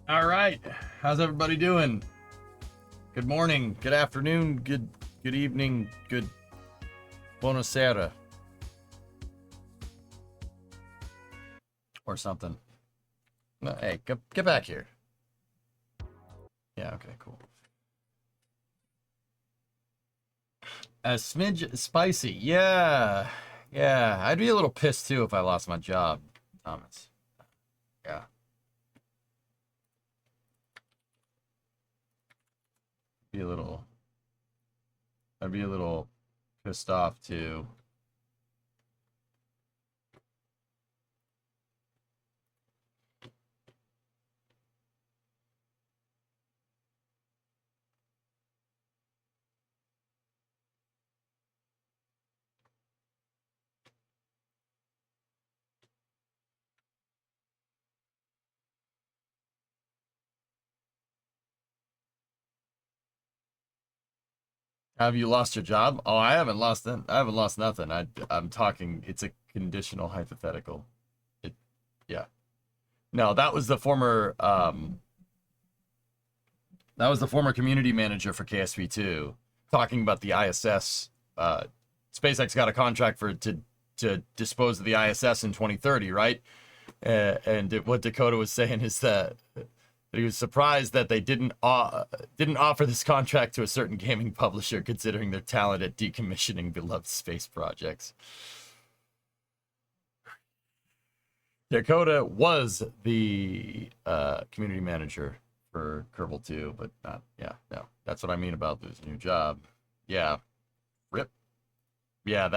All right. How's everybody doing? Good morning, good afternoon, good evening, good buonasera. Or something. No, hey, get back here. Yeah, okay, cool. A smidge spicy. Yeah. Yeah, I'd be a little pissed too if I lost my job, Thomas. Yeah. Be a little I'd be a little pissed off too. Have you lost your job? Oh, I haven't lost it. I haven't lost nothing. I'm talking. It's a conditional hypothetical. It, yeah. No, that was the former community manager for KSV2 talking about the ISS. SpaceX got a contract to dispose of the ISS in 2030, right? What Dakota was saying is that he was surprised that they didn't offer this contract to a certain gaming publisher, considering their talent at decommissioning beloved space projects. Dakota was the community manager for Kerbal 2, but not, yeah, no. That's what I mean about losing your job. Yeah. Rip. Yeah,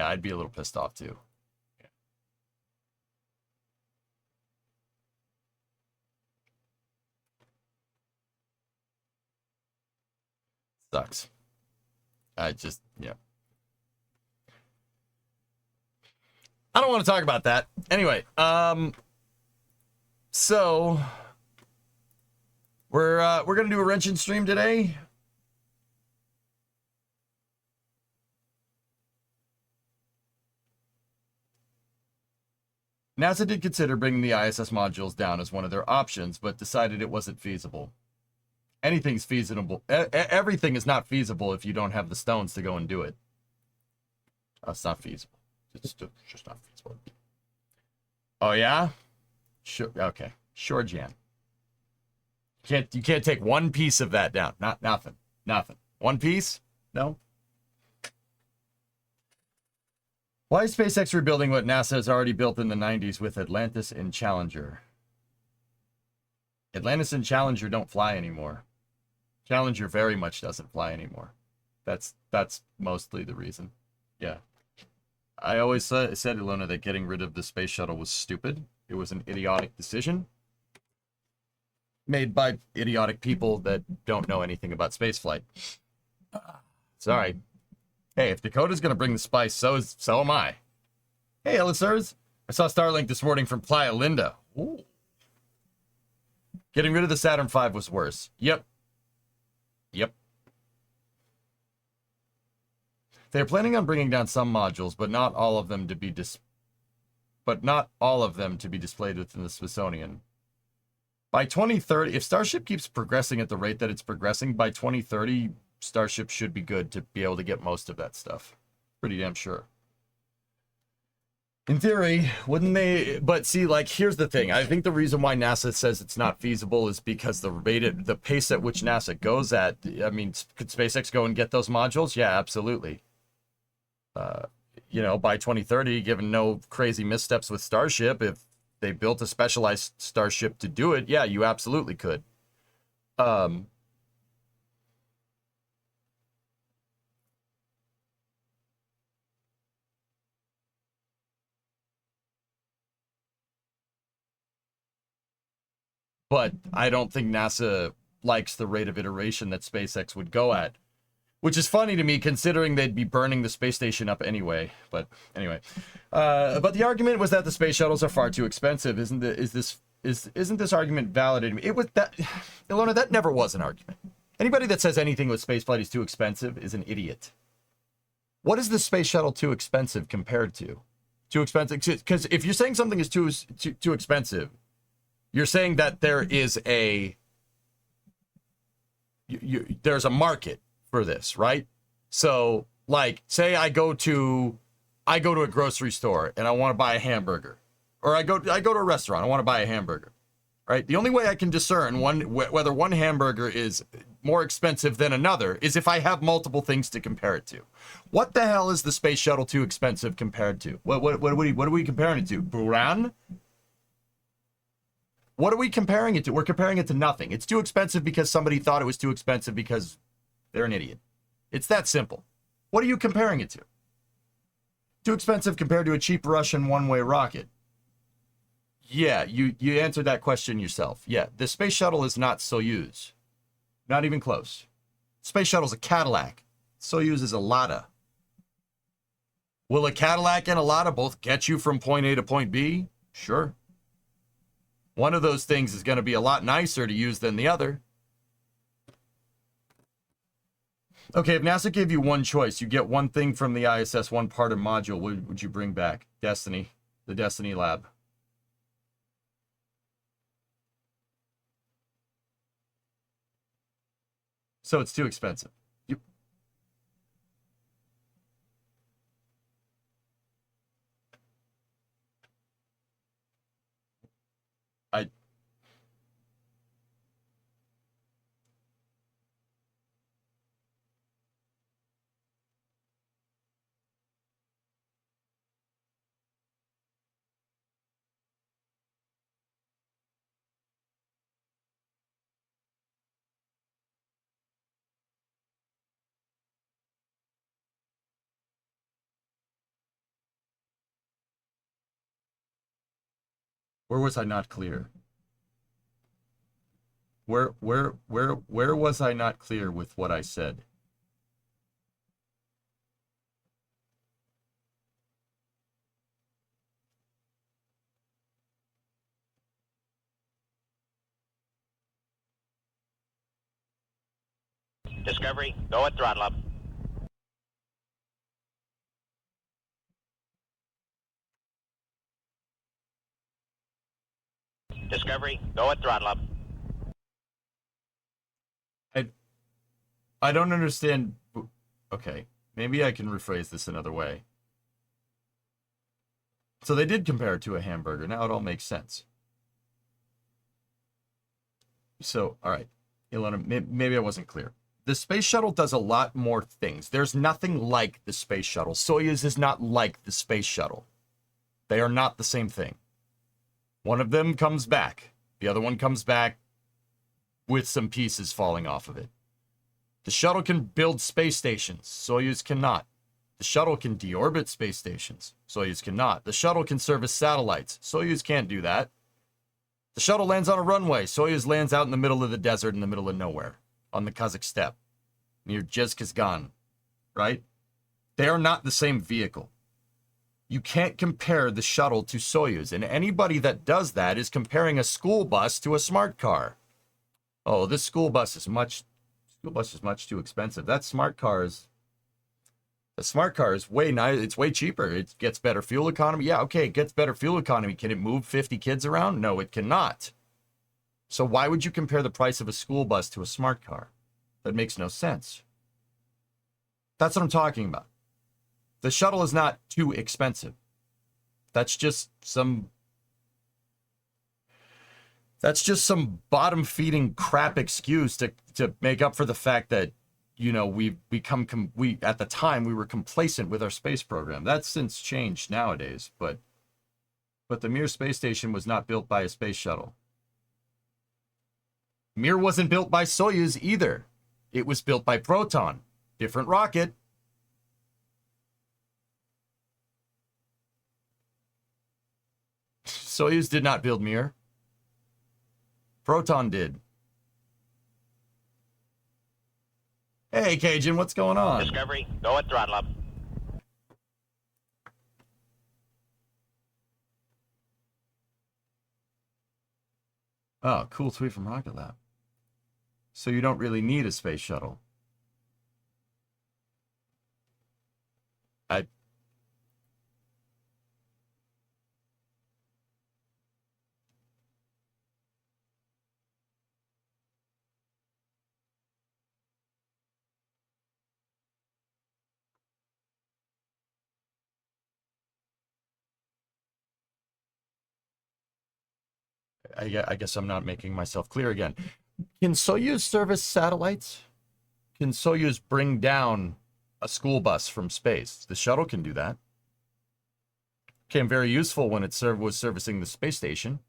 I'd be a little pissed off too. Yeah. Sucks. Yeah. I don't want to talk about that. Anyway, so we're gonna do a wrenching stream today. NASA did consider bringing the ISS modules down as one of their options, but decided it wasn't feasible. Anything's feasible. Everything is not feasible if you don't have the stones to go and do it. It's not feasible. It's just not feasible. Oh yeah? Sure. Okay. Sure, Jan. You can't take one piece of that down. Nothing. One piece? No. Why is SpaceX rebuilding what NASA has already built in the 90s with Atlantis and Challenger? Atlantis and Challenger don't fly anymore. Challenger very much doesn't fly anymore. That's mostly the reason. Yeah. I always said, Ilona, that getting rid of the space shuttle was stupid. It was an idiotic decision made by idiotic people that don't know anything about spaceflight. Sorry. Hey, if Dakota's going to bring the spice, so am I. Hey, Elisers. I saw Starlink this morning from Playa Linda. Ooh. Getting rid of the Saturn V was worse. Yep. They're planning on bringing down some modules, but not all of them to be displayed within the Smithsonian. By 2030, if Starship keeps progressing at the rate that it's progressing, by 2030, Starship should be good to be able to get most of that stuff. Pretty damn sure. In theory, wouldn't they? But see, like, here's the thing. I think the reason why NASA says it's not feasible is because the pace at which NASA goes at. I mean, could SpaceX go and get those modules? Yeah, absolutely. By 2030, given no crazy missteps with Starship, if they built a specialized Starship to do it, yeah, you absolutely could. But I don't think NASA likes the rate of iteration that SpaceX would go at, which is funny to me considering they'd be burning the space station up anyway. But anyway, but the argument was that the space shuttles are far too expensive. Isn't this argument validated? It was that, Ilona, that never was an argument. Anybody that says anything with spaceflight is too expensive is an idiot. What is the space shuttle too expensive compared to? Too expensive? Because if you're saying something is too expensive, You're saying that there is there's a market for this, right? So, like, say I go to a grocery store and I want to buy a hamburger, or I go to a restaurant, I want to buy a hamburger, right? The only way I can discern whether one hamburger is more expensive than another is if I have multiple things to compare it to. What the hell is the Space Shuttle too expensive compared to? What are we comparing it to? Buran? What are we comparing it to? We're comparing it to nothing. It's too expensive because somebody thought it was too expensive because they're an idiot. It's that simple. What are you comparing it to? Too expensive compared to a cheap Russian one-way rocket. Yeah, you answered that question yourself. Yeah, the Space Shuttle is not Soyuz. Not even close. Space Shuttle's a Cadillac. Soyuz is a Lada. Will a Cadillac and a Lada both get you from point A to point B? Sure. One of those things is going to be a lot nicer to use than the other. Okay, if NASA gave you one choice, you get one thing from the ISS, one part or module, what would you bring back? Destiny. The Destiny Lab. So it's too expensive. I Where was I not clear? Where was I not clear with what I said? Discovery, go at throttle up. Discovery, go at throttle up. I don't understand. Okay, maybe I can rephrase this another way. So they did compare it to a hamburger. Now it all makes sense. So, all right, Ilona, maybe I wasn't clear. The Space Shuttle does a lot more things. There's nothing like the Space Shuttle. Soyuz is not like the Space Shuttle. They are not the same thing. One of them comes back. The other one comes back with some pieces falling off of it. The shuttle can build space stations. Soyuz cannot. The shuttle can deorbit space stations. Soyuz cannot. The shuttle can service satellites. Soyuz can't do that. The shuttle lands on a runway. Soyuz lands out in the middle of the desert in the middle of nowhere on the Kazakh steppe near Jezkazgan, right? They are not the same vehicle. You can't compare the shuttle to Soyuz, and anybody that does that is comparing a school bus to a smart car. Oh, this school bus is much too expensive. The smart car is way nice. It's way cheaper. It gets better fuel economy. Yeah, okay, it gets better fuel economy. Can it move 50 kids around? No, it cannot. So why would you compare the price of a school bus to a smart car? That makes no sense. That's what I'm talking about. The shuttle is not too expensive. That's just some bottom-feeding crap excuse to make up for the fact that, you know, we've become at the time we were complacent with our space program. That's since changed nowadays, but the Mir space station was not built by a space shuttle. Mir wasn't built by Soyuz either. It was built by Proton. Different rocket. Soyuz did not build Mir. Proton did. Hey, Cajun, what's going on? Discovery, go at throttle up. Oh, cool tweet from Rocket Lab. So you don't really need a space shuttle. I guess I'm not making myself clear again. Can Soyuz service satellites? Can Soyuz bring down a school bus from space? The shuttle can do that. Became very useful when it was servicing the space station.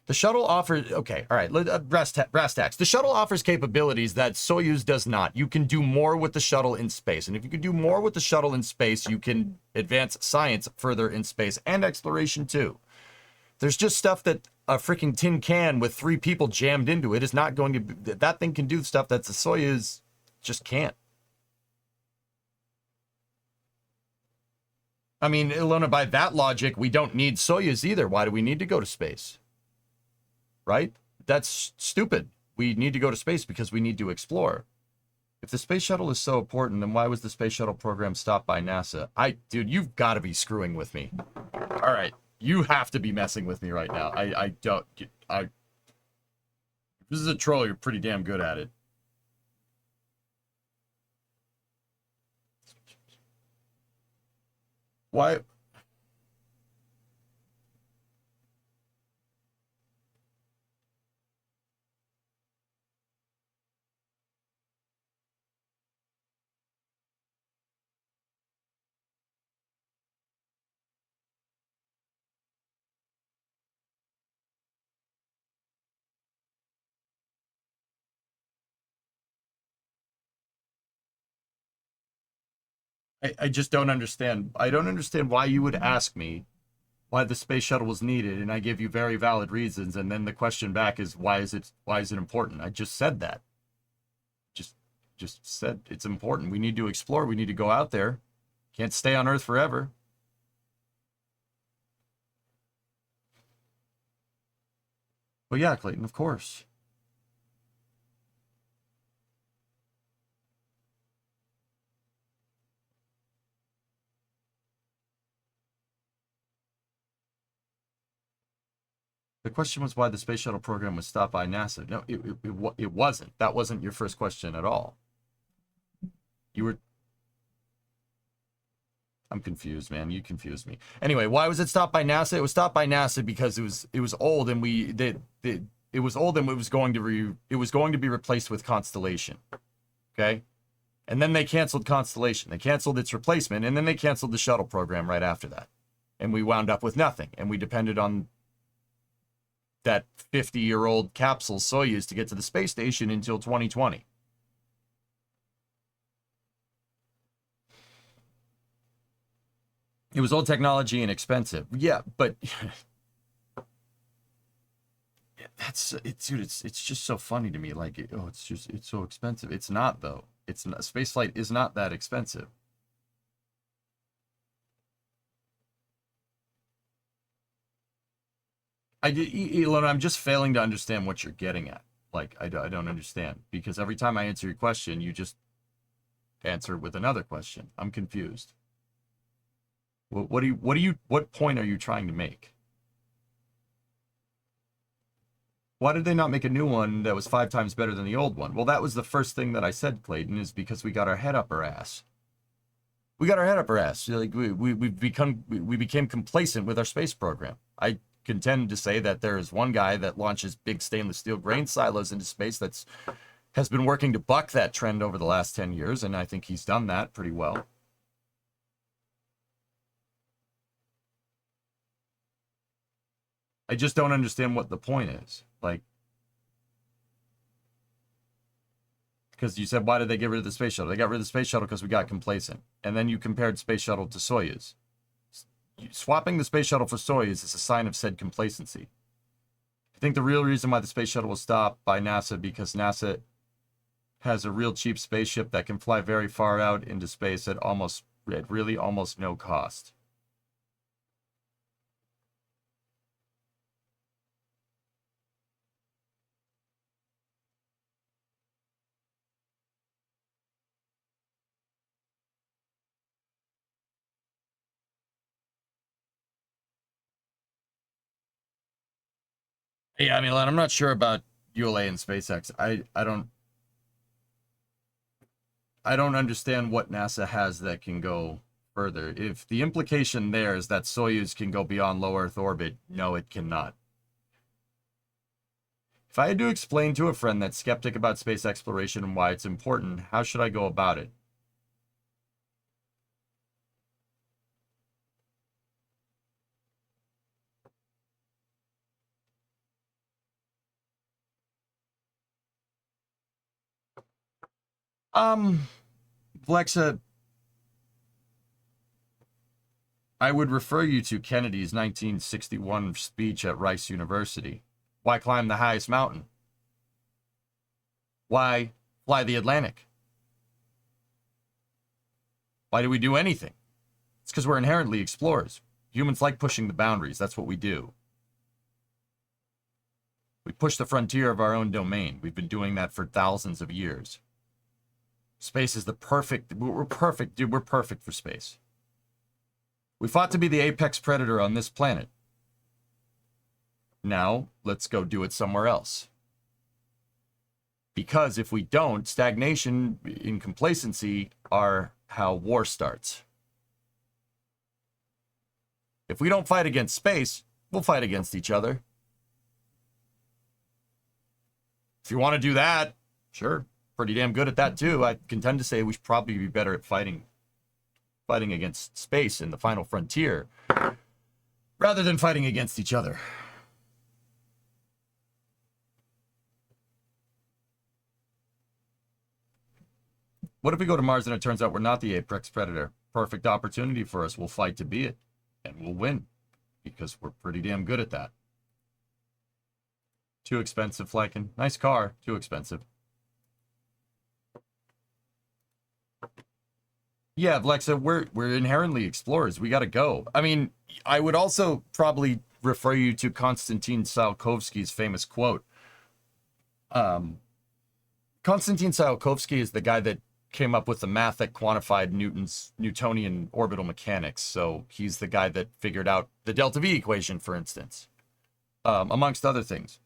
The shuttle offers, okay, all right, brass tacks. The shuttle offers capabilities that Soyuz does not. You can do more with the shuttle in space. And if you can do more with the shuttle in space, you can advance science further in space and exploration too. There's just stuff that a freaking tin can with 3 people jammed into it is not going to, that thing can do stuff that the Soyuz just can't. I mean, Ilona, by that logic, we don't need Soyuz either. Why do we need to go to space? Right? That's stupid. We need to go to space because we need to explore. If the space shuttle is so important, then why was the space shuttle program stopped by NASA? Dude, you've got to be screwing with me. All right. You have to be messing with me right now. If this is a troll, you're pretty damn good at it. Why? I just don't understand. I don't understand why you would ask me why the space shuttle was needed, and I give you very valid reasons, and then the question back is why is it important? I just said that. Just said it's important. We need to explore. We need to go out there. Can't stay on Earth forever. But yeah, Clayton, of course. The question was why the space shuttle program was stopped by NASA. No, it wasn't. That wasn't your first question at all. You were... I'm confused, man. You confused me. Anyway, why was it stopped by NASA? It was stopped by NASA because it was old, and it was old, and it was going to be replaced with Constellation. Okay, and then they canceled Constellation. They canceled its replacement, and then they canceled the shuttle program right after that, and we wound up with nothing. And we depended on that 50-year-old capsule Soyuz to get to the space station until 2020. It was old technology and expensive. Yeah, but that's it, dude. It's just so funny to me. Like, it's so expensive. It's not though. It's not, spaceflight is not that expensive. Elona, I'm just failing to understand what you're getting at. Like, I don't understand because every time I answer your question, you just answer with another question. I'm confused. What point are you trying to make? Why did they not make a new one that was 5 times better than the old one? Well, that was the first thing that I said, Clayton, is because we got our head up our ass. We got our head up our ass. Like we became complacent with our space program. I contend to say that there is one guy that launches big stainless steel grain silos into space has been working to buck that trend over the last 10 years, and I think he's done that pretty well. I just don't understand what the point is. Like, because you said, why did they get rid of the space shuttle? They got rid of the space shuttle because we got complacent. And then you compared space shuttle to Soyuz. Swapping the space shuttle for Soyuz is a sign of said complacency. I think the real reason why the space shuttle was stopped by NASA because NASA has a real cheap spaceship that can fly very far out into space at really almost no cost. Yeah, I mean, I'm not sure about ULA and SpaceX. I don't understand what NASA has that can go further. If the implication there is that Soyuz can go beyond low Earth orbit, no, it cannot. If I had to explain to a friend that's skeptic about space exploration and why it's important, how should I go about it? Flexa, I would refer you to Kennedy's 1961 speech at Rice University. Why climb the highest mountain? Why fly the Atlantic? Why do we do anything? It's because we're inherently explorers. Humans like pushing the boundaries. That's what we do. We push the frontier of our own domain. We've been doing that for thousands of years. Space is the perfect... We're perfect, dude. We're perfect for space. We fought to be the apex predator on this planet. Now, let's go do it somewhere else. Because if we don't, stagnation and complacency are how war starts. If we don't fight against space, we'll fight against each other. If you want to do that, sure, pretty damn good at that too. I contend to say we should probably be better at fighting against space in the final frontier, rather than fighting against each other. What if we go to Mars and it turns out we're not the apex predator? Perfect opportunity for us. We'll fight to be it, and we'll win, because we're pretty damn good at that. Too expensive, Flykin. Nice car. Too expensive. Yeah, Vlexa, we're inherently explorers. We got to go. I mean, I would also probably refer you to Konstantin Tsiolkovsky's famous quote. Konstantin Tsiolkovsky is the guy that came up with the math that quantified Newtonian orbital mechanics. So he's the guy that figured out the delta V equation, for instance, amongst other things.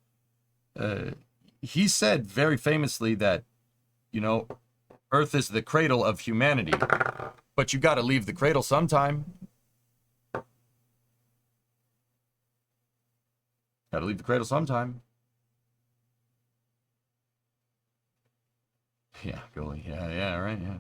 He said very famously that, you know, Earth is the cradle of humanity, but you got to leave the cradle sometime. Got to leave the cradle sometime. Yeah, Goalie. Yeah, right, yeah.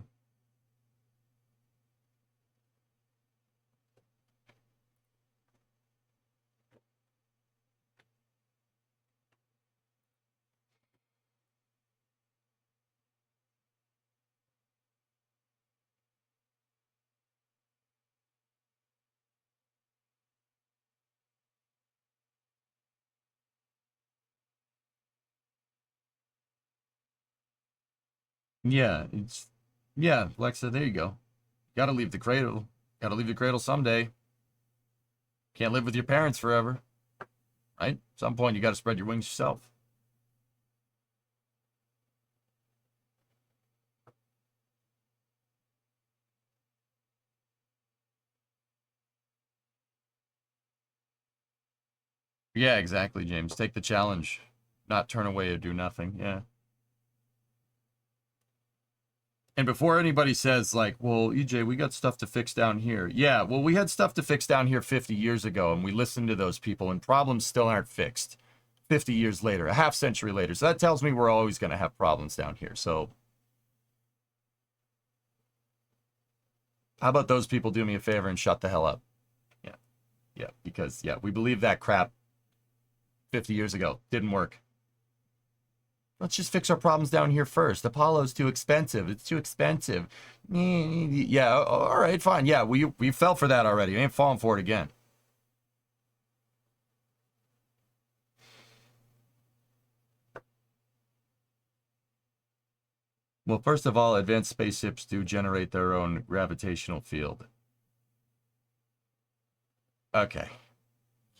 Yeah, Alexa, there you go. Gotta leave the cradle. Gotta leave the cradle someday. Can't live with your parents forever. Right? At some point, you gotta spread your wings yourself. Yeah, exactly, James. Take the challenge. Not turn away or do nothing. Yeah. And before anybody says, like, well, EJ, we got stuff to fix down here. Yeah, well, we had stuff to fix down here 50 years ago, and we listened to those people, and problems still aren't fixed 50 years later, a half century later. So that tells me we're always going to have problems down here. So how about those people do me a favor and shut the hell up? Yeah, because, yeah, we believe that crap 50 years ago. Didn't work. Let's just fix our problems down here first. Apollo's too expensive. It's too expensive. Yeah, all right, fine. Yeah, we fell for that already. We ain't falling for it again. Well, first of all, advanced spaceships do generate their own gravitational field. Okay.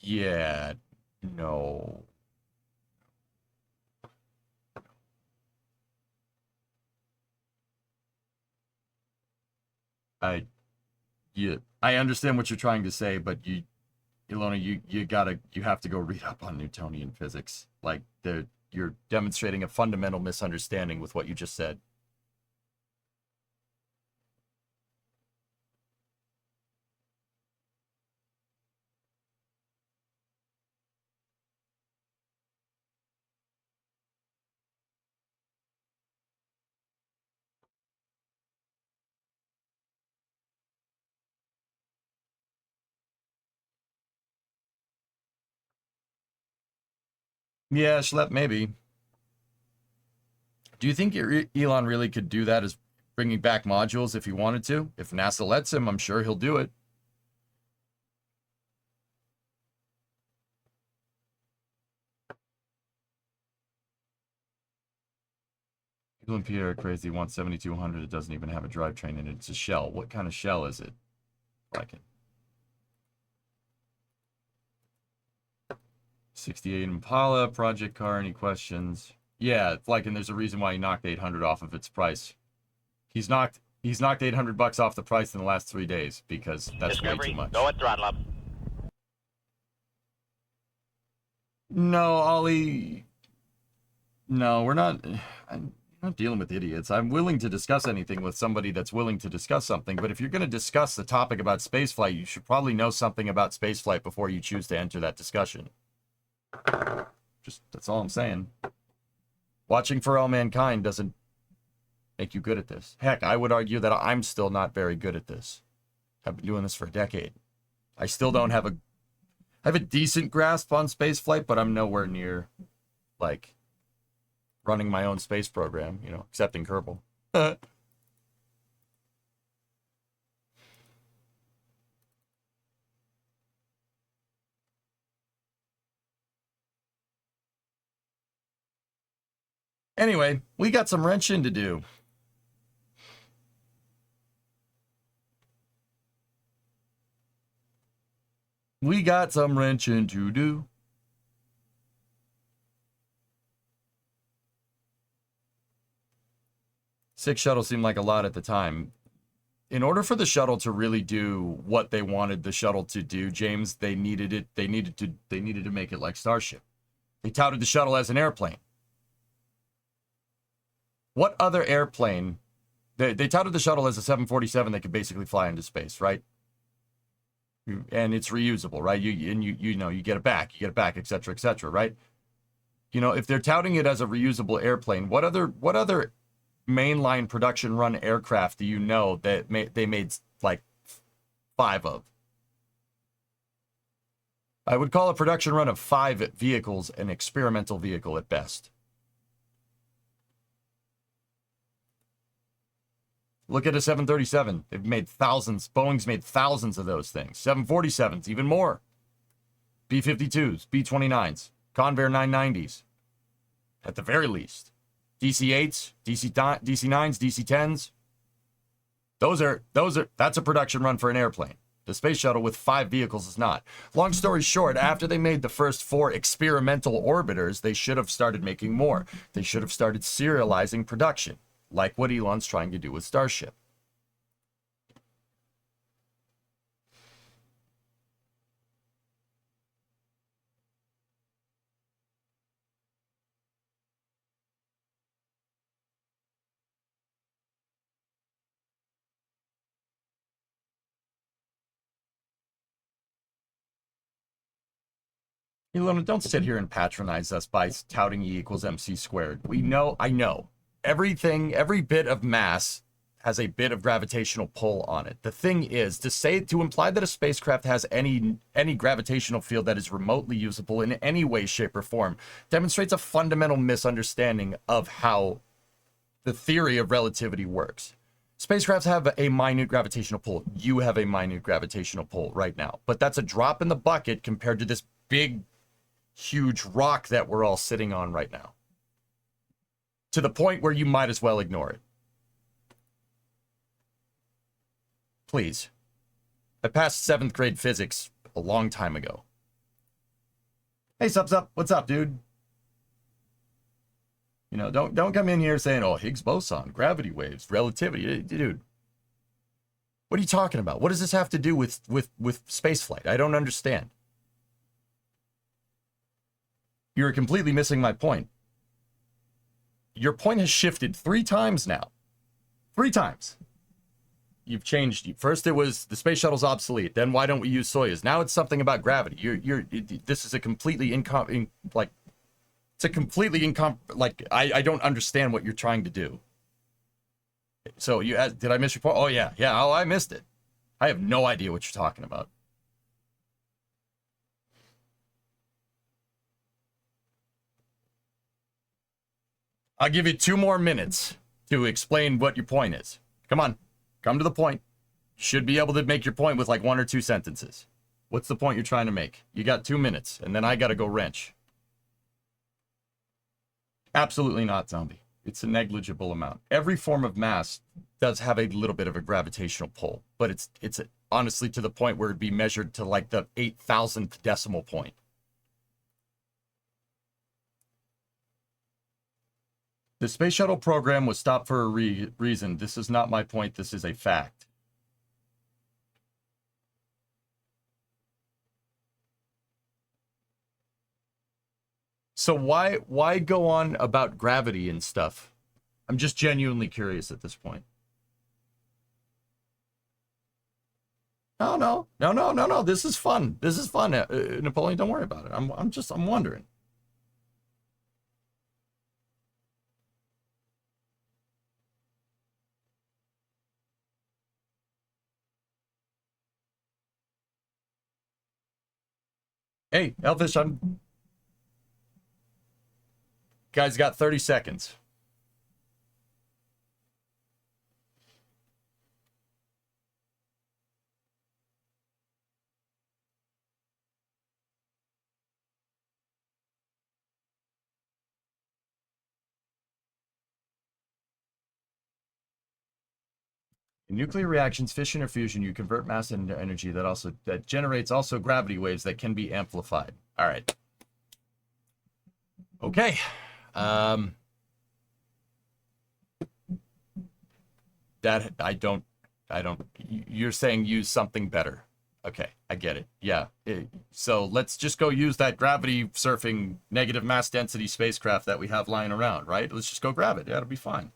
Yeah, no. I understand what you're trying to say, but Ilona, you have to go read up on Newtonian physics. Like you're demonstrating a fundamental misunderstanding with what you just said. Yeah, Schlepp, maybe. Do you think Elon really could do that as bringing back modules if he wanted to? If NASA lets him, I'm sure he'll do it. People in Pierre are crazy. Wants 7200. It doesn't even have a drivetrain in it. It's a shell. What kind of shell is it? Like it. 68 Impala project car. Any questions? Yeah, it's like, and there's a reason why he knocked 800 off of its price. He's knocked $800 off the price in the last 3 days because that's way too much. Go at throttle up. No, Ollie. No, we're not. I'm not dealing with idiots. I'm willing to discuss anything with somebody that's willing to discuss something. But if you're going to discuss the topic about spaceflight, you should probably know something about spaceflight before you choose to enter that discussion. Just that's all I'm saying. Watching For All Mankind doesn't make you good at this. Heck, I would argue that I'm still not very good at this. I've been doing this for a decade. I still don't have I have a decent grasp on spaceflight, but I'm nowhere near, like, running my own space program, you know, except in Kerbal. Anyway, we got some wrenching to do. We got some wrenching to do. Six shuttles seemed like a lot at the time. In order for the shuttle to really do what they wanted the shuttle to do, James, they needed to make it like Starship. They touted the shuttle as an airplane. What other airplane? They touted the shuttle as a 747 that could basically fly into space, right? And it's reusable, right? You know, you get it back, etc., right? You know, if they're touting it as a reusable airplane, what other mainline production run aircraft do you know that they made like 5 of? I would call a production run of 5 vehicles an experimental vehicle at best. Look at a 737. They've made thousands. Boeing's made thousands of those things. 747s, even more. B-52s, B-29s, Convair 990s, at the very least. DC-8s, DC-9s, DC-10s. That's a production run for an airplane. The space shuttle with 5 vehicles is not. Long story short, after they made the first 4 experimental orbiters, they should have started making more. They should have started serializing production, like what Elon's trying to do with Starship. Elon, don't sit here and patronize us by touting E equals MC squared. I know. Every bit of mass has a bit of gravitational pull on it. The thing is, to imply that a spacecraft has any gravitational field that is remotely usable in any way, shape, or form demonstrates a fundamental misunderstanding of how the theory of relativity works. Spacecrafts have a minute gravitational pull. You have a minute gravitational pull right now, but that's a drop in the bucket compared to this big, huge rock that we're all sitting on right now, to the point where you might as well ignore it. Please. I passed 7th grade physics a long time ago. Hey, sup? What's up, dude? You know, don't come in here saying, oh, Higgs boson, gravity waves, relativity. Dude, what are you talking about? What does this have to do with spaceflight? I don't understand. You're completely missing my point. Your point has shifted 3 times now. 3 times. You've changed. First, it was the space shuttle's obsolete. Then, why don't we use Soyuz? Now it's something about gravity. This is a completely I don't understand what you're trying to do. So you asked, did I miss your point? Oh yeah. Oh, I missed it. I have no idea what you're talking about. I'll give you 2 more minutes to explain what your point is. Come on. Come to the point. Should be able to make your point with like 1 or 2 sentences. What's the point you're trying to make? You got 2 minutes, and then I got to go wrench. Absolutely not, zombie. It's a negligible amount. Every form of mass does have a little bit of a gravitational pull, but it's honestly to the point where it'd be measured to like the 8,000th decimal point. The space shuttle program was stopped for a reason. This is not my point. This is a fact. So why go on about gravity and stuff? I'm just genuinely curious at this point. No. This is fun. This is fun. Napoleon, don't worry about it. I'm wondering. Hey, Elfish, guys got 30 seconds. In nuclear reactions, fission or fusion, you convert mass into energy that generates also gravity waves that can be amplified. All right. Okay. That I don't. You're saying use something better. Okay, I get it. Yeah. So let's just go use that gravity surfing negative mass density spacecraft that we have lying around, right? Let's just go grab it. Yeah, it'll be fine.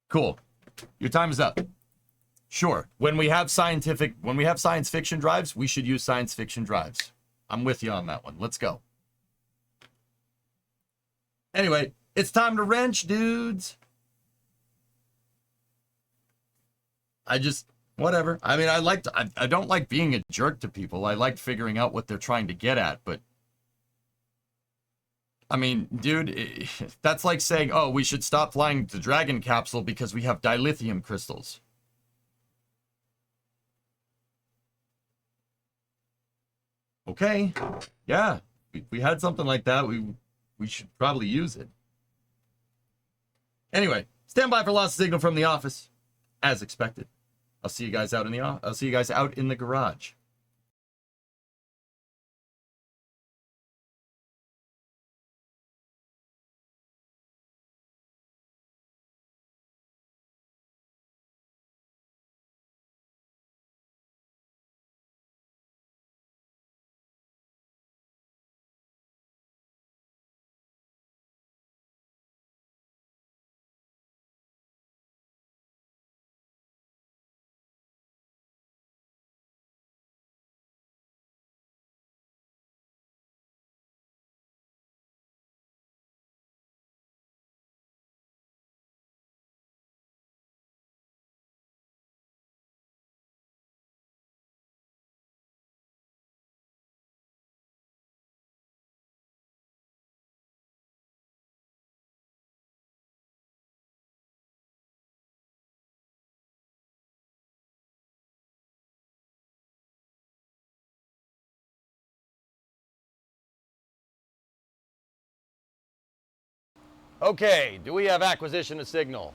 Cool. Your time is up. Sure. When we have science fiction drives, we should use science fiction drives. I'm with you on that one. Let's go. Anyway, it's time to wrench, dudes. Whatever. I mean, I don't like being a jerk to people. I like figuring out what they're trying to get at, but I mean, dude, that's like saying, oh, we should stop flying the Dragon capsule because we have dilithium crystals. Okay. Yeah. We had something like that. We should probably use it. Anyway, stand by for lost signal from the office. As expected. I'll see you guys out in the garage. Okay, do we have acquisition of signal?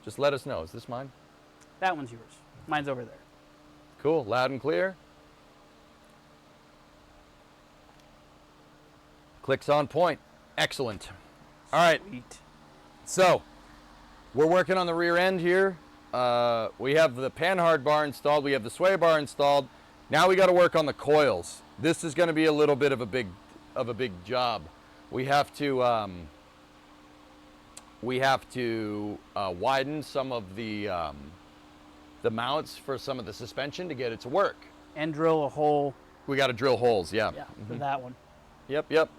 Just let us know. Is this mine? That one's yours. Mine's over there. Cool, loud and clear. Clicks on point. Excellent. All right, Sweet. so we're working on the rear end here. We have the panhard bar installed. We have the sway bar installed. Now we got to work on the coils. This is going to be a little bit of a big job. We have to widen some of the mounts for some of the suspension to get it to work. And drill a hole. We got to drill holes, yeah. Yeah, for that one. Yep.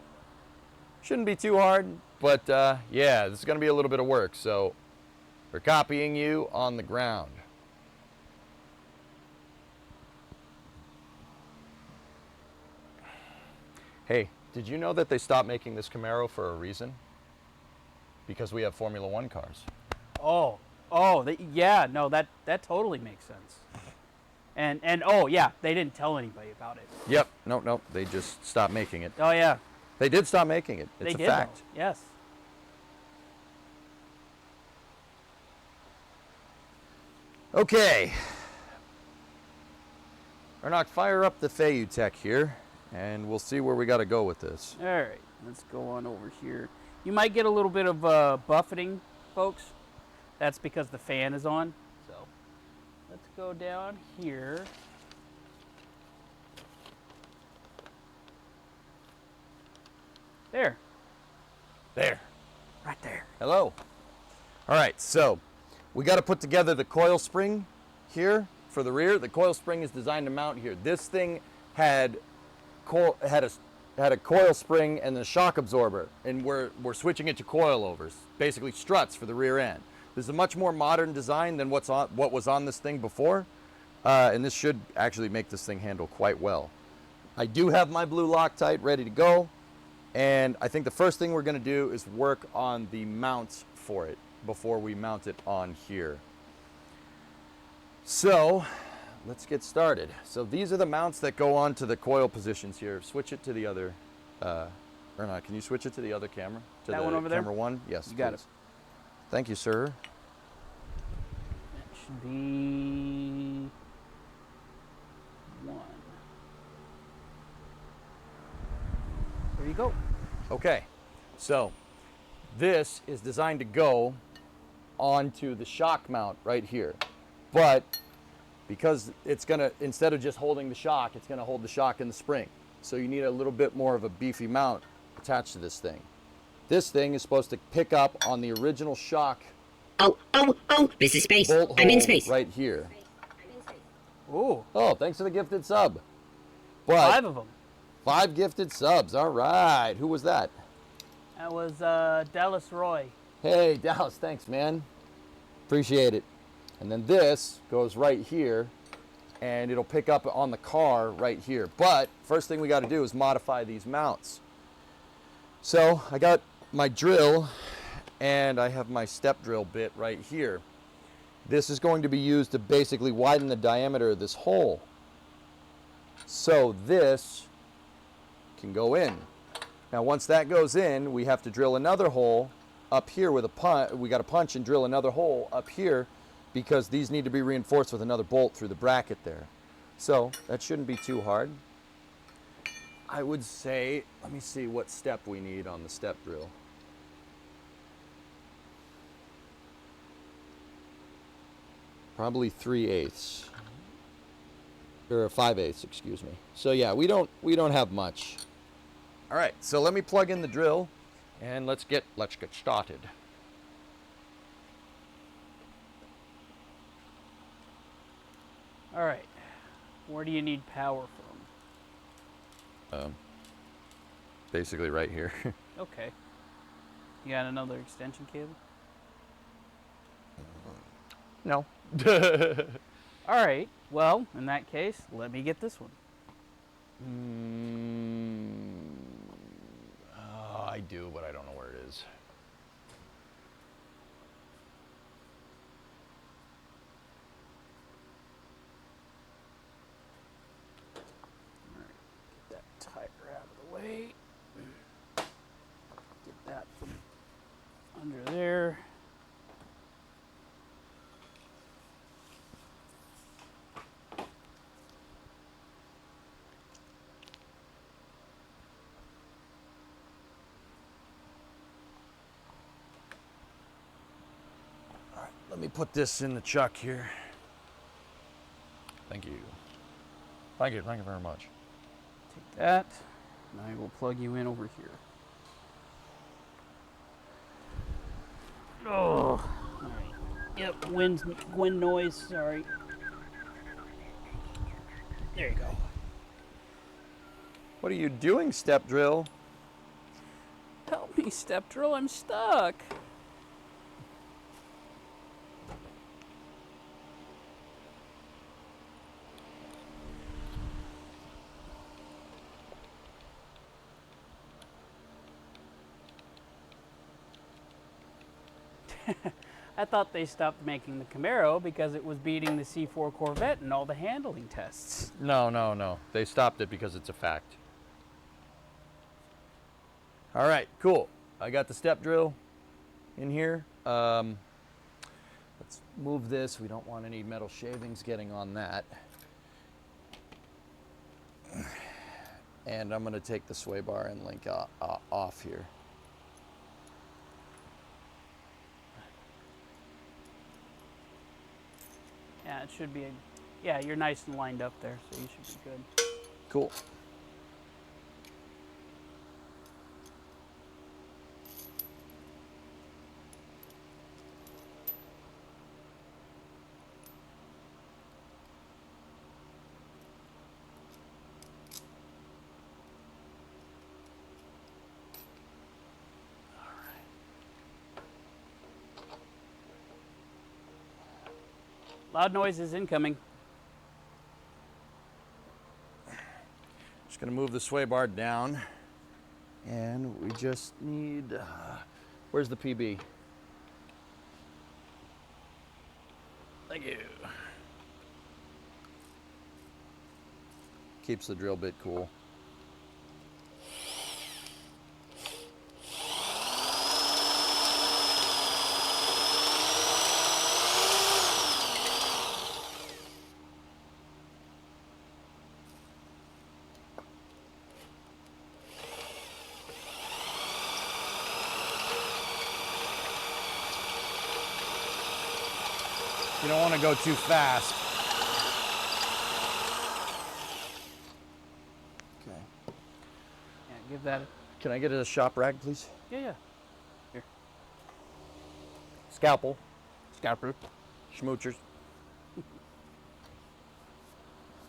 Shouldn't be too hard, but yeah, this is going to be a little bit of work. So we're copying you on the ground. Hey, did you know that they stopped making this Camaro for a reason? Because we have Formula One cars. Yeah, no, that totally makes sense. And oh yeah, they didn't tell anybody about it. Yep. Nope. They just stopped making it. Oh yeah, They did stop making it. they It's a did fact. though. Yes. Okay. Ernock, fire up the Tech here, and we'll see where we got to go with this. All right, let's go on over here. You might get a little bit of buffeting, folks. That's because the fan is on. So let's go down here. There. There. Right there. Hello. All right, so we got to put together the coil spring here for the rear. The coil spring is designed to mount here. This thing had a coil spring and the shock absorber, and we're switching it to coilovers, basically struts for the rear end. This is a much more modern design than what was on this thing before, and this should actually make this thing handle quite well. I do have my blue Loctite ready to go, and I think the first thing we're going to do is work on the mounts for it before we mount it on here. So let's get started. So these are the mounts that go on to the coil positions here. Switch it to the other, or not, can you switch it to the other camera? To That the one over there? camera one? Yes, You got please. it. Thank you, sir. That should be one. There you go. Okay, so this is designed to go onto the shock mount right here. But because it's gonna, instead of just holding the shock, it's gonna hold the shock and the spring. So you need a little bit more of a beefy mount attached to this thing. This thing is supposed to pick up on the original shock Oh, this is space. bolt I'm in hole space. right here. Ooh, Oh, thanks for the gifted sub. But 5 of them. 5 gifted subs, all right. Who was that? That was Dallas Roy. Hey, Dallas, thanks, man. Appreciate it. And then this goes right here, and it'll pick up on the car right here. But first thing we got to do is modify these mounts. So I got my drill, and I have my step drill bit right here. This is going to be used to basically widen the diameter of this hole. So this can go in. Now once that goes in, we have to drill another hole up here with a punch. We got to punch and drill another hole up here because these need to be reinforced with another bolt through the bracket there. So that shouldn't be too hard. I would say, let me see what step we need on the step drill. Probably 3/8 or 5/8, excuse me. So yeah, we don't have much. All right, so let me plug in the drill and let's get started. All right. Where do you need power from? Basically right here. Okay. You got another extension cable? No. All right. Well, in that case, let me get this one. I do, but I don't know where it is. All right. Get that tire out of the way. Get that from under there. Let me put this in the chuck here. Thank you. Thank you very much. Take that, and I will plug you in over here. Oh, all right. Yep, wind noise, sorry. There you go. What are you doing, step drill? Help me, step drill, I'm stuck. I thought they stopped making the Camaro because it was beating the C4 Corvette in all the handling tests. No, no, no. They stopped it because it's a fact. All right, cool. I got the step drill in here. Let's move this. We don't want any metal shavings getting on that. And I'm going to take the sway bar and link off here. Yeah, it should be yeah, you're nice and lined up there, so you should be good. Cool. Loud noises incoming. Just going to move the sway bar down. And we just need, where's the PB? Thank you. Keeps the drill bit cool. You don't want to go too fast. Okay. Yeah, give that. Can I get a shop rag, please? Yeah. Here. Scalpel. Scalper. Schmoochers.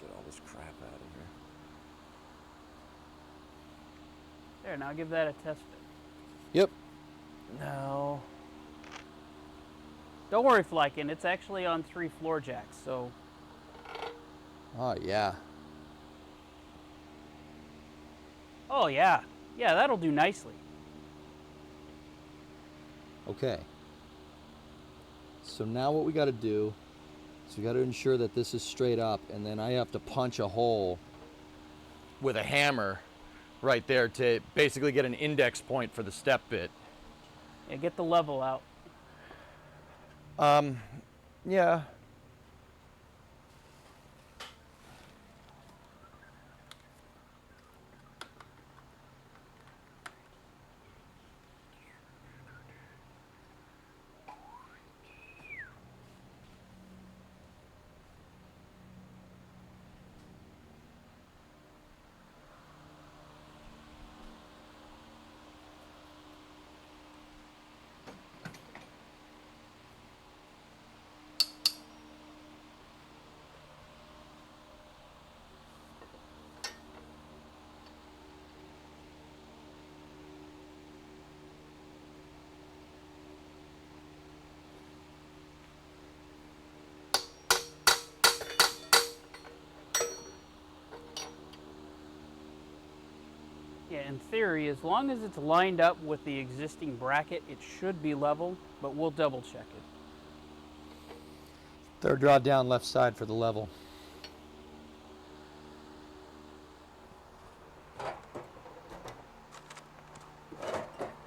Get all this crap out of here. There, now give that a test. Yep. Now. Don't worry, Flykin, it's actually on 3 floor jacks, so. Oh, yeah. Oh, yeah. Yeah, that'll do nicely. Okay. So now what we got to do is we got to ensure that this is straight up, and then I have to punch a hole with a hammer right there to basically get an index point for the step bit. Yeah, get the level out. Yeah. Yeah, in theory, as long as it's lined up with the existing bracket, it should be level, but we'll double check it. Third draw down left side for the level.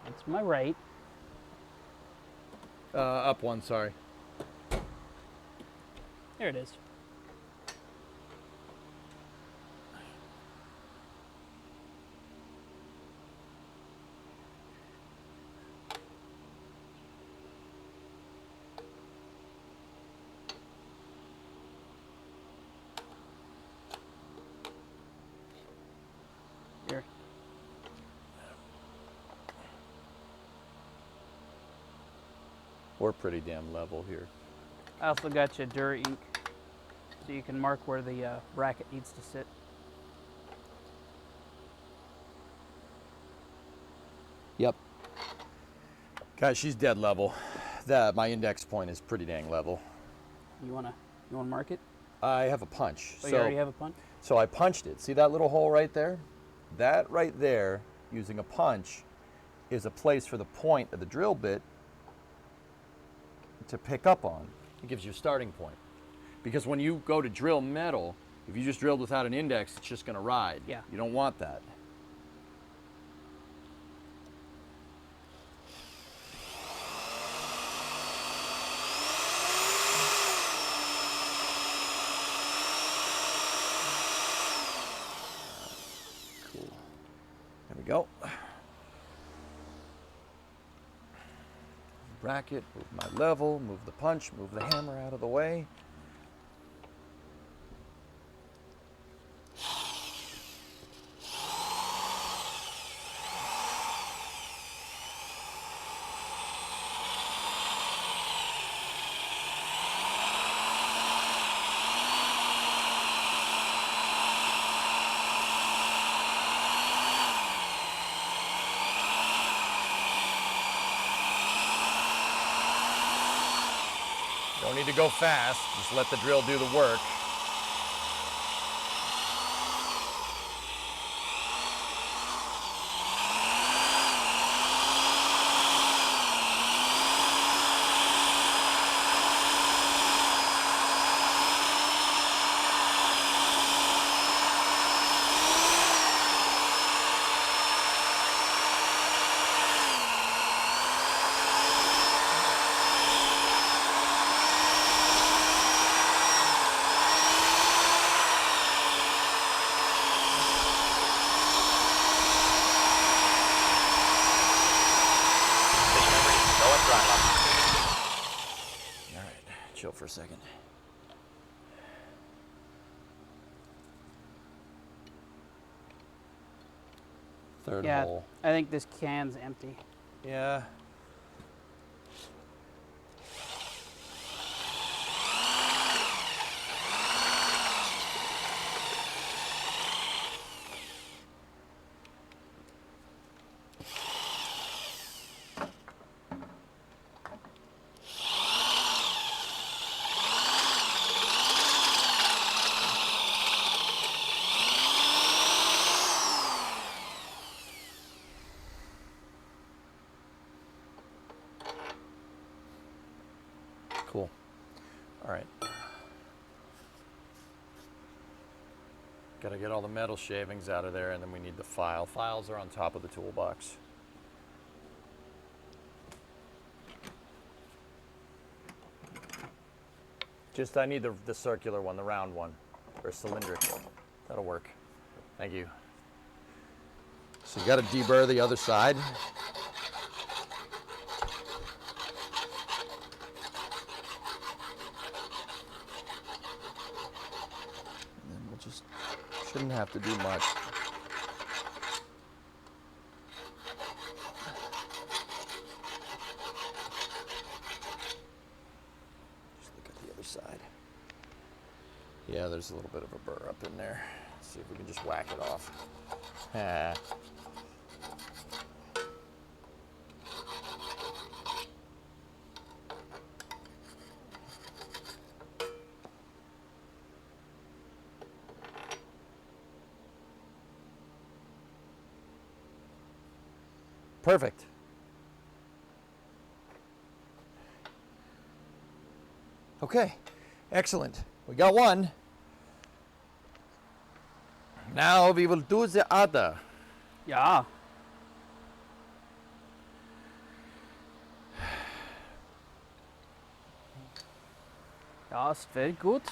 That's my right. Up one, sorry. There it is. Here. We're pretty damn level here. I also got you Dura ink, so you can mark where the bracket needs to sit. Yep. Guys, she's dead level. My index point is pretty dang level. You wanna mark it? I have a punch. Oh, you already have a punch? So I punched it. See that little hole right there? That right there, using a punch, is a place for the point of the drill bit to pick up on. It gives you a starting point. Because when you go to drill metal, if you just drilled without an index, it's just going to ride. Yeah. You don't want that. Cool. There we go. Bracket, move my level, move the punch, move the hammer out of the way. Don't need to go fast, just let the drill do the work. Chill for a second. Third Yeah, hole. I think this can's empty. Yeah. Cool. All right. Got to get all the metal shavings out of there, and then we need the file. Files are on top of the toolbox. Just, I need the circular one, the round one, or cylindric. That'll work. Thank you. So you got to deburr the other side. And then we'll just, shouldn't have to do much. Just look at the other side. Yeah, there's a little bit of a burr up in there. Let's see if we can just whack it off. Ah. Perfect. Okay, excellent. We got one. Now we will do the other. Ja. Ja, ist very gut.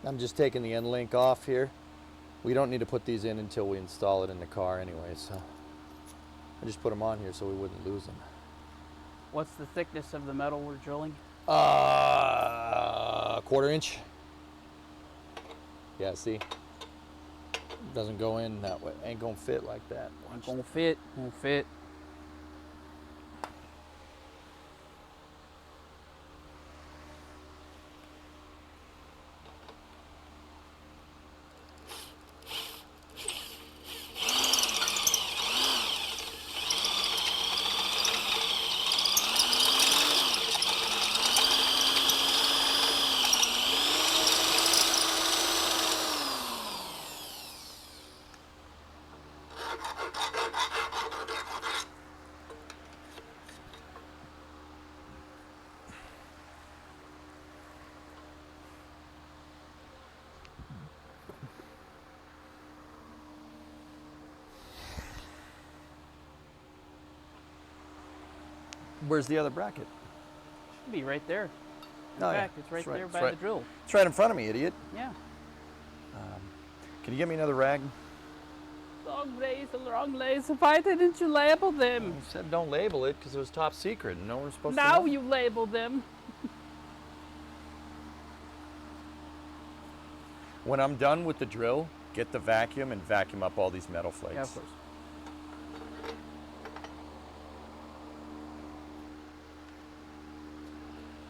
I'm just taking the end link off here. We don't need to put these in until we install it in the car anyway, so I just put them on here so we wouldn't lose them. What's the thickness of the metal we're drilling? 1/4 inch. Yeah, see? Doesn't go in that way. Ain't gonna fit like that. Watch. Won't fit, won't fit. Where's the other bracket? Should be right there. In Oh, yeah. fact, it's right That's right. there It's by right. the drill. It's right in front of me, idiot. Yeah. Can you get me another rag? Long lays. Why didn't you label them? You said don't label it because it was top secret and no one's supposed to Now know. you label them. When I'm done with the drill, get the vacuum and vacuum up all these metal flakes. Yeah, of course.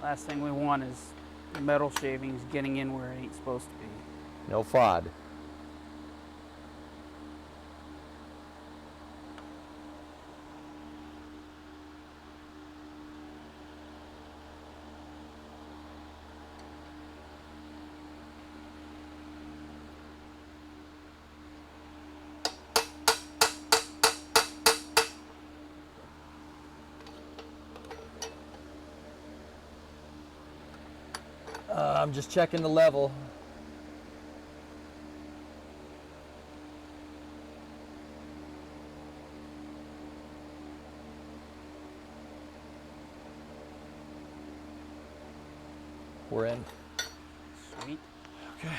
Last thing we want is the metal shavings getting in where it ain't supposed to be. No FOD. I'm just checking the level. We're in. Sweet. Okay.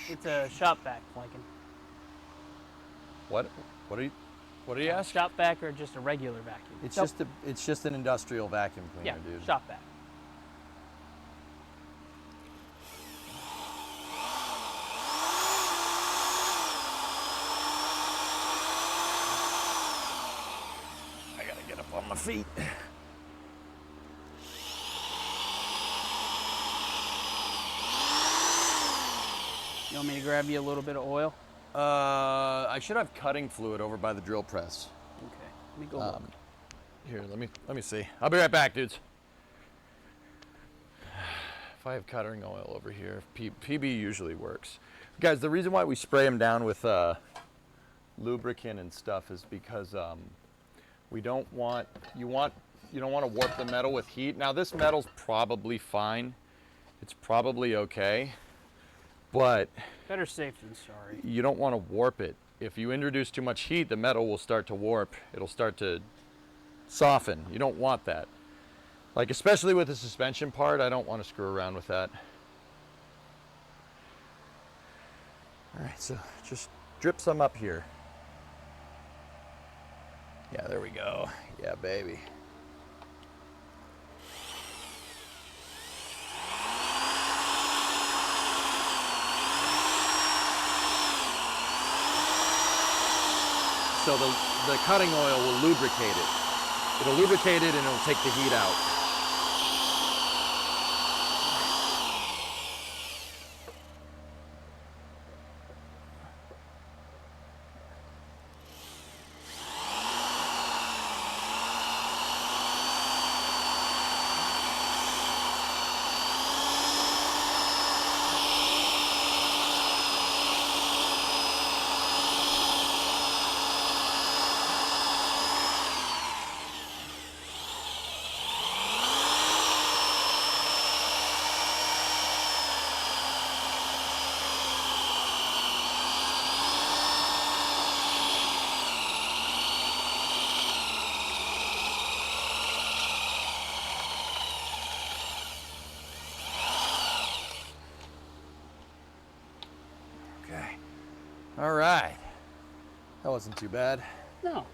It's a shop vac, Lincoln. What are you asking? Shop vac or just a regular vacuum? It's it's just an industrial vacuum yeah, cleaner, dude. shop vac. I gotta get up on my feet. You want me to grab you a little bit of oil? I should have cutting fluid over by the drill press. Okay. Let me go look. Here, let me see. I'll be right back, dudes. If I have cutting oil over here, PB usually works. Guys, the reason why we spray them down with lubricant and stuff is because you don't want to warp the metal with heat. Now this metal's probably fine. It's probably okay, but Better safe than sorry. you don't want to warp it. If you introduce too much heat, the metal will start to warp. It'll start to soften. You don't want that. Like, especially with the suspension part, I don't want to screw around with that. All right, so just drip some up here. Yeah, there we go. Yeah, baby. So the cutting oil will lubricate it. It'll lubricate it and it'll take the heat out. Okay. All right. That wasn't too bad. No.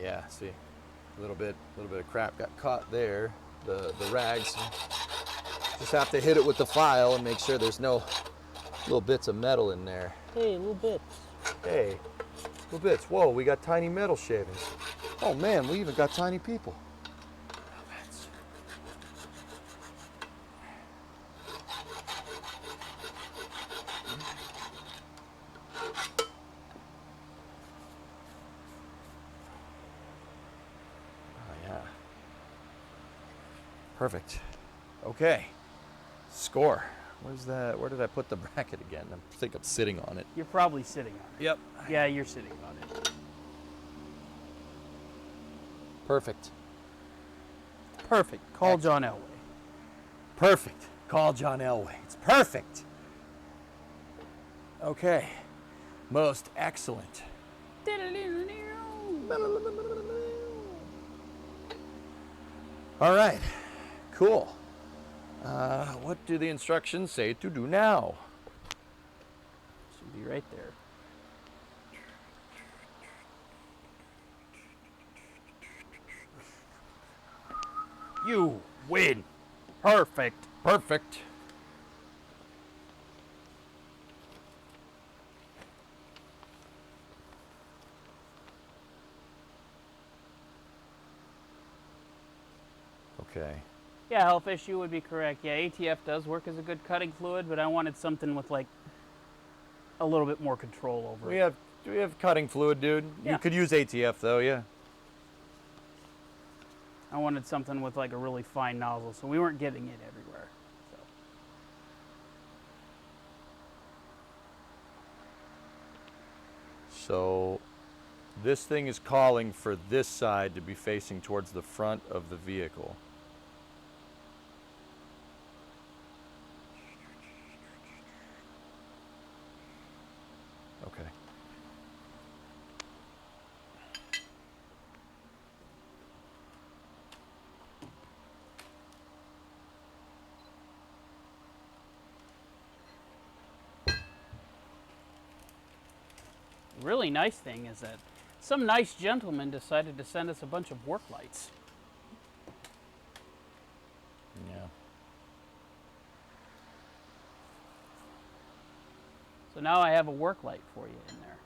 Yeah, see, a little bit of crap got caught there. The rags. Just have to hit it with the file and make sure there's no little bits of metal in there. Hey, a little bit. Hey, little bits. Whoa, we got tiny metal shavings. Oh man, we even got tiny people. Perfect. Okay. Score. Where's that? Where did I put the bracket again? I think I'm sitting on it. You're probably sitting on it. Yep. Yeah, you're sitting on it. Perfect. Perfect. Call John Elway. Perfect. Call John Elway. It's perfect. Okay. Most excellent. All right. Cool. What do the instructions say to do now? Should be right there. You win. Perfect. Perfect. Okay. Yeah, health issue would be correct. Yeah, ATF does work as a good cutting fluid, but I wanted something with like a little bit more control over it. Do we have cutting fluid, dude? Yeah. You could use ATF though, yeah. I wanted something with like a really fine nozzle, so we weren't getting it everywhere. So this thing is calling for this side to be facing towards the front of the vehicle. Okay. The really nice thing is that some nice gentleman decided to send us a bunch of work lights. Yeah. So now I have a work light for you in there.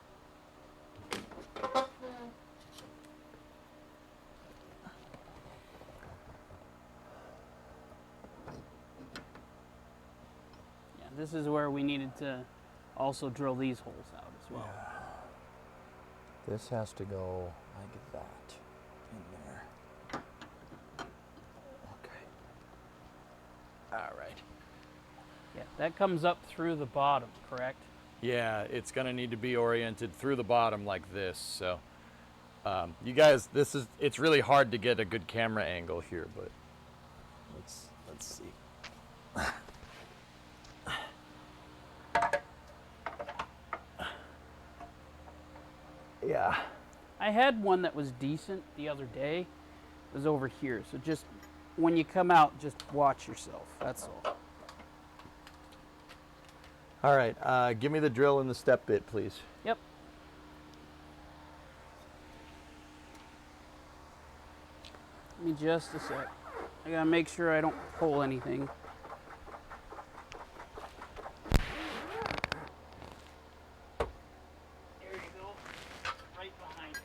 Yeah, this is where we needed to also drill these holes out as well. This has to go like that in there. Okay. All right. Yeah, that comes up through the bottom, correct? Yeah, it's gonna need to be oriented through the bottom like this. So, you guys, it's really hard to get a good camera angle here, but let's see. Yeah. I had one that was decent the other day. It was over here. So just when you come out, just watch yourself. That's all. All right. Give me the drill and the step bit, please. Yep. Give me just a sec. I gotta make sure I don't pull anything. There you go. Right behind it.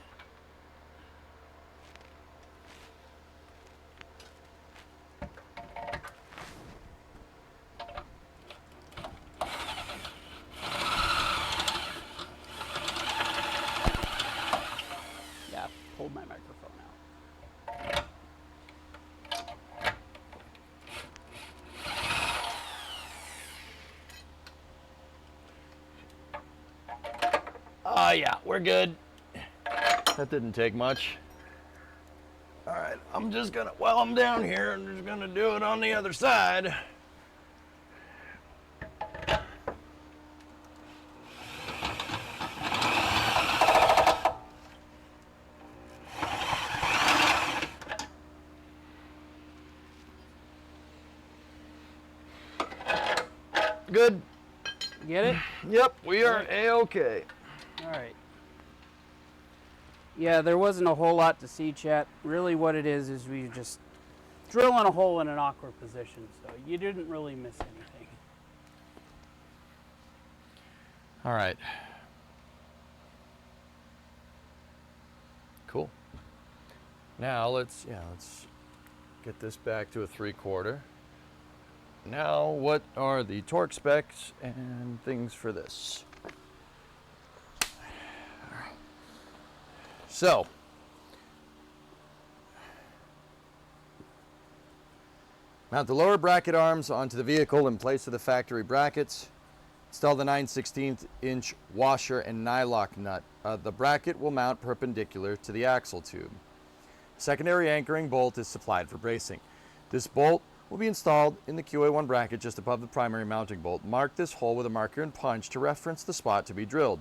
Yeah, pulled my microphone out. Oh, yeah, we're good. That didn't take much. All right, while I'm down here, I'm just gonna do it on the other side. Good. Get it? Yep, we are A-okay. All right. Yeah, there wasn't a whole lot to see, chat. Really what it is we just drilling a hole in an awkward position, so you didn't really miss anything. All right. Cool. Now let's get this back to a 3/4. Now, what are the torque specs and things for this? So, mount the lower bracket arms onto the vehicle in place of the factory brackets. Install the 9/16 inch washer and nylock nut. The bracket will mount perpendicular to the axle tube. Secondary anchoring bolt is supplied for bracing. This bolt will be installed in the QA1 bracket just above the primary mounting bolt. Mark this hole with a marker and punch to reference the spot to be drilled.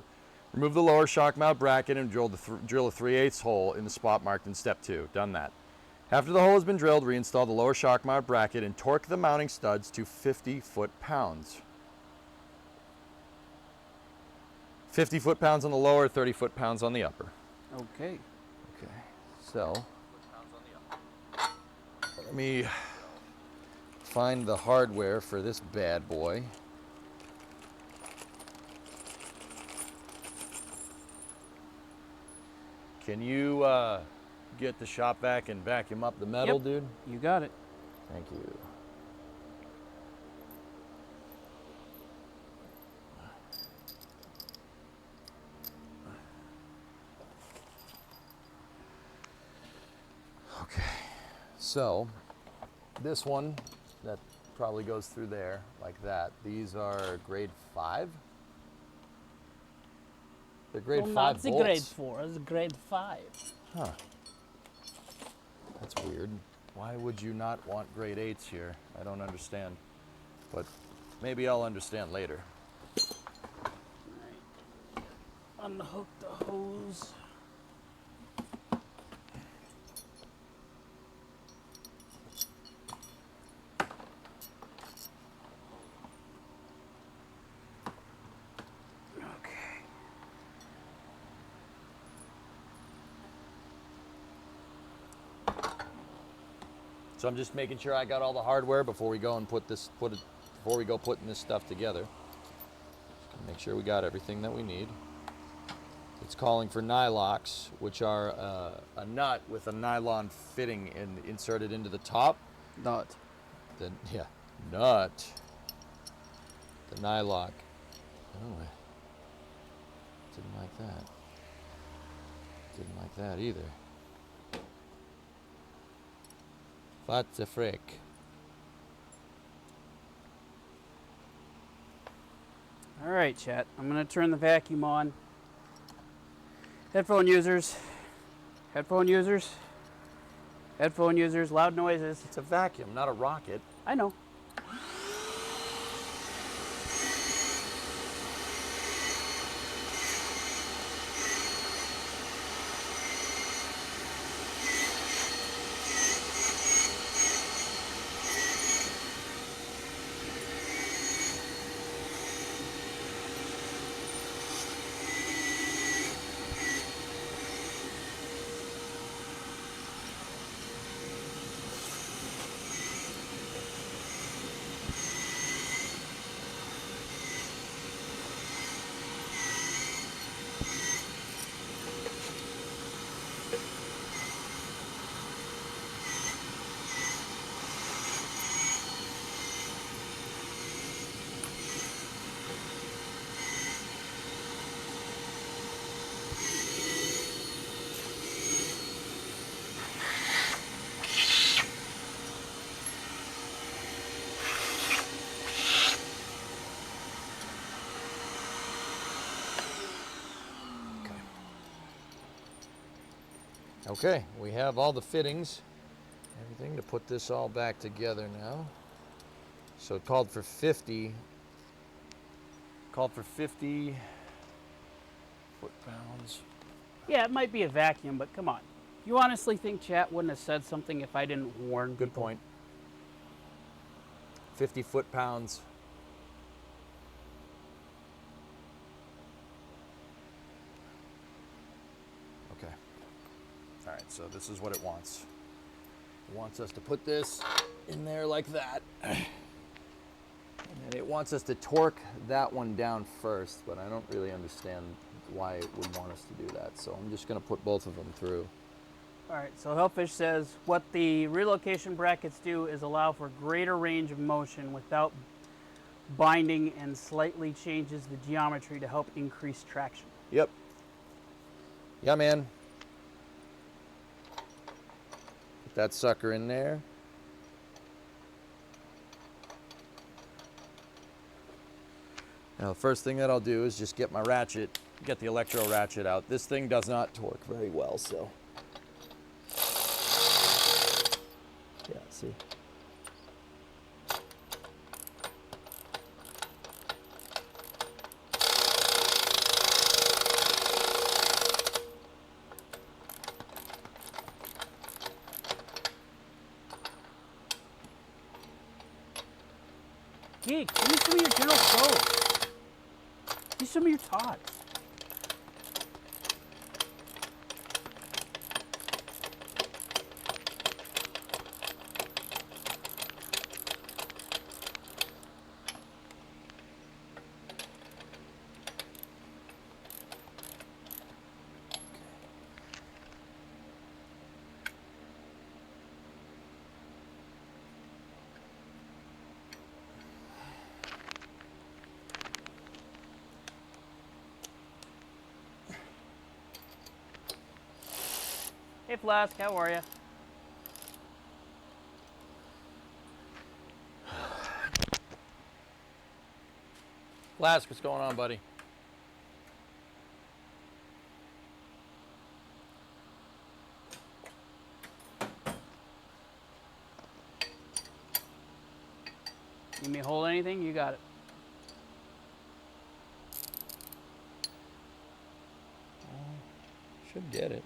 Remove the lower shock mount bracket and drill a 3/8 hole in the spot marked in step 2. Done that. After the hole has been drilled, reinstall the lower shock mount bracket and torque the mounting studs to 50 foot-pounds. 50 foot-pounds on the lower, 30 foot-pounds on the upper. Okay. Okay, so let me find the hardware for this bad boy. Can you get the shop vac and vacuum up the metal, Yep. dude? You got it. Thank you. Okay, so this one that probably goes through there like that. These are grade 5. They're grade Well, 5 not the bolts. grade 4, it's grade 5. Huh. That's weird. Why would you not want grade 8s here? I don't understand. But maybe I'll understand later. Unhook the hose. Okay. So I'm just making sure I got all the hardware before we go and before we go putting this stuff together. Make sure we got everything that we need. It's calling for nylocks, which are a nut with a nylon fitting inserted into the top. Nut. Nut. The nylock. Oh, I didn't like that. Didn't like that either. What the frick? All right, chat. I'm going to turn the vacuum on. Headphone users, loud noises. It's a vacuum, not a rocket. I know. Okay, we have all the fittings, everything to put this all back together now. So it called for 50 foot-pounds. Yeah, it might be a vacuum, but come on. You honestly think chat wouldn't have said something if I didn't warn Good people? point. 50 foot-pounds. Okay. All right, so this is what it wants. It wants us to put this in there like that. And it wants us to torque that one down first, but I don't really understand why it would want us to do that. So I'm just going to put both of them through. All right, so Hellfish says, what the relocation brackets do is allow for greater range of motion without binding and slightly changes the geometry to help increase traction. Yep. Yeah, man. Put that sucker in there. Now, the first thing that I'll do is just get my ratchet, get the electro ratchet out. This thing does not torque very well, so. Yeah, see? Geek, give me some of your General Tso's. Give me some of your Tots. Hey Flask, how are you? Flask, what's going on, buddy? Need me to hold anything? You got it. Should get it.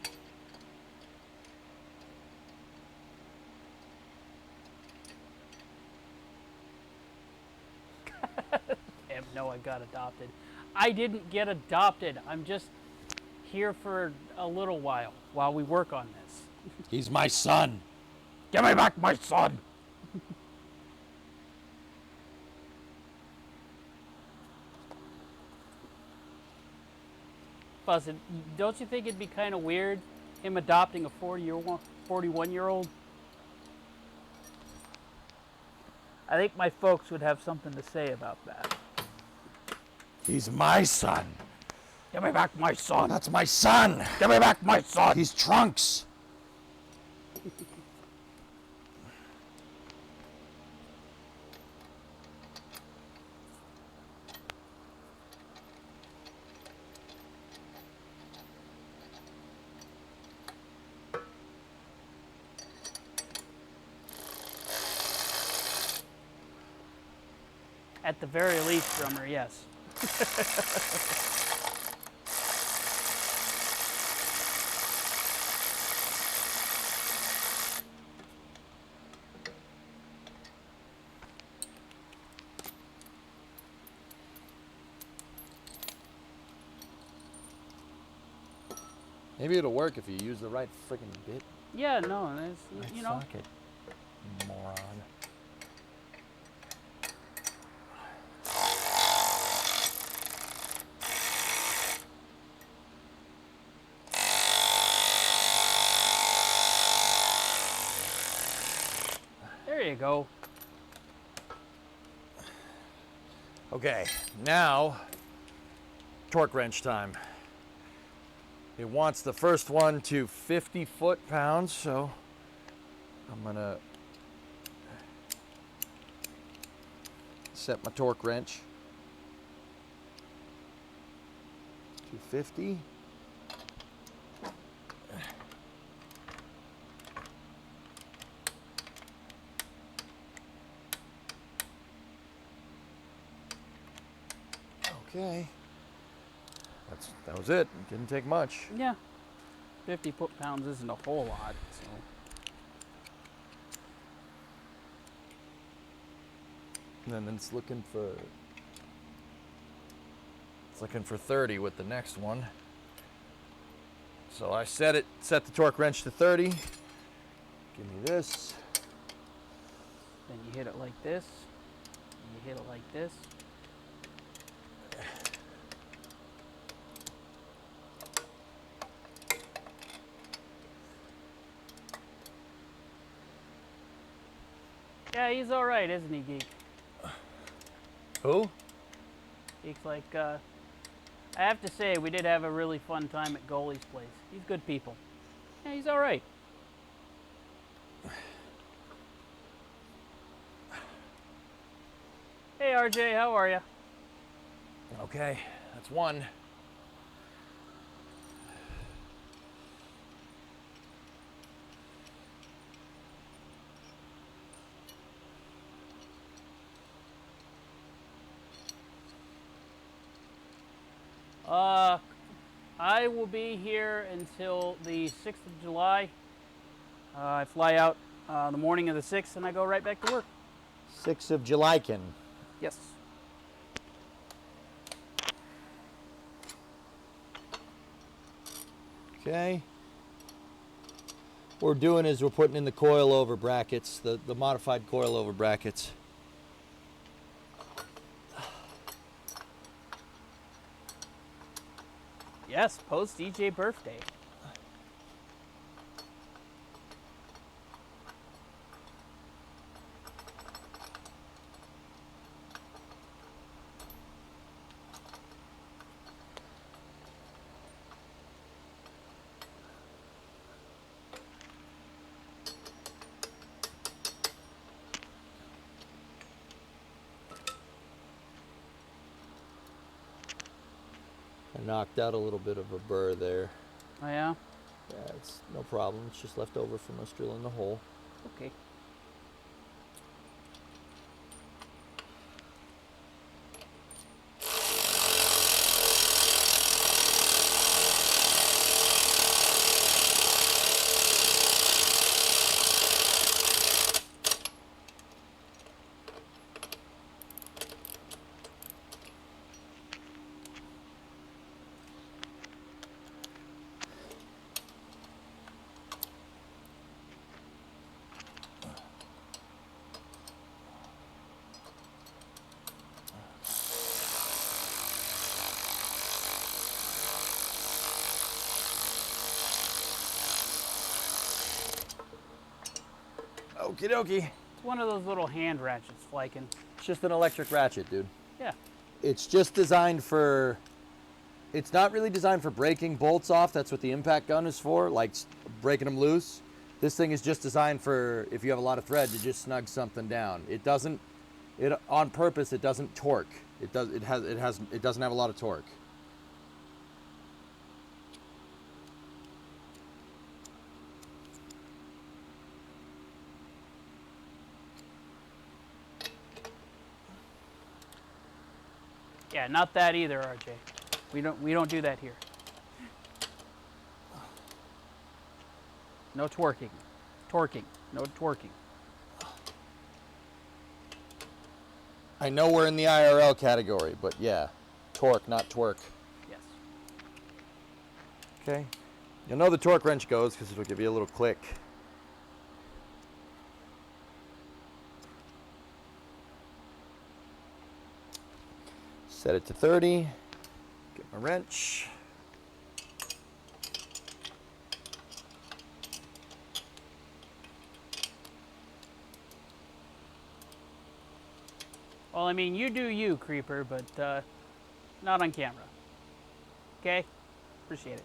Damn, no, I got adopted. I didn't get adopted. I'm just here for a little while we work on this. He's my son. Give me back my son! Buzzard, don't you think it'd be kind of weird, him adopting a 41-year-old? I think my folks would have something to say about that. He's my son. Give me back my son! That's my son. Give me back my son! He's Trunks. At the very least, drummer, yes. Maybe it'll work if you use the right freaking bit. Yeah, no, it's, you know. Fuck it, moron. There you go. Okay, now torque wrench time. It wants the first one to 50 foot-pounds, so I'm gonna set my torque wrench to 50. Okay. That was it. It didn't take much. Yeah. 50 foot-pounds isn't a whole lot, so. And then it's looking for 30 with the next one. So I set the torque wrench to 30. Give me this. Then you hit it like this. And you hit it like this. Yeah, he's all right, isn't he, Geek? Who? Geek's like, I have to say, we did have a really fun time at Goalie's place. He's good people. Yeah, he's all right. Hey, RJ, how are you? Okay, that's one. I will be here until the 6th of July. I fly out the morning of the 6th and I go right back to work. 6th of July. Yes. Okay. What we're doing is we're putting in the coilover brackets, the modified coilover brackets. Yes, post DJ birthday. I knocked out a little bit of a burr there. Oh yeah? Yeah, it's no problem. It's just left over from us drilling the hole. Okay. Okie dokie. It's one of those little hand ratchets, Flykin. It's just an electric ratchet, dude. Yeah. It's just designed for, it's not really designed for breaking bolts off. That's what the impact gun is for, like breaking them loose. This thing is just designed for, if you have a lot of thread, to just snug something down. It doesn't, on purpose, it doesn't torque. It doesn't have a lot of torque. Yeah, not that either, RJ. We don't do that here. No twerking. Torquing. No twerking. I know we're in the IRL category, but yeah, torque, not twerk. Yes. Okay. You'll know the torque wrench goes because it'll give you a little click. Set it to 30. Get my wrench. Well, I mean, you do you, Creeper, but not on camera. Okay? Appreciate it.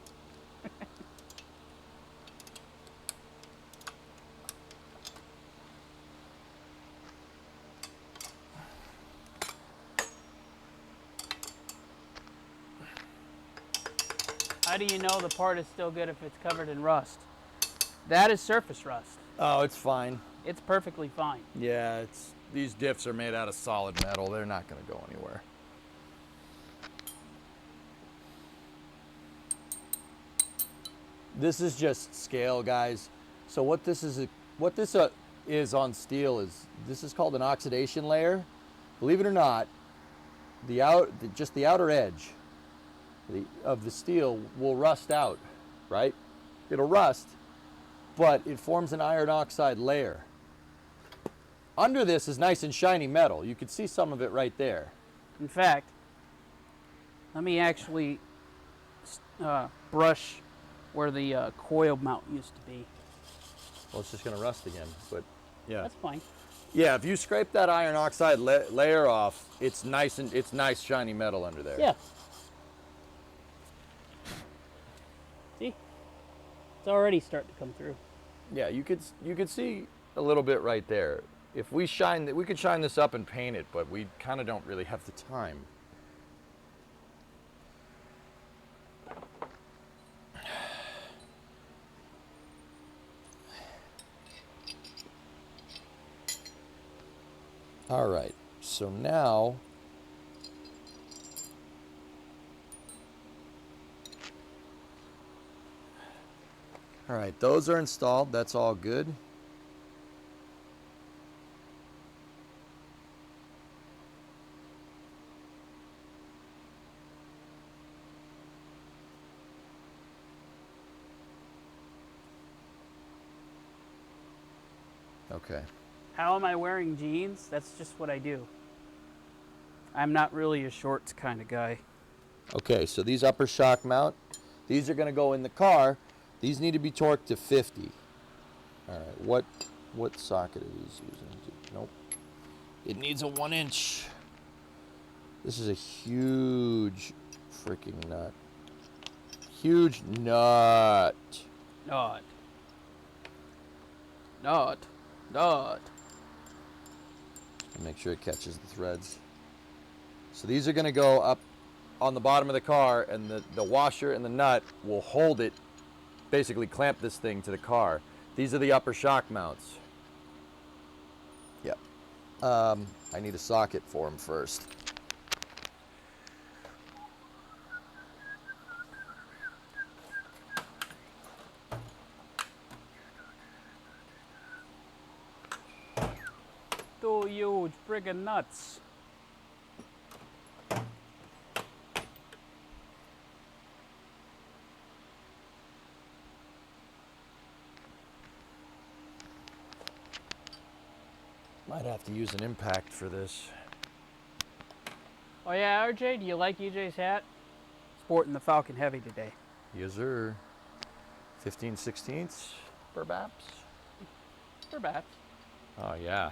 How do you know the part is still good if it's covered in rust? That is surface rust. Oh, it's fine. It's perfectly fine. Yeah, these diffs are made out of solid metal. They're not going to go anywhere. This is just scale, guys. So what this is on steel is, this is called an oxidation layer. Believe it or not, just the outer edge of the steel will rust out, right? It'll rust, but it forms an iron oxide layer. Under this is nice and shiny metal. You can see some of it right there. In fact, let me actually brush where the coil mount used to be. Well, it's just going to rust again, but yeah. That's fine. Yeah, if you scrape that iron oxide layer off, it's nice shiny metal under there. Yeah. See? It's already starting to come through. Yeah, you could see a little bit right there. If we could shine this up and paint it, but we kind of don't really have the time. All right, so now all right, those are installed. That's all good. Okay. How am I wearing jeans? That's just what I do. I'm not really a shorts kind of guy. Okay, so these upper shock mount, these are going to go in the car. These need to be torqued to 50. All right, what socket are these using? Nope. It needs a 1-inch. This is a huge freaking nut. Huge nut. Not. Not. Not. Make sure it catches the threads. So these are going to go up on the bottom of the car, and the washer and the nut will hold it, basically clamp this thing to the car. These are the upper shock mounts. Yep. I need a socket for them first. Two huge friggin' nuts. Might have to use an impact for this. Oh yeah, RJ, do you like EJ's hat? Sporting the Falcon Heavy today. Yes, sir. 15/16 perhaps. Perhaps. Oh yeah.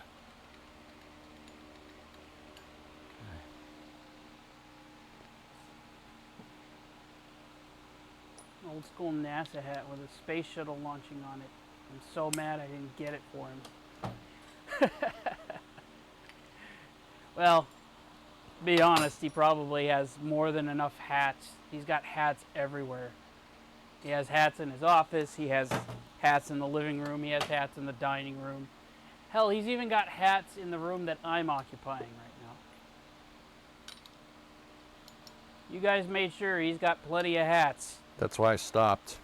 Old school NASA hat with a space shuttle launching on it. I'm so mad I didn't get it for him. Well, to be honest, he probably has more than enough hats. He's got hats everywhere. He has hats in his office, he has hats in the living room, he has hats in the dining room. Hell, he's even got hats in the room that I'm occupying right now. You guys made sure he's got plenty of hats. That's why I stopped.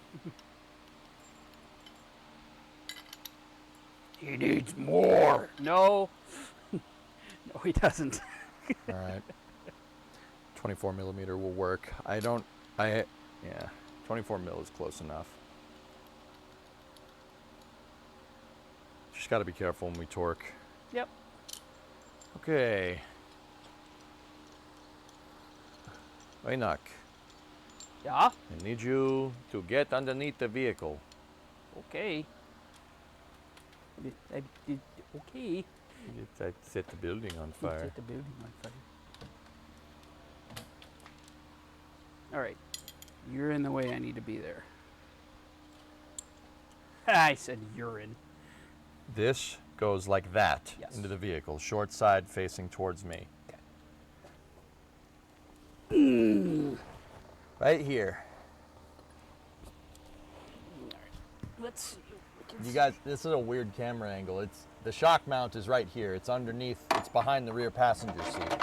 He needs more. No. No, he doesn't. All right. 24 millimeter will work. Yeah, 24 mil is close enough. Just got to be careful when we torque. Yep. Okay. Enoch, Yeah? I need you to get underneath the vehicle. Okay. Okay. I set the building on fire. Set the building on fire. All right. You're in the way. I need to be there. I said urine. This goes like that Yes. into the vehicle, short side facing towards me. Right here. Let's see. You guys, this is a weird camera angle. It's the shock mount is right here. It's underneath, it's behind the rear passenger seat.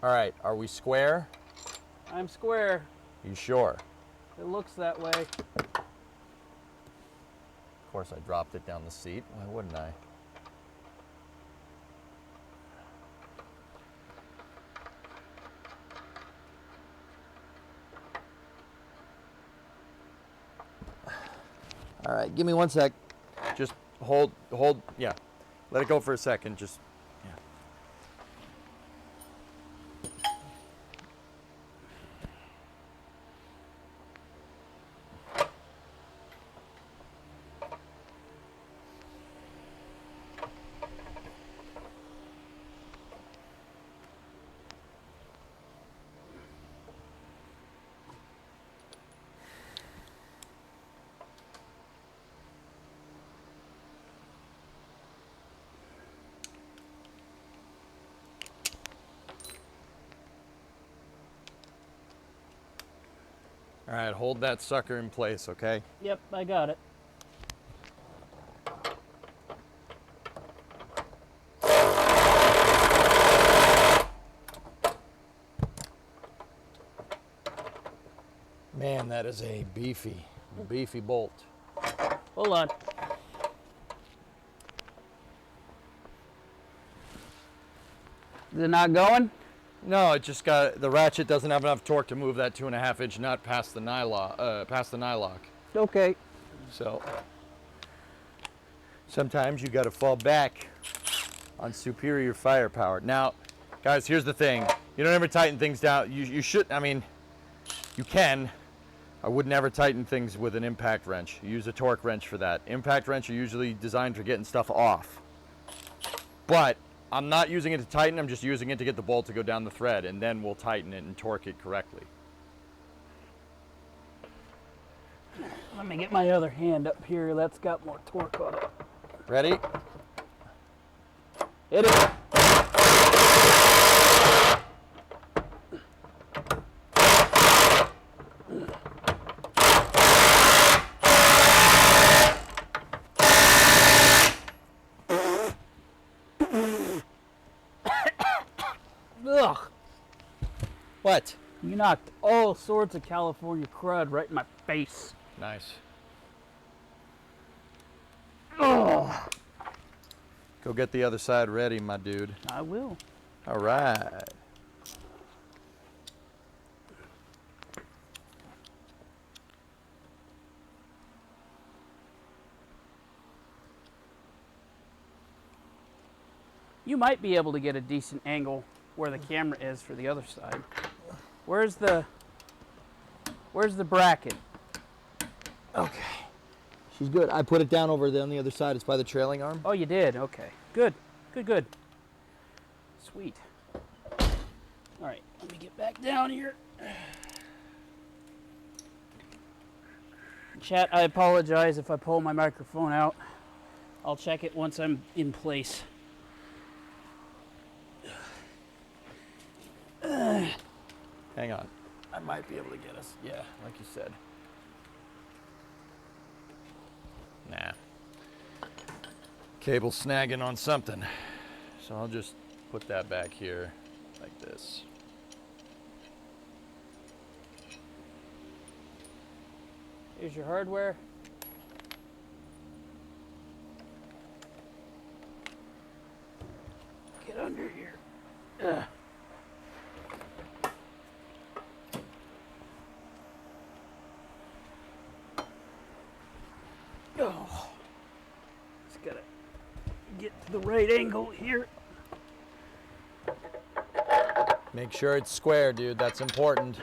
All right, are we square? I'm square. You sure? It looks that way. Of course, I dropped it down the seat. Why wouldn't I? All right, give me 1 sec. Just hold, yeah. Let it go for a second, just, yeah. All right, hold that sucker in place, okay? Yep, I got it. Man, that is a beefy bolt. Hold on. Is it not going? No, it just got, the ratchet doesn't have enough torque to move that 2.5-inch nut past the nylock. Okay. So, Sometimes you got to fall back on superior firepower. Now, guys, here's the thing. You don't ever tighten things down. You should, I mean, you can. I would never tighten things with an impact wrench. You use a torque wrench for that. Impact wrench are usually designed for getting stuff off. But I'm not using it to tighten, I'm just using it to get the bolt to go down the thread, and then we'll tighten it and torque it correctly. Let me get my other hand up here. That's got more torque on it. Ready? Hit it. Ugh. What? You knocked all sorts of California crud right in my face. Nice. Oh, Go get the other side ready, my dude. I will. All right. You might be able to get a decent angle where the camera is for the other side. Where's the bracket? Okay. She's good. I put it down over there on the other side. It's by the trailing arm. Oh, you did? Okay. Good. Good. Sweet. All right, let me get back down here. Chat, I apologize if I pull my microphone out. I'll check it once I'm in place. Hang on. I might be able to get us. Yeah, like you said. Nah. Cable snagging on something. So I'll just put that back here like this. Here's your hardware. Get under here. Ugh. Oh, just gotta get to the right angle here. Make sure it's square, dude. That's important.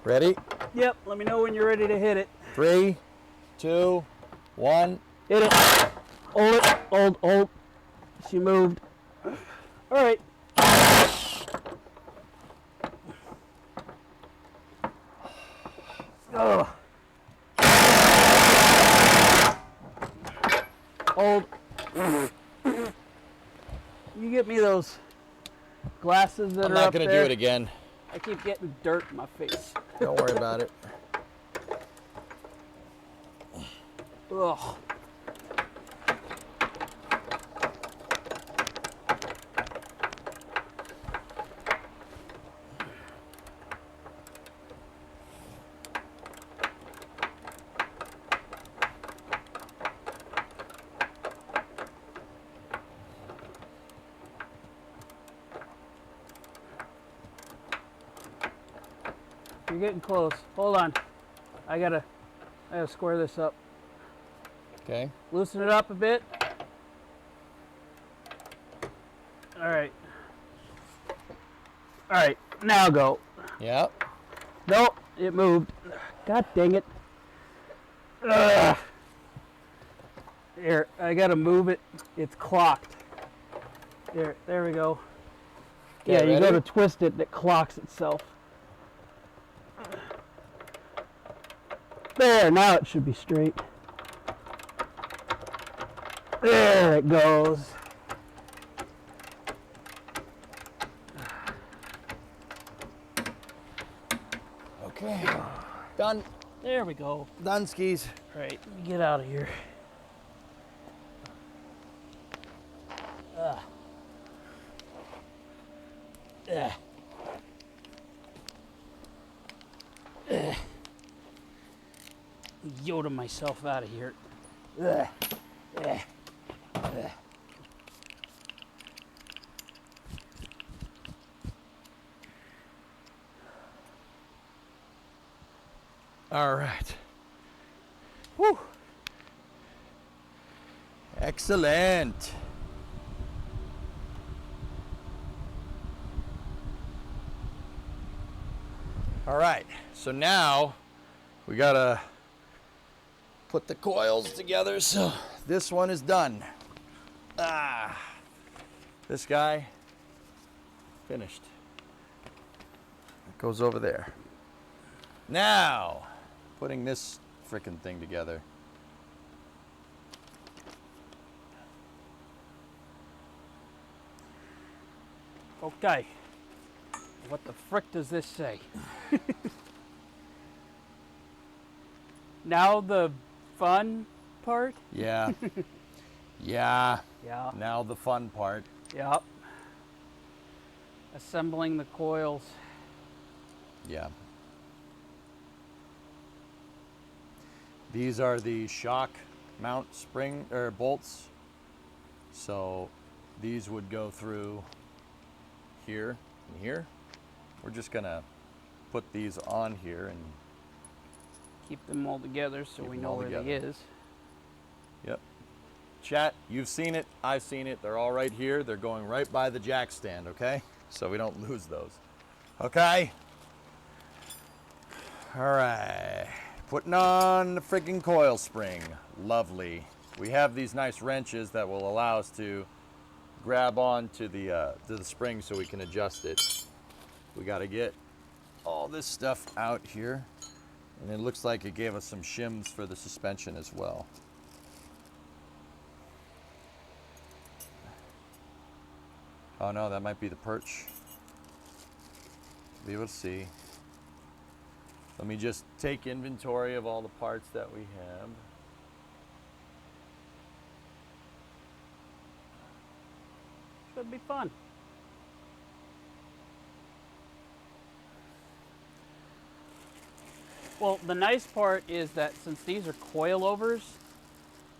Ready? Yep, let me know when you're ready to hit it. 3, 2, 1. Hit it. Hold it. Hold. She moved. All right. Oh. Hold. You get me those glasses that I'm are not up going to there? do it again. I keep getting dirt in my face. Don't worry about it. Ugh. You're getting close. Hold on. I gotta square this up. Okay. Loosen it up a bit. All right. All right. Now go. Yep. Nope. It moved. God dang it. Ugh. Here, I gotta move it. It's clocked. There we go. Okay, Yeah, you ready? go to twist it, and it clocks itself. There, now it should be straight. There it goes. Okay. Done. There we go. Done skis. All right, let me get out of here. Ugh. Ugh. Ugh. Yoda myself out of here. Ugh. Ugh. All right. Whew. Excellent. All right, so now we gotta put the coils together. So this one is done. This guy finished. It goes over there. Now, putting this frickin' thing together. Okay. What the frick does this say? Now the fun part? Yeah. Yeah. Yeah. Now the fun part. Yep. Assembling the coils. Yeah. These are the shock mount spring or bolts. So these would go through here and here. We're just gonna put these on here and Keep them all together so Keep we them know all where they together. is. yep. Chat, you've seen it, I've seen it. They're all right here. They're going right by the jack stand, okay? So we don't lose those. Okay? All right. Putting on the freaking coil spring. Lovely. We have these nice wrenches that will allow us to grab on to the spring so we can adjust it. We got to get all this stuff out here. And it looks like it gave us some shims for the suspension as well. Oh no, that might be the perch. Be able to see. Let me just take inventory of all the parts that we have. Should be fun. Well, the nice part is that since these are coilovers,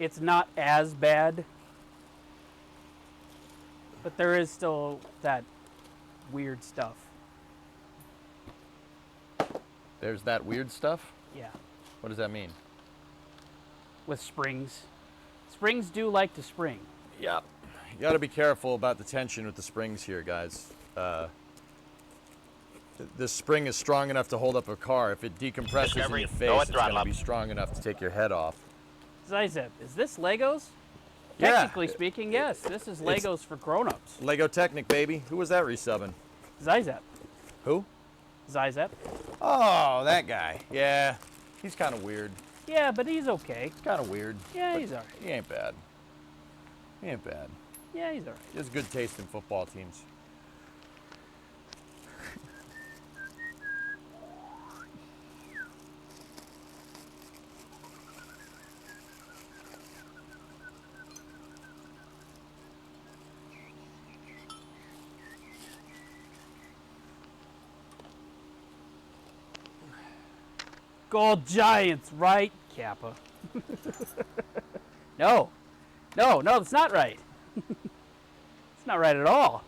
it's not as bad. But there is still that weird stuff. There's that weird stuff. Yeah, What does that mean? with springs. Springs do like to spring. Yep. You got to be careful about the tension with the springs here, guys. This spring is strong enough to hold up a car. If it decompresses in Discovery, your go face, at it's throttle going to up. be strong enough to take your head off. Zizep, is this Legos? Yeah. Technically speaking, yes. This is Legos for grown-ups. Lego Technic, baby. Who was that resubbing? Zizep. Who? Zizep. Oh, that guy. Yeah. He's kind of weird. Yeah, but he's okay. Kind of weird. Yeah, he's alright. He ain't bad. He ain't bad. Yeah, he's alright. He has good taste in football teams. Gold Giants, right, Kappa? No. No, that's not right. It's not right at all.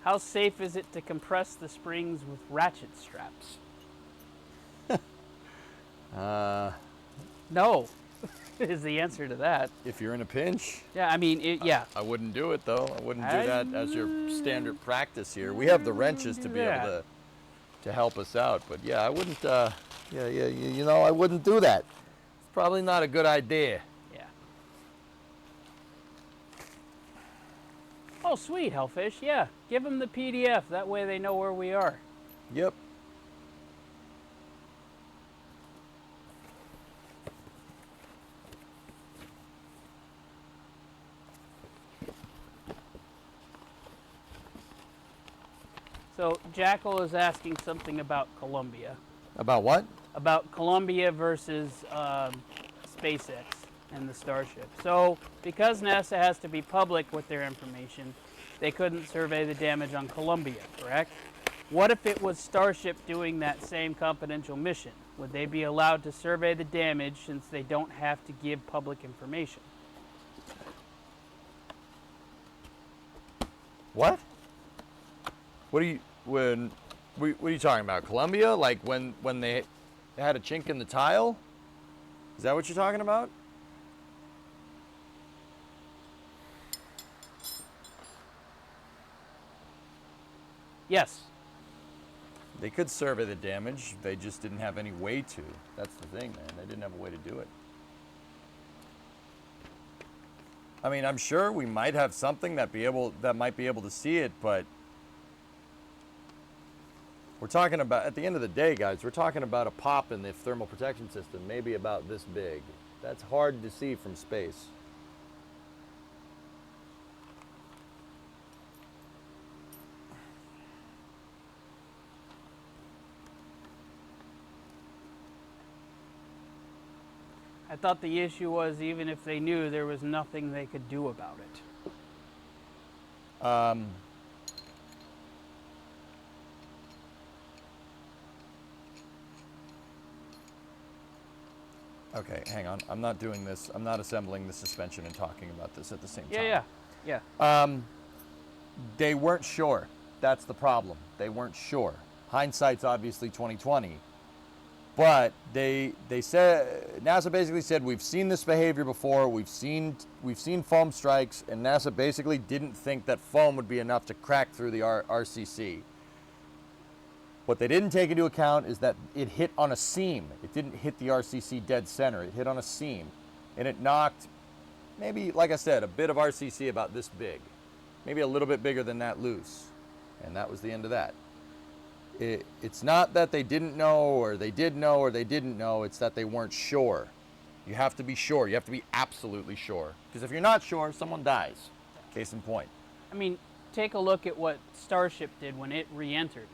How safe is it to compress the springs with ratchet straps? No, is the answer to that. If you're in a pinch, Yeah, I mean, yeah. I wouldn't do it though. I wouldn't do that as your standard practice here. We have the wrenches to be able to help us out, but yeah, I wouldn't. You know, I wouldn't do that. It's probably not a good idea. Yeah. Oh, sweet, Hellfish. Yeah, give them the PDF. That way they know where we are. Yep. So Jackal is asking something about Columbia. About what? About Columbia versus SpaceX. and the Starship. So, because NASA has to be public with their information, they couldn't survey the damage on Columbia, correct? What if it was Starship doing that same confidential mission? Would they be allowed to survey the damage since they don't have to give public information? What? What are you talking about? Columbia? Like when they had a chink in the tile? Is that what you're talking about? Yes. They could survey the damage. They just didn't have any way to. That's the thing, man. They didn't have a way to do it. I mean, I'm sure we might have something that might be able to see it, but we're talking about, at the end of the day, guys, we're talking about a pop in the thermal protection system, maybe about this big. That's hard to see from space. I thought the issue was even if they knew, there was nothing they could do about it. Okay, hang on. I'm not doing this. I'm not assembling the suspension and talking about this at the same time. Yeah. They weren't sure. That's the problem. They weren't sure. Hindsight's obviously 2020. But they said, NASA basically said, we've seen this behavior before. We've seen foam strikes, and NASA basically didn't think that foam would be enough to crack through the RCC. What they didn't take into account is that it hit on a seam. It didn't hit the RCC dead center. It hit on a seam, and it knocked maybe, like I said, a bit of RCC about this big, maybe a little bit bigger than that loose, and that was the end of that. It's not that they didn't know, or they did know, or they didn't know. It's that they weren't sure. You have to be sure. You have to be absolutely sure. Because if you're not sure, someone dies. Case in point. I mean, take a look at what Starship did when it re-entered.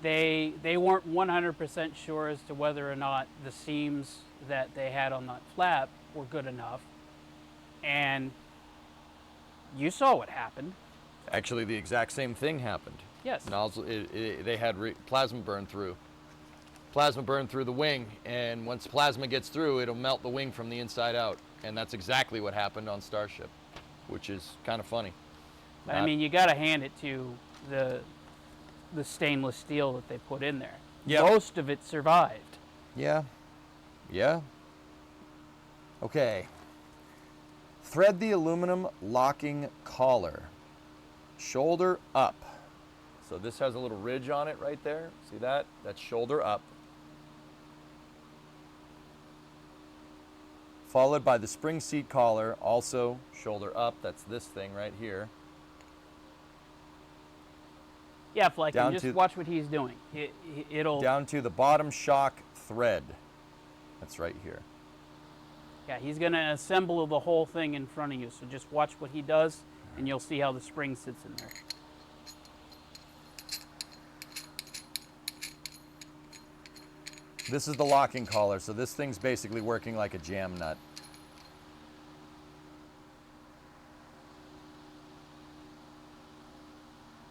They weren't 100% sure as to whether or not the seams that they had on that flap were good enough. And you saw what happened. Actually, the exact same thing happened. Yes. Nozzle, they had plasma burn through. Plasma burn through the wing, and once plasma gets through, it'll melt the wing from the inside out. And that's exactly what happened on Starship, which is kind of funny. I mean, you got to hand it to the stainless steel that they put in there. Yep. Most of it survived. Yeah. Okay. Thread the aluminum locking collar. Shoulder up. So this has a little ridge on it right there. See that? That's shoulder up. Followed by the spring seat collar, also shoulder up. That's this thing right here. Yeah, Fleck, Down and just to- watch what he's doing. It'll. Down to the bottom shock thread. That's right here. Yeah, he's going to assemble the whole thing in front of you. So just watch what he does, and you'll see how the spring sits in there. This is the locking collar, so this thing's basically working like a jam nut.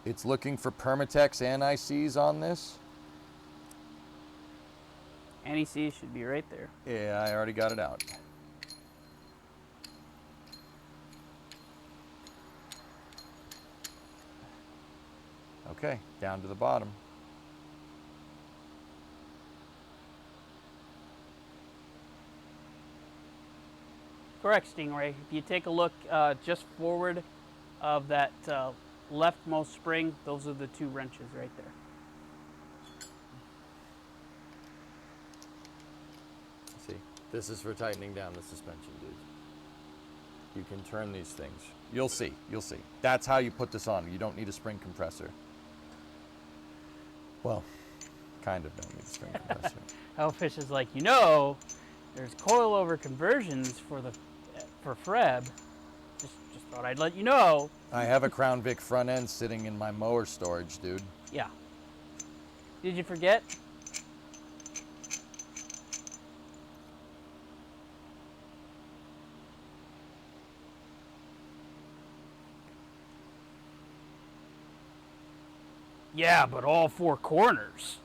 It's looking for Permatex anti-seize on this. Anti-seize should be right there. Yeah, I already got it out. Okay, down to the bottom. Correct, Stingray. If you take a look just forward of that leftmost spring, those are the two wrenches right there. See, this is for tightening down the suspension, dude. You can turn these things. You'll see, you'll see. That's how you put this on. You don't need a spring compressor. Well, kind of don't need a spring compressor. Hellfish is like, there's coilover conversions for FREB. Just thought I'd let you know. I have a Crown Vic front end sitting in my mower storage, dude. Yeah. Did you forget? Yeah, but all four corners.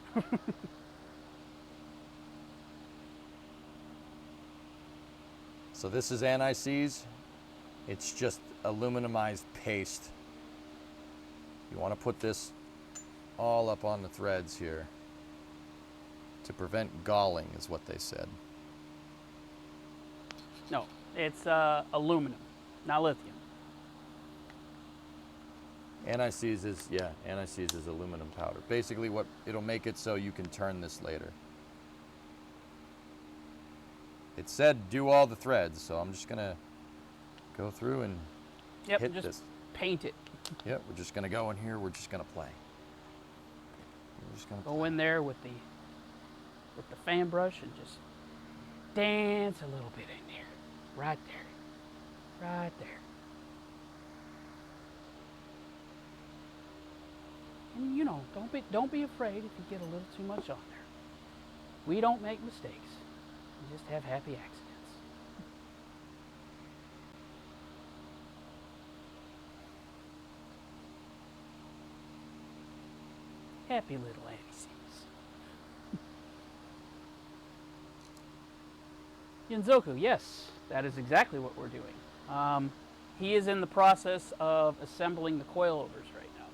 So this is anti-seize. It's just aluminumized paste. You want to put this all up on the threads here to prevent galling, is what they said. No, it's aluminum, not lithium. Anti-seize is, yeah, anti-seize is aluminum powder. Basically what it'll make it so you can turn this later. It said do all the threads, so I'm just gonna go through and Yep, hit just this. paint it. Yep, we're just gonna go in here, we're just gonna play. We're just gonna Go in there with the fan brush and just dance a little bit in there. Right there. Right there. And you know, don't be afraid if you get a little too much on there. We don't make mistakes. We just have happy accidents. Happy little anti-seize. Yunzoku, yes, that is exactly what we're doing. He is in the process of assembling the coilovers right now.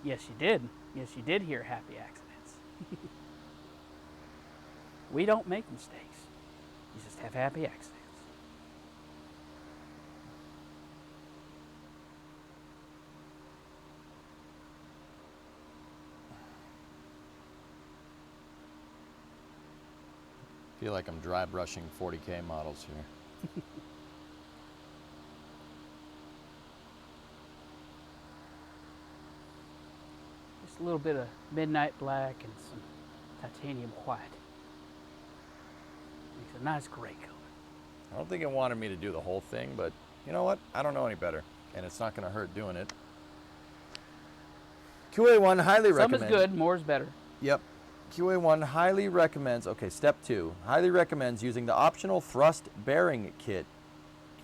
Yes, you did. Yes, you did hear happy accidents. We don't make mistakes. You just have happy accidents. I feel like I'm dry brushing 40K models here. Just a little bit of midnight black and some titanium white. Makes a nice gray color. I don't think it wanted me to do the whole thing, but you know what? I don't know any better, and it's not gonna hurt doing it. QA1 highly Some recommends. is good, more is better. Yep. QA1 highly recommends, okay, step 2, highly recommends using the optional thrust bearing kit,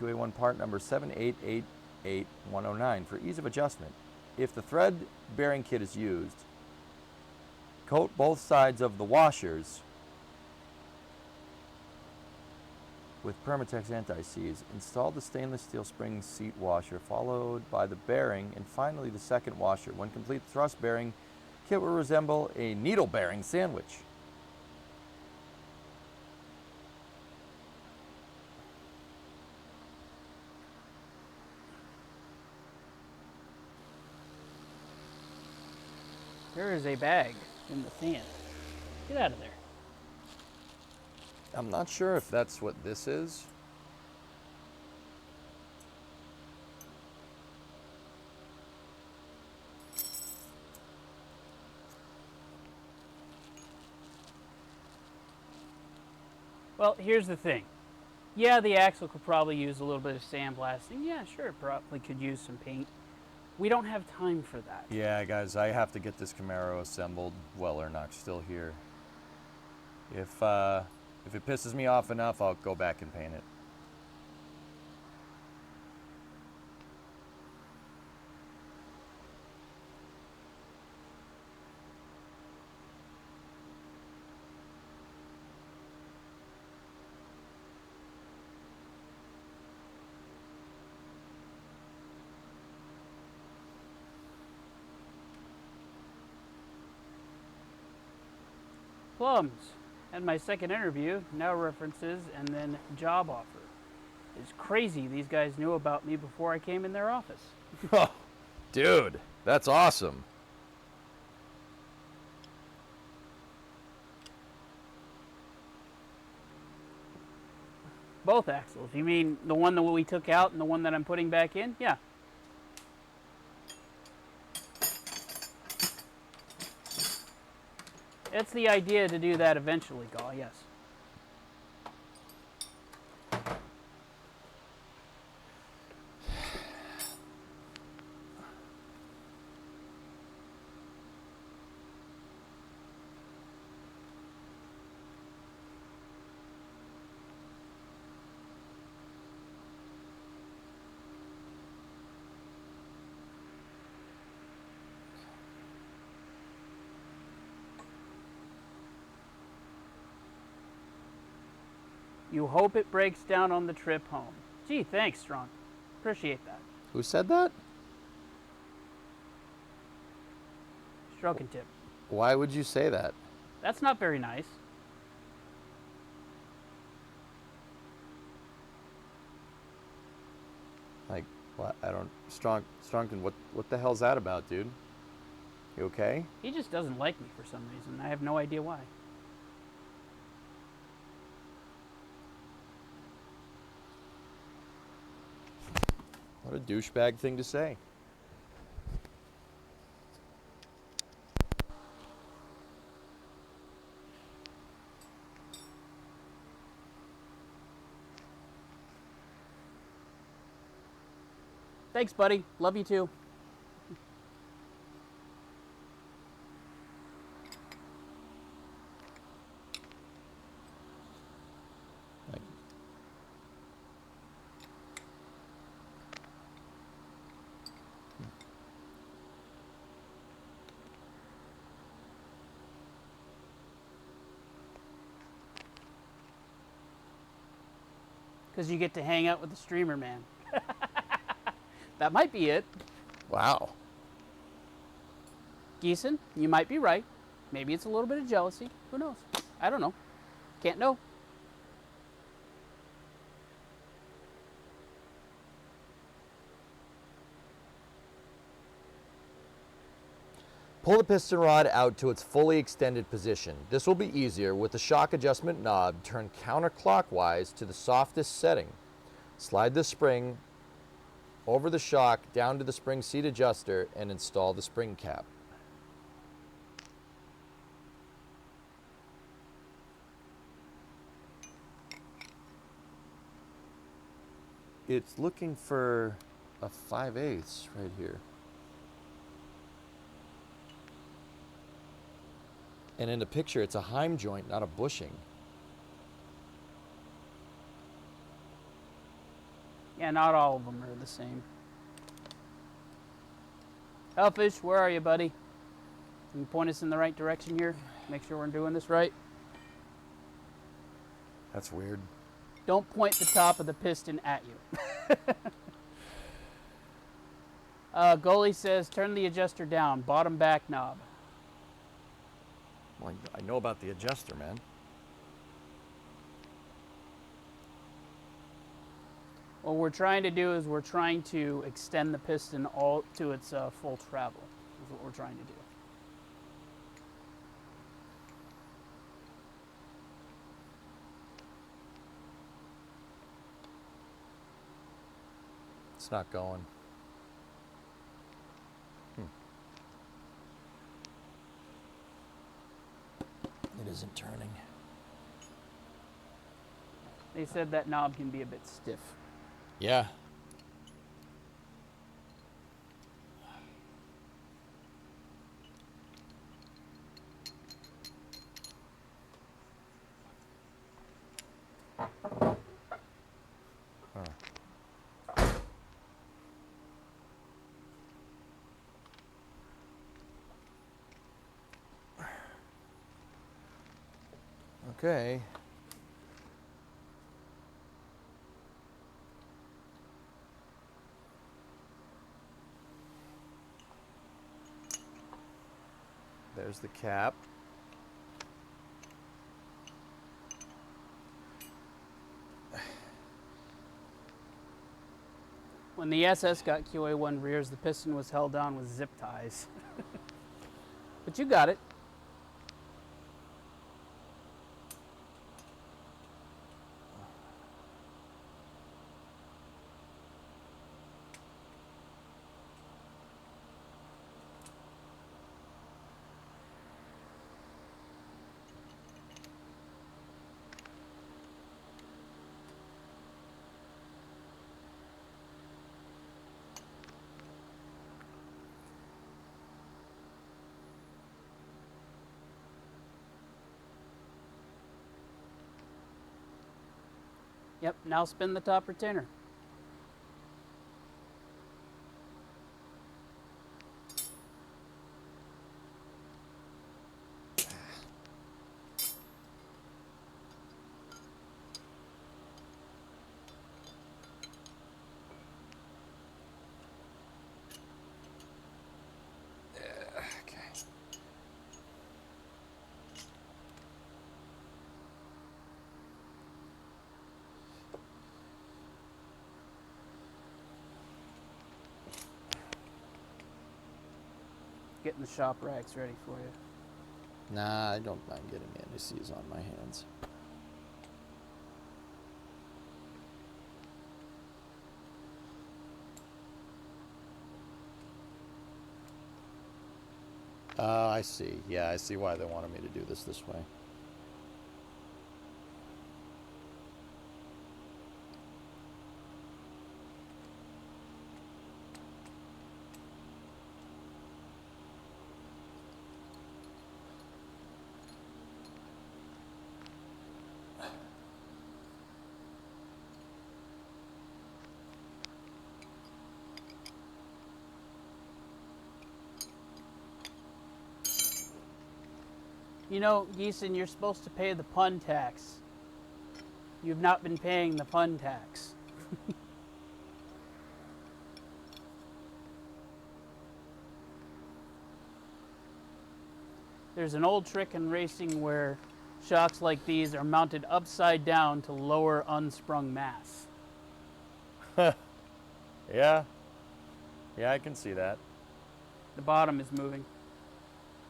QA1 part number 7888109, for ease of adjustment. If the thread bearing kit is used, coat both sides of the washers with Permatex anti-seize. Install the stainless steel spring seat washer, followed by the bearing, and finally the second washer. When complete, the thrust bearing kit will resemble a needle bearing sandwich. There is a bag in the sand. Get out of there. I'm not sure if that's what this is. Well, here's the thing. Yeah, the axle could probably use a little bit of sandblasting. Yeah, sure, it probably could use some paint. We don't have time for that. Yeah, guys, I have to get this Camaro assembled. Wellernock's still here. If it pisses me off enough, I'll go back and paint it. Plums. And my second interview, now references, and then job offer. It's crazy these guys knew about me before I came in their office. Oh, dude, that's awesome. Both axles. You mean the one that we took out and the one that I'm putting back in? Yeah. It's the idea to do that eventually, Gaul, yes. You hope it breaks down on the trip home. Gee, thanks, Strong. Appreciate that. Who said that? Stroke and tip. Why would you say that? That's not very nice. Like, what? I don't. Strongton, what the hell's that about, dude? You okay? He just doesn't like me for some reason. I have no idea why. What a douchebag thing to say. Thanks, buddy. Love you too. Like, Because you get to hang out with the streamer man. That might be it. wow. Geeson, you might be right. Maybe it's a little bit of jealousy. Who knows? I don't know. Can't know. Pull the piston rod out to its fully extended position. This will be easier with the shock adjustment knob turned counterclockwise to the softest setting. Slide the spring over the shock down to the spring seat adjuster and install the spring cap. It's looking for a 5/8 right here. And in the picture, it's a Heim joint, not a bushing. Yeah, not all of them are the same. Hellfish, where are you, buddy? Can you point us in the right direction here? Make sure we're doing this right. That's weird. Don't point the top of the piston at you. Goalie says, turn the adjuster down, bottom back knob. Well, I know about the adjuster, man. What we're trying to do is we're trying to extend the piston all to its full travel. Is what we're trying to do. It's not going. It isn't turning. They said that knob can be a bit stiff. Yeah. Okay. There's the cap. When the SS got QA1 rears, the piston was held down with zip ties. But you got it. Yep, now spin the top retainer. getting the shop racks ready for you. Nah, I don't mind getting indices on my hands. I see. Yeah, I see why they wanted me to do this way. You know, Geeson, you're supposed to pay the pun tax. You've not been paying the pun tax. There's an old trick in racing where shocks like these are mounted upside down to lower unsprung mass. Yeah. Yeah, I can see that. The bottom is moving.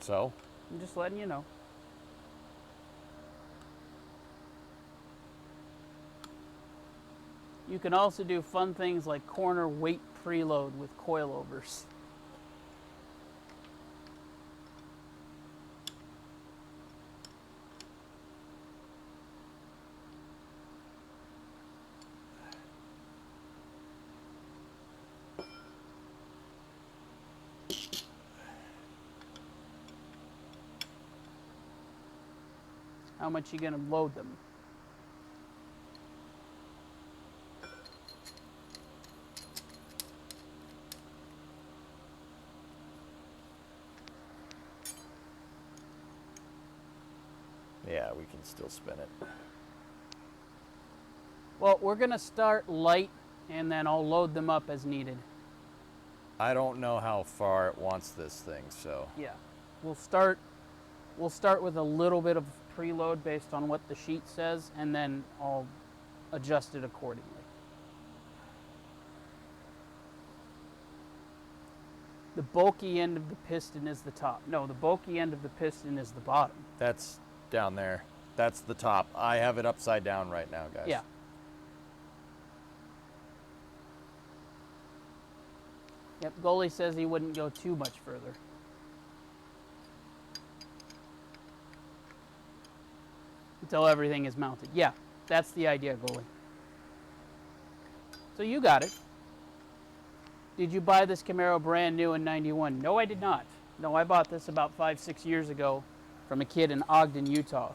So? I'm just letting you know. You can also do fun things like corner weight preload with coilovers. How much you gonna load them? Yeah, we can still spin it. Well, we're gonna start light and then I'll load them up as needed. I don't know how far it wants this thing, so. Yeah. We'll start with a little bit of preload based on what the sheet says, and then I'll adjust it accordingly. The bulky end of the piston is the top. No, the bulky end of the piston is the bottom. That's down there. That's the top. I have it upside down right now, guys. Yeah. Yep, goalie says he wouldn't go too much further. Until everything is mounted. Yeah, that's the idea, goalie. So you got it. Did you buy this Camaro brand new in '91? No, I did not. No, I bought this about 5-6 years ago from a kid in Ogden, Utah.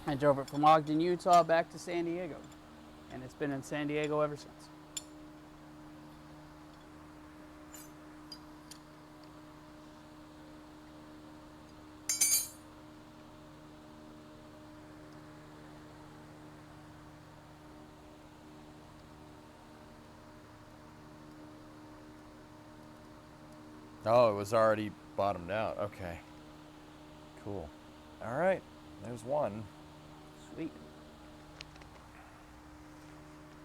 I drove it from Ogden, Utah back to San Diego. And it's been in San Diego ever since. Oh, it was already bottomed out. Okay. Cool. All right. There's one. Sweet.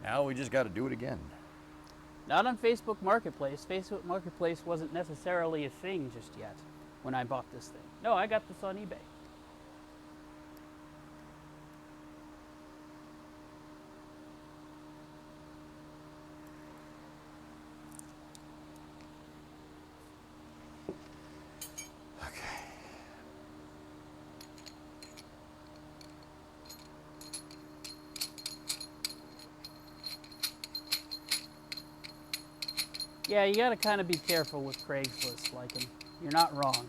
Now we just got to do it again. Not on Facebook Marketplace. Facebook Marketplace wasn't necessarily a thing just yet when I bought this thing. No, I got this on eBay. Yeah, you gotta kind of be careful with Craigslist, like him. You're not wrong.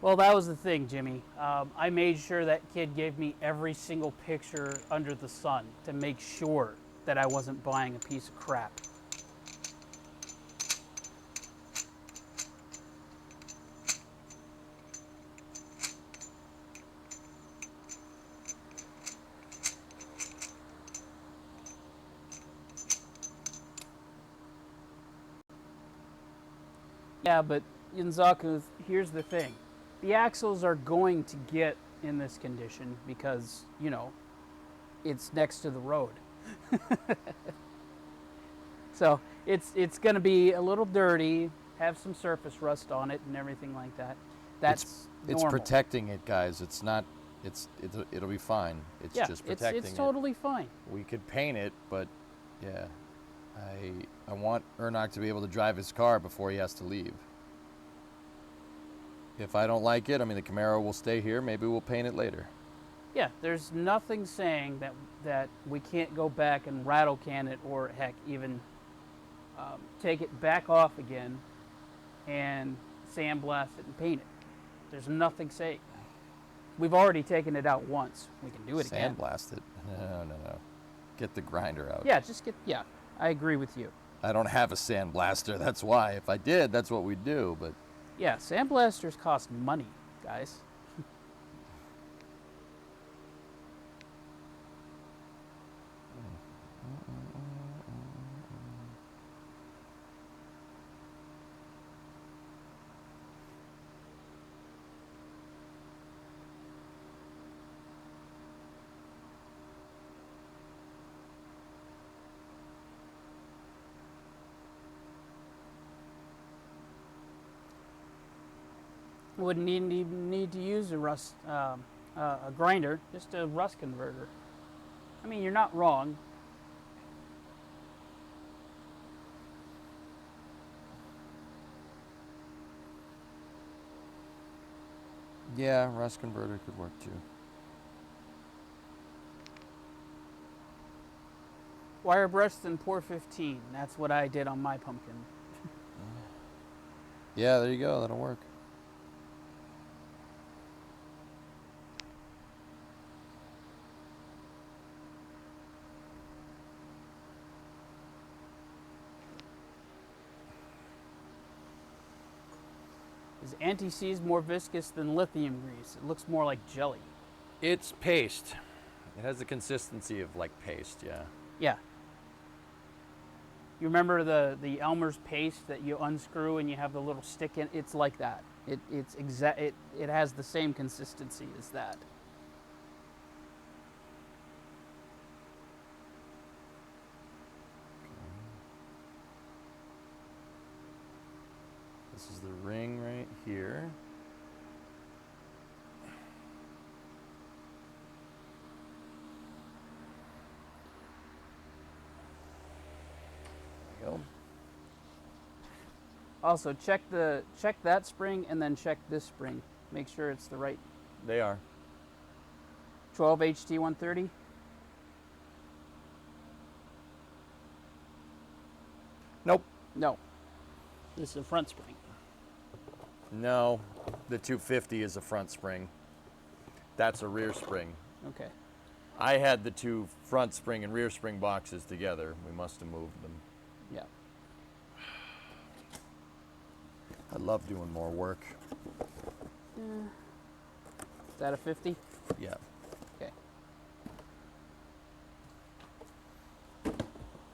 Well, that was the thing, Jimmy. I made sure that kid gave me every single picture under the sun to make sure that I wasn't buying a piece of crap. Yeah, but Yanzaku, here's the thing. The axles are going to get in this condition because, you know, it's next to the road. So it's going to be a little dirty, have some surface rust on it and everything like that. That's It's normal. protecting it, guys. It's not. It'll be fine. It's Yeah, just protecting it's it. totally fine. We could paint it, but yeah, I want Ernock to be able to drive his car before he has to leave. If I don't like it, I mean, the Camaro will stay here. Maybe we'll paint it later. Yeah, there's nothing saying that we can't go back and rattle can it, or heck, even take it back off again and sandblast it and paint it. There's nothing saying that. We've already taken it out once. We can do it again. Sandblast it? No. Get the grinder out. Yeah, yeah, I agree with you. I don't have a sandblaster. That's why. If I did, that's what we'd do. But Yeah, sandblasters cost money, guys. Wouldn't even need to use a grinder, just a rust converter. I mean, you're not wrong. yeah, rust converter could work too. Wire brush and pour 15. That's what I did on my pumpkin. Yeah, there you go. That'll work. Is anti-seize more viscous than lithium grease? It looks more like jelly. It's paste. It has the consistency of like paste, yeah. Yeah. You remember the Elmer's paste that you unscrew and you have the little stick in? It's like that. It has the same consistency as that. This is the ring right here. There you go. Also, check that spring and then check this spring. Make sure it's the right They are. 12 HT 130. Nope. No. This is a front spring. No, the 250 is a front spring. That's a rear spring. Okay. I had the two front spring and rear spring boxes together. We must have moved them. Yeah. I love doing more work. Is that a 50? Yeah. Okay.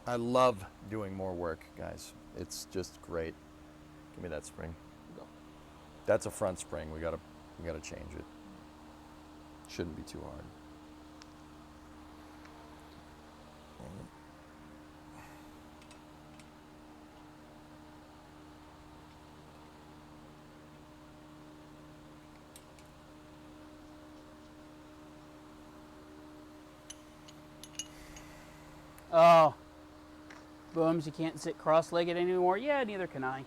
I love doing more work, guys. It's just great. Give me that spring. Go. That's a front spring. We gotta change it. Shouldn't be too hard. Oh. Booms, you can't sit cross-legged anymore? Yeah, neither can I.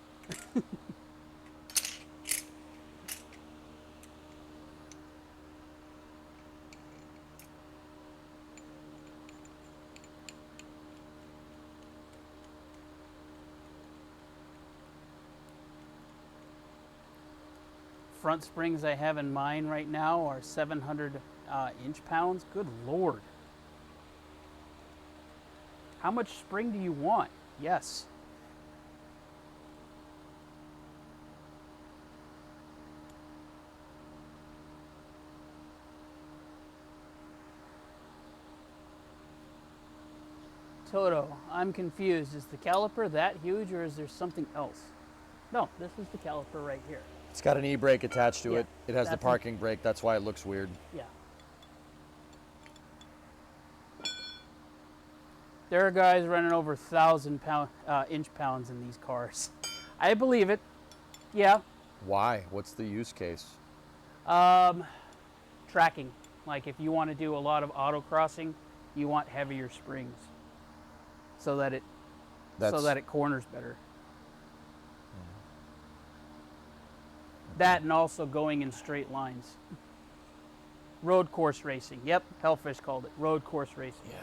Front springs I have in mind right now are 700 inch-pounds. Good Lord. How much spring do you want? Yes. Toto, I'm confused. Is the caliper that huge or is there something else? No, this is the caliper right here. It's got an e-brake attached to Yeah, it. It has the that's parking brake. That's why it looks weird. Yeah. There are guys running over 1,000 inch pounds in these cars. I believe it. Yeah. Why? What's the use case? Tracking. Like if you want to do a lot of autocrossing, you want heavier springs so that it corners better. That and also going in straight lines. Road course racing. Yep, Hellfish called it road course racing. Yeah.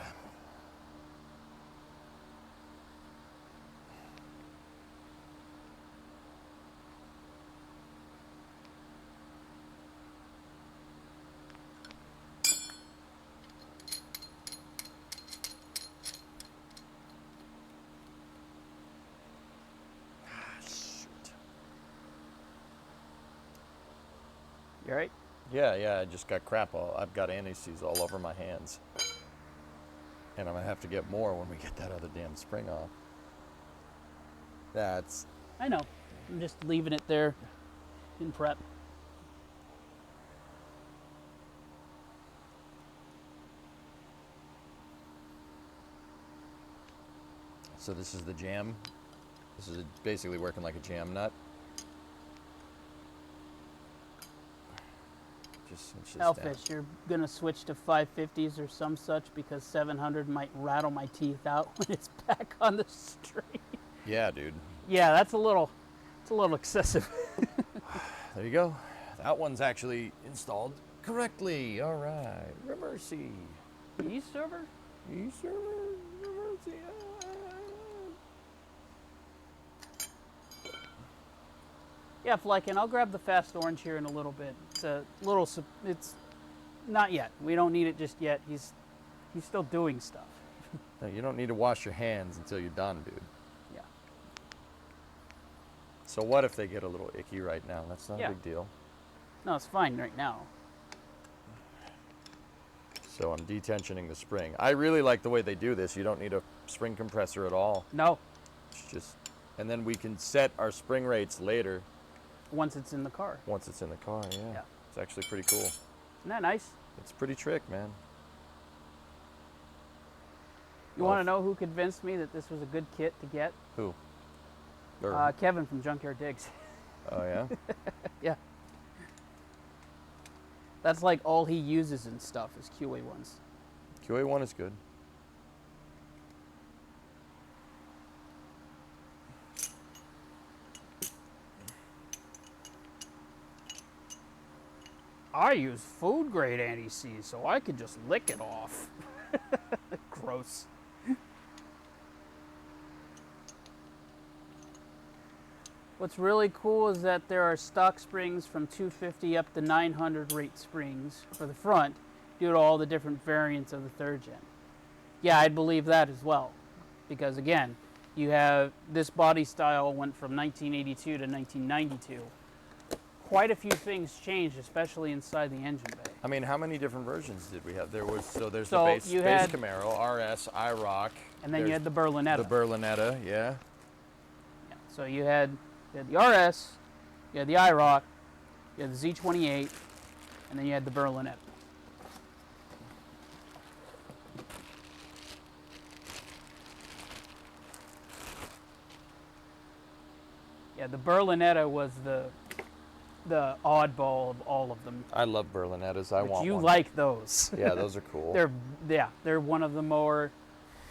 You all right? Yeah, I just got crap I've got anti-seize all over my hands. And I'm gonna have to get more when we get that other damn spring off. That's... I know. I'm just leaving it there in prep. So this is the jam. This is basically working like a jam nut. Just Hellfish, you're gonna switch to 550s or some such because 700 might rattle my teeth out when it's back on the street. Yeah, dude. Yeah, it's a little excessive. There you go. That one's actually installed correctly. All right. Remercy. E-server? E-server. Remercy. Yeah, Flykin, I'll grab the fast orange here in a little bit. It's not yet. We don't need it just yet. He's still doing stuff. No, you don't need to wash your hands until you're done, dude. Yeah. So what if they get a little icky right now? That's not Yeah. a big deal. No, it's fine right now. So I'm detensioning the spring. I really like the way they do this. You don't need a spring compressor at all. No, It's just, and then we can set our spring rates later once it's in the car. once it's in the car. Yeah. Yeah. It's actually pretty cool. Isn't that nice? It's a pretty trick, man. You want to know who convinced me that this was a good kit to get? Who? Or- Kevin from Junkyard Digs. oh yeah. Yeah. That's like all he uses and stuff is QA1s. QA1 is good. I use food grade anti-seize so I can just lick it off. Gross. What's really cool is that there are stock springs from 250 up to 900 rate springs for the front due to all the different variants of the third gen. Yeah, I'd believe that as well. Because again, you have this body style went from 1982 to 1992. Quite a few things changed, especially inside the engine bay. I mean, how many different versions did we have? There's So the base you had- Camaro, RS, IROC. And then you There's had the Berlinetta. the Berlinetta, yeah. Yeah, so you had the RS, you had the IROC, you had the Z28, and then you had the Berlinetta. Yeah, the Berlinetta was the oddball of all of them. I love Berlinettas. I But want you one. like those. Yeah, those are cool. They're one of the more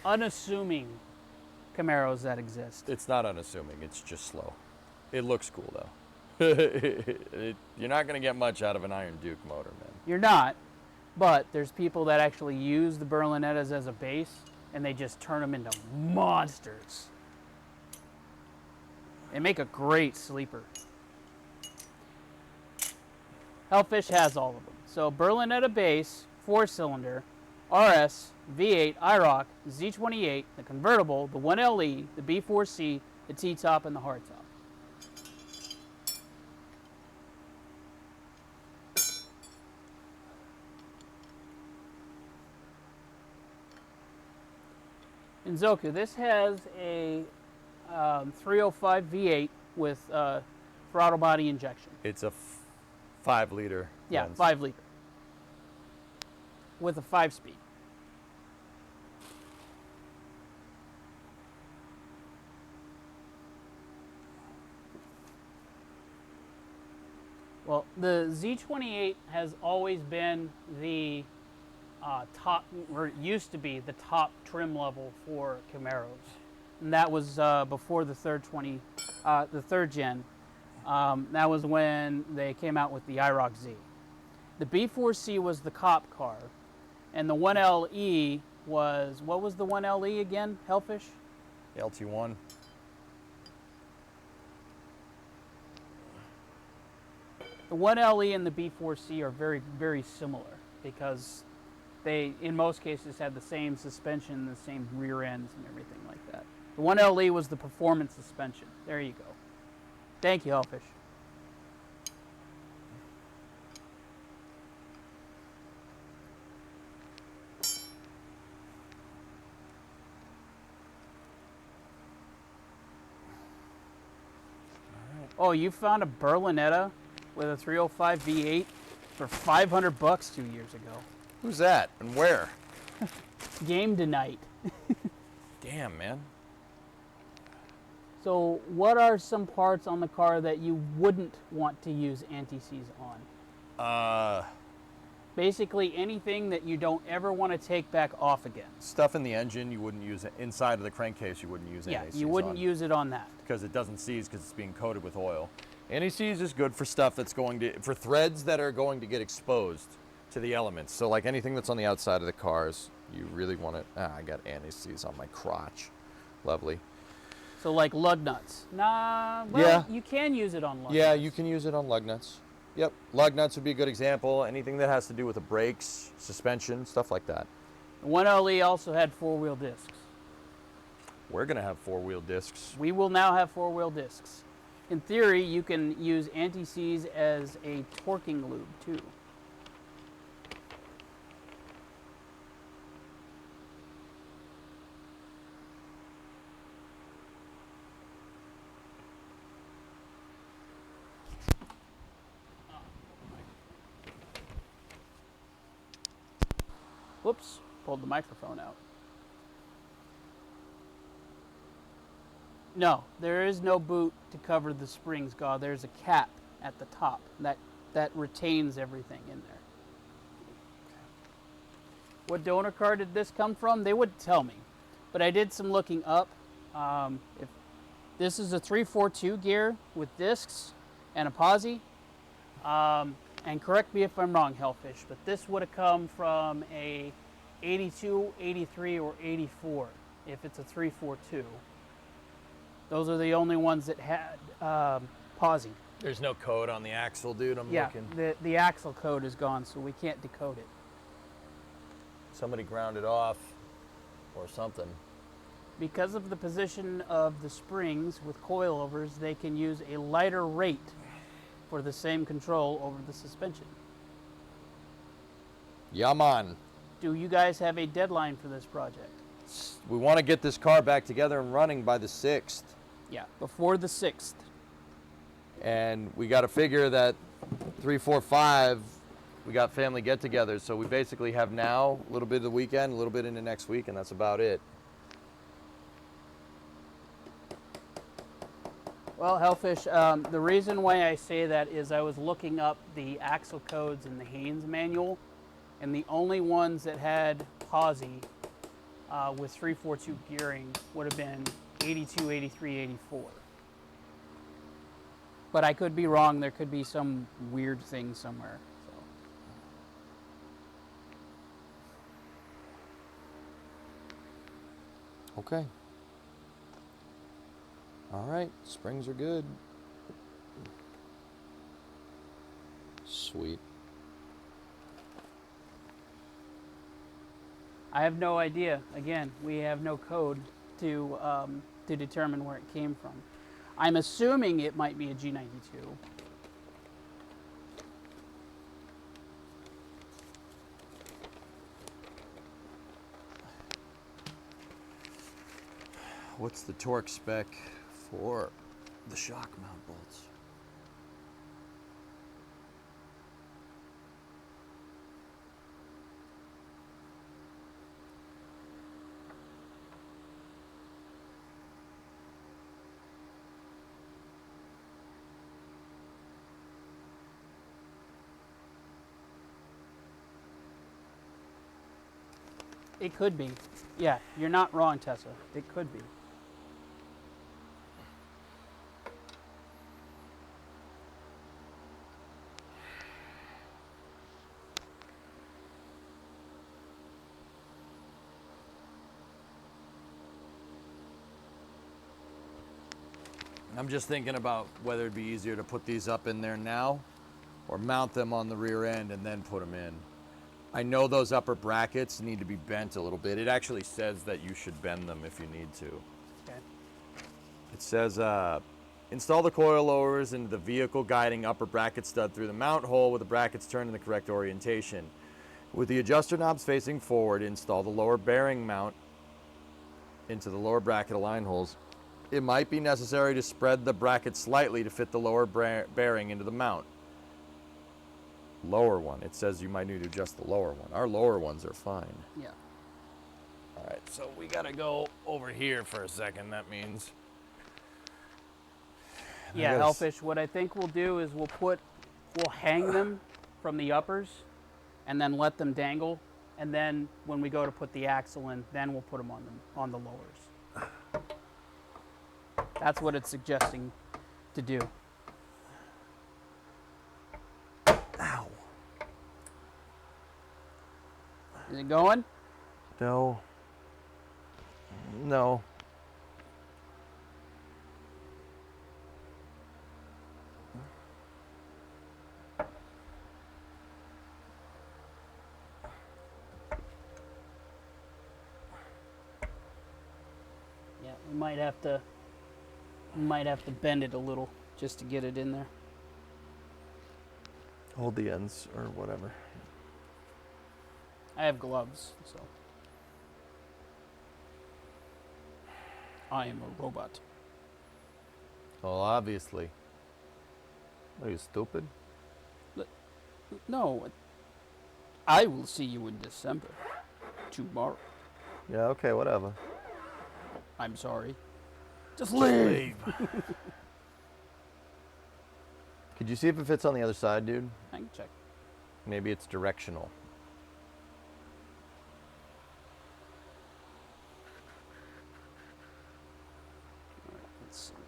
unassuming Camaros that exist. It's not unassuming. It's just slow. It looks cool though. You're not gonna get much out of an Iron Duke motor, man. You're not, but there's people that actually use the Berlinettas as a base, and they just turn them into monsters. They make a great sleeper. Hellfish has all of them. So Berlinetta base, 4-cylinder, RS, V8, IROC, Z28, the convertible, the 1LE, the B4C, the T-top, and the hardtop. In Zoku, this has a 305 V8 with throttle body injection. It's a 5-liter. Yeah, lens. 5 liter. With a 5-speed. Well, the Z28 has always been the top, or it used to be the top trim level for Camaros, and that was before the the third gen. That was when they came out with the IROC Z. The B4C was the cop car, and the 1LE was, what was the 1LE again, Hellfish? LT1. The 1LE and the B4C are very, very similar because they, in most cases, had the same suspension, the same rear ends, and everything like that. The 1LE was the performance suspension. There you go. Thank you, Hellfish. Oh, you found a Berlinetta with a 305 V8 for $500 2 years ago. Who's that and where? Game tonight. Damn, man. So, what are some parts on the car that you wouldn't want to use anti-seize on? Basically, anything that you don't ever want to take back off again. Stuff in the engine you wouldn't use it. Inside of the crankcase you wouldn't use Yeah, anti-seize you wouldn't on. use it on that. Because it doesn't seize because it's being coated with oil. Anti-seize is good for stuff that's going to, for threads that are going to get exposed to the elements. So like anything that's on the outside of the cars, you really want to, I got anti-seize on my crotch. Lovely. So like lug nuts. Nah, well, Yeah. you can use it on lug Yeah, nuts. you can use it on lug nuts. Yep, lug nuts would be a good example. Anything that has to do with the brakes, suspension, stuff like that. The 1LE also had four-wheel discs. We're gonna have four-wheel discs. We will now have four-wheel discs. In theory, you can use anti-seize as a torquing lube too. Whoops, pulled the microphone out. No, there is no boot to cover the springs, God. There's a cap at the top that retains everything in there. What donor car did this come from? They wouldn't tell me, but I did some looking up. If this is a 342 gear with discs and a posi. And correct me if I'm wrong, Hellfish, but this would have come from a 82, 83, or 84 if it's a 342. Those are the only ones that had posi. There's no code on the axle, dude. I'm Yeah, looking. the axle code is gone, so we can't decode it. Somebody ground it off or something. Because of the position of the springs with coilovers, they can use a lighter rate for the same control over the suspension. Yeah, man. Do you guys have a deadline for this project? We want to get this car back together and running by the 6th. Yeah, before the 6th. And we got to figure that 3, 4, 5, we got family get-togethers. So we basically have now a little bit of the weekend, a little bit into next week, and that's about it. Well, Hellfish, the reason why I say that is I was looking up the axle codes in the Haynes manual, and the only ones that had posi with 342 gearing would have been 82, 83, 84. But I could be wrong. There could be some weird thing somewhere. So. Okay. All right, springs are good. Sweet. I have no idea. Again, we have no code to determine where it came from. I'm assuming it might be a G92. What's the torque spec for the shock mount bolts? It could be. Yeah, you're not wrong, Tessa. It could be. I'm just thinking about whether it'd be easier to put these up in there now or mount them on the rear end and then put them in. I know those upper brackets need to be bent a little bit. It actually says that you should bend them if you need to. Okay. It says, install the coil lowers into the vehicle guiding upper bracket stud through the mount hole with the brackets turned in the correct orientation. With the adjuster knobs facing forward, install the lower bearing mount into the lower bracket align holes. It might be necessary to spread the bracket slightly to fit the lower bearing into the mount. Lower one. It says you might need to adjust the lower one. Our lower ones are fine. Yeah. All right, so we got to go over here for a second, that means. Yeah, Hellfish, what I think we'll do is we'll hang them from the uppers and then let them dangle. And then when we go to put the axle in, then we'll put them on the lowers. That's what it's suggesting to do. Ow. Is it going? No. No. Yeah, we might have to bend it a little just to get it in there. Hold the ends or whatever. I have gloves, so I am a robot. Well, obviously. Are you stupid? No, I will see you in December. Tomorrow. Yeah, okay, whatever. I'm sorry. Just leave. Could you see if it fits on the other side, dude? I can check. Maybe it's directional. All right, let's see what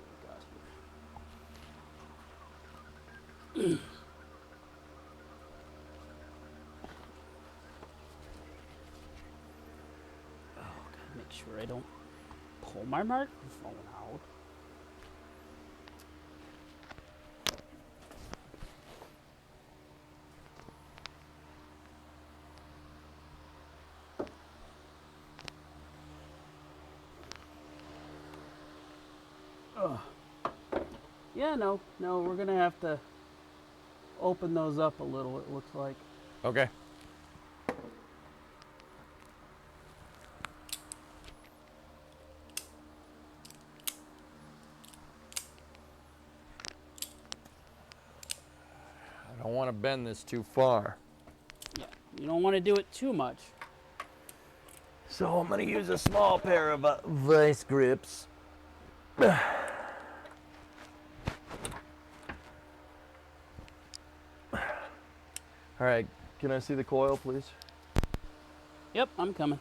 we got here. Oh, gotta make sure I don't pull my microphone out. Yeah, no, we're gonna have to open those up a little, it looks like. Okay. I don't want to bend this too far. Yeah, you don't want to do it too much. So I'm going to use a small pair of vice grips. All right, can I see the coil, please? Yep, I'm coming.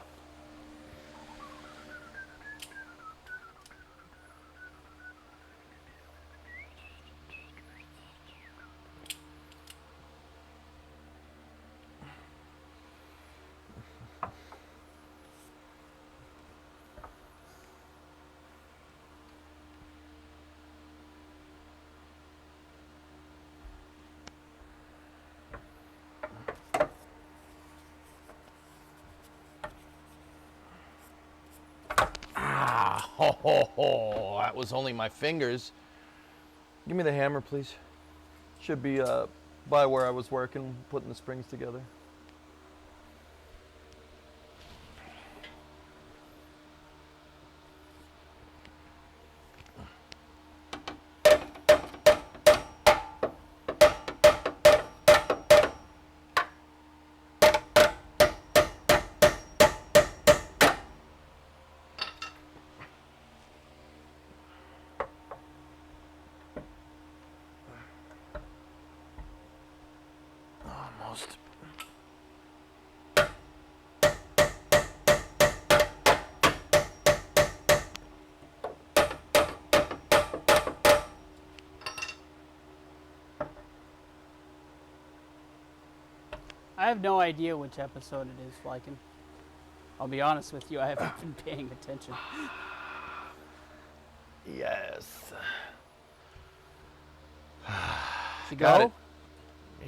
Oh, that was only my fingers. Give me the hammer, please. Should be by where I was working, putting the springs together. Almost. I have no idea which episode it is, Flykin. I'll be honest with you, I haven't been paying attention. Yes. Should Got go? it.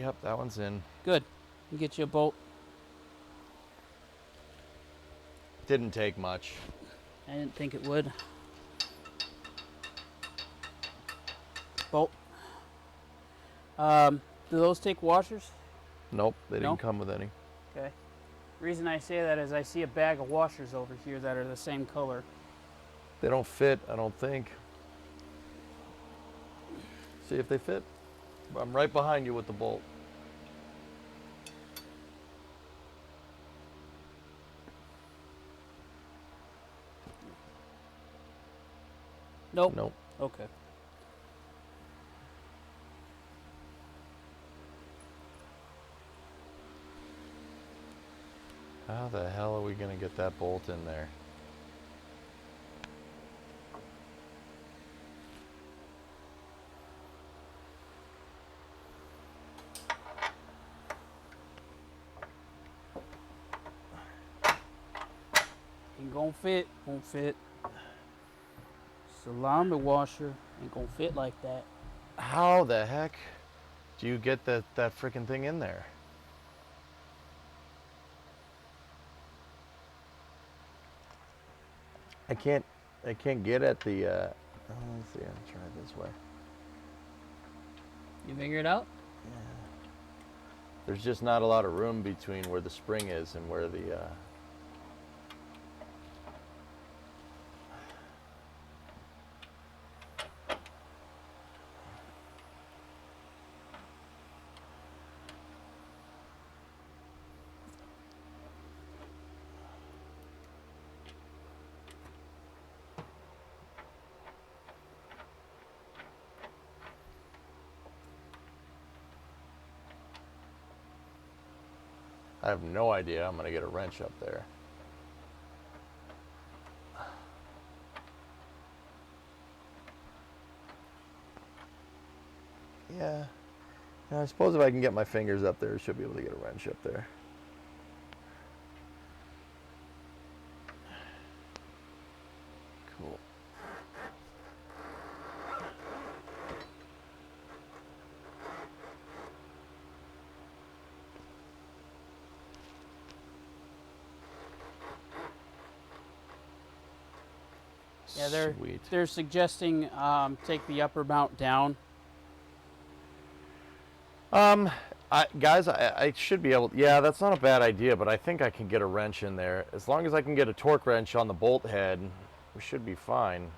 Yep, that one's in. Good. You get you a bolt. Didn't take much. I didn't think it would. Bolt. Do those take washers? Nope, they No? didn't come with any. Okay. Reason I say that is I see a bag of washers over here that are the same color. They don't fit, I don't think. See if they fit. I'm right behind you with the bolt. Nope. Nope. Okay. How the hell are we gonna get that bolt in there? Ain't gonna fit. Won't fit. Salami washer ain't gonna fit like that. How the heck do you get that freaking thing in there? I can't get at the let's see, I'll try it this way. You figure it out? There's just not a lot of room between where the spring is and where the I have no idea. I'm gonna get a wrench up there. Yeah. I suppose if I can get my fingers up there, I should be able to get a wrench up there. Cool. Yeah, Sweet. they're suggesting take the upper mount down. Guys, I should be able. Yeah, that's not a bad idea, but I think I can get a wrench in there. As long as I can get a torque wrench on the bolt head, we should be fine.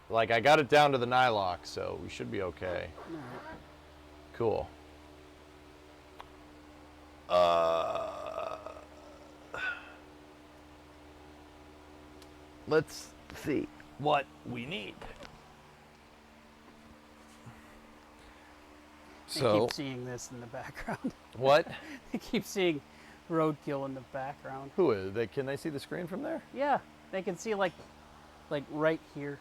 Like, I got it down to the nylock, so we should be okay. Cool. Let's see what we need. They So, keep seeing this in the background. what? They keep seeing roadkill in the background. Who is they? Can they see the screen from there? Yeah, they can see like right here,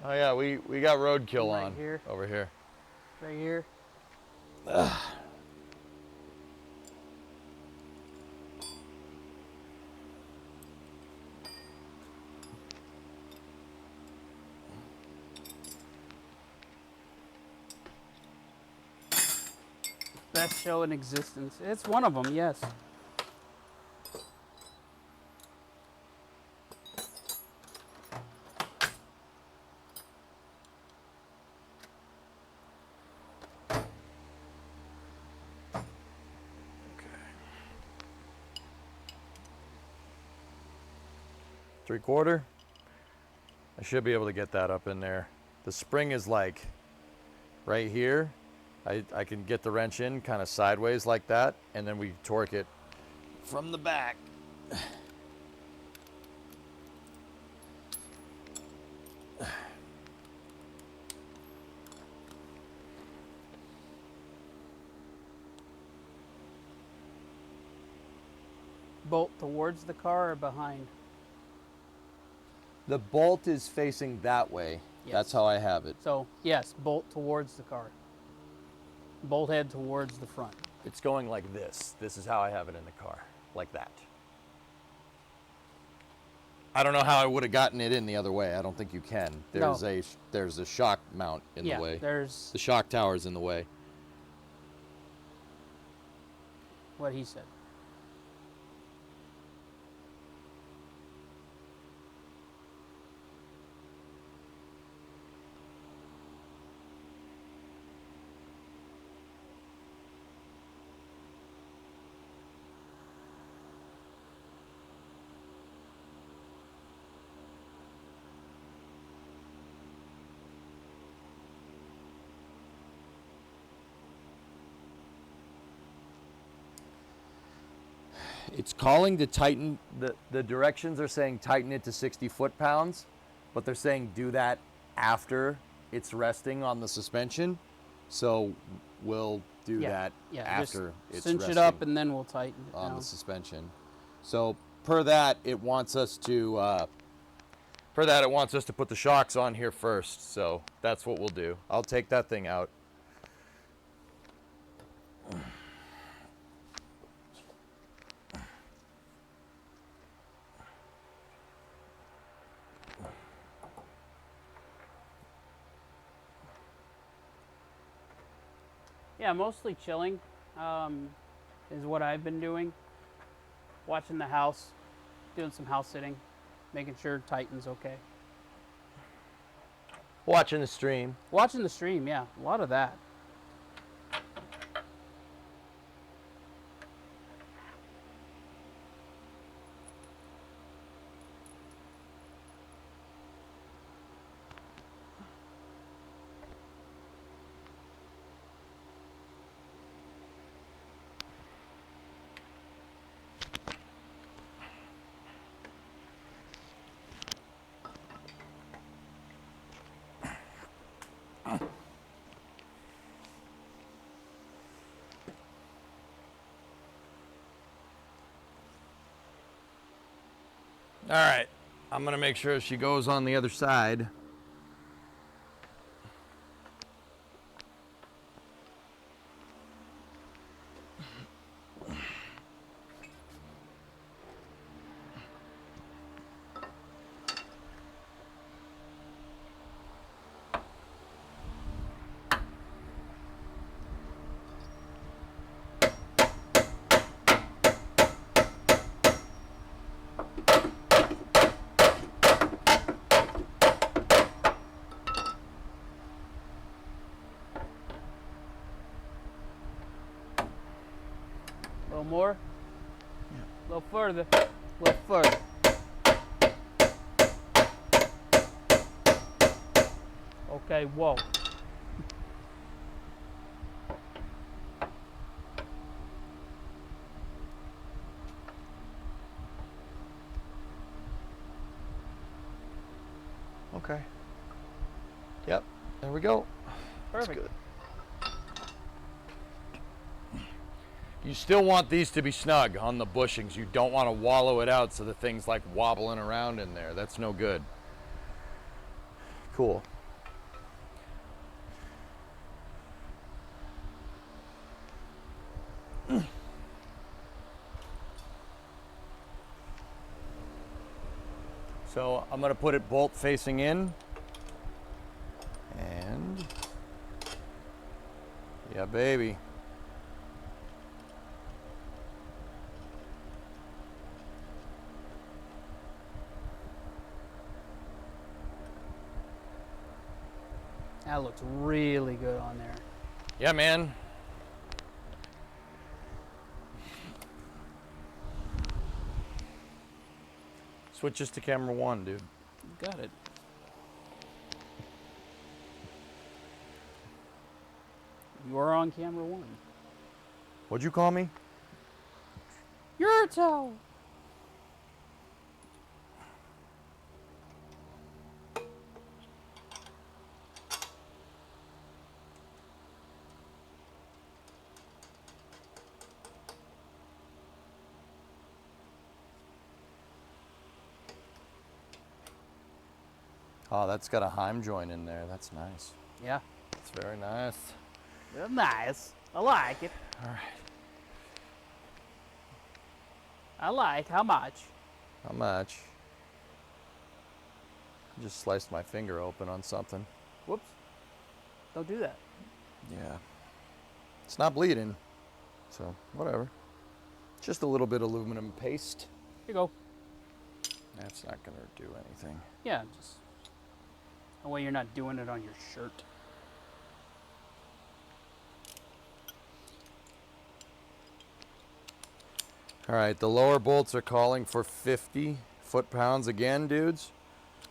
Oh yeah, we got roadkill Right on here. over here. right here. Best show in existence. It's one of them, yes. Three-quarter. I should be able to get that up in there. The spring is like right here. I can get the wrench in kind of sideways like that, and then we torque it from the back. Bolt towards the car or behind? The bolt is facing that way. Yes. That's how I have it. So, yes, bolt towards the car. Bolt head towards the front. it's going like this. This is how I have it in the car, like that. I don't know how I would have gotten it in the other way. I don't think you can. There's No. there's a shock mount in Yeah, the way. there's The shock tower's in the way. what he said. It's calling to tighten, the directions are saying tighten it to 60 foot-pounds, but they're saying do that after it's resting on the suspension. So we'll do that after just it's cinch resting it up and then we'll tighten it on down. the suspension. So per that, it wants us to put the shocks on here first. So that's what we'll do. I'll take that thing out. Yeah, mostly chilling is what I've been doing. Watching the house, doing some house sitting, making sure Titan's okay. Watching the stream. Watching the stream, yeah, a lot of that. All right, I'm gonna make sure she goes on the other side. A little more, a little further, a little further. Okay, whoa. Okay. Yep, there we go. Perfect. That's good. You still want these to be snug on the bushings. You don't want to wallow it out so the thing's like wobbling around in there. That's no good. Cool. So I'm gonna put it bolt facing in. And yeah, baby. That looks really good on there. Yeah, man. Switches to camera 1, dude. Got it. You are on camera 1. What'd you call me? Your toe. Oh, that's got a Heim joint in there. That's nice. Yeah. It's very nice. Nice. I like it. All right. I like. How much? How much? Just sliced my finger open on something. Whoops. Don't do that. Yeah. It's not bleeding, so whatever. Just a little bit of aluminum paste. Here you go. That's not gonna do anything. Yeah, just that way you're not doing it on your shirt. All right, the lower bolts are calling for 50 foot-pounds again, dudes.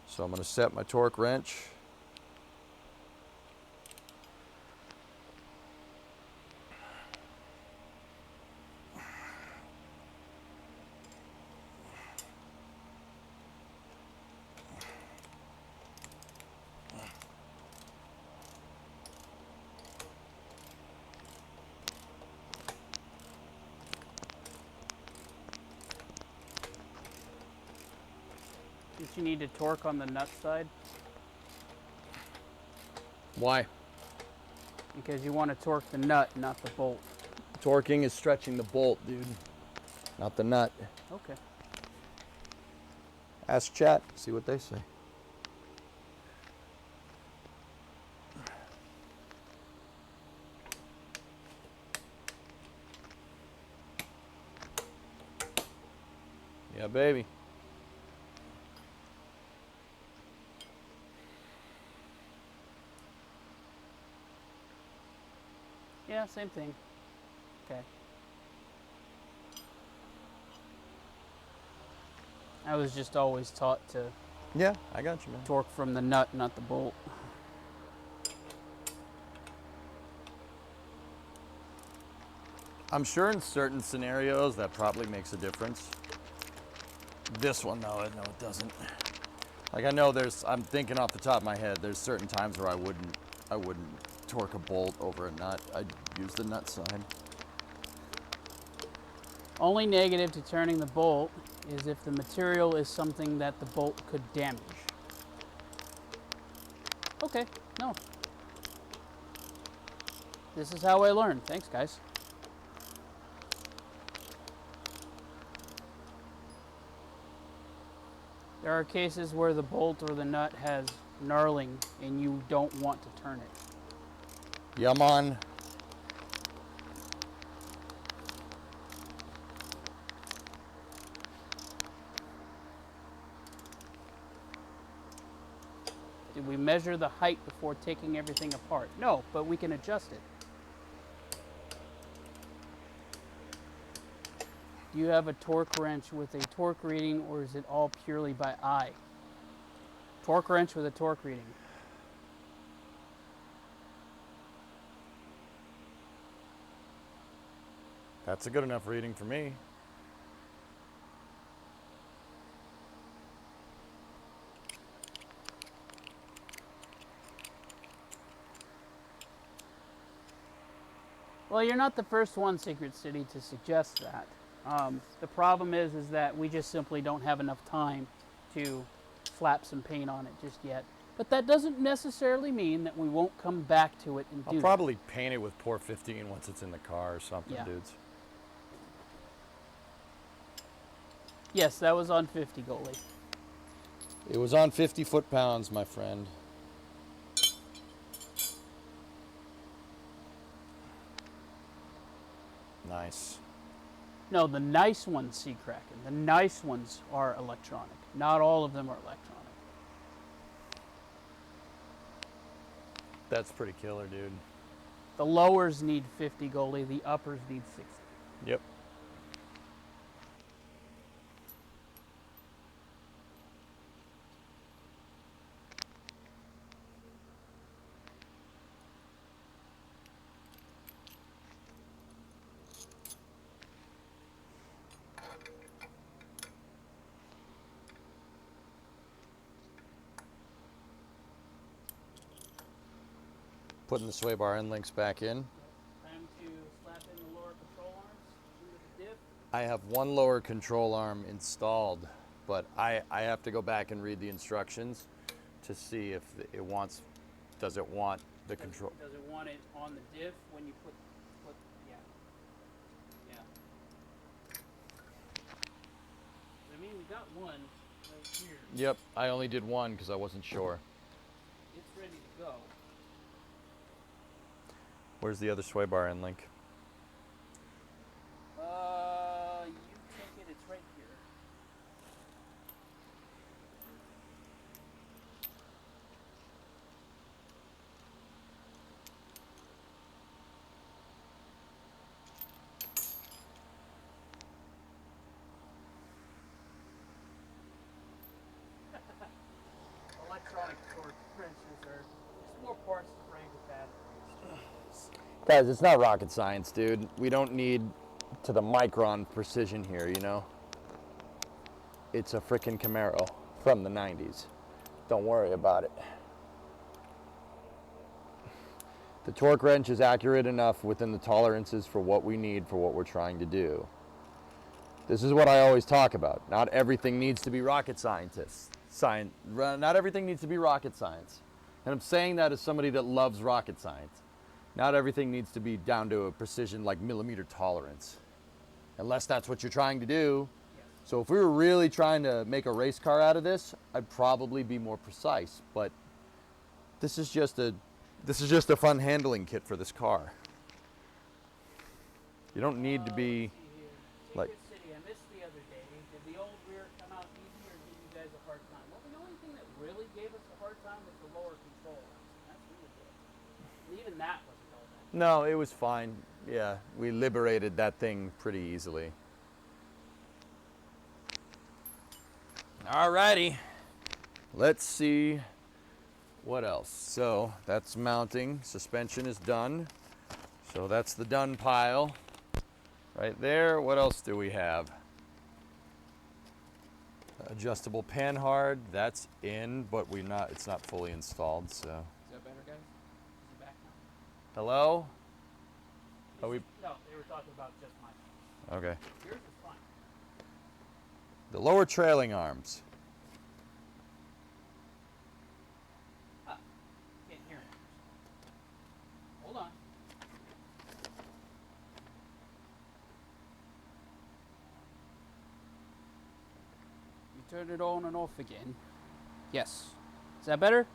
So I'm gonna set my torque wrench. Did you need to torque on the nut side? Why? Because you want to torque the nut, not the bolt. Torquing is stretching the bolt, dude, not the nut. Okay. Ask chat, see what they say. Yeah, baby. Yeah, same thing. Okay. I was just always taught to Yeah, I got you, man. torque from the nut, not the bolt. I'm sure in certain scenarios that probably makes a difference. This one, though, no, it doesn't. Like, I know I'm thinking off the top of my head, there's certain times where I wouldn't torque a bolt over a nut. I'd use the nut side. Only negative to turning the bolt is if the material is something that the bolt could damage. Okay, no. This is how I learned. Thanks, guys. There are cases where the bolt or the nut has knurling and you don't want to turn it. Yeah, man. Did we measure the height before taking everything apart? No, but we can adjust it. Do you have a torque wrench with a torque reading, or is it all purely by eye? Torque wrench with a torque reading. That's a good enough reading for me. Well, you're not the first one, Secret City, to suggest that. The problem is that we just simply don't have enough time to slap some paint on it just yet. But that doesn't necessarily mean that we won't come back to it and do I'll probably paint it with Pour 15 once it's in the car or something, Yeah. dudes. Yes, that was on 50, goalie. It was on 50 foot-pounds, my friend. Nice. No, the nice ones, Sea Kraken. The nice ones are electronic. Not all of them are electronic. That's pretty killer, dude. The lowers need 50, goalie. The uppers need 60. Yep. Putting the sway bar end links back in. Time to slap in the lower control arms into the diff. I have one lower control arm installed, but I have to go back and read the instructions to see if it wants, does it want the control? Does it want it on the diff when you put yeah. Yeah. got one right here. Yep, I only did one because I wasn't sure. It's ready to go. Where's the other sway bar end link? You take it. It's right here. Electronic torque wrenches are just more parts to break with batteries. Guys, it's not rocket science, dude. We don't need to the micron precision here, you know? It's a frickin' Camaro from the 90s. Don't worry about it. The torque wrench is accurate enough within the tolerances for what we need for what we're trying to do. This is what I always talk about. Not everything needs to be rocket scientists. Not everything needs to be rocket science. And I'm saying that as somebody that loves rocket science. Not everything needs to be down to a precision like millimeter tolerance. Unless that's what you're trying to do. So if we were really trying to make a race car out of this, I'd probably be more precise. But this is just a fun handling kit for this car. You don't need to be like. Secret City, I missed the other day. Did the old rear come out easy or give you guys a hard time? Well, the only thing that really gave us a hard time was the lower control arms. That's really good. And even that wasn't all that. No, it was fine. Yeah, we liberated that thing pretty easily. Alrighty, let's see what else. So that's mounting, suspension is done. So that's the done pile right there. What else do we have? Adjustable panhard, that's in, but it's not fully installed, so. Is that better, guys? Is it back now? Hello? Are we? No, they were talking about just mine. Okay. Yours is fine. The lower trailing arms. Can't hear it. Hold on. You turn it on and off again. Yes. Is that better?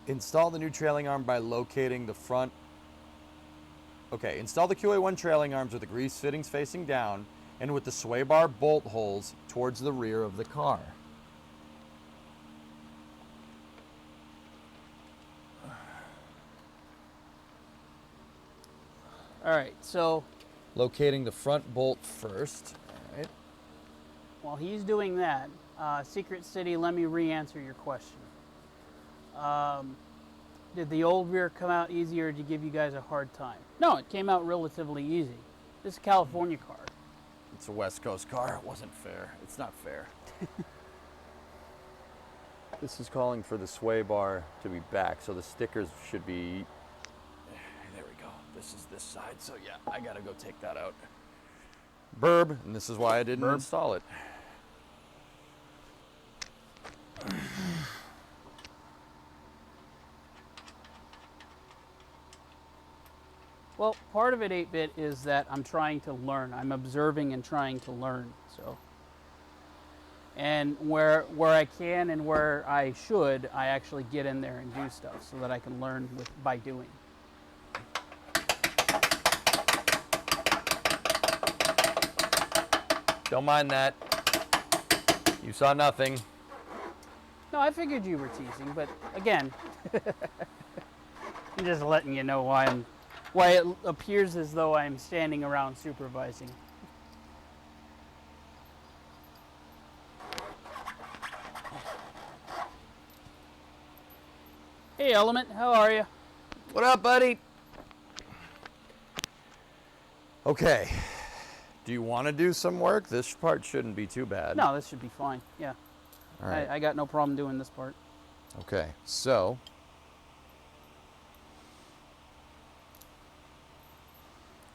Install the new trailing arm by locating the front. Okay, install the QA1 trailing arms with the grease fittings facing down and with the sway bar bolt holes towards the rear of the car. All right, so Locating the front bolt first. All right. while he's doing that, Secret City, let me re-answer your question. Did the old rear come out easy or did it give you guys a hard time? No, it came out relatively easy. This is a California car. It's a West Coast car. It wasn't fair. It's not fair. This is calling for the sway bar to be back, so the stickers should be. There we go. This is this side, so yeah, I gotta go take that out. Burb, and this is why I didn't install it. Well, part of it, 8-bit, is that I'm trying to learn. I'm observing and trying to learn. So, and where I can and where I should, I actually get in there and do stuff so that I can learn by doing. Don't mind that. You saw nothing. No, I figured you were teasing, but again, I'm just letting you know why it appears as though I'm standing around supervising. Hey, Element, how are you? What up, buddy? Okay. Do you want to do some work? This part shouldn't be too bad. No, this should be fine. Yeah. All right. I got no problem doing this part. Okay, so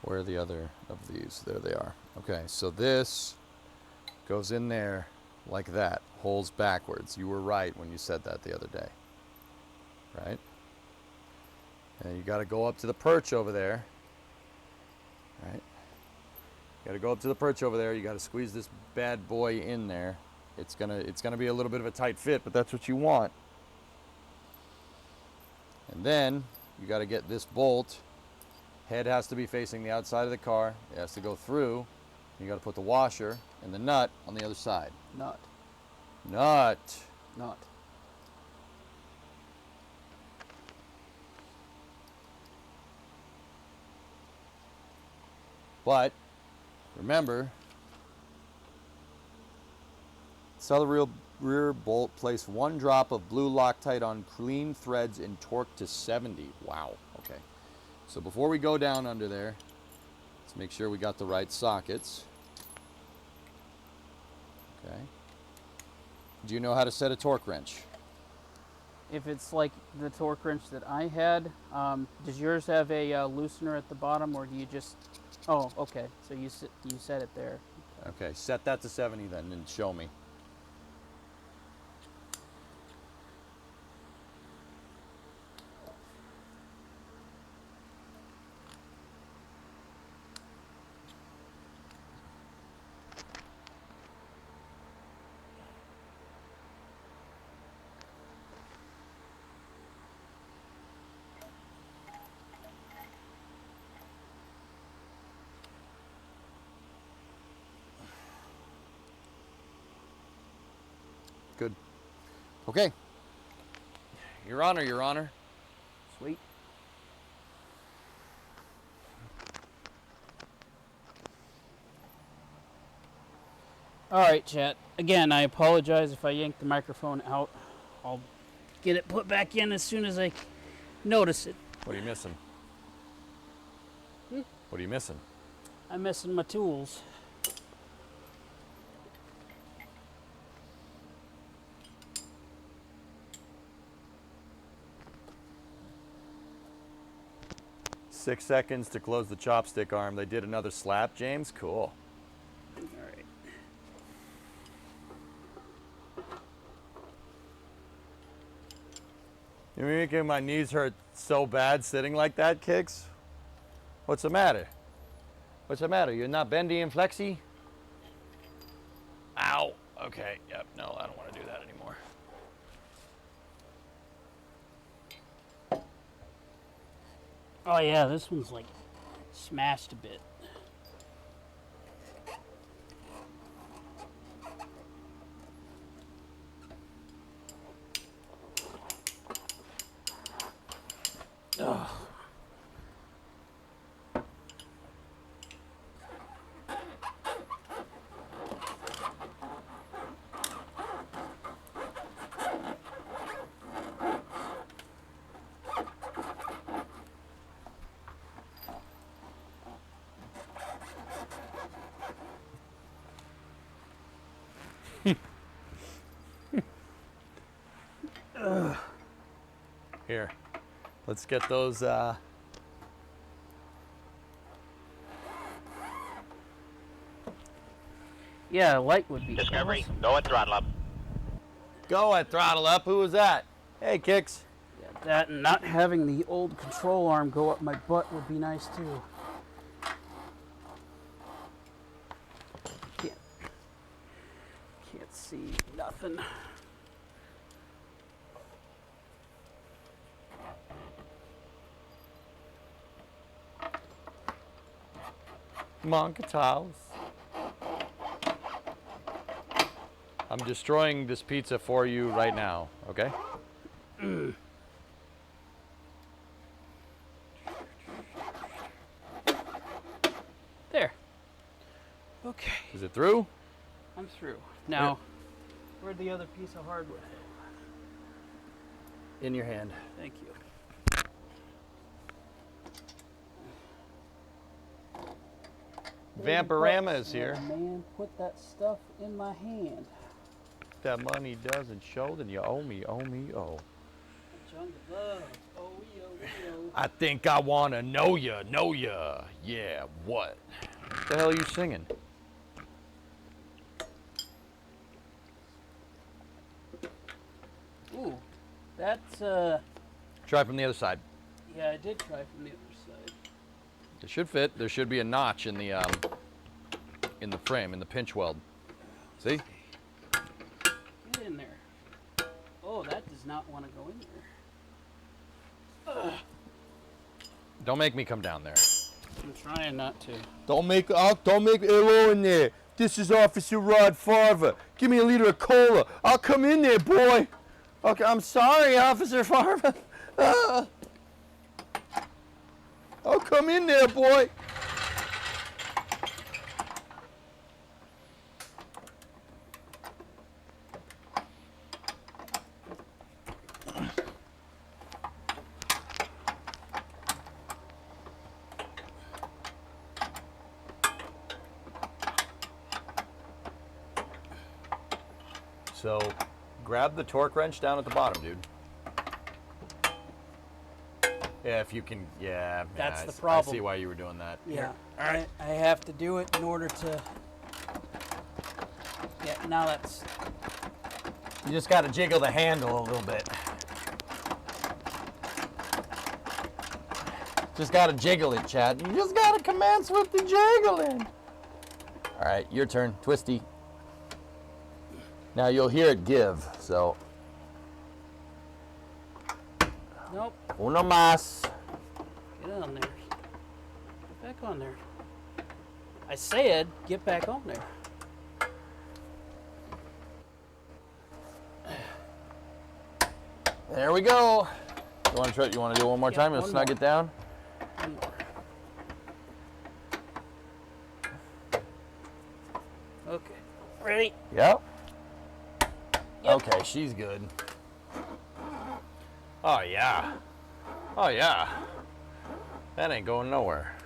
where are the other of these? There they are. Okay, so this goes in there like that, holes backwards. You were right when you said that the other day, right? And you got to go up to the perch over there, right? You got to go up to the perch over there. You got to squeeze this bad boy in there. It's gonna be a little bit of a tight fit, but that's what you want. And then you got to get this bolt. Head has to be facing the outside of the car. It has to go through. You got to put the washer and the nut on the other side. Nut. Nut. Nut. But remember, sell the rear bolt, place 1 drop of blue Loctite on clean threads and torque to 70. Wow, okay. So before we go down under there, let's make sure we got the right sockets. Okay. Do you know how to set a torque wrench? If it's like the torque wrench that I had, does yours have a loosener at the bottom, or do you just... Oh, okay. So you set it there. Okay, set that to 70 then and show me. Good. Okay. Your Honor, Your Honor. Sweet. All right, chat. Again, I apologize if I yanked the microphone out. I'll get it put back in as soon as I notice it. What are you missing? What are you missing? I'm missing my tools. Six seconds to close the chopstick arm. They did another slap, James. Cool. All right. You're making my knees hurt so bad sitting like that, Kicks. What's the matter? What's the matter? You're not bendy and flexy? Ow. Okay. Yep. No, I don't want to do that anymore. Oh yeah, this one's like smashed a bit. Ugh. Here. Let's get those, Yeah, light would be. Discovery, awesome. go at throttle up. Go at throttle up. Who was that? Hey, Kicks. Yeah, that and not having the old control arm go up my butt would be nice too. Can't see nothing. Monka tiles. I'm destroying this pizza for you right now, okay? There. Okay, Is it through? I'm through. Now, where'd the other piece of hardware? In your hand. Thank you. Vampirama is here. Oh, man, put that stuff in my hand. If that money doesn't show, then you owe me, oh. Chunk of love. Oh, we oh. I think I wanna know ya. Yeah, what? What the hell are you singing? That's Try from the other side. yeah, I did try from the other side. It should fit. There should be a notch in the frame, in the pinch weld. See? Get in there. Oh, that does not want to go in there. Ugh. Don't make me come down there. I'm trying not to. Don't make hello in there. This is Officer Rod Farver. Give me a liter of cola. I'll come in there, boy. Okay, I'm sorry, Officer Farver. I'll come in there, boy. So, grab the torque wrench down at the bottom, dude. Yeah, if you can, yeah. That's yeah, the problem. I see why you were doing that. Yeah. I have to do it in order to. Yeah. Now that's. You just got to jiggle the handle a little bit. Just got to jiggle it, Chad. You just got to commence with the jiggling. All right, your turn. Twisty. Now you'll hear it give, so. Nope. Uno más. Get on there. Get back on there. I said, get back on there. There we go. You want to try? You want to do it one more Yeah, time? You'll one snug more. it down. One more. Okay. Ready? Yep. Yep. Okay, she's good. Oh yeah. Oh yeah. That ain't going nowhere.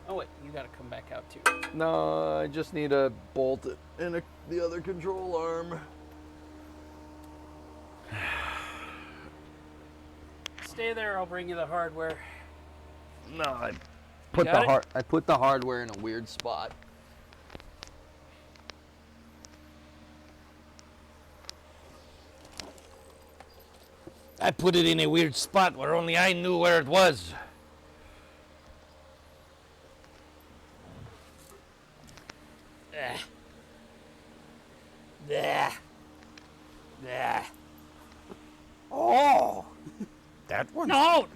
Oh wait, you gotta come back out too. No, I just need to bolt it in the other control arm. Stay there. I'll bring you the hardware. No, I put got it? I put the hardware in a weird spot. I put it in a weird spot where only I knew where it was. Oh, that one. No.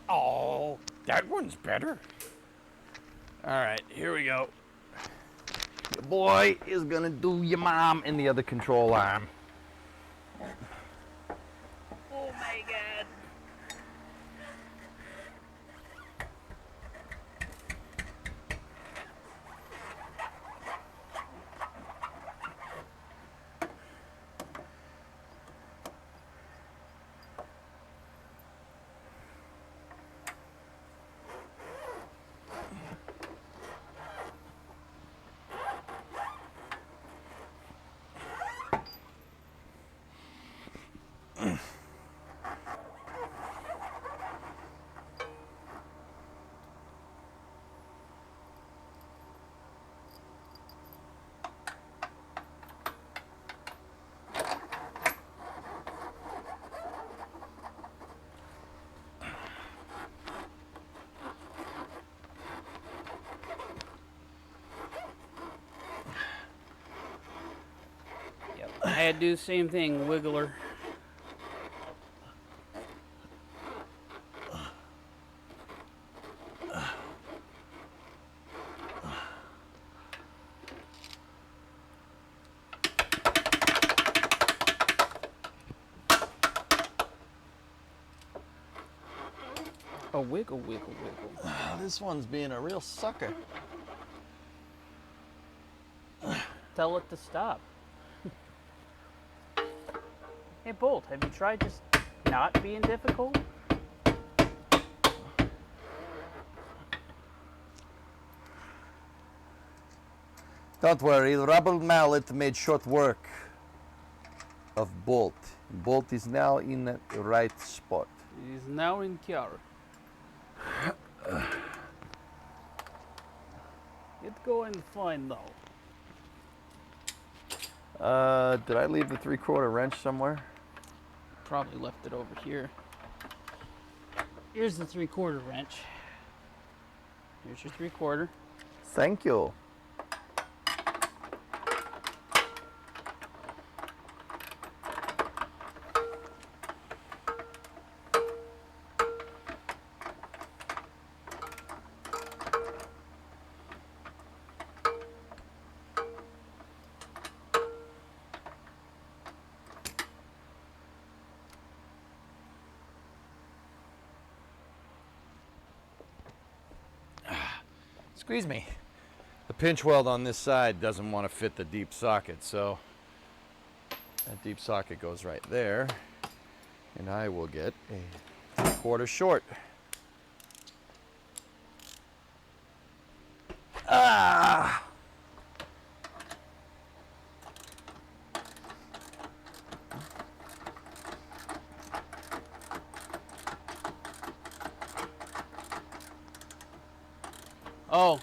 Oh, that one's better. All right, here we go. Your boy is gonna do your mom in the other control arm. Oh my god. Yep. I had to do the same thing, wiggler. A wiggle, wiggle, wiggle. This one's being a real sucker. Tell it to stop. Hey, Bolt, have you tried just not being difficult? Don't worry, the rubber mallet made short work of Bolt. Bolt is now in the right spot. It is now in character. It's going fine though. Did I leave the 3/4 wrench somewhere? probably left it over here. Here's the 3/4 wrench. Here's your 3/4. Thank you. Squeeze me. The pinch weld on this side doesn't want to fit the deep socket, so that deep socket goes right there, and I will get a 3/4 short. Ah! Oh,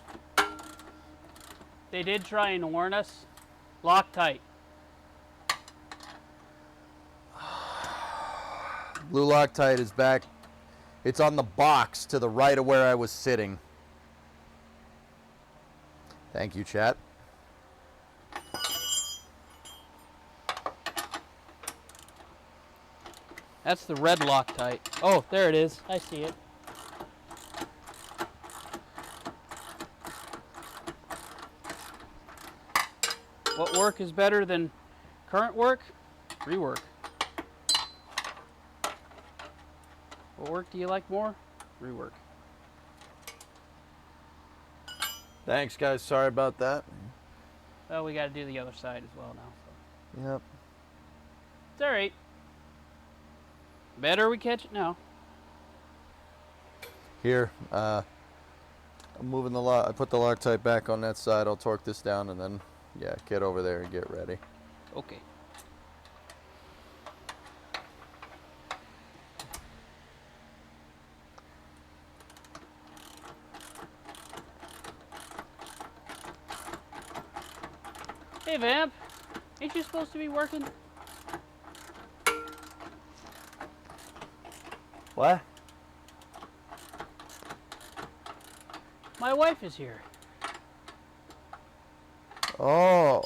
they did try and warn us. Loctite. Blue Loctite is back. It's on the box to the right of where I was sitting. Thank you, chat. That's the red Loctite. Oh, there it is. I see it. What work is better than current work? Rework. What work do you like more? Rework. Thanks, guys. Sorry about that. Well, we got to do the other side as well now. So. Yep. It's all right. Better we catch it now. Here, I'm moving the I put the Loctite back on that side. I'll torque this down and then, yeah, get over there and get ready. Okay. Hey, Vamp. Ain't you supposed to be working? What? My wife is here. Oh.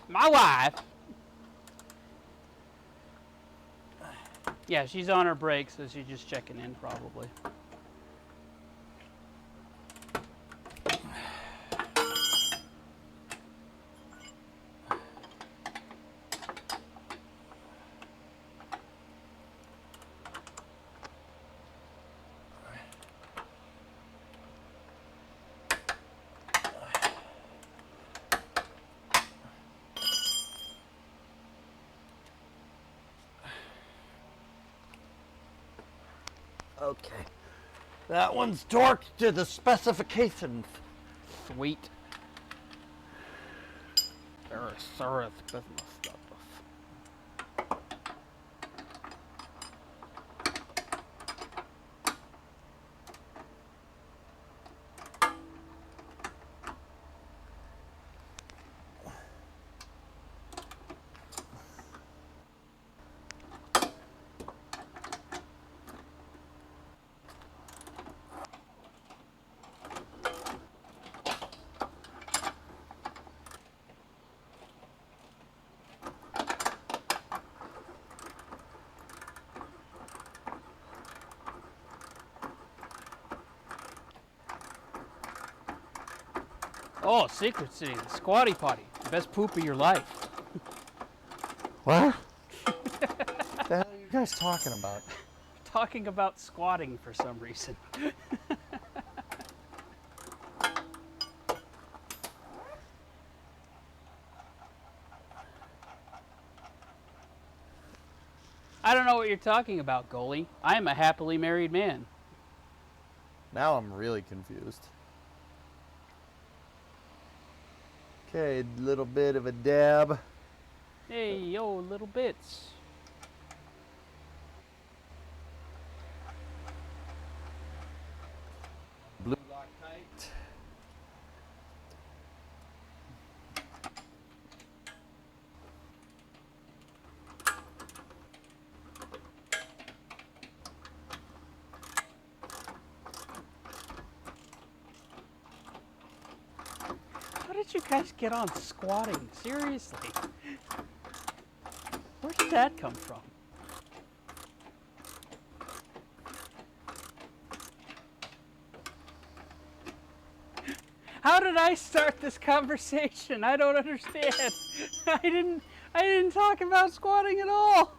My wife? Yeah, she's on her break, so she's just checking in probably. Okay. That one's torqued to the specifications. Sweet. There's business stuff. Oh, Secret City, the squatty potty. The best poop of your life. What? What the hell are you guys talking about? Talking about squatting for some reason. I don't know what you're talking about, goalie. I am a happily married man. Now I'm really confused. Okay, a little bit of a dab. Hey, yo, little bits. Blue Loctite. did you guys get on squatting? Seriously. Where did that come from? How did I start this conversation? I don't understand. I didn't talk about squatting at all.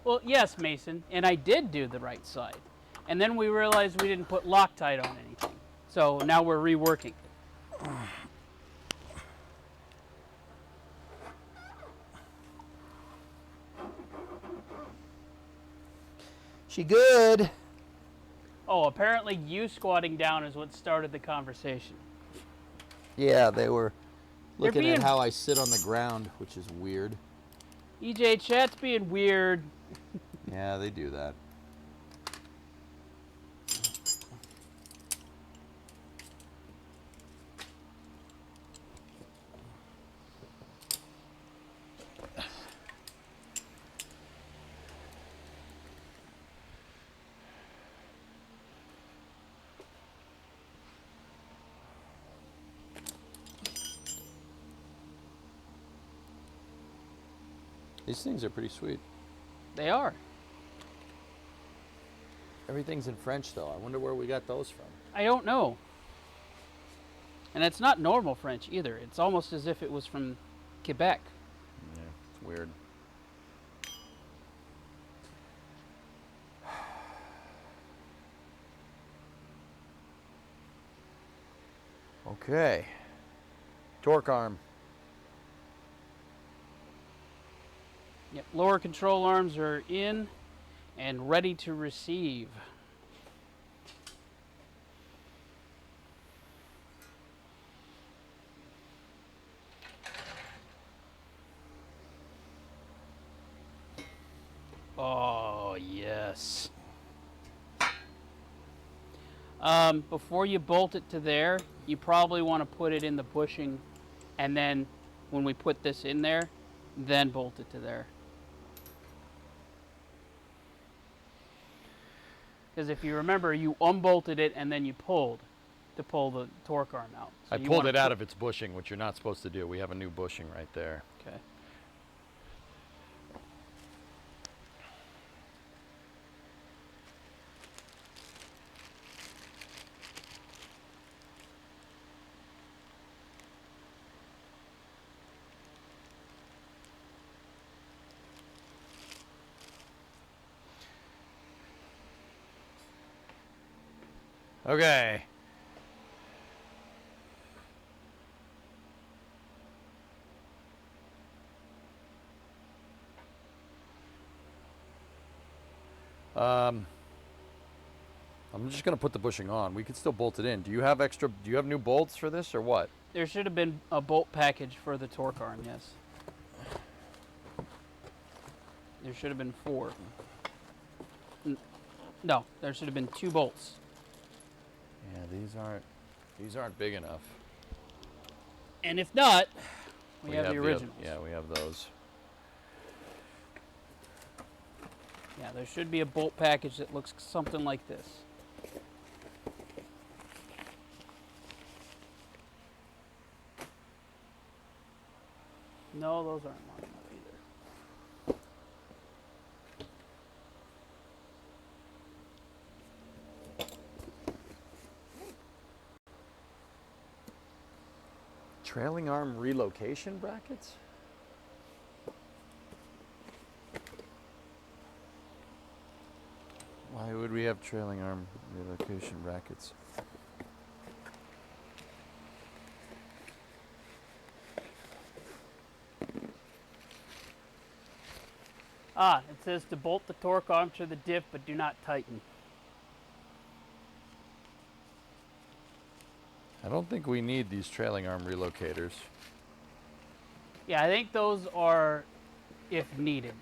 Well, yes, Mason, and I did do the right side. And then we realized we didn't put Loctite on anything. So now we're reworking. She good. Oh, apparently you squatting down is what started the conversation. Yeah, they were looking being- at how I sit on the ground, which is weird. EJ, chat's being weird. Yeah, they do that. These things are pretty sweet. They are. Everything's in French, though. I wonder where we got those from. I don't know. And it's not normal French either. It's almost as if it was from Quebec. Yeah, it's weird. Okay. Torque arm. Yep, lower control arms are in and ready to receive. Oh, yes. Before you bolt it to there, you probably want to put it in the bushing, and then when we put this in there, then bolt it to there. Because if you remember, you unbolted it and then you pulled to pull the torque arm out. So I pulled it out of its bushing, which you're not supposed to do. We have a new bushing right there. Okay. Okay. I'm just gonna put the bushing on. We could still bolt it in. Do you have new bolts for this or what? There should have been a bolt package for the torque arm, yes. There should have been 4. No, there should have been 2 bolts. Yeah, these aren't big enough. And if not, we have the oth- originals. Yeah, we have those. Yeah, there should be a bolt package that looks something like this. No, those aren't long enough either. Trailing arm relocation brackets? Why would we have trailing arm relocation brackets? Ah, it says to bolt the torque arm to the diff, but do not tighten. I don't think we need these trailing arm relocators. Yeah, I think those are if needed.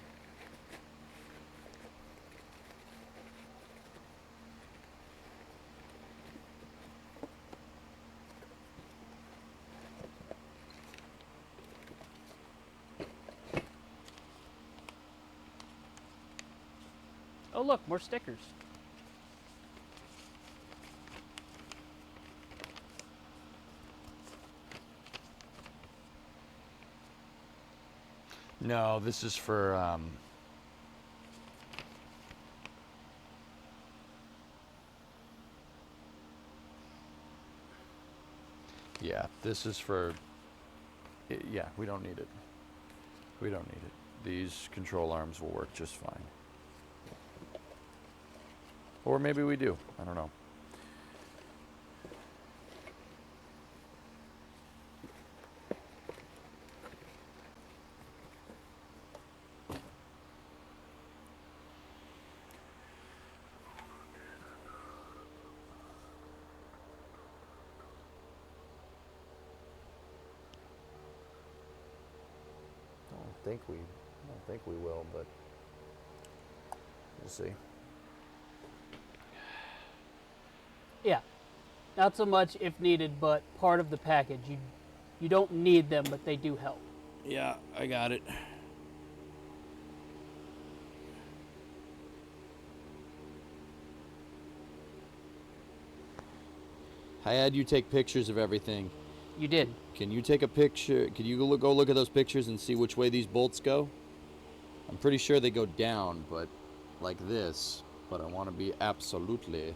Oh, look, more stickers. No, this is for yeah, this is for yeah, we don't need it. We don't need it. These control arms will work just fine. Or maybe we do. I don't know. I don't think we will, but we'll see. Yeah, not so much if needed, but part of the package. You don't need them, but they do help. Yeah, I got it. I had you take pictures of everything. You did. Can you take a picture? Can you go look at those pictures and see which way these bolts go? I'm pretty sure they go down, but like this. But I want to be absolutely,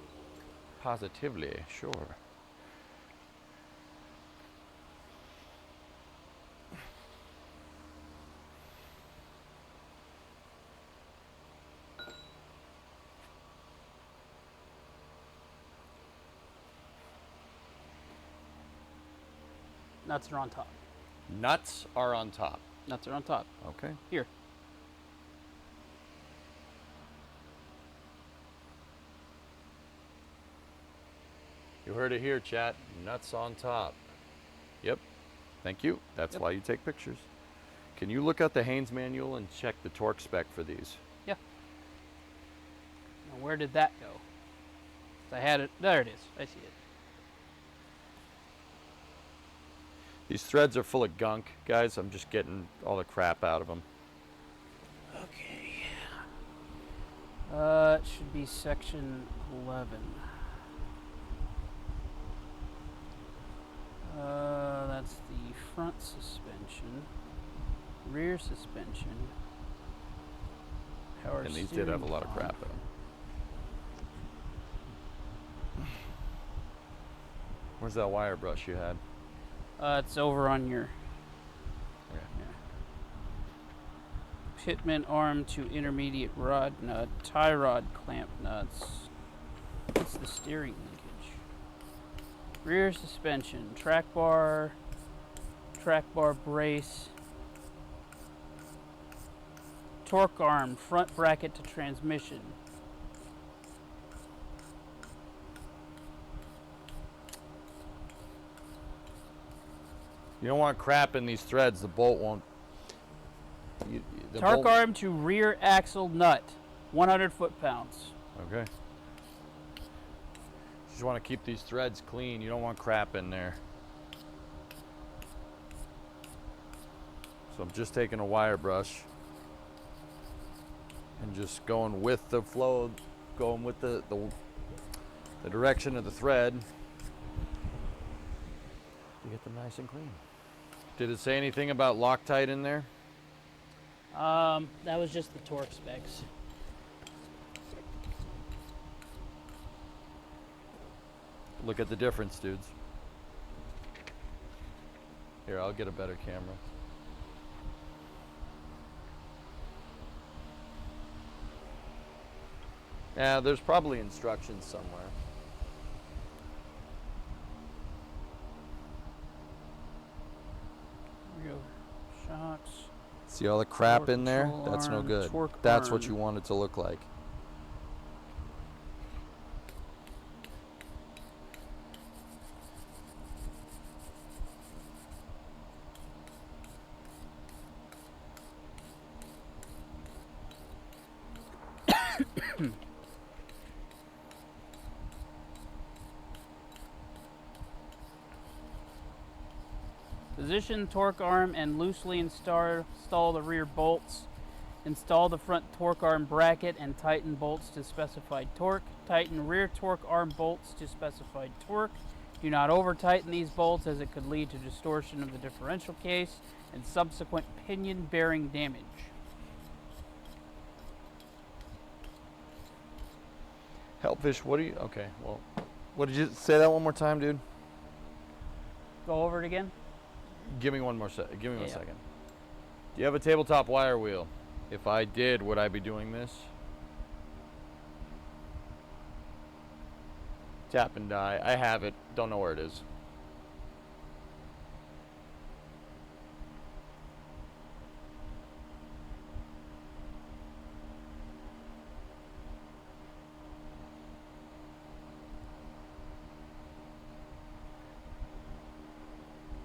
positively sure. Nuts are on top. Nuts are on top. Nuts are on top. Okay. Here. You heard it here, chat. Nuts on top. Yep. Thank you. That's Yep. why you take pictures. Can you look at the Haynes manual and check the torque spec for these? Yeah. Now, where did that go? I had it. There it is. I see it. These threads are full of gunk, guys. I'm just getting all the crap out of them. Okay. It should be section 11. That's the front suspension, rear suspension, power And these did have a lot of crap in them. Where's that wire brush you had? It's over on your Okay. pitman arm to intermediate rod nut, tie rod clamp nuts. That's the steering linkage. Rear suspension, track bar brace, torque arm, front bracket to transmission. You don't want crap in these threads. The bolt won't. The Torque bolt- arm to rear axle nut, 100 foot-pounds. Okay. Just want to keep these threads clean. You don't want crap in there. So I'm just taking a wire brush and just going with the flow, going with the direction of the thread to get them nice and clean. Did it say anything about Loctite in there? That was just the torque specs. Look at the difference, dudes. Here, I'll get a better camera. Yeah, there's probably instructions somewhere. Here we go. Shocks. See all the crap Torque in there? control That's no arm, good. torque That's what arm. you want it to look like. Position torque arm and loosely install the rear bolts Install the front torque arm bracket and tighten bolts to specified torque. Tighten rear torque arm bolts to specified torque. Do not over tighten these bolts as it could lead to distortion of the differential case and subsequent pinion bearing damage. Helpfish, what do you, okay, well, what did you, say that one more time, dude? Go over it again. Give me one more give me one Yeah. second. Do you have a tabletop wire wheel? If I did, would I be doing this? Tap and die. I have it. Don't know where it is.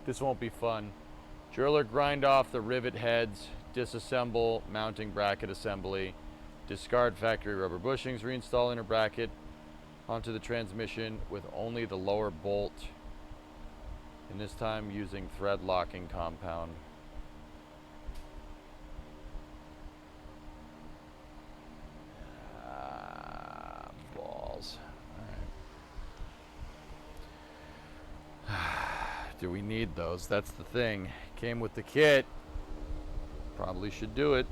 This won't be fun. Drill or grind off the rivet heads, disassemble mounting bracket assembly, discard factory rubber bushings, reinstall inner bracket onto the transmission with only the lower bolt, and this time using thread locking compound. Balls. All right. Do we need those? That's the thing. Came with the kit. Probably should do it.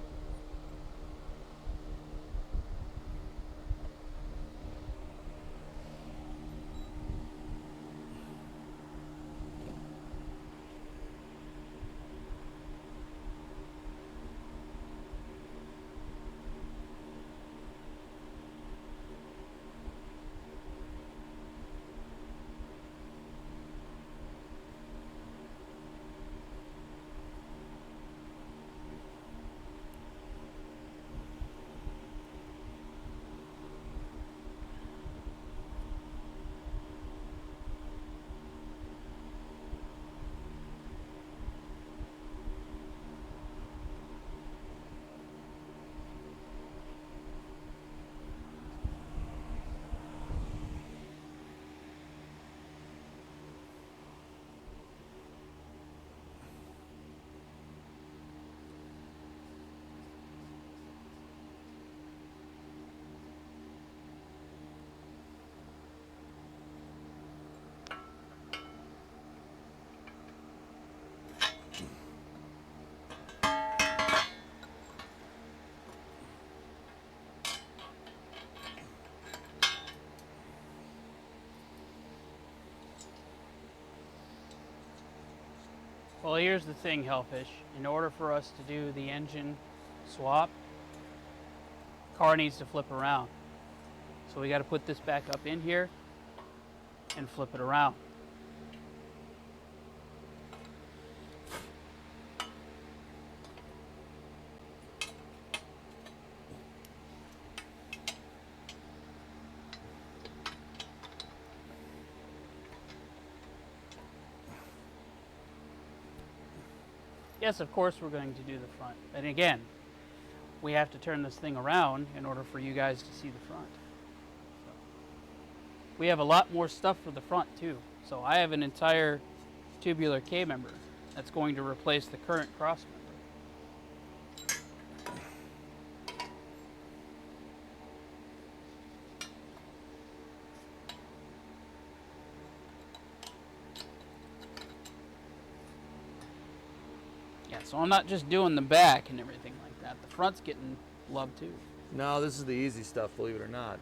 Well, here's the thing, Hellfish. In order for us to do the engine swap, car needs to flip around. So we got to put this back up in here and flip it around. Yes, of course we're going to do the front. And again, we have to turn this thing around in order for you guys to see the front. So, we have a lot more stuff for the front too. So I have an entire tubular K member that's going to replace the current cross member. Yeah, so I'm not just doing the back and everything like that. The front's getting love too. No, this is the easy stuff, believe it or not.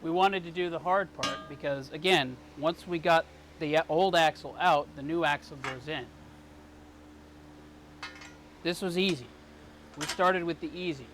We wanted to do the hard part because, again, once we got the old axle out, the new axle goes in. This was easy. We started with the easy.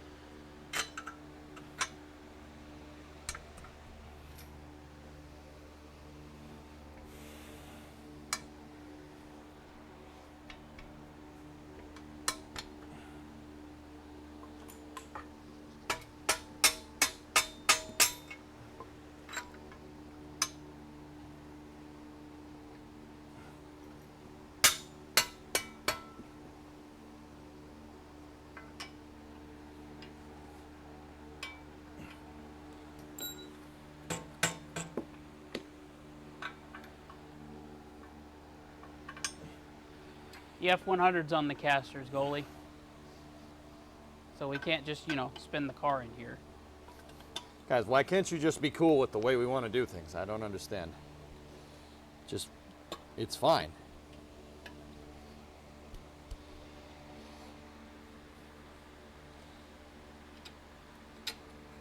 The F100's on the casters, goalie. So we can't just, spin the car in here. Guys, why can't you just be cool with the way we want to do things? I don't understand. Just, it's fine.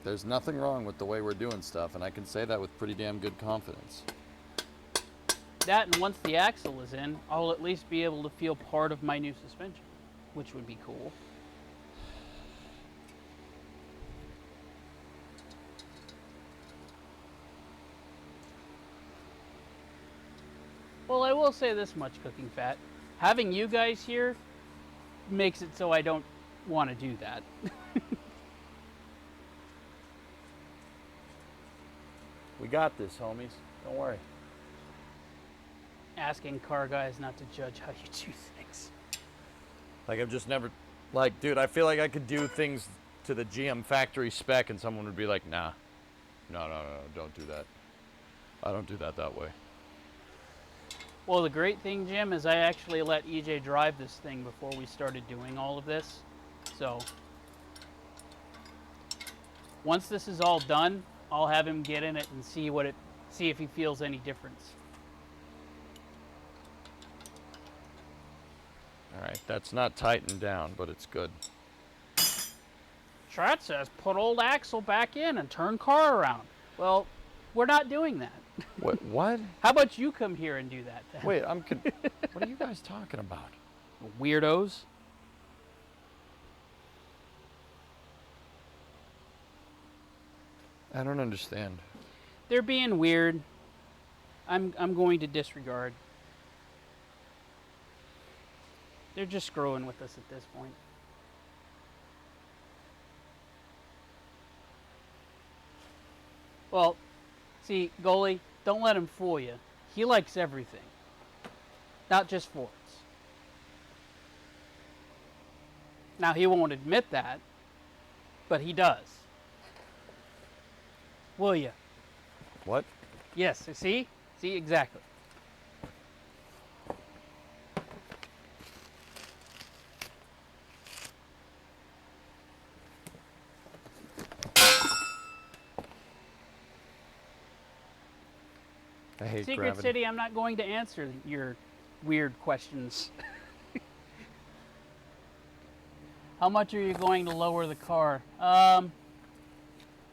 There's nothing wrong with the way we're doing stuff, and I can say that with pretty damn good confidence. That, and once the axle is in, I'll at least be able to feel part of my new suspension, which would be cool. Well, I will say this much, Cooking Fat. Having you guys here makes it so I don't want to do that. We got this, homies. Don't worry. Asking car guys not to judge how you do things. Like, I've just never... Like, dude, I feel like I could do things to the GM factory spec and someone would be like, nah. No, don't do that. I don't do that way. Well, the great thing, Jim, is I actually let EJ drive this thing before we started doing all of this. So, once this is all done, I'll have him get in it and see if he feels any difference. All right, that's not tightened down, but it's good. Chat says put old axle back in and turn car around. Well, we're not doing that. What? How about you come here and do that then? Wait, what are you guys talking about? Weirdos. I don't understand. They're being weird. I'm going to disregard. They're just screwing with us at this point. Well, see, goalie, don't let him fool you. He likes everything. Not just Fords. Now, he won't admit that, but he does. Will you? What? Yes, see? See, exactly. I hate Secret gravity. City, I'm not going to answer your weird questions. How much are you going to lower the car?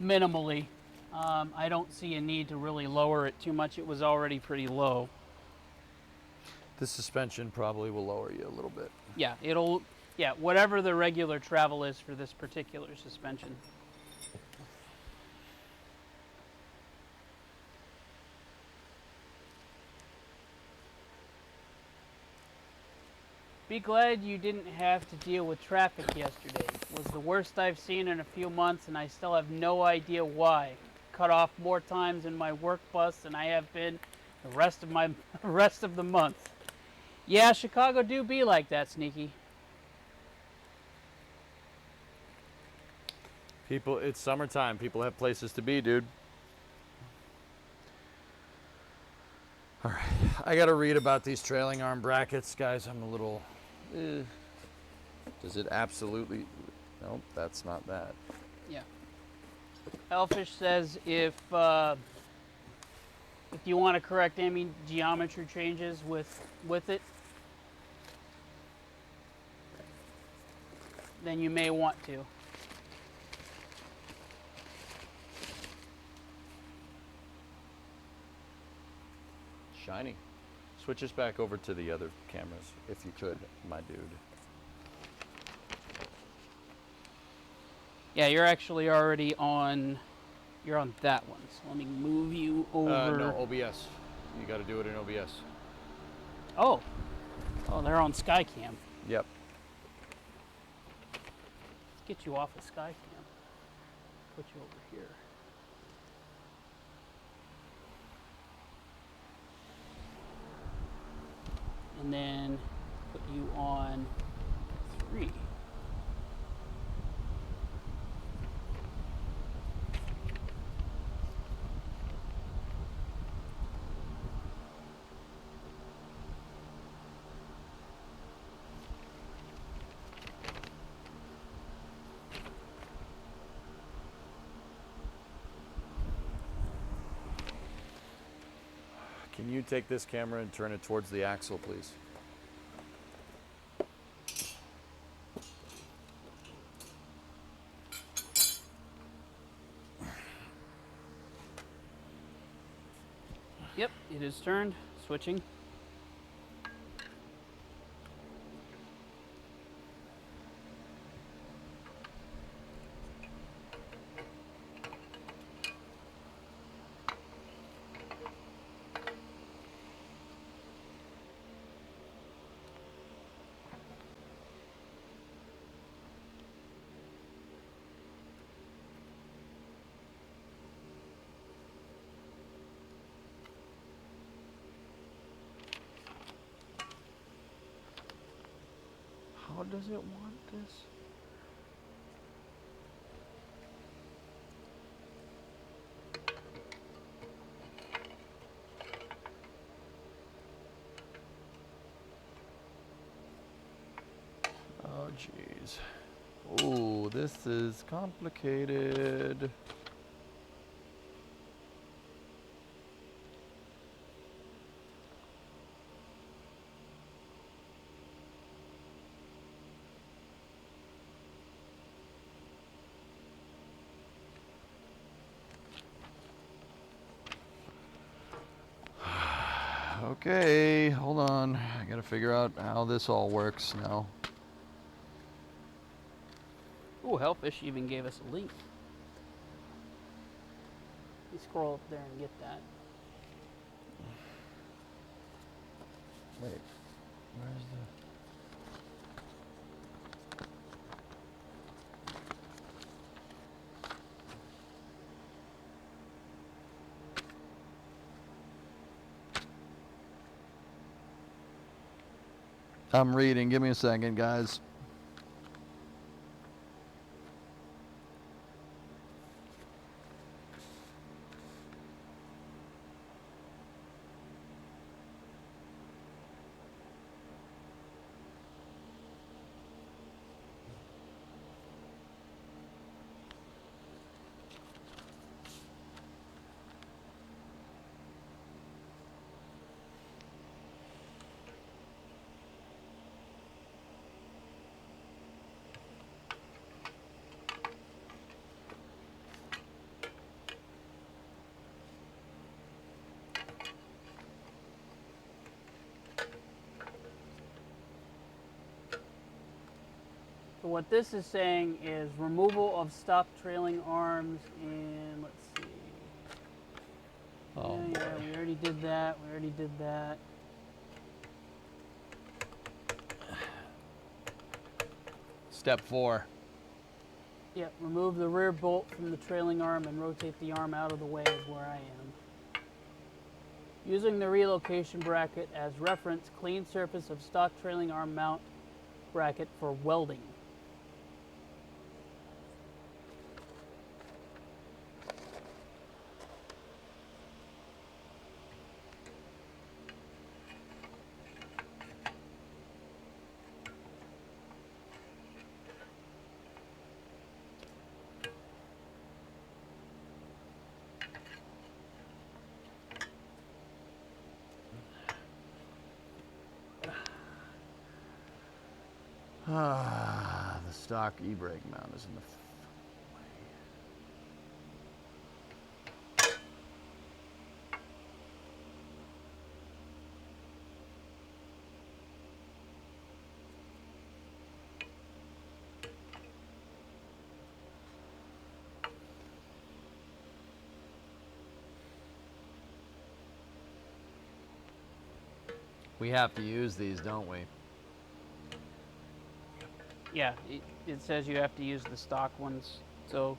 Minimally. I don't see a need to really lower it too much. It was already pretty low. The suspension probably will lower you a little bit. Yeah, whatever the regular travel is for this particular suspension. Be glad you didn't have to deal with traffic yesterday. It was the worst I've seen in a few months, and I still have no idea why. Cut off more times in my work bus than I have been the rest of the month. Yeah, Chicago do be like that, Sneaky. People, it's summertime. People have places to be, dude. All right, I gotta read about these trailing arm brackets, guys. I'm a little. Does it absolutely? Nope, that's not that. Yeah. Elfish says if you want to correct any geometry changes with it, then you may want to. Shiny. Switch us back over to the other cameras, if you could, my dude. Yeah, you're actually already on. You're on that one. So let me move you over. No, OBS. You got to do it in OBS. Oh, they're on Skycam. Yep. Let's get you off of Skycam. Put you over here. And then put you on 3. Can you take this camera and turn it towards the axle, please? Yep, it is turned. Switching. How does it want this? Oh, jeez. Oh, this is complicated. Okay, hold on. I gotta figure out how this all works now. Ooh, Hellfish even gave us a link. You scroll up there and get that. Wait, where's the... I'm reading. Give me a second, guys. So what this is saying is removal of stock trailing arms in, let's see. Oh, yeah, boy. we already did that. We already did that. Step 4. Yep, remove the rear bolt from the trailing arm and rotate the arm out of the way of where I am. Using the relocation bracket as reference, clean surface of stock trailing arm mount bracket for welding. The stock e-brake mount is in the way. We have to use these, don't we? Yeah, it says you have to use the stock ones. So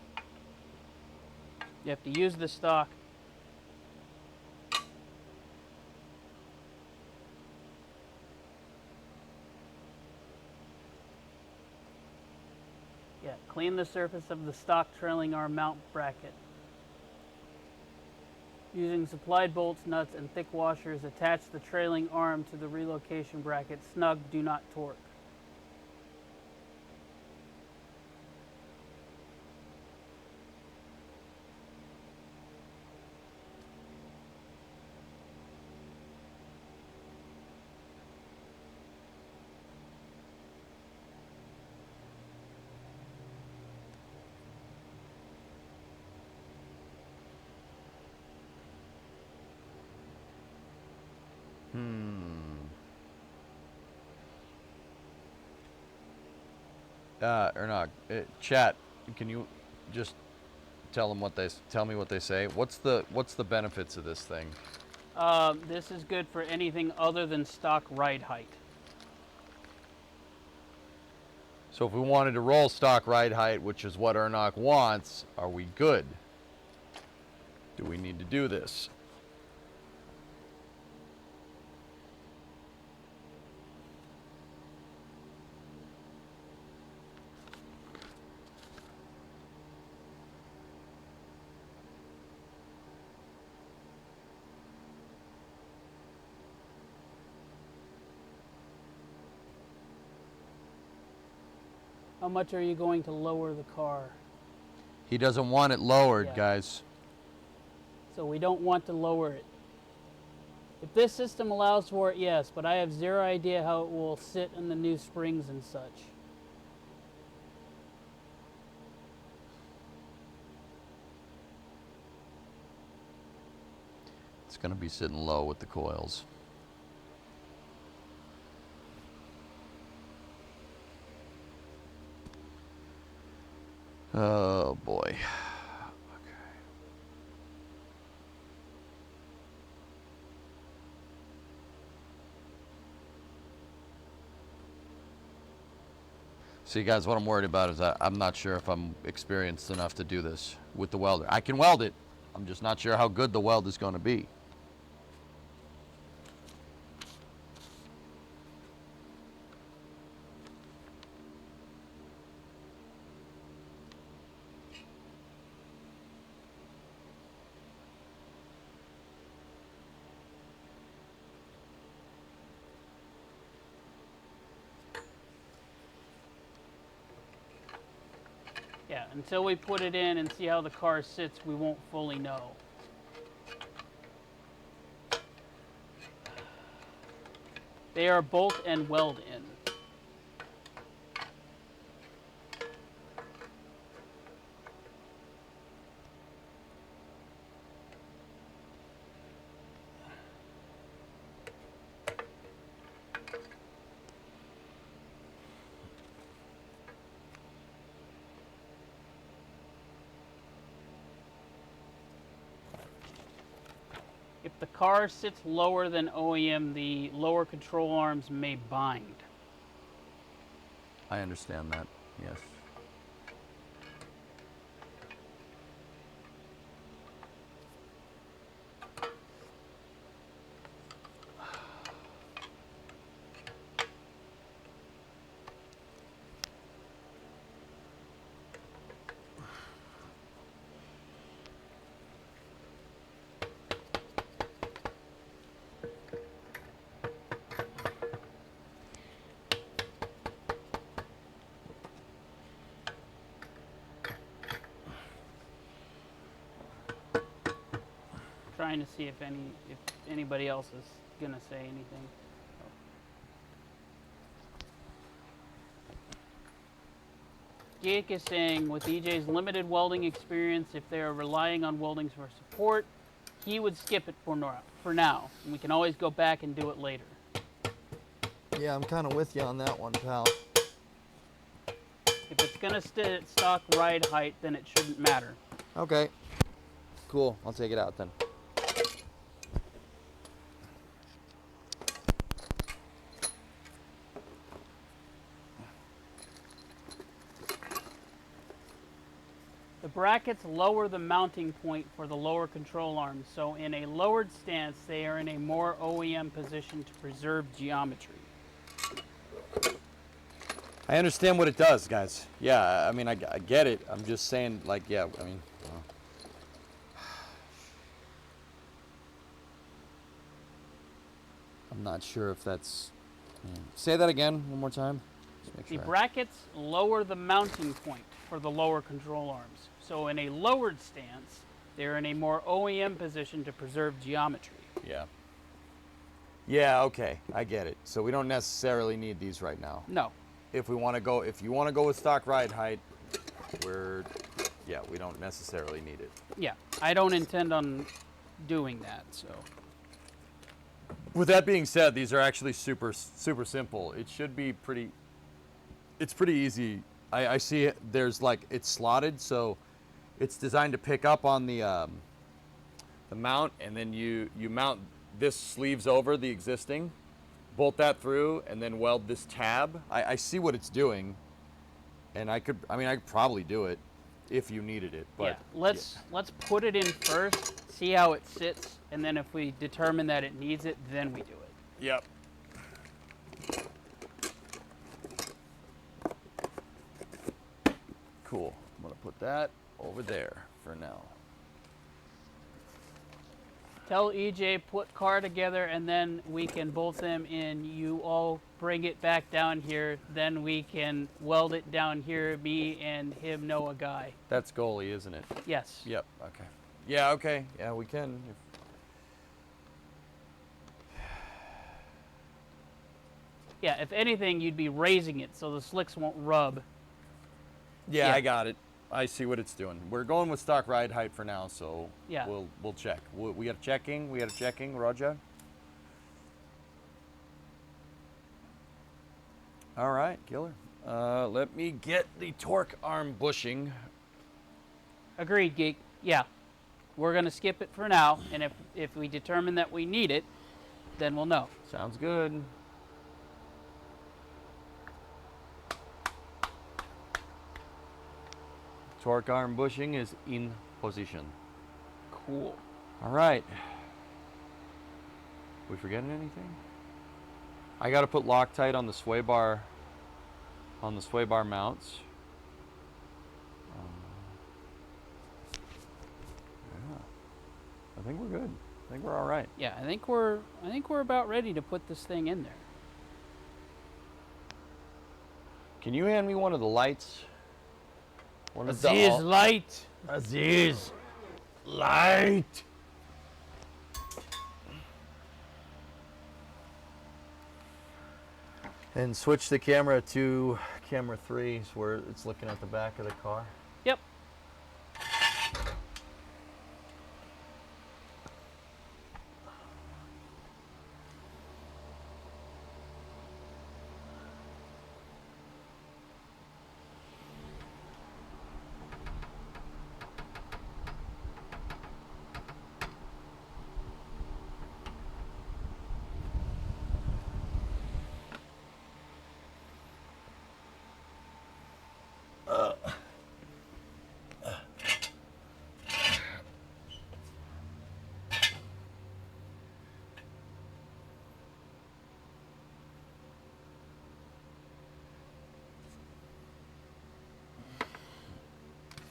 you have to use the stock. Yeah, clean the surface of the stock trailing arm mount bracket. Using supplied bolts, nuts, and thick washers, attach the trailing arm to the relocation bracket. Snug, do not torque. Ernog, chat, can you just tell me what they say? What's the benefits of this thing? This is good for anything other than stock ride height. So if we wanted to roll stock ride height, which is what Ernog wants, are we good? Do we need to do this? How much are you going to lower the car? He doesn't want it lowered, Yeah. guys. So we don't want to lower it. If this system allows for it, yes, but I have zero idea how it will sit in the new springs and such. It's going to be sitting low with the coils. Oh boy. Okay. See, guys, what I'm worried about is I'm not sure if I'm experienced enough to do this with the welder. I can weld it. I'm just not sure how good the weld is going to be. Yeah, until we put it in and see how the car sits, we won't fully know. They are bolt and weld in. If the car sits lower than OEM, the lower control arms may bind. I understand that, yes. Trying to see if anybody else is gonna say anything. Jake is saying, with EJ's limited welding experience, if they are relying on welding for support, he would skip it for now. And we can always go back and do it later. Yeah, I'm kind of with you on that one, pal. If it's gonna stay at stock ride height, then it shouldn't matter. Okay. Cool. I'll take it out then. The brackets lower the mounting point for the lower control arms, so in a lowered stance, they are in a more OEM position to preserve geometry. I understand what it does, guys. Yeah, I mean, I get it. I'm just saying, like, yeah, I mean, I'm not sure if that's... Say that again one more time. Just make The sure brackets lower the mounting point for the lower control arms, so in a lowered stance, they're in a more OEM position to preserve geometry. Yeah. Yeah, okay. I get it. So we don't necessarily need these right now. No. If you want to go with stock ride height, we don't necessarily need it. Yeah, I don't intend on doing that, so. With that being said, these are actually super simple. It should be pretty. It's pretty easy. I see it. There's like it's slotted, so it's designed to pick up on the mount, and then you mount this sleeves over the existing, bolt that through, and then weld this tab. I see what it's doing, and I could probably do it if you needed it. But yeah, let's put it in first, see how it sits, and then if we determine that it needs it, then we do it. Yep. Cool. I'm gonna put that over there for now. Tell EJ put car together, and then we can bolt them in. You all bring it back down here, then we can weld it down here. Me and him know a guy. That's goalie, isn't it? Yes. Yep. Okay. Yeah. Okay. Yeah, we can. Yeah, if anything, you'd be raising it so the slicks won't rub. Yeah, Yeah. I got it. I see what it's doing. We're going with stock ride height for now, so Yeah. we'll check. We got checking. We got a checking, Roger. All right, killer. Let me get the torque arm bushing. Agreed, Geek. Yeah. We're going to skip it for now, and if we determine that we need it, then we'll know. Sounds good. Torque arm bushing is in position. Cool. All right. We forgetting anything? I got to put Loctite on the sway bar mounts. Yeah. I think we're good. I think we're all right. Yeah, I think we're about ready to put this thing in there. Can you hand me one of the lights? One of the Aziz, light. Aziz, light. And switch the camera to camera 3, where it's looking at the back of the car. Yep.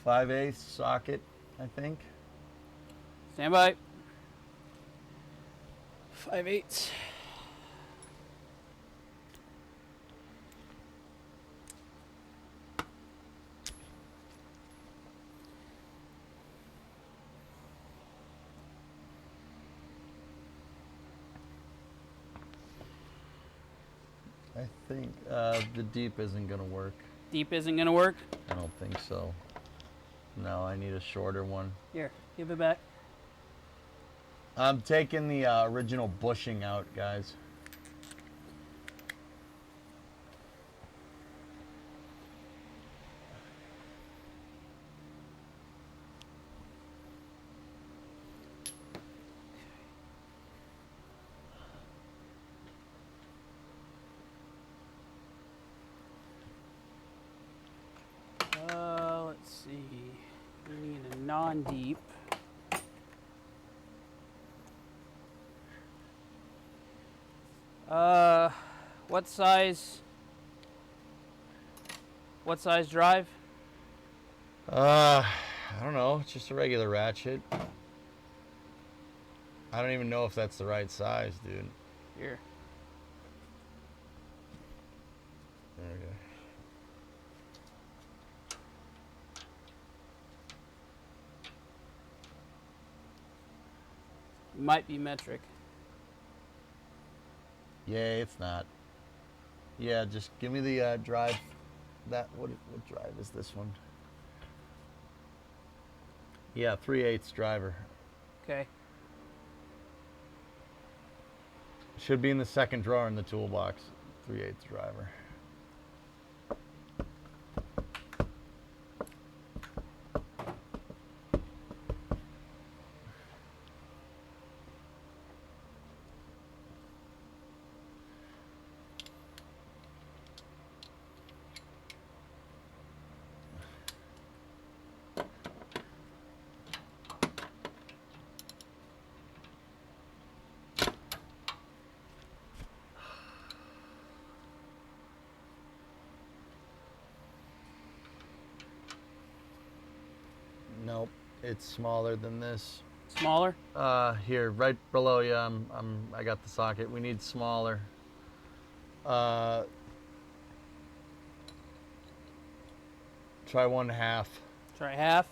Five-eighths socket, I think. Stand by. 5/8. I think the deep isn't gonna work. Deep isn't gonna work. I don't think so. No, I need a shorter one. Here, give it back. I'm taking the original bushing out, guys. Let's see. We need a non-deep. What size? What size drive? I don't know. It's just a regular ratchet. I don't even know if that's the right size, dude. Here. Okay. Might be metric. Yeah, it's not. Yeah, just give me the drive. What drive is this one? Yeah, 3/8 driver. Okay. Should be in the second drawer in the toolbox. 3/8 driver. Nope, it's smaller than this. Smaller? Here, right below you. I got the socket. We need smaller. Try 1/2. Try half.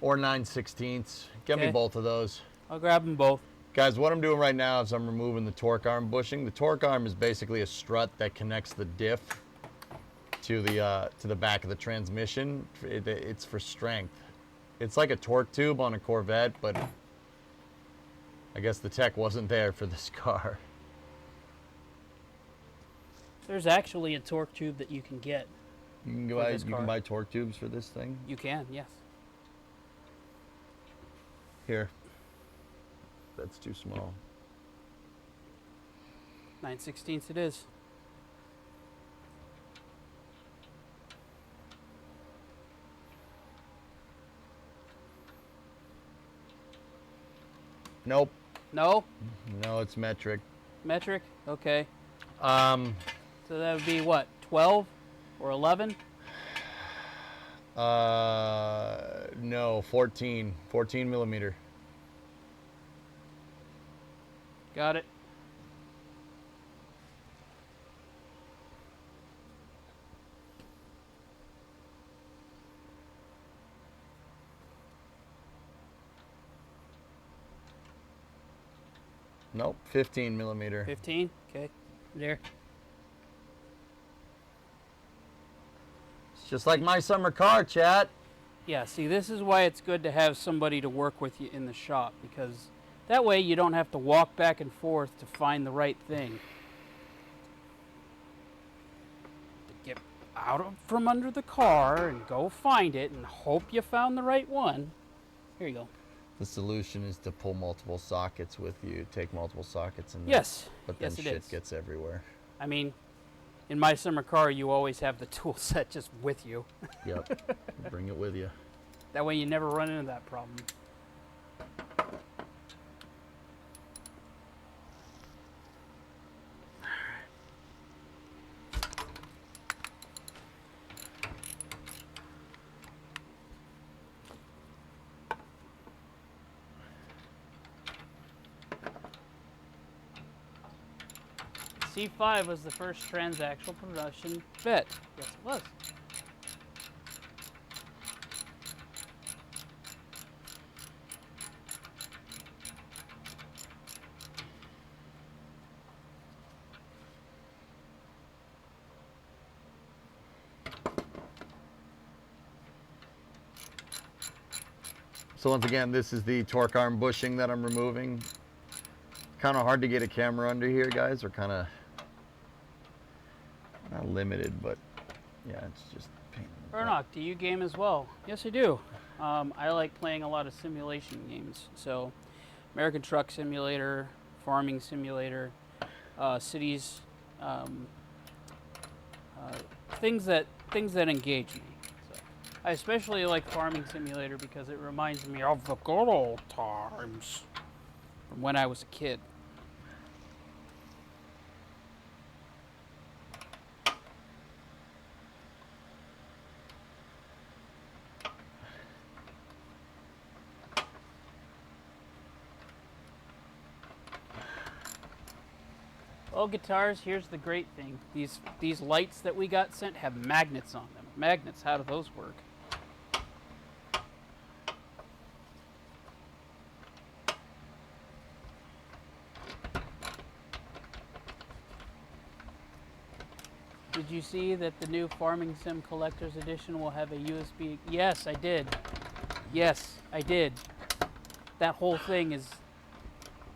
Or 9/16. Get me Okay. both of those. I'll grab them both. Guys, what I'm doing right now is I'm removing the torque arm bushing. The torque arm is basically a strut that connects the diff to the back of the transmission. It's for strength. It's like a torque tube on a Corvette, but I guess the tech wasn't there for this car. There's actually a torque tube that you can get. You can For buy this car. torque tubes for this thing. You can, yes. Here. That's too small. 9/16 it is. Nope. No? No, it's metric. Metric? Okay. Um, So that would be what, 12 or 11? no, 14 millimeter. Got it. Nope, 15 millimeter. 15? Okay. There. It's just like my summer car, chat. Yeah, see, this is why it's good to have somebody to work with you in the shop, because that way you don't have to walk back and forth to find the right thing. To get from under the car and go find it and hope you found the right one. Here you go. The solution is to pull multiple sockets with you, take multiple sockets in there. Yes. But then Yes, it shit is. gets everywhere. I mean, in my summer car, you always have the tool set just with you. Yep. Bring it with you. That way you never run into that problem. C5 was the first transaxle production bit. Yes, it was. So once again, this is the torque arm bushing that I'm removing. Kind of hard to get a camera under here, guys. We're kind of not limited, but yeah, it's just a pain. Burnock, do you game as well? Yes, I do. I like playing a lot of simulation games. So, American Truck Simulator, Farming Simulator, cities, things that engage me. So, I especially like Farming Simulator because it reminds me of the good old times from when I was a kid. Oh, guitars, here's the great thing. These lights that we got sent have magnets on them. Magnets, how do those work? Did you see that the new Farming Sim Collector's Edition will have a USB? Yes, I did. Yes, I did. that whole thing is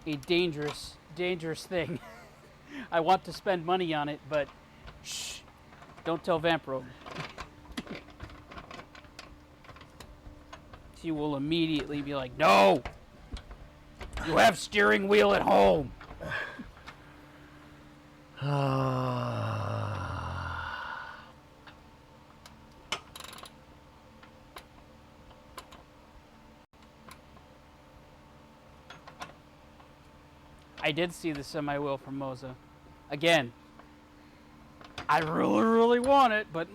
a dangerous, dangerous thing. I want to spend money on it, but shh, don't tell Vampro. She will immediately be like, no! You have steering wheel at home! I did see the semi-wheel from Moza. Again, I really, really want it, but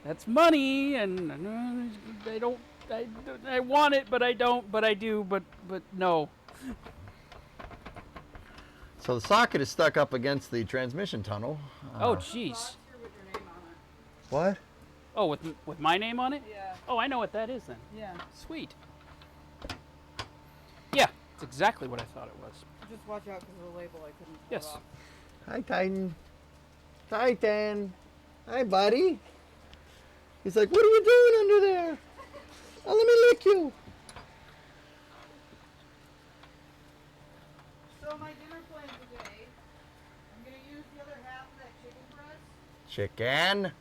that's money, and I don't. I want it, but I don't. But I do. But no. So the socket is stuck up against the transmission tunnel. Oh, jeez. What? Oh, with my name on it? Yeah. Oh, I know what that is then. Yeah. Sweet. Yeah, it's exactly what I thought it was. Just watch out because of the label. I couldn't pull Yes. it off. Hi, Titan. Titan. Hi, buddy. He's like, what are you doing under there? Oh, let me lick you. So my dinner plan today, I'm gonna use the other half of that chicken breast. Chicken.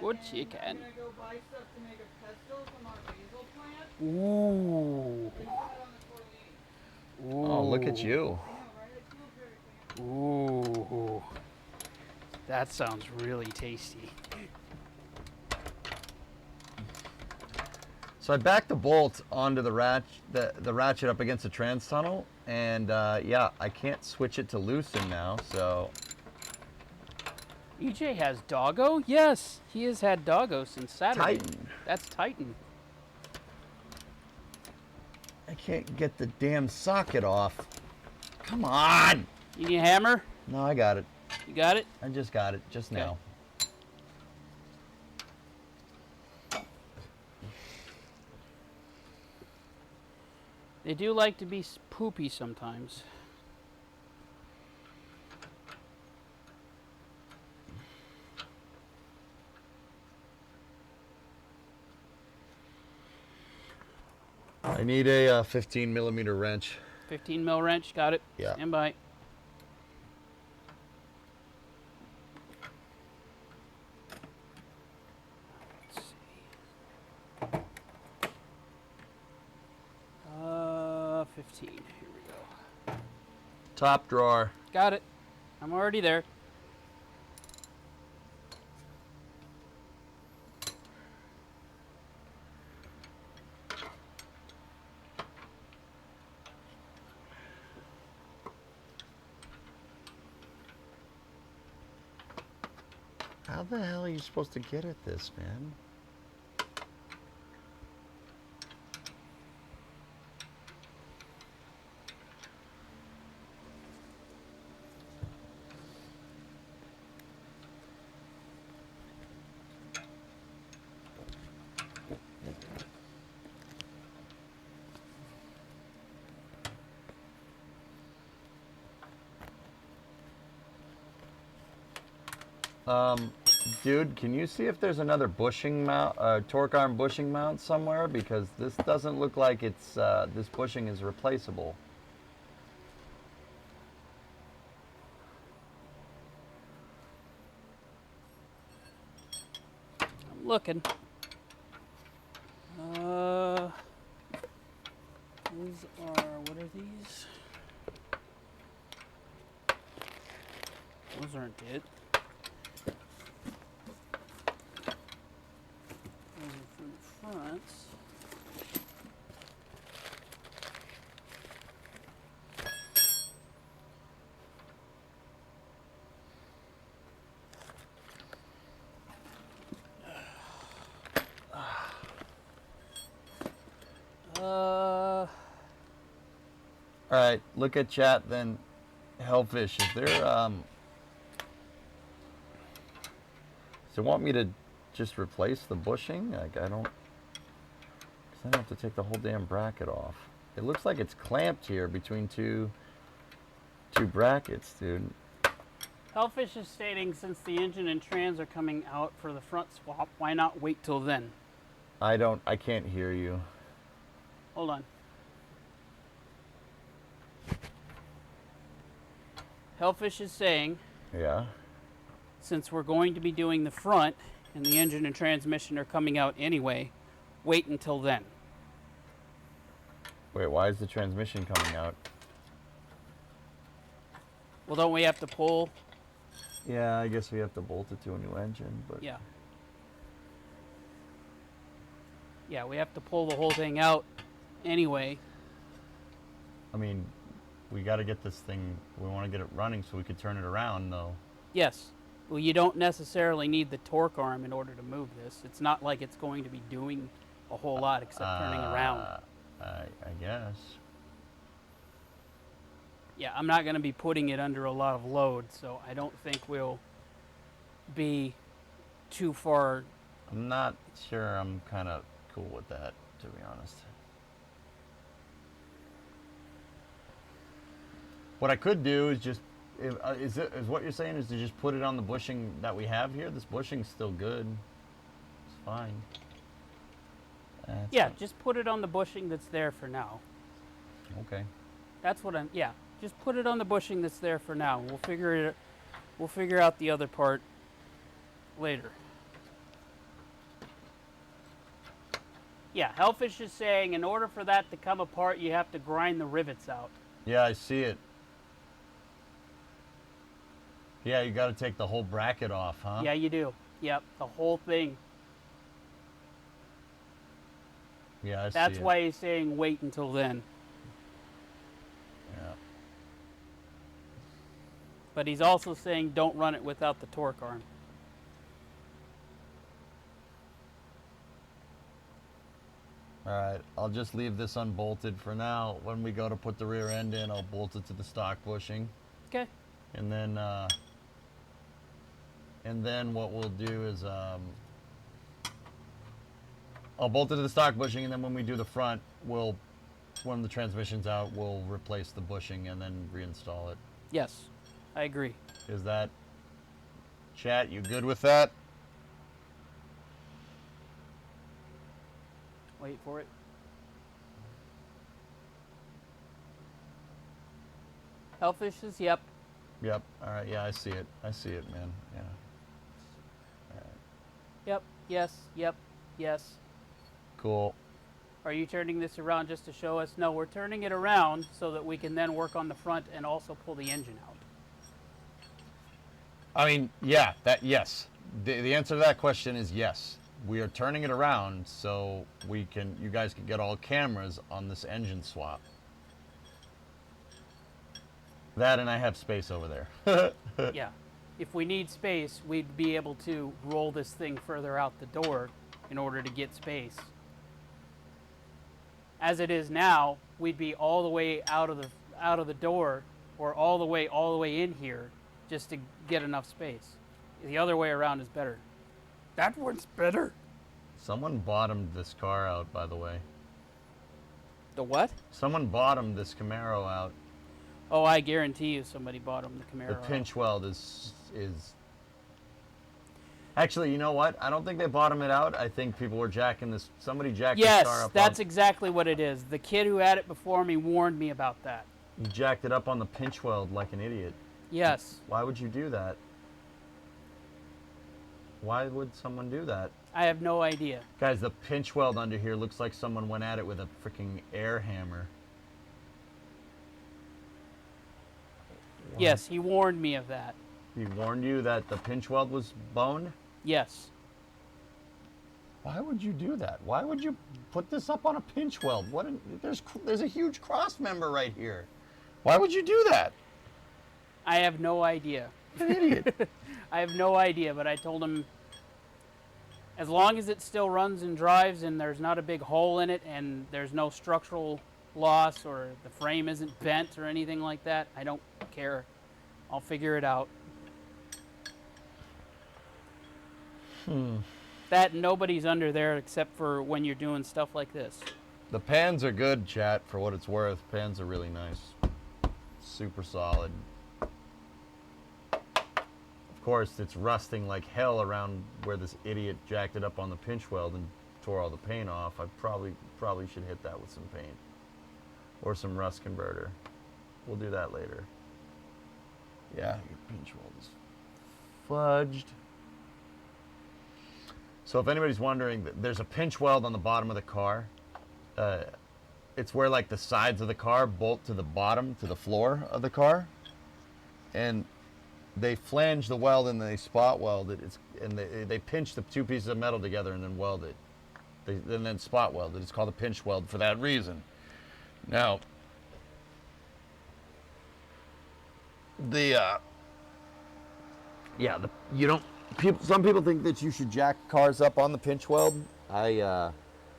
Good and chicken. I'm gonna go buy stuff to make a pesto from our basil plant. Ooh. Put that on the tortellini. Ooh. Oh, look at you. I know, right? It feels very fancy. Ooh. That sounds really tasty. So I backed the bolt onto the ratchet up against the trans tunnel, and yeah, I can't switch it to loosen now, so EJ has doggo? Yes, he has had doggo since Saturday. Titan. That's Titan. I can't get the damn socket off. Come on! You need a hammer? No, I got it. You got it? I just got it just Okay. now. They do like to be poopy sometimes. I need a 15 millimeter wrench. 15 mil wrench, got it? Yeah. Stand by. Let's see. 15. Here we go. Top drawer. Got it. I'm already there. How the hell are you supposed to get at this, man? Dude, can you see if there's another bushing mount, torque arm bushing mount somewhere? Because this doesn't look like it's, this bushing is replaceable. I'm looking. These are, what are these? Those aren't it. Those are for the fronts. All right, look at chat then. Hellfish, is there, does it want me to just replace the bushing? Like, I don't, because I have to take the whole damn bracket off. It looks like it's clamped here between two brackets, dude. Hellfish is stating since the engine and trans are coming out for the front swap, why not wait till then? I can't hear you. Hold on. Hellfish is saying, Yeah. since we're going to be doing the front and the engine and transmission are coming out anyway, wait until then. Wait, why is the transmission coming out? Well, don't we have to pull? Yeah, I guess we have to bolt it to a new engine, but Yeah. Yeah, we have to pull the whole thing out anyway. I mean, we got to get this thing. We want to get it running so we could turn it around, though. Yes. Well, you don't necessarily need the torque arm in order to move this. It's not like it's going to be doing a whole lot except turning around. I guess. Yeah, I'm not going to be putting it under a lot of load, so I don't think we'll be too far. I'm not sure I'm kind of cool with that, to be honest. What I could do is just, is what you're saying is to just put it on the bushing that we have here? This bushing's still good. It's fine. Yeah, just put it on the bushing that's there for now. Okay. That's what I'm. Yeah, just put it on the bushing that's there for now. We'll figure out the other part later. Yeah, Hellfish is saying in order for that to come apart, you have to grind the rivets out. Yeah, I see it. Yeah, you got to take the whole bracket off, huh? Yeah, you do. Yep, the whole thing. Yeah, I see That's it. why he's saying wait until then. Yeah. But he's also saying don't run it without the torque arm. All right, I'll just leave this unbolted for now. When we go to put the rear end in, I'll bolt it to the stock bushing. Okay. And then what we'll do is I'll bolt it to the stock bushing, and then when we do the front, when the transmission's out, we'll replace the bushing and then reinstall it. Yes, I agree. Is that, chat, you good with that? Wait for it. Hellfish says yep. Yep. All right. Yeah, I see it. I see it, man. Yeah. All right. Yep. Yes. Yep. Yes. Cool. Are you turning this around just to show us? No, we're turning it around so that we can then work on the front and also pull the engine out. I mean, yeah, yes. The answer to that question is yes. We are turning it around so you guys can get all cameras on this engine swap. That, and I have space over there. Yeah. If we need space, we'd be able to roll this thing further out the door in order to get space. As it is now, we'd be all the way out of the door, or all the way in here, just to get enough space. The other way around is better. That one's better. Someone bottomed this car out, by the way. The what? Someone bottomed this Camaro out. Oh, I guarantee you somebody bought him the Camaro. The pinch weld is. Actually, you know what? I don't think they bottomed it out. I think people were jacking this. Somebody jacked this car Yes, up. that's exactly what it is. The kid who had it before me warned me about that. He jacked it up on the pinch weld like an idiot. Yes. Why would you do that? Why would someone do that? I have no idea. Guys, the pinch weld under here looks like someone went at it with a freaking air hammer. Yes, he warned me of that. He warned you that the pinch weld was bone? Yes. Why would you do that? Why would you put this up on a pinch weld? There's a huge cross member right here. Why would you do that? I have no idea. An idiot. I have no idea, but I told him as long as it still runs and drives and there's not a big hole in it and there's no structural loss or the frame isn't bent or anything like that, I don't care. I'll figure it out. That nobody's under there except for when you're doing stuff like this. The pans are good, chat, for what it's worth. Pans are really nice. Super solid. Of course, it's rusting like hell around where this idiot jacked it up on the pinch weld and tore all the paint off. I'd probably probably should hit that with some paint. Or some rust converter. We'll do that later. Yeah, your pinch weld is fudged. So if anybody's wondering, there's a pinch weld on the bottom of the car. It's where like the sides of the car bolt to the bottom, to the floor of the car. And they flange the weld and they spot weld it. And they pinch the two pieces of metal together and then weld it. And then spot weld it. It's called a pinch weld for that reason. Now, some people think that you should jack cars up on the pinch weld. I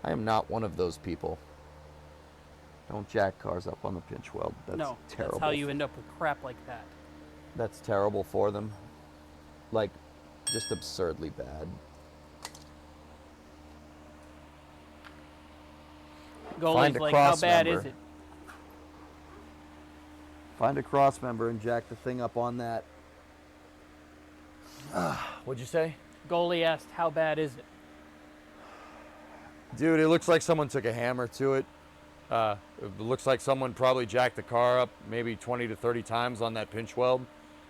am not one of those people. Don't jack cars up on the pinch weld. That's No, terrible. that's how you end up with crap like that. That's terrible for them. Like, just absurdly bad. Goalie's like, how bad is it? Find a cross member and jack the thing up on that. What'd you say? Goalie asked, how bad is it? Dude, it looks like someone took a hammer to it. It looks like someone probably jacked the car up maybe 20 to 30 times on that pinch weld.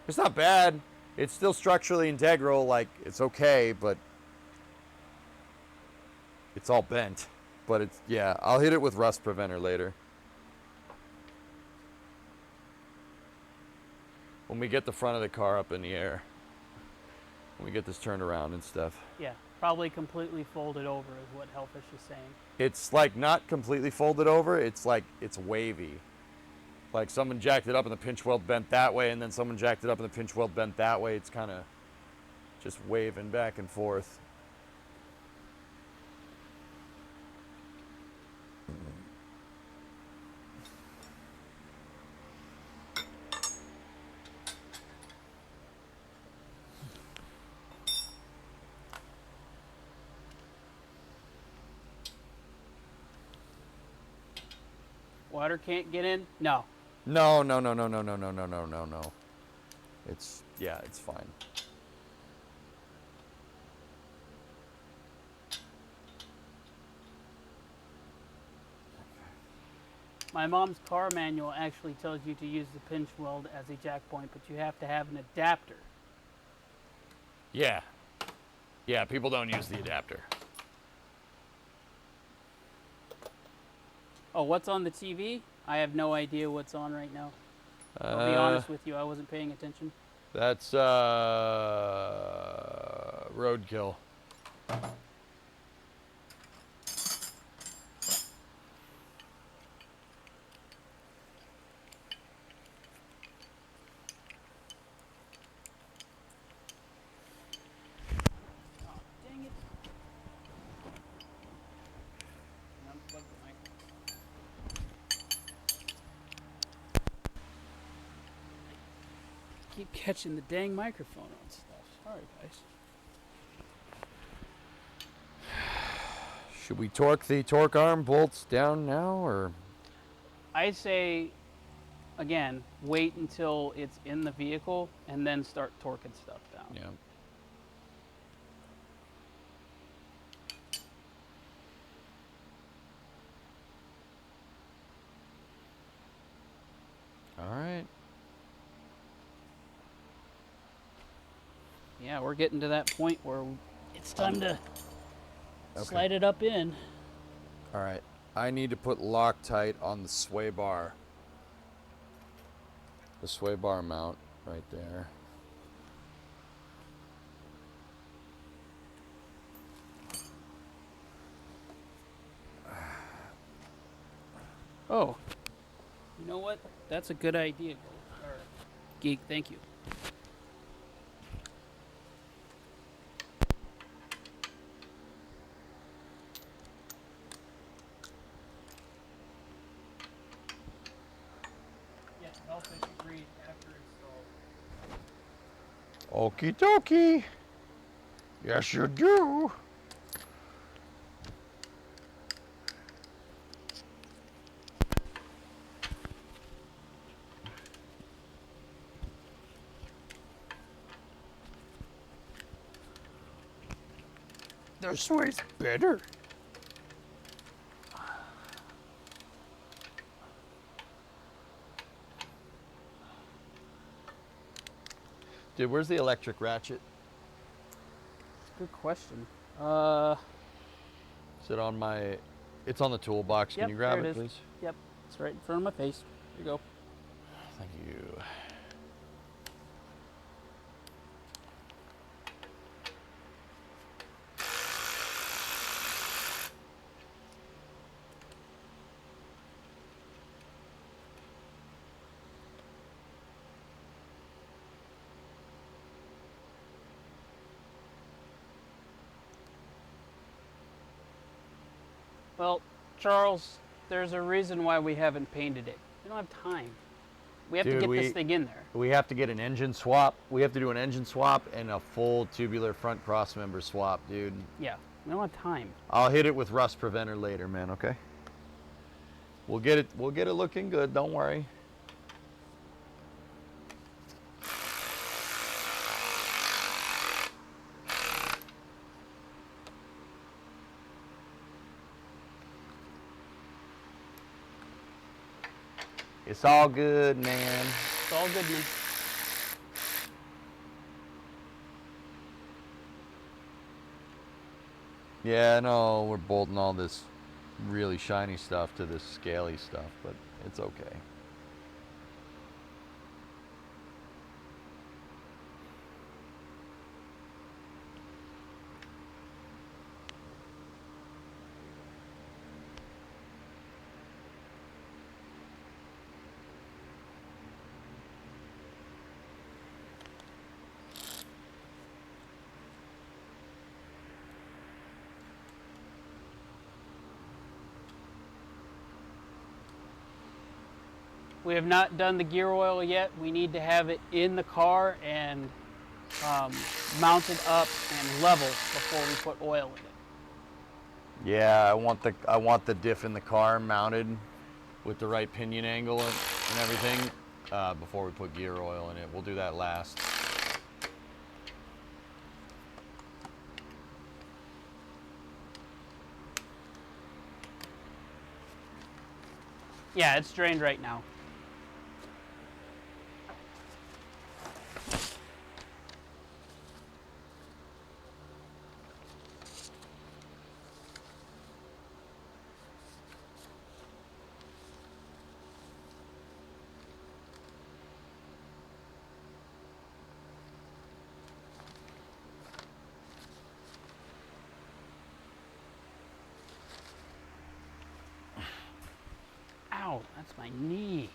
It's not bad. It's still structurally integral. Like, it's okay, but it's all bent. But it's, yeah, I'll hit it with rust preventer later. When we get the front of the car up in the air. When we get this turned around and stuff. Yeah, probably completely folded over is what Hellfish is saying. It's like not completely folded over. It's like it's wavy. Like someone jacked it up and the pinch weld bent that way, and then someone jacked it up and the pinch weld bent that way. It's kind of just waving back and forth. Water can't get in? No. No. It's fine. My mom's car manual actually tells you to use the pinch weld as a jack point, but you have to have an adapter. Yeah. Yeah, people don't use the adapter. Oh, what's on the TV? I have no idea what's on right now. I'll be honest with you, I wasn't paying attention. That's roadkill. Dang it. Unplug the mic. Keep catching the dang microphone on stuff. Sorry, guys. Should we torque the torque arm bolts down now, or? I say, again, wait until it's in the vehicle and then start torquing stuff down. Yeah. All right. Yeah, we're getting to that point where it's time to slide it up in. All right. I need to put Loctite on the sway bar. The sway bar mount right there. Oh, you know what? That's a good idea, Geek. Thank you. Yes, Hellfish agreed after install. Okie dokie. Yes, you do. This way's better. Dude, where's the electric ratchet? Good question. Is it on my... It's on the toolbox. Can Yep, you grab there it, it is. please? Yep, it's right in front of my face. Here you go. Thank you. Well, Charles, there's a reason why we haven't painted it. We don't have time. We have to Dude, get this thing in there. We have to get an engine swap. We have to do an engine swap and a full tubular front cross member swap, dude. Yeah, we don't have time. I'll hit it with rust preventer later, man, okay? We'll get it looking good, don't worry. It's all good, man. It's all good, man. Yeah, I know we're bolting all this really shiny stuff to this scaly stuff, but it's okay. We have not done the gear oil yet. We need to have it in the car and mounted up and level before we put oil in it. Yeah, I want the diff in the car mounted with the right pinion angle and everything before we put gear oil in it. We'll do that last. Yeah, it's drained right now. Ow, that's my knee.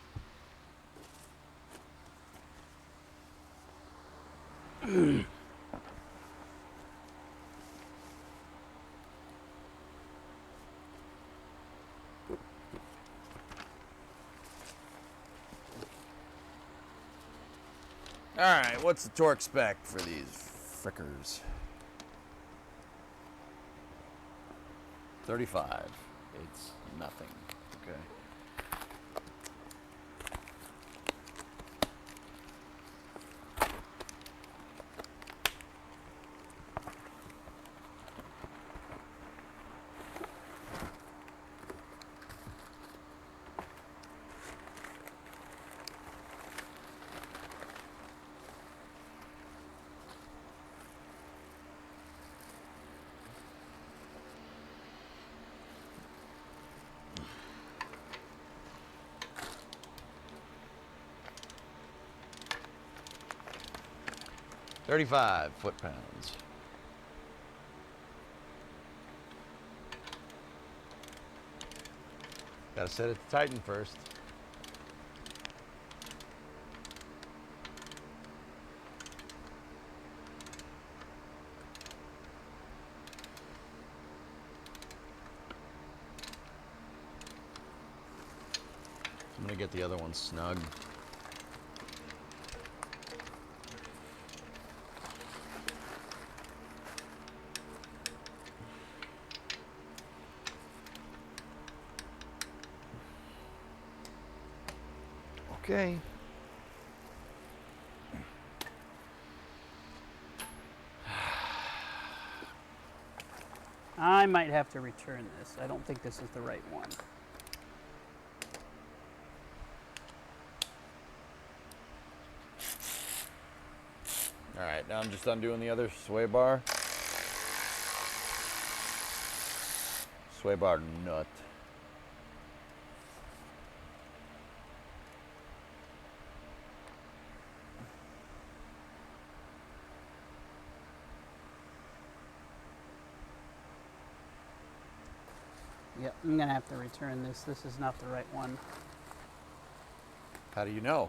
All right, what's the torque spec for these frickers? 35. It's nothing. Okay. $35 foot-pounds. Gotta set it to tighten first. I'm gonna get the other one snug. Okay. I might have to return this. I don't think this is the right one. right, now I'm just undoing the other sway bar. Sway bar nut. Yep, I'm gonna have to return this. This is not the right one. How do you know?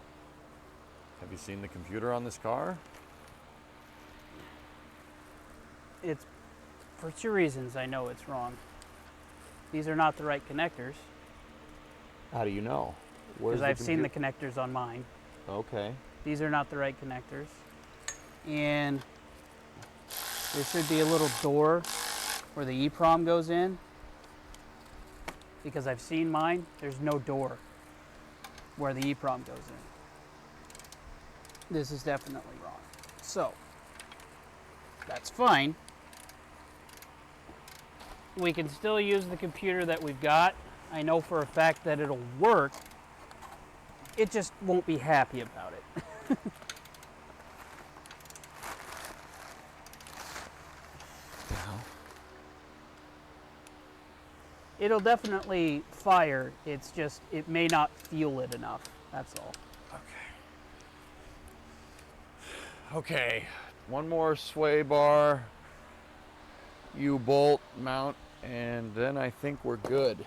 Have you seen the computer on this car? It's for two reasons I know it's wrong. These are not the right connectors How do you know? because I've seen the connectors on mine. Okay. These are not the right connectors. And there should be a little door where the EEPROM goes in. Because I've seen mine, there's no door where the EEPROM goes in. This is definitely wrong. So, that's fine. We can still use the computer that we've got. I know for a fact that it'll work. It just won't be happy about it. It'll definitely fire. It's just, it may not feel it enough. That's all. Okay, one more sway bar, U-bolt mount, and then I think we're good.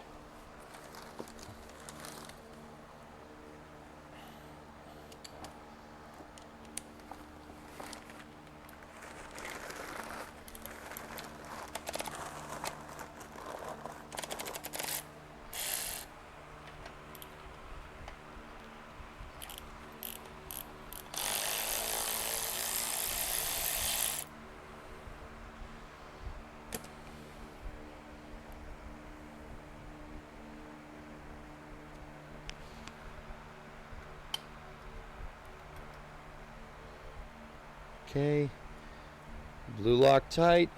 Okay, blue lock tight.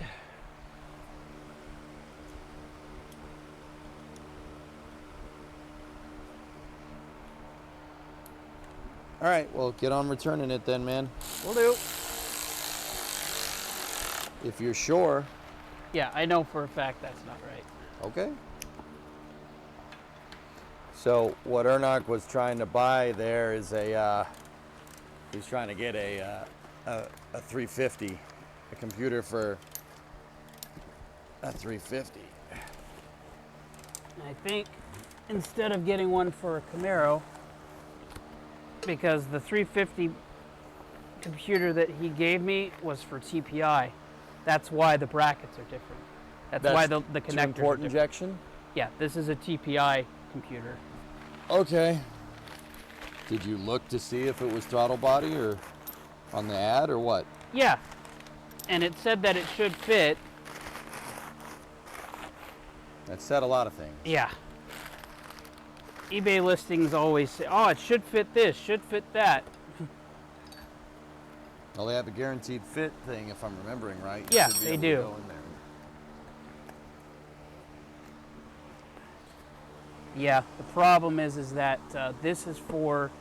All right, well, get on returning it then, man. Will do. If you're sure. Yeah, I know for a fact that's not right. Okay. So what Ernak was trying to buy there is he's trying to get a 350, a computer for a 350. I think instead of getting one for a Camaro, because the 350 computer that he gave me was for TPI, that's why the brackets are different. That's why the connectors are port different. injection? Yeah, this is a TPI computer. Okay. Did you look to see if it was throttle body or on the ad or what? Yeah, and it said that it should fit. That said a lot of things. Yeah. eBay listings always say, oh, it should fit this, should fit that. Well, they have a guaranteed fit thing, if I'm remembering right. You Yeah, should be they able to do. go in there. Yeah, the problem is that this is for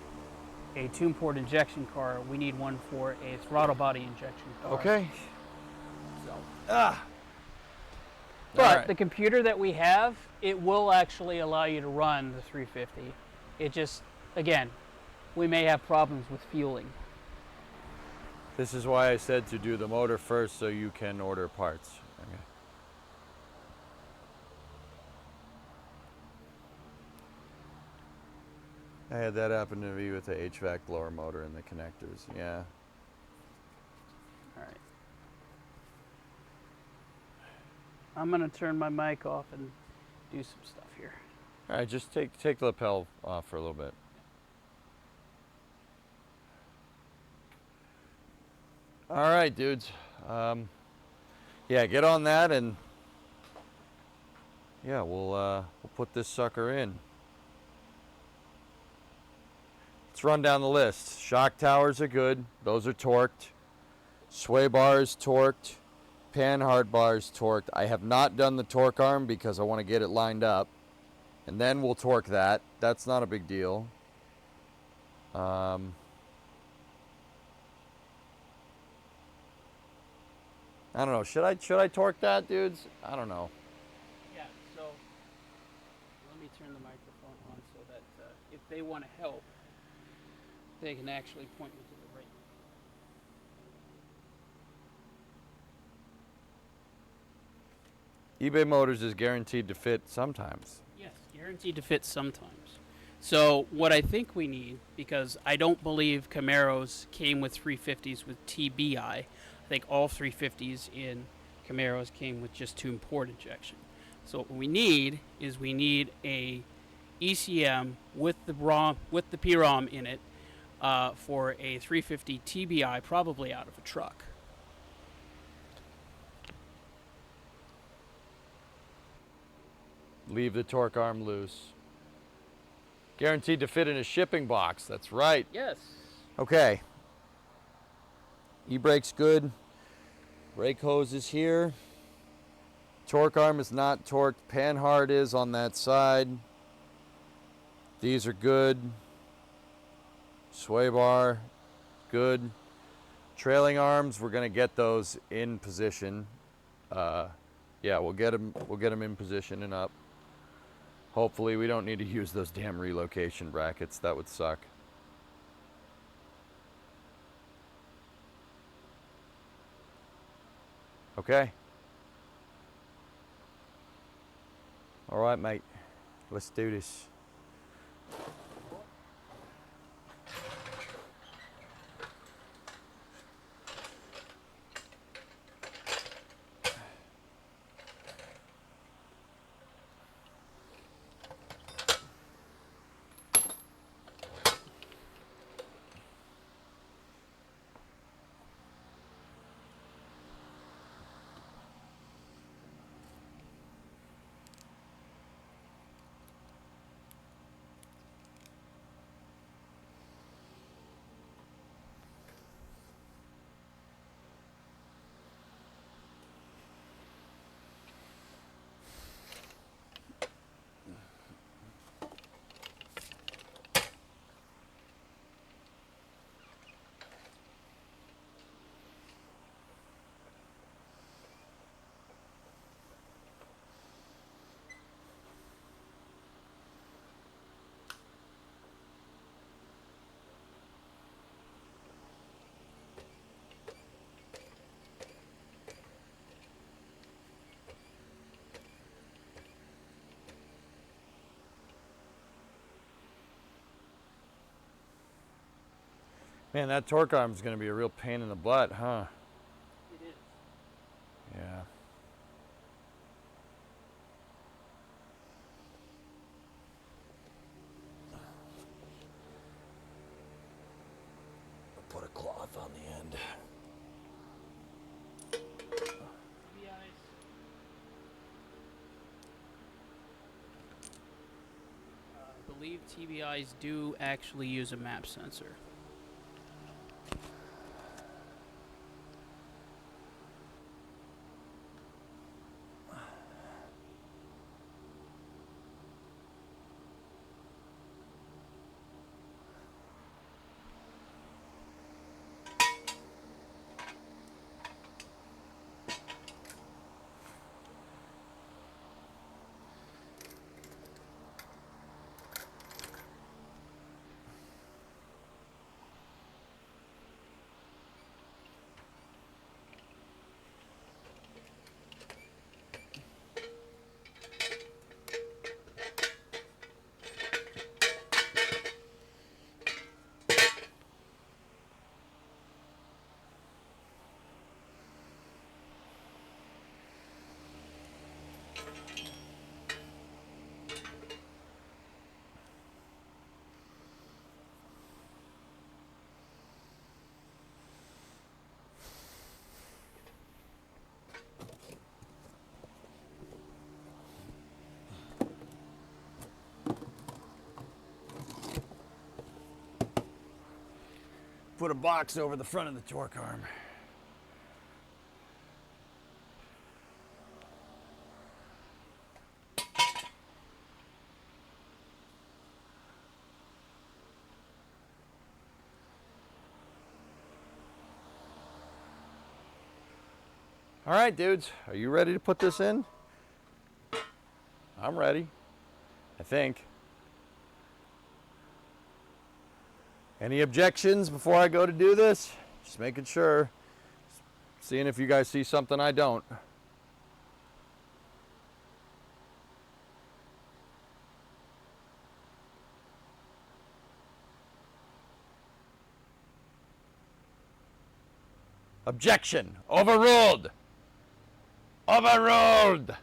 a tune port injection car. We need one for a throttle body injection car. Okay. So. Ah. But All right. the computer that we have, it will actually allow you to run the 350. It just, again, we may have problems with fueling. This is why I said to do the motor first so you can order parts. Okay. I had that happen to me with the HVAC blower motor and the connectors. Yeah. All right. I'm going to turn my mic off and do some stuff here. All right, just take the lapel off for a little bit. All right, dudes. Yeah, get on that and yeah, we'll put this sucker in. Let's run down the list. Shock towers are good. Those are torqued. Sway bars torqued. Pan hard bars torqued. I have not done the torque arm because I want to get it lined up. And then we'll torque that. That's not a big deal. I don't know. Should I torque that, dudes? I don't know. Yeah, so let me turn the microphone on so that if they want to help, they can actually point me to the right. eBay Motors is guaranteed to fit sometimes. Yes, guaranteed to fit sometimes. So what I think we need, because I don't believe Camaros came with 350s with TBI. I think all 350s in Camaros came with just 2 port injection. So what we need is a ECM with the ROM with the PROM in it for a 350 TBI, probably out of a truck. Leave the torque arm loose. Guaranteed to fit in a shipping box. That's right. Yes. Okay. E-brake's good. Brake hose is here. Torque arm is not torqued. Panhard is on that side. These are good. Sway bar, good. Trailing arms, we're gonna get those in position. Yeah, we'll get them in position and up. Hopefully we don't need to use those damn relocation brackets. That would suck. Okay. All right, mate. Let's do this. Man, that torque arm is going to be a real pain in the butt, huh? It is. Yeah. Put a cloth on the end. I believe TBIs do actually use a map sensor. Put a box over the front of the torque arm. All right, dudes, are you ready to put this in? I'm ready, I think. Any objections before I go to do this? Just making sure. Seeing if you guys see something I don't. Objection! Overruled! Overruled!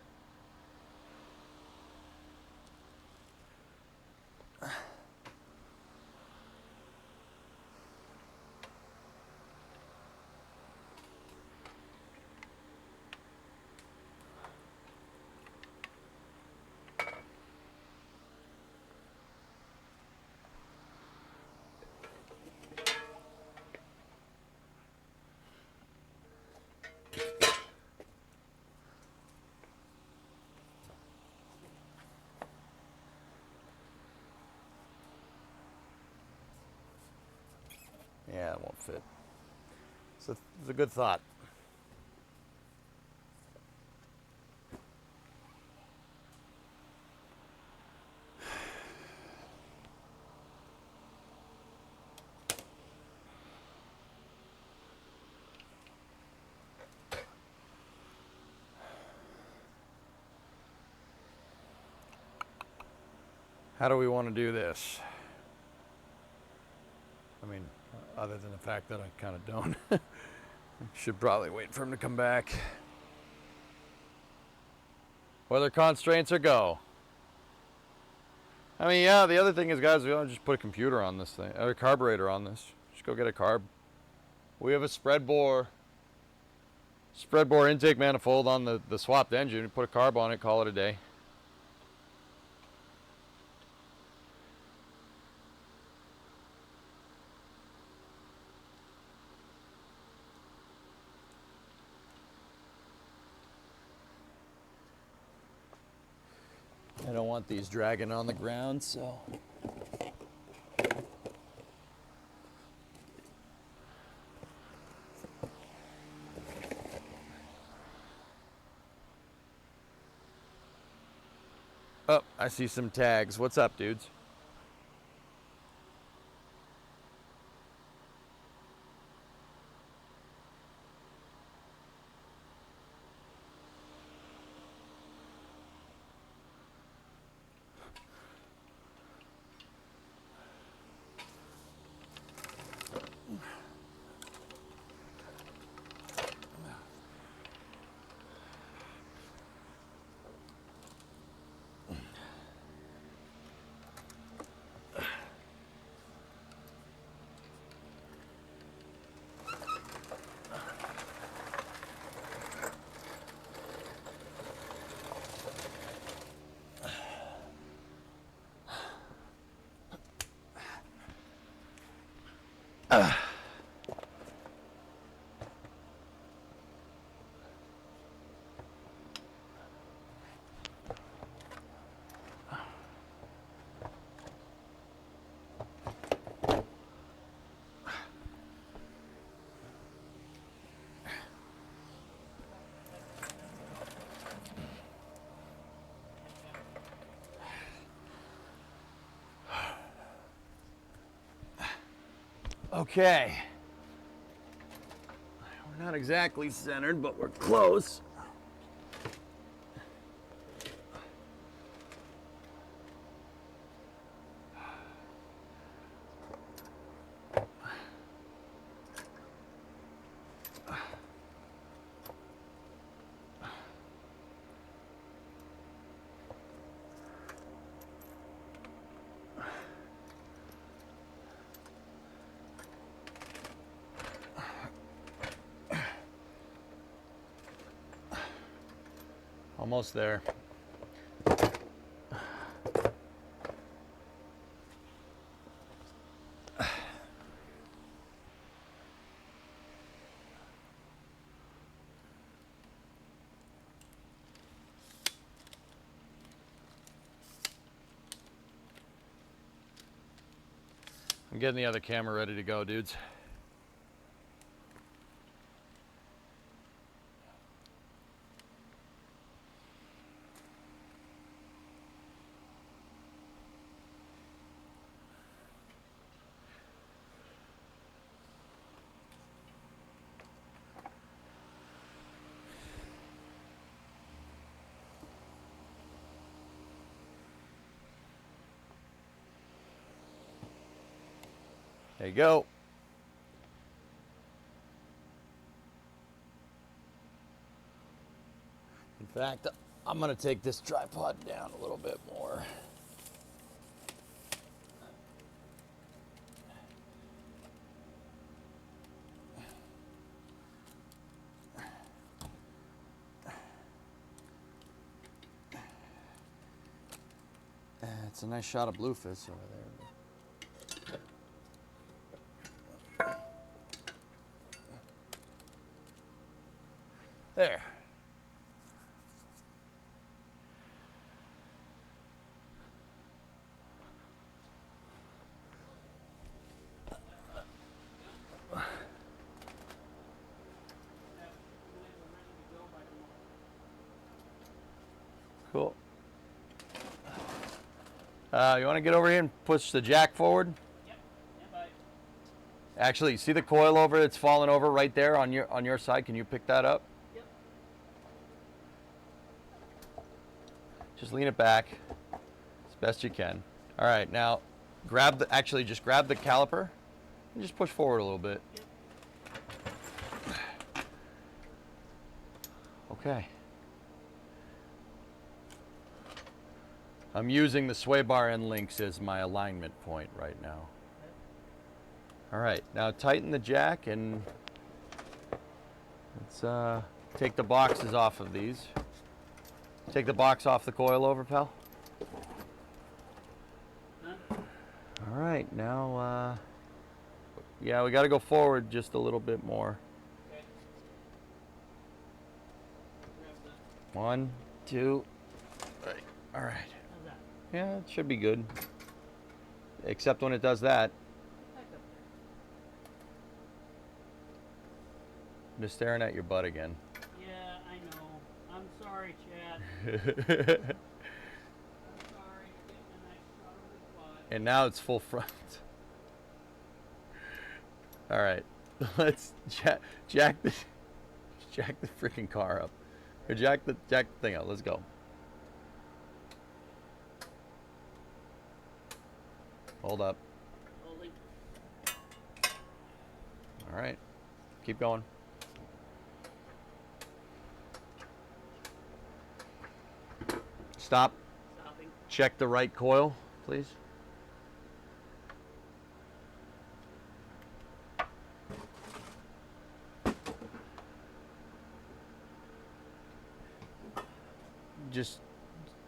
Yeah, it won't fit. It's a good thought. How do we want to do this? I mean, other than the fact that I kind of don't. Should probably wait for him to come back. Weather constraints or go? I mean, yeah, the other thing is, guys, we don't just put a computer on this thing, or a carburetor on this. Just go get a carb. We have a spread bore intake manifold on the swapped engine. You put a carb on it, call it a day. I don't want these dragging on the ground, so. Oh, I see some tags. What's up, dudes? Okay. We're not exactly centered, but we're close. Almost there. I'm getting the other camera ready to go, dudes. There you go. In fact, I'm gonna take this tripod down a little bit more. It's a nice shot of bluefish over there. There. Cool. You want to get over here and push the jack forward? Yep. Bye. Actually, see the coil over that's fallen over right there on your side? Can you pick that up? Yep. Just lean it back as best you can. All right, now just grab the caliper and just push forward a little bit. Yep. Okay. I'm using the sway bar end links as my alignment point right now. All right, now tighten the jack and let's take the boxes off of these. Take the box off the coil over, pal. All right, now, yeah, we got to go forward just a little bit more. Okay. 1, 2, all right. How's that? Yeah, it should be good. Except when it does that. Back up I'm just staring at your butt again. there. Yeah, I know. I'm sorry, Chad. And I'm sorry. You're getting a nice shot of the butt. now it's full front. All right, let's jack the freaking car up, or jack the thing up. Let's go. Hold up. Holding. All right, keep going. Stop. Stopping. Check the right coil, please. Just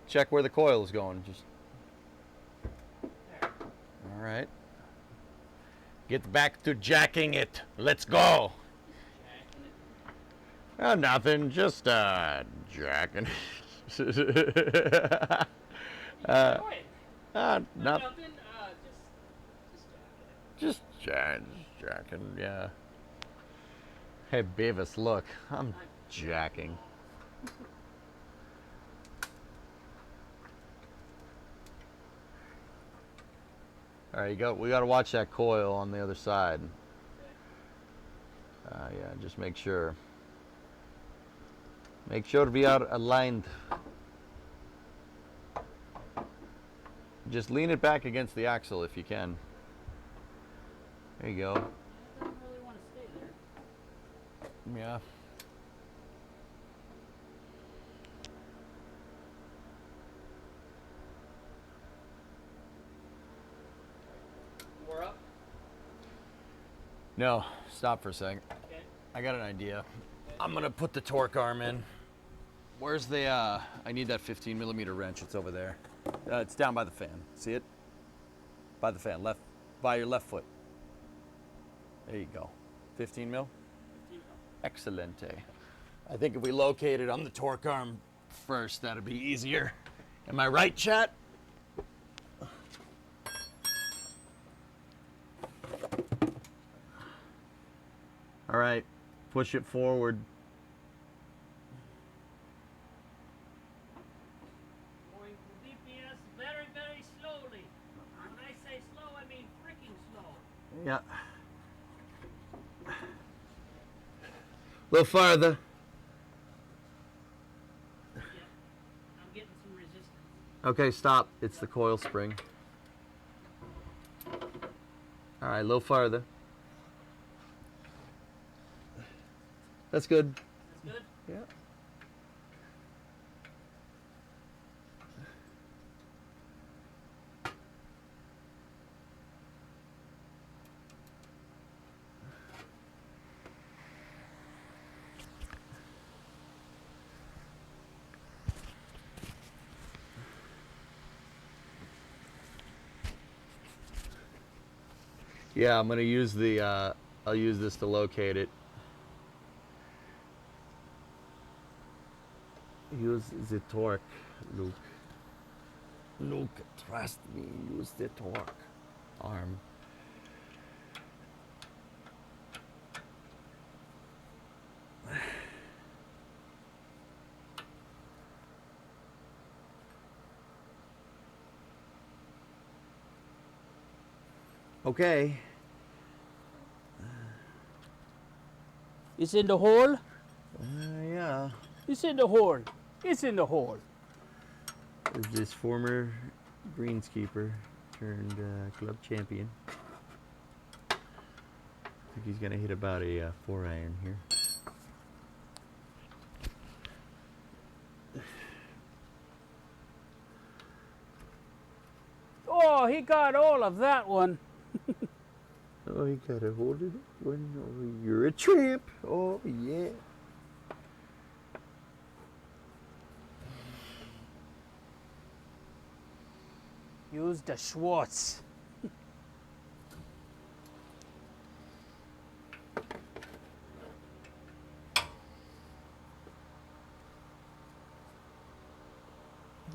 check where the coil is going. Just There. all right. Get back to jacking it. Let's go. Jacking it. Oh, nothing. Just jacking. Enjoy it. Nothing. Nothing. Just jacking it. Just jacking. Yeah. Hey, Beavis, look. I'm jacking. All right, we got to watch that coil on the other side. Yeah, just make sure. Make sure we are aligned. Just lean it back against the axle if you can. There you go. I don't really want to stay there. Yeah. We're up. No, stop for a second. Okay. I got an idea. I'm gonna put the torque arm in. Where's the, I need that 15mm wrench. It's over there. It's down by the fan. See it? By the fan, by your left foot. There you go. 15 mil? 15. Excelente. I think if we locate it on the torque arm first, that'd be easier. Am I right, chat? All right, push it forward. Going to DPS very, very slowly. When I say slow, I mean freaking slow. Yeah. A little farther. Yep. I'm getting some resistance. Okay, stop. It's the coil spring. All right, a little farther. That's good. That's good. Yeah. Yeah, I'm gonna use the, I'll use this to locate it. Use the torque, Luke. Luke, trust me, use the torque arm. Okay. It's in the hole. Yeah. It's in the hole. It's in the hole. Is this former greenskeeper turned club champion? I think he's gonna hit about a 4-iron here. Oh, he got all of that one. Oh, you gotta hold it. One. Oh, you're a tramp. Oh, yeah. Use the Schwartz.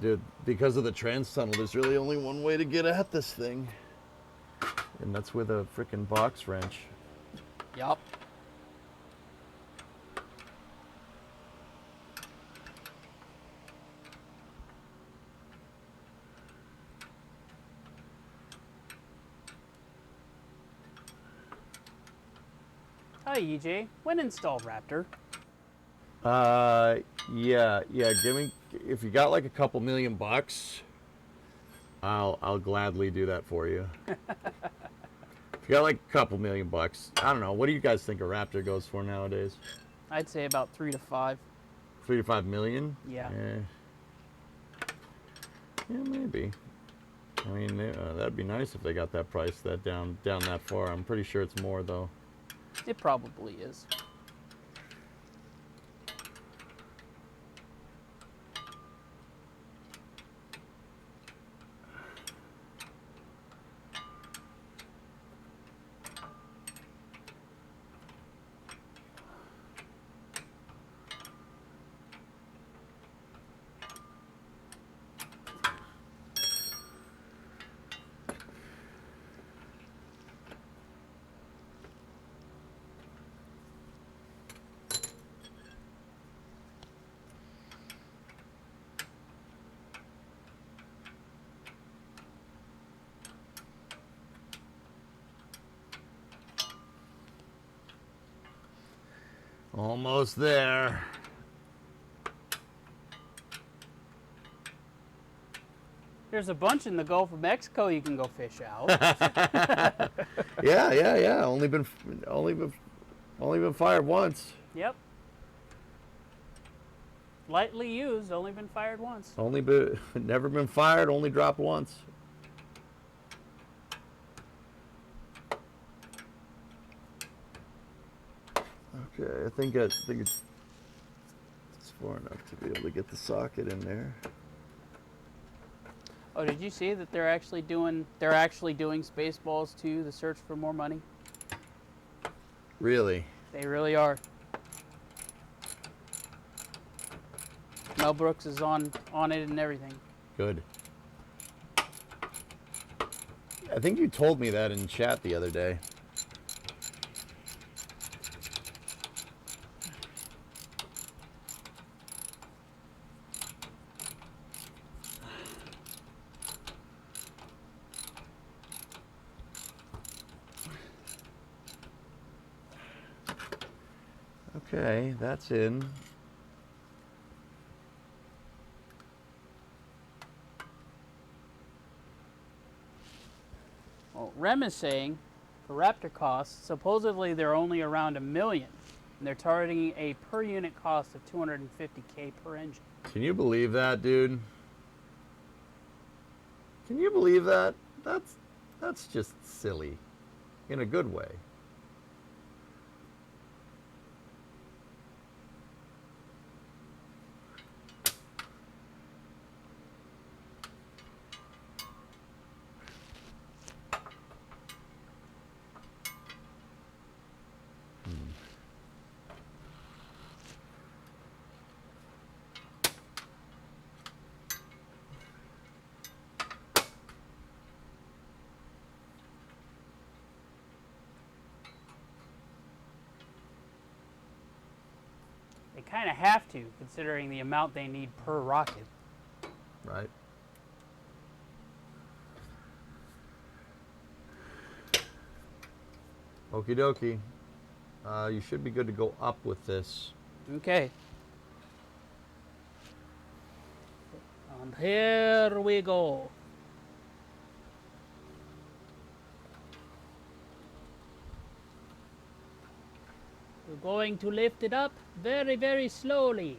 Dude, because of the trans tunnel, there's really only one way to get at this thing. And that's with a freaking box wrench. Yup. Hi, EJ. When install Raptor? Yeah. Give me, if you got like a couple $1,000,000, I'll gladly do that for you. If you got like a couple $1,000,000, I don't know. What do you guys think a Raptor goes for nowadays? I'd say about 3 to 5. 3 to 5 million? Yeah. Yeah, maybe. I mean, that'd be nice if they got that price down that far. I'm pretty sure it's more though. It probably is. Almost there. There's a bunch in the Gulf of Mexico you can go fish out. Yeah. Only been fired once. Yep. Lightly used, only been fired once. Never been fired. Only dropped once. Okay, I think it's far enough to be able to get the socket in there. Oh, did you see that they're actually doing Spaceballs 2, The Search for More Money? Really? They really are. Mel Brooks is on it and everything. Good. I think you told me that in chat the other day. Okay, that's in. Well, Rem is saying for Raptor costs, supposedly they're only around $1 million, and they're targeting a per unit cost of $250K per engine. Can you believe that, dude? Can you believe that? That's just silly, in a good way. They kind of have to, considering the amount they need per rocket. Right. Okie dokie. You should be good to go up with this. Okay. And here we go. We're going to lift it up very, very slowly.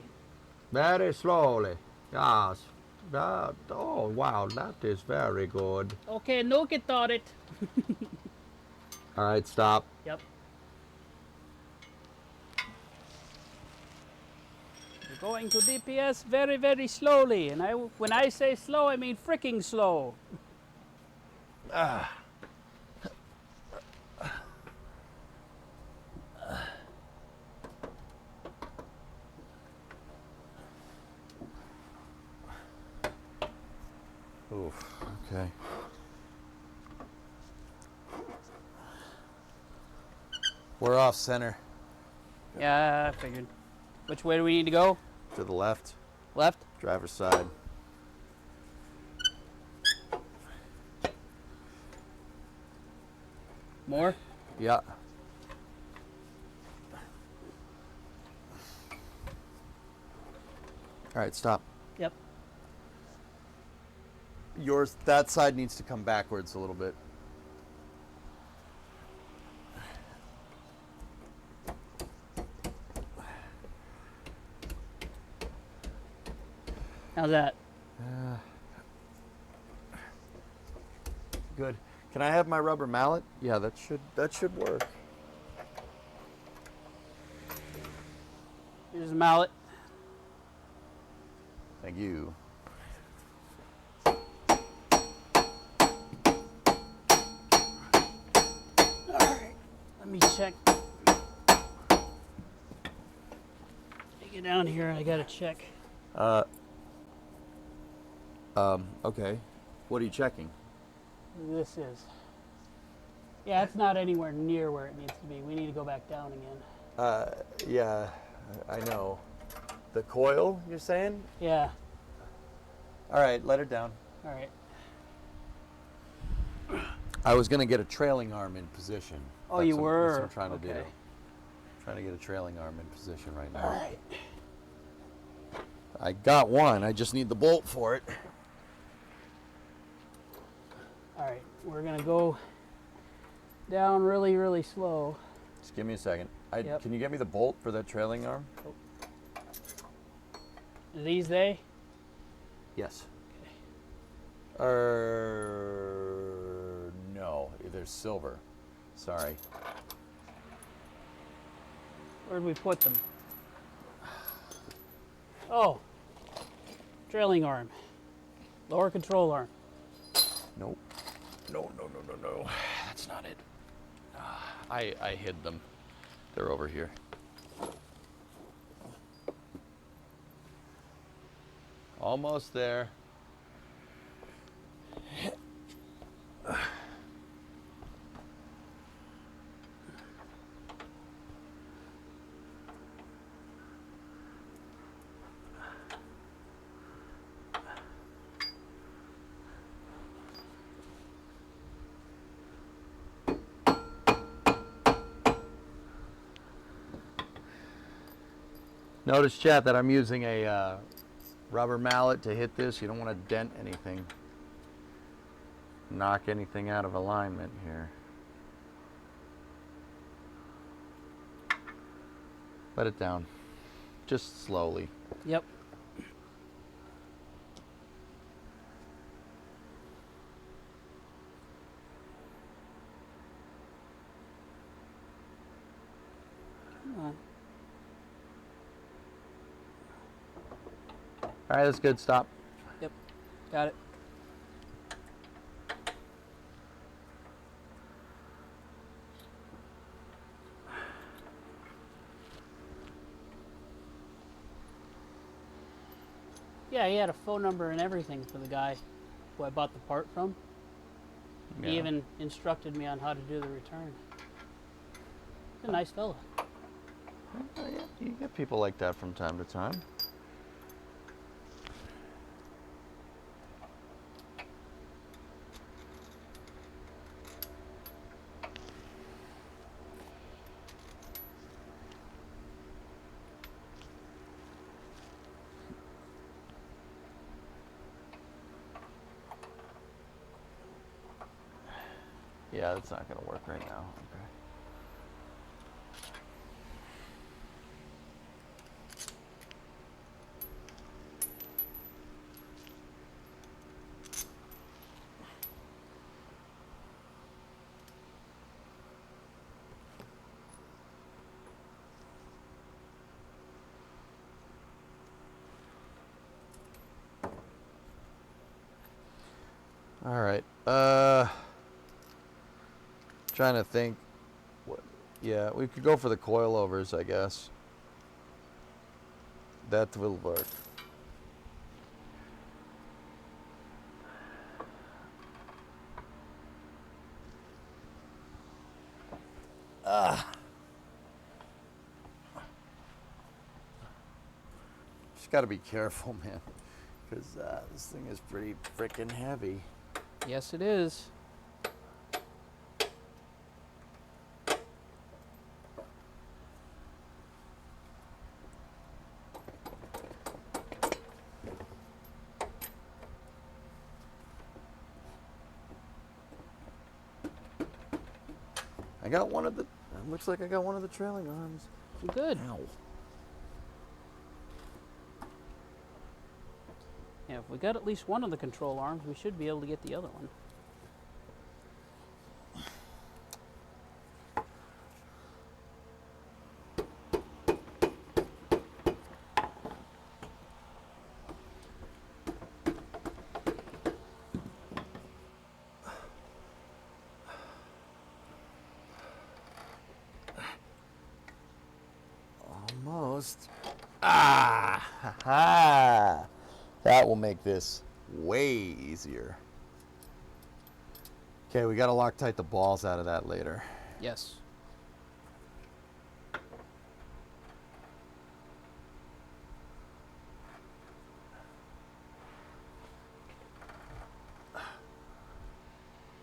Very slowly. Yes. Oh, wow. That is very good. Okay, look it on it. All right, stop. Yep. We're going to DPS very, very slowly. And when I say slow, I mean freaking slow. Oof. Okay. We're off center. Yeah, I figured. Which way do we need to go? To the left. Left? Driver's side. More? Yeah. All right, stop. Yep. That side needs to come backwards a little bit. How's that? Good. Can I have my rubber mallet? Yeah, that should work. Here's the mallet. Thank you. Let me check. Get down here. I gotta check. Okay. What are you checking? This is. Yeah, it's not anywhere near where it needs to be. We need to go back down again. Yeah, I know. The coil, you're saying? Yeah. All right, let her down. All right. I was going to get a trailing arm in position. Oh, you were? That's what I'm trying to do. Okay. Trying to get a trailing arm in position right now. All right. I got one. I just need the bolt for it. All right. We're gonna go down really, really slow. Just give me a second. Yep. Can you get me the bolt for that trailing arm? Are these they? Yes. Okay. No. They're silver. Sorry. Where'd we put them? Oh. Trailing arm. Lower control arm. Nope. No. That's not it. I hid them. They're over here. Almost there. Notice, chat, that I'm using a rubber mallet to hit this. You don't want to dent anything, knock anything out of alignment here. Let it down. Just slowly. Yep. Come on. All right, that's good. Stop. Yep. Got it. Yeah, he had a phone number and everything for the guy who I bought the part from. Yeah. He even instructed me on how to do the return. He's a nice fella. Yeah, you get people like that from time to time. Yeah, that's not going to work right now. Okay. All right. Trying to think. What? Yeah, we could go for the coilovers, I guess. That will work. Just got to be careful, man, because this thing is pretty freaking heavy. Yes, it is. I got one of the. Looks like I got one of the trailing arms. Good. Ow. Yeah, if we got at least one of the control arms, we should be able to get the other one. Almost. Ah! Ha! That will make this way easier. Okay, we got to Loctite the balls out of that later. Yes.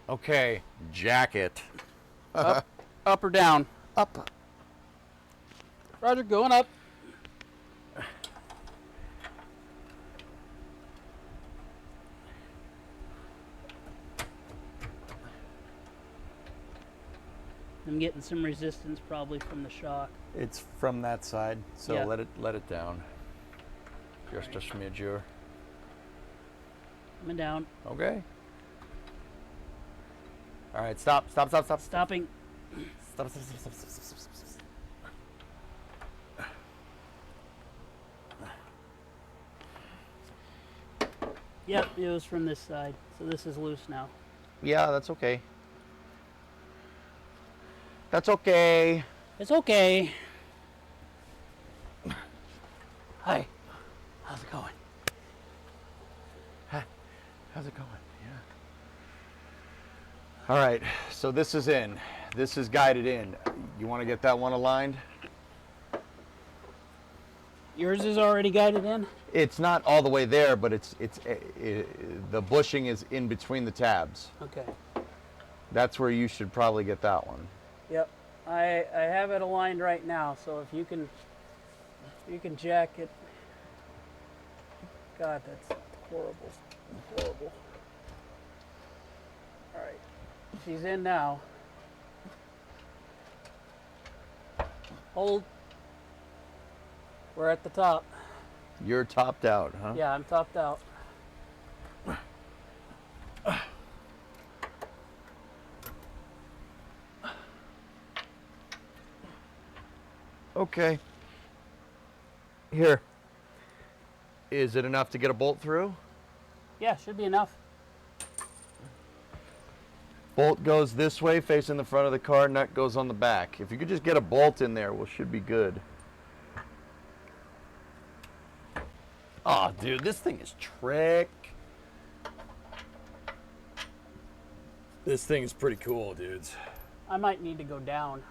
Okay, jacket. Up or down? Up. Roger, going up. I'm getting some resistance probably from the shock. It's from that side, so Yeah. let it down. Just a smidge. Coming down. Okay. All right, stop. Stopping. Stop, stop, stop, stop, stop, stop, stop. Yep, it was from this side. So this is loose now. Yeah, that's okay. That's okay. It's okay. Hi. How's it going? How's it going? Yeah. All right, so this is in. This is guided in. You want to get that one aligned? Yours is already guided in? It's not all the way there, but the bushing is in between the tabs. Okay. That's where you should probably get that one. Yep. I have it aligned right now, so if you can jack it. God, that's horrible. Horrible. Alright. She's in now. We're at the top. You're topped out, huh? Yeah, I'm topped out. Okay. Here. Is it enough to get a bolt through? Yeah, should be enough. Bolt goes this way, facing the front of the car, nut goes on the back. If you could just get a bolt in there, we should be good. Oh, dude, this thing is trick. This thing is pretty cool, dudes. I might need to go down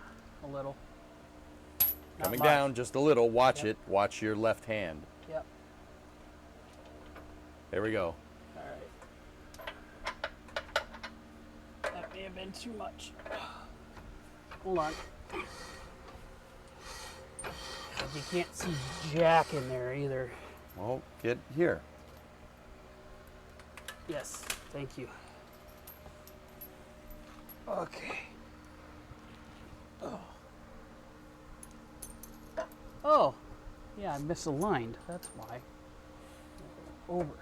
a little. Not Coming much. down just a little. Watch Yep. it. Watch your left hand. Yep. There we go. All right. That may have been too much. Hold on. 'Cause you can't see jack in there either. Well, get here. Yes, thank you. Okay. Oh, yeah, I misaligned. That's why. Over.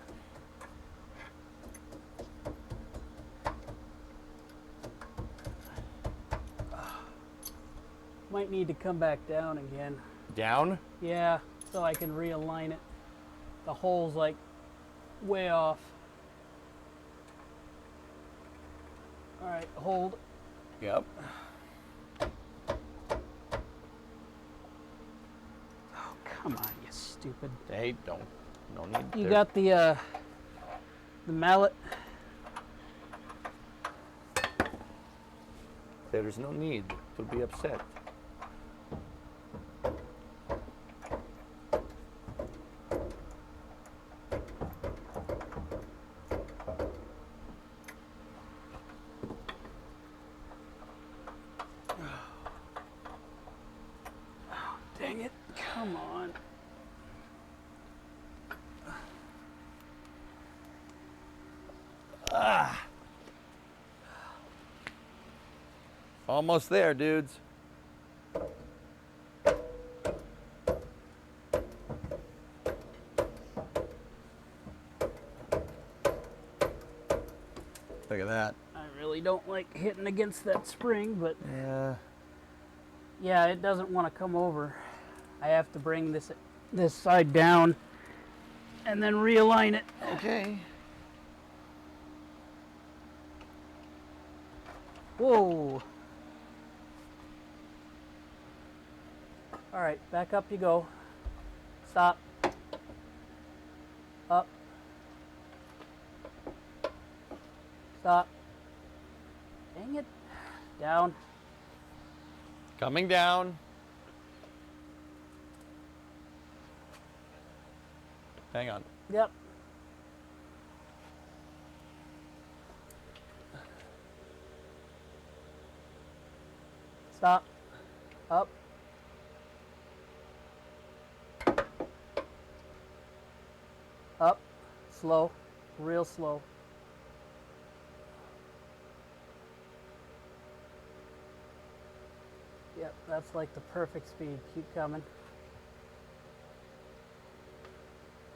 Might need to come back down again. Down? Yeah, so I can realign it. The hole's like way off. All right, hold. Yep. Oh, come on, you stupid. Hey, no need. You there. got the mallet? There's no need. They'll be upset. Dang it, come on. Almost there, dudes. Look at that. I really don't like hitting against that spring, but Yeah. yeah, it doesn't want to come over. I have to bring this side down and then realign it. Okay. Whoa. All right, back up you go. Stop. Up. Stop. Dang it. Down. Coming down. Hang on. Yep. Stop. Up. Up. Slow. Real slow. Yep, that's like the perfect speed. Keep coming.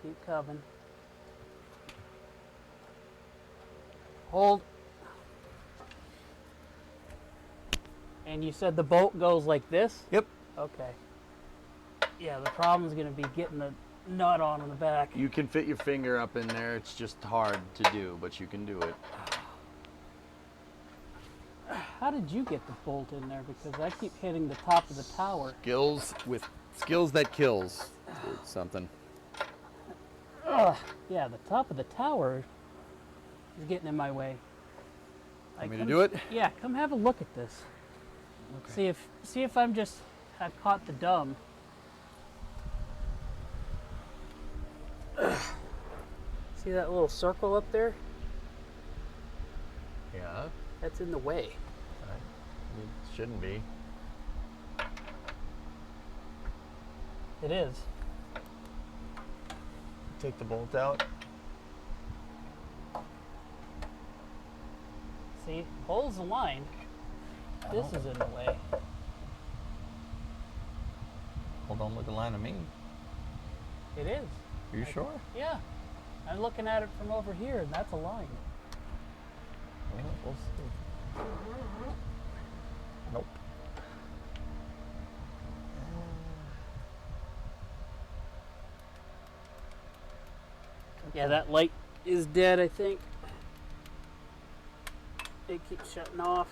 Keep coming. Hold. And you said the bolt goes like this? Yep. Okay. Yeah, the problem's going to be getting the nut on in the back. You can fit your finger up in there. It's just hard to do, but you can do it. How did you get the bolt in there? Because I keep hitting the top of the tower. Skills that kills. It's something. Yeah, the top of the tower is getting in my way. Want me to do it? Yeah, come have a look at this. Okay. See if I'm just have caught the dumb. See that little circle up there? Yeah. That's in the way. It shouldn't be. It is. Take the bolt out. See, hole's aligned. This is in the way. Well, don't look a line of me. It is. Are you sure? Yeah. I'm looking at it from over here, and that's a line. Well, we'll see. Nope. Yeah, that light is dead, I think. It keeps shutting off.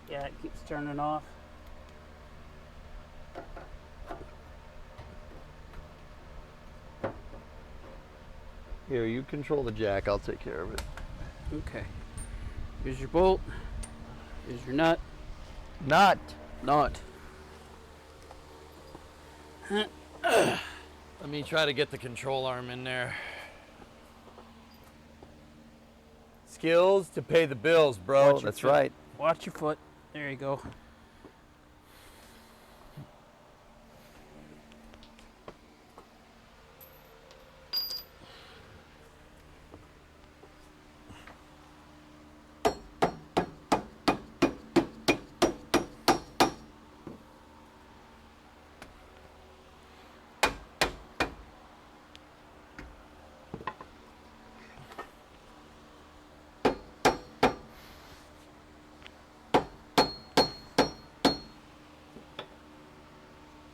Yeah, it keeps turning off. Here, you control the jack. I'll take care of it. Okay. Here's your bolt. Here's your nut. Not. Nut. Let me try to get the control arm in there. Skills to pay the bills, bro. Watch your That's foot. right. Watch your foot. There you go.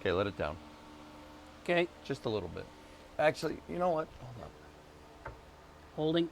Okay, let it down. Okay. Just a little bit. Actually, you know what? Hold on. Holding.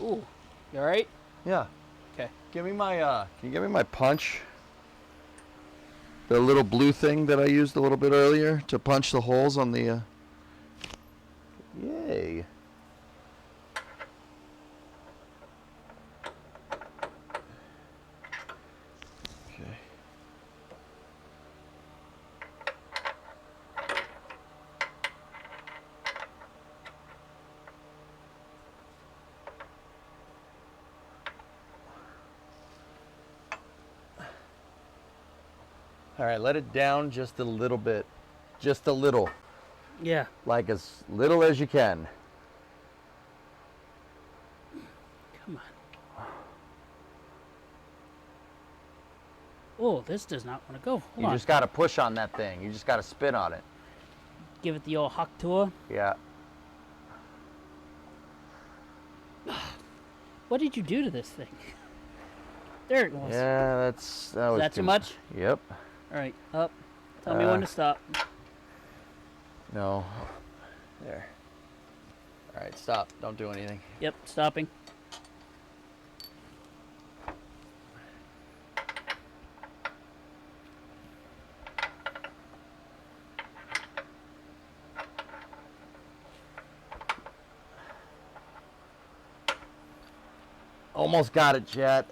Ooh. You all right? Yeah. Okay. Give me my, can you give me my punch? The little blue thing that I used a little bit earlier to punch the holes on the, Yay. Okay. All right, let it down just a little bit. Just a little. Yeah. Like as little as you can. Come on. Oh, this does not want to go. Hold You on. just got to push on that thing. You just got to spin on it. Give it the old huck to her. Yeah. What did you do to this thing? There it goes. Yeah, that was Is that too much? Yep. All right, up. Tell me when to stop. No. There. All right, stop. Don't do anything. Yep, stopping. Almost got it, Jet.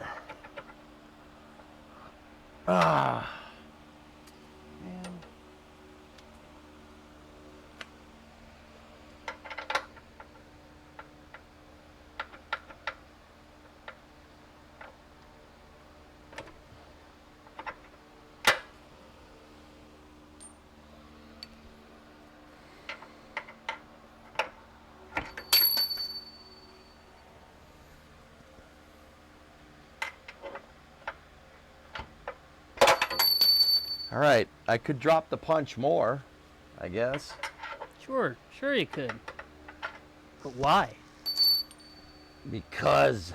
Ah. Man. All right, I could drop the punch more, I guess. Sure you could. But why? Because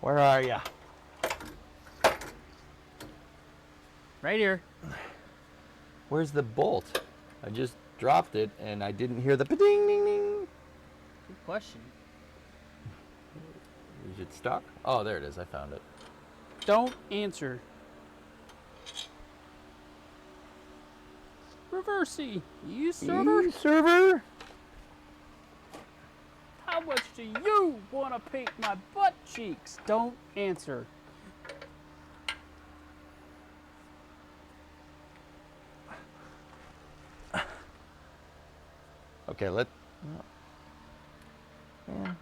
where are you? Right here. Where's the bolt? I just dropped it and I didn't hear the ding ding ding. Good question. Is it stuck? Oh, there it is. I found it. Don't answer. Reversey. You server? Server? How much do you want to paint my butt cheeks? Don't answer. Okay, yeah.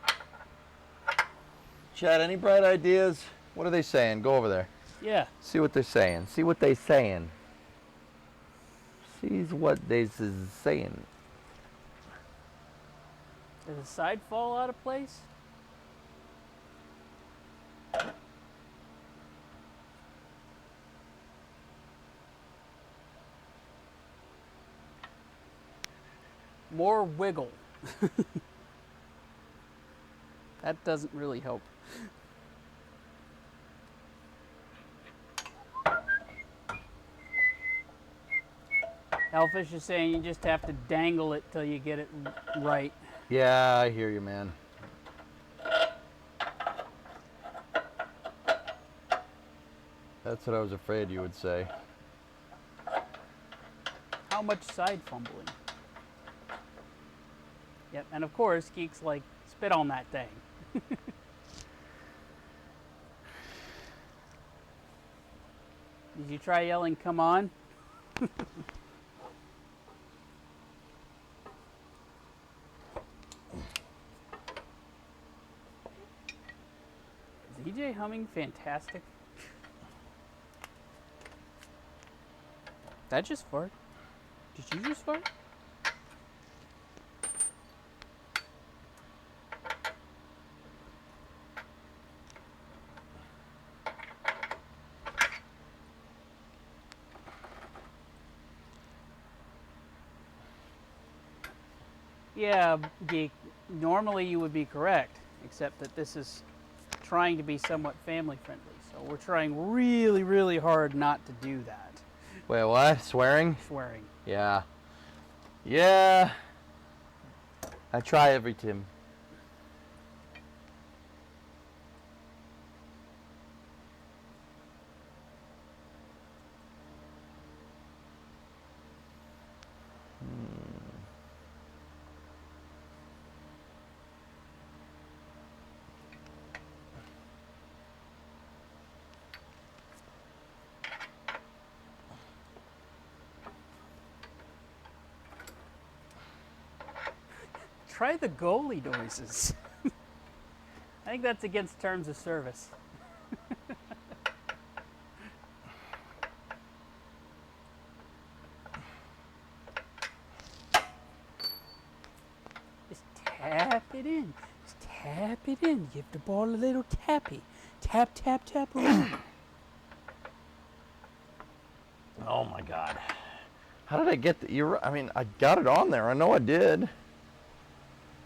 Chad, any bright ideas? What are they saying? Go over there. Yeah. See what they're saying. See what they saying. See what they is saying. Did the side fall out of place? More wiggle. That doesn't really help. Hellfish is saying you just have to dangle it till you get it right. Yeah, I hear you, man. That's what I was afraid you would say. How much side fumbling? Yep, and of course, Geek's like, spit on that thing. Did you try yelling, come on? Is EJ humming fantastic? That just fart? Did you just fart? Yeah, Geek, normally you would be correct, except that this is trying to be somewhat family friendly. So we're trying really, really hard not to do that. Wait, what? Swearing? Swearing. Yeah. Yeah. I try every Tim. Try the goalie noises. I think that's against terms of service. Just tap it in. Just tap it in. Give the ball a little tappy. Tap, tap, tap around. Oh my God. How did I get the I mean, I got it on there. I know I did.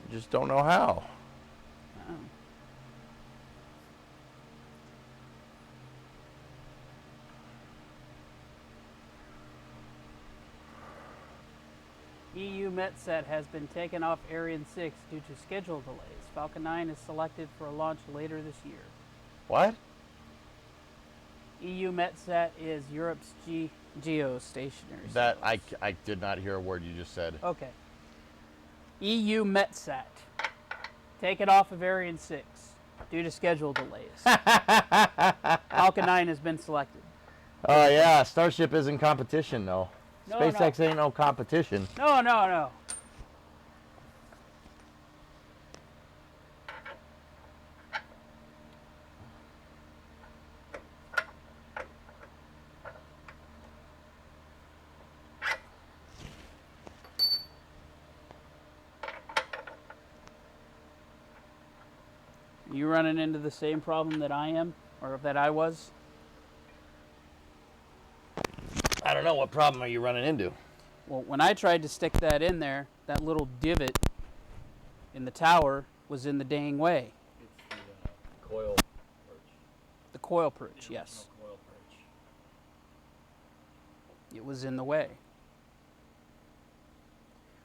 I just don't know how. Oh. EU Metsat has been taken off Ariane 6 due to schedule delays. Falcon 9 is selected for a launch later this year. What? EU Metsat is Europe's geostationary That satellite. I did not hear a word you just said. Okay. EU Metsat. Taken off of Ariane 6 due to schedule delays. Falcon 9 has been selected. Oh yeah, Starship is in competition though. No, SpaceX ain't no competition. No, no, no. You running into the same problem that I am, or that I was? I don't know, what problem are you running into? Well, when I tried to stick that in there, that little divot in the tower was in the dang way. It's the coil perch. The coil perch, yes. Coil perch. it was in the way.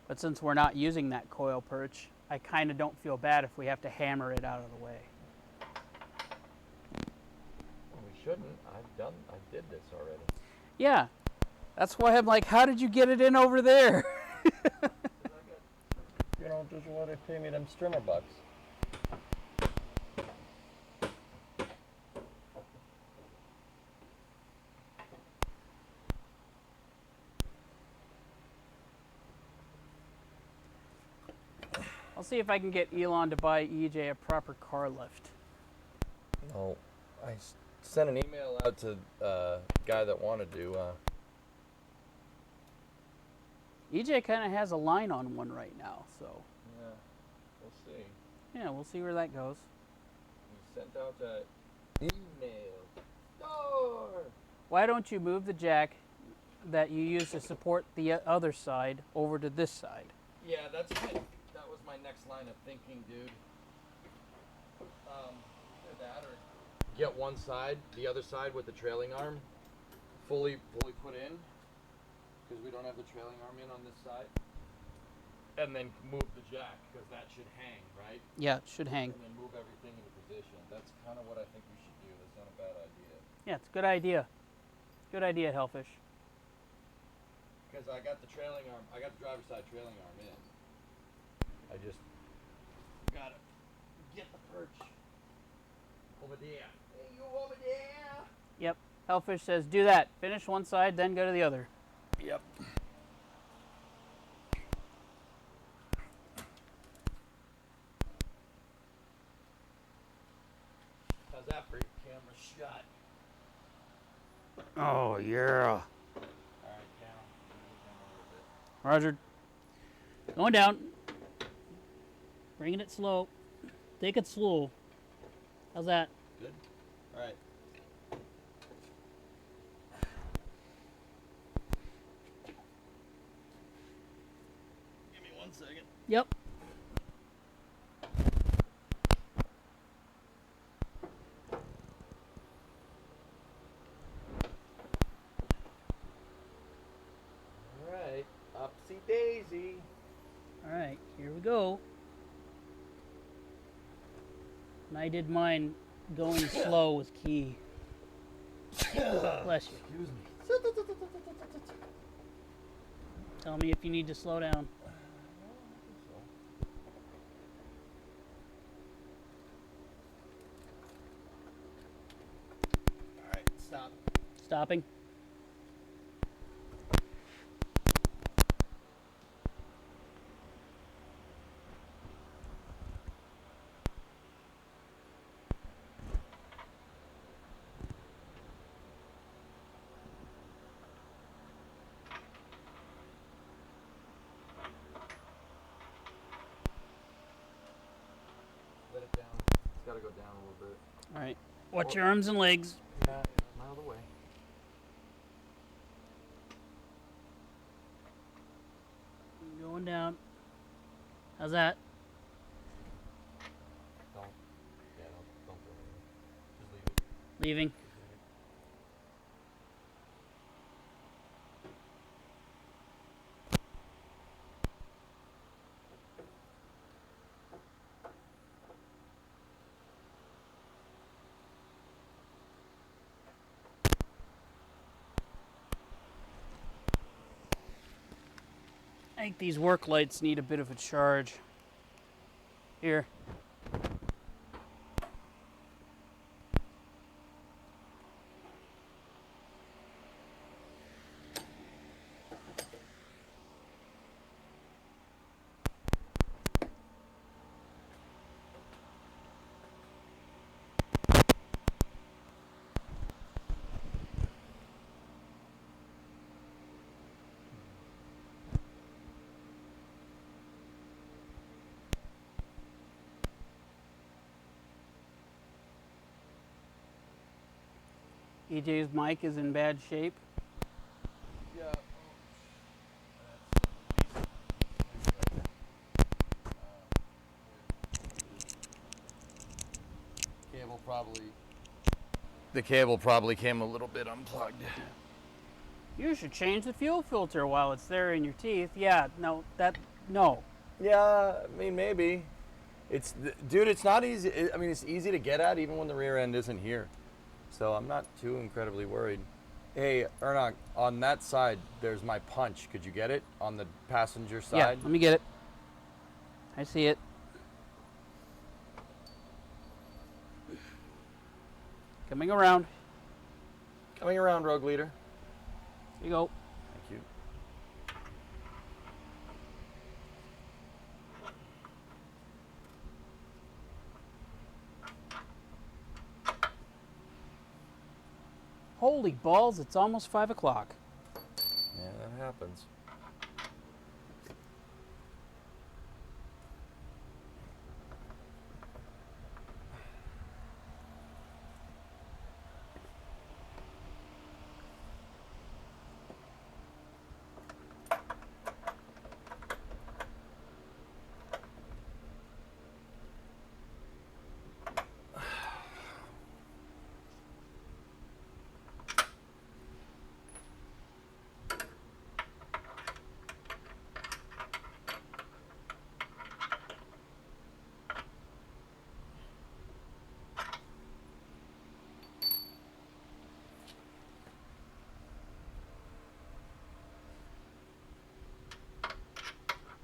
But since we're not using that coil perch, I kind of don't feel bad if we have to hammer it out of the way. Well, we shouldn't. I did this already. Yeah, that's why I'm like, how did you get it in over there? You know, just want to pay me them strimmer bucks. I'll see if I can get Elon to buy EJ a proper car lift. No, I sent an email out to a guy that wanted to. EJ kind of has a line on one right now, so Yeah, we'll see. yeah, we'll see where that goes. We sent out an email. Door! Why don't you move the jack that you use to support the other side over to this side? Yeah, that was my next line of thinking, dude. Either that or get one side, the other side with the trailing arm fully put in, because we don't have the trailing arm in on this side, and then move the jack, because that should hang, right? Yeah, it should hang. And then move everything into position. That's kind of what I think we should do. That's not a bad idea. Yeah, it's a good idea. Good idea, Hellfish. Because I got the trailing arm, I got the driver's side trailing arm in. I just gotta get the perch over there. Hey, you over there? Yep. Hellfish says do that. Finish one side, then go to the other. Yep. How's that for your camera shot? Oh, yeah. Alright, down. Roger. Going down. Bringing it slow. Take it slow. How's that? Good? Alright. Give me 1 second. Yep. Alright. Upsy daisy. All right, here we go. And I did mine going slow was key. Bless you. Excuse me. Tell me if you need to slow down. Alright, stop. Stopping. Let it down. It's gotta go down a little bit. All right. Watch your arms and legs. Yeah, a mile away. Going down. How's that? Don't do anything. Just leave it. Leaving. I think these work lights need a bit of a charge. Here. EJ's mic is in bad shape. Yeah. The cable probably came a little bit unplugged. You should change the fuel filter while it's there in your teeth. Yeah, no, no. Yeah, I mean, maybe. Dude, it's not easy. I mean, it's easy to get at even when the rear end isn't here. So I'm not too incredibly worried. Hey, Ernok, on that side, there's my punch. Could you get it on the passenger Yeah, side? let me get it. I see it. Coming around. Coming around, Rogue Leader. Here you go. Thank you. Holy balls, it's almost 5 o'clock. Yeah, that happens.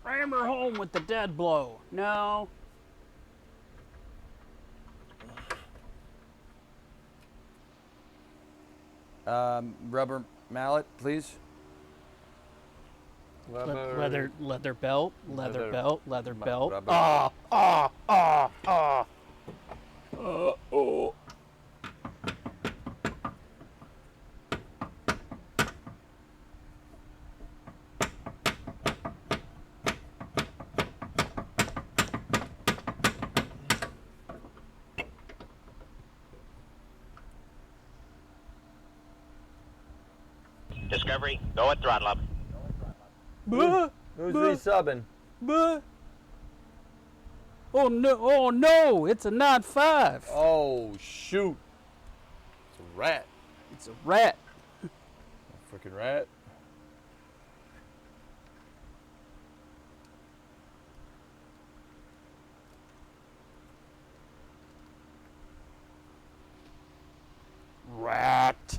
Ram her home with the dead blow. No. Rubber mallet, please. Leather belt, leather belt, leather belt. rubber. Oh. Discovery, go at throttle up. Buh, Who's buh, resubbing? buh. Oh no, it's a 9.5. Oh, shoot. It's a rat. It's a rat. Freaking rat. Rat.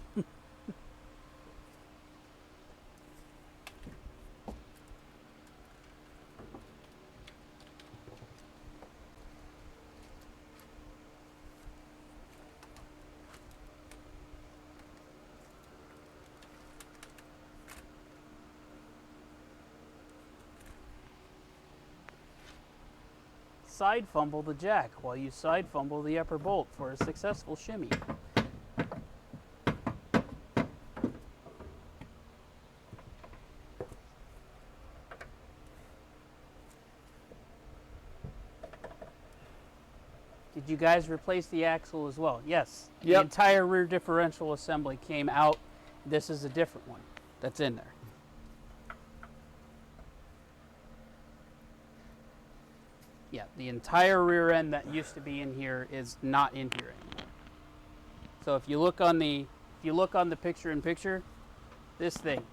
Side fumble the jack while you side fumble the upper bolt for a successful shimmy. Did you guys replace the axle as well? Yes. The Yep. entire rear differential assembly came out. This is a different one that's in there. Yeah, the entire rear end that used to be in here is not in here anymore. So if you look on the picture in picture, this thing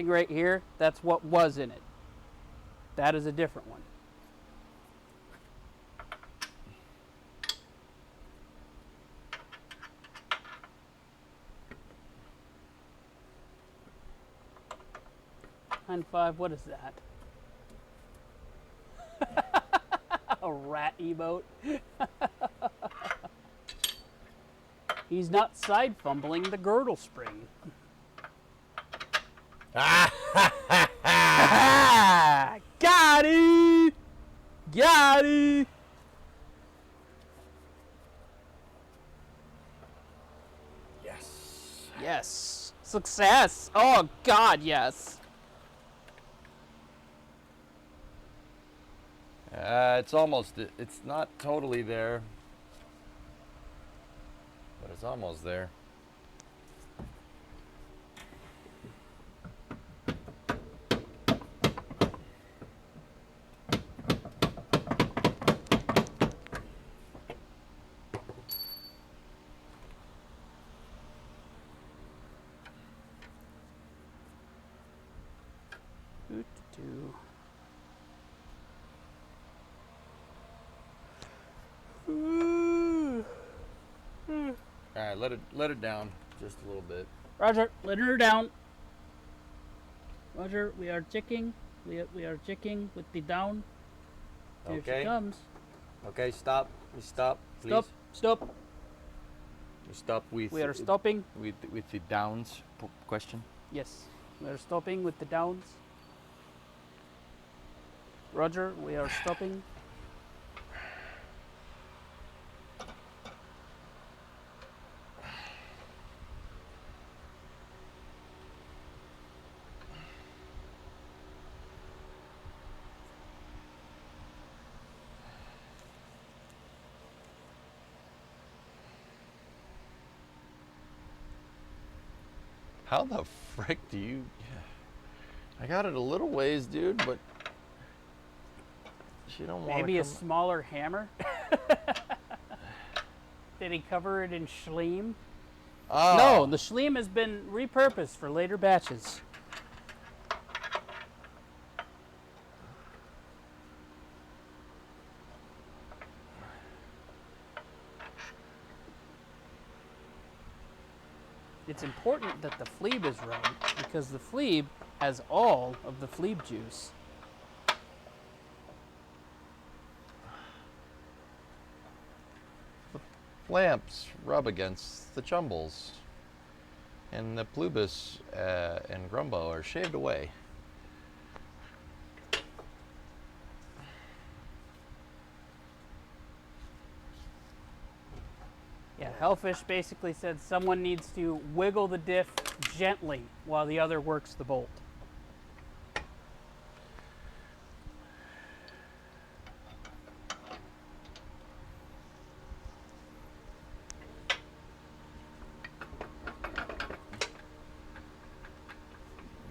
right here, that's what was in it. That is a different one. Nine five, what is that? A rat emote. He's not side fumbling the girdle spring. Got it! Got it! Yes. Yes. Success. Oh, God, yes. It's not totally there, but it's almost there. let it down just a little bit. Roger, letting her down. Roger, we are checking. We are checking with the down. Here Okay. she comes. Okay, stop. We stop, please. Stop. Stop. We stop with. We are stopping. with the downs question. Yes, we are stopping with the downs. Roger, we are stopping. How the frick do you? I got it a little ways, dude, but she don't want to. Maybe a smaller hammer? Did he cover it in schleem? Oh. No, the schleem has been repurposed for later batches. It's important that the fleeb is right because the fleeb has all of the fleeb juice. Lamps rub against the chumbles, and the plubus and grumbo are shaved away. Yeah, Hellfish basically said someone needs to wiggle the diff gently while the other works the bolt.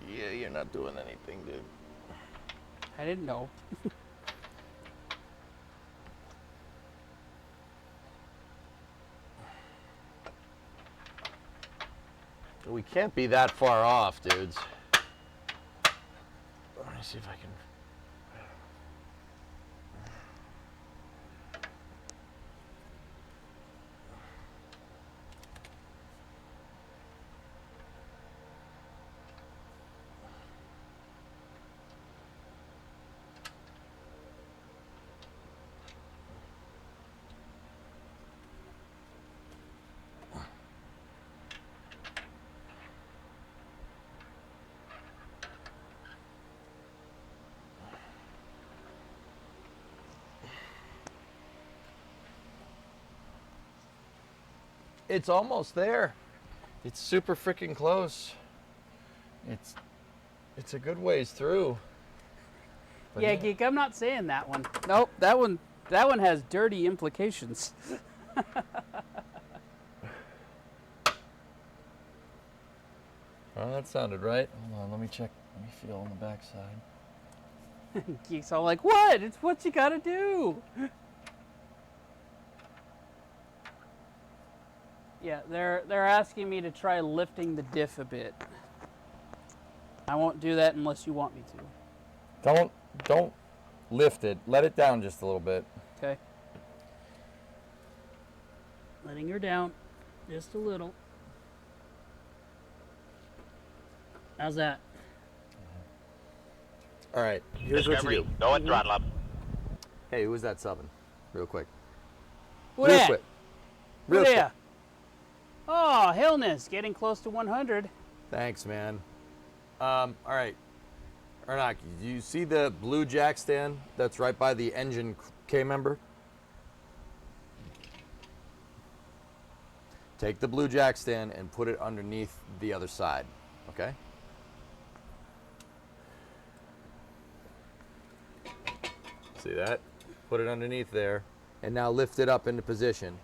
Yeah, you're not doing anything, dude. I didn't know. We can't be that far off, dudes. Let me see if I can. It's almost there. It's super freaking close. It's a good ways through. But Yeah, Geek, I'm not saying that one. Nope, that one has dirty implications. Well, that sounded right. Hold on, let me check. Let me feel on the backside. Geek's all like, what? It's what you gotta do. Yeah, they're asking me to try lifting the diff a bit. I won't do that unless you want me to. Don't lift it. Let it down just a little bit. Okay. Letting her down just a little. How's that? All right, here's Discovery, what you do. go at throttle up. Hey, who was that subbing? Real quick. Who Real dat? quick. Who Real quick. dat? Oh, Hillness, getting close to 100. Thanks, man. All right. Ernak, do you see the blue jack stand that's right by the engine K-member? Take the blue jack stand and put it underneath the other side, okay? See that? Put it underneath there. And now lift it up into position.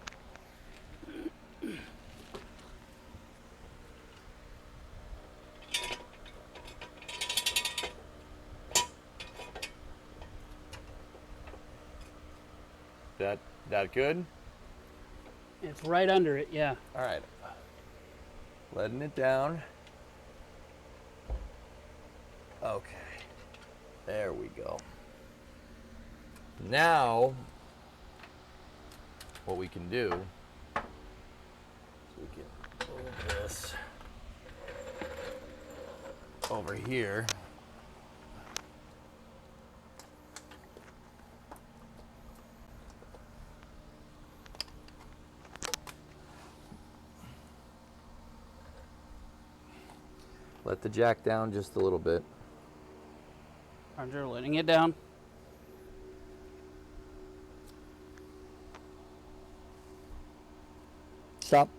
That good? It's right under it, yeah. All right. Letting it down. Okay. There we go. Now, what we can do is we can move this over here. Let the jack down just a little bit. Roger, letting it down. Stop.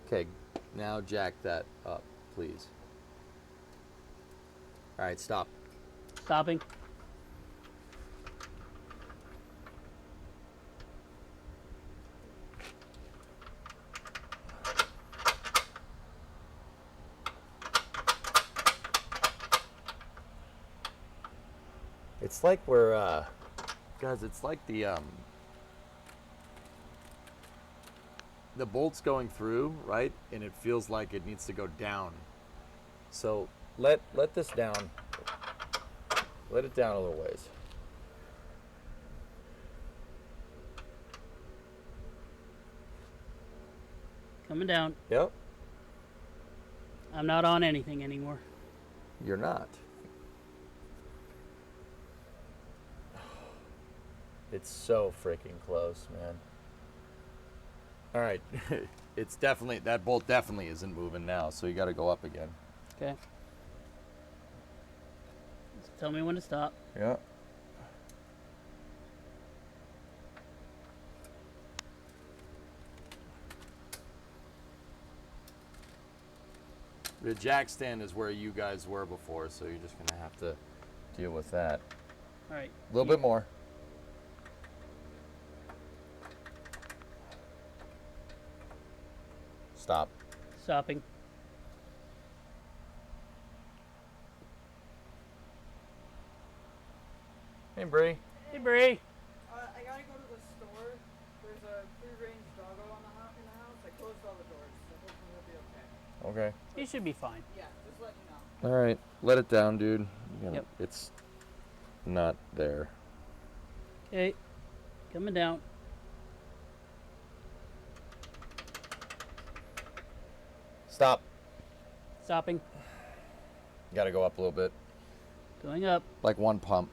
Okay, now jack that up, please. All right, stop. Stopping. It's like we're, guys, it's like the bolt's going through, right? And it feels like it needs to go down. So let this down. Let it down a little ways. Coming down. Yep. I'm not on anything anymore. You're not. It's so freaking close, man. All right. It's definitely, that bolt definitely isn't moving now, so you got to go up again. Okay. Just tell me when to stop. Yeah. The jack stand is where you guys were before, so you're just gonna have to deal with that. All right. A little bit more. Stop. Stopping. Hey, Bree. Hey, Bree. I gotta go to the store. There's a free-range doggo in the house. I closed all the doors, so hopefully he'll be okay. Okay. You should be fine. Yeah, just let me know. All right. Let it down, dude. Yep. It's not there. Okay. Coming down. Stop. Stopping. You got to go up a little bit. Going up. Like one pump.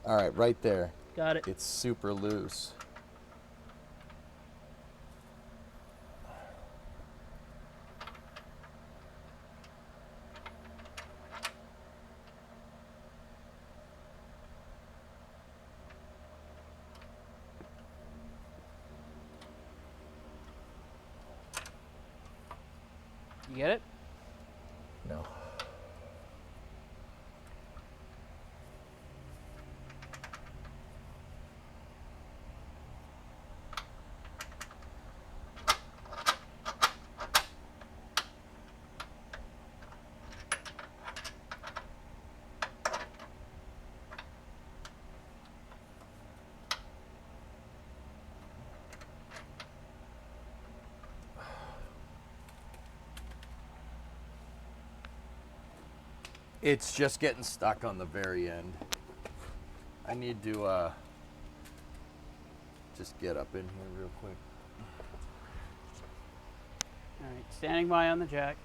All right, right there. Got it. It's super loose. You get it? No. It's just getting stuck on the very end. I need to just get up in here real quick. All right. Standing by on the jack.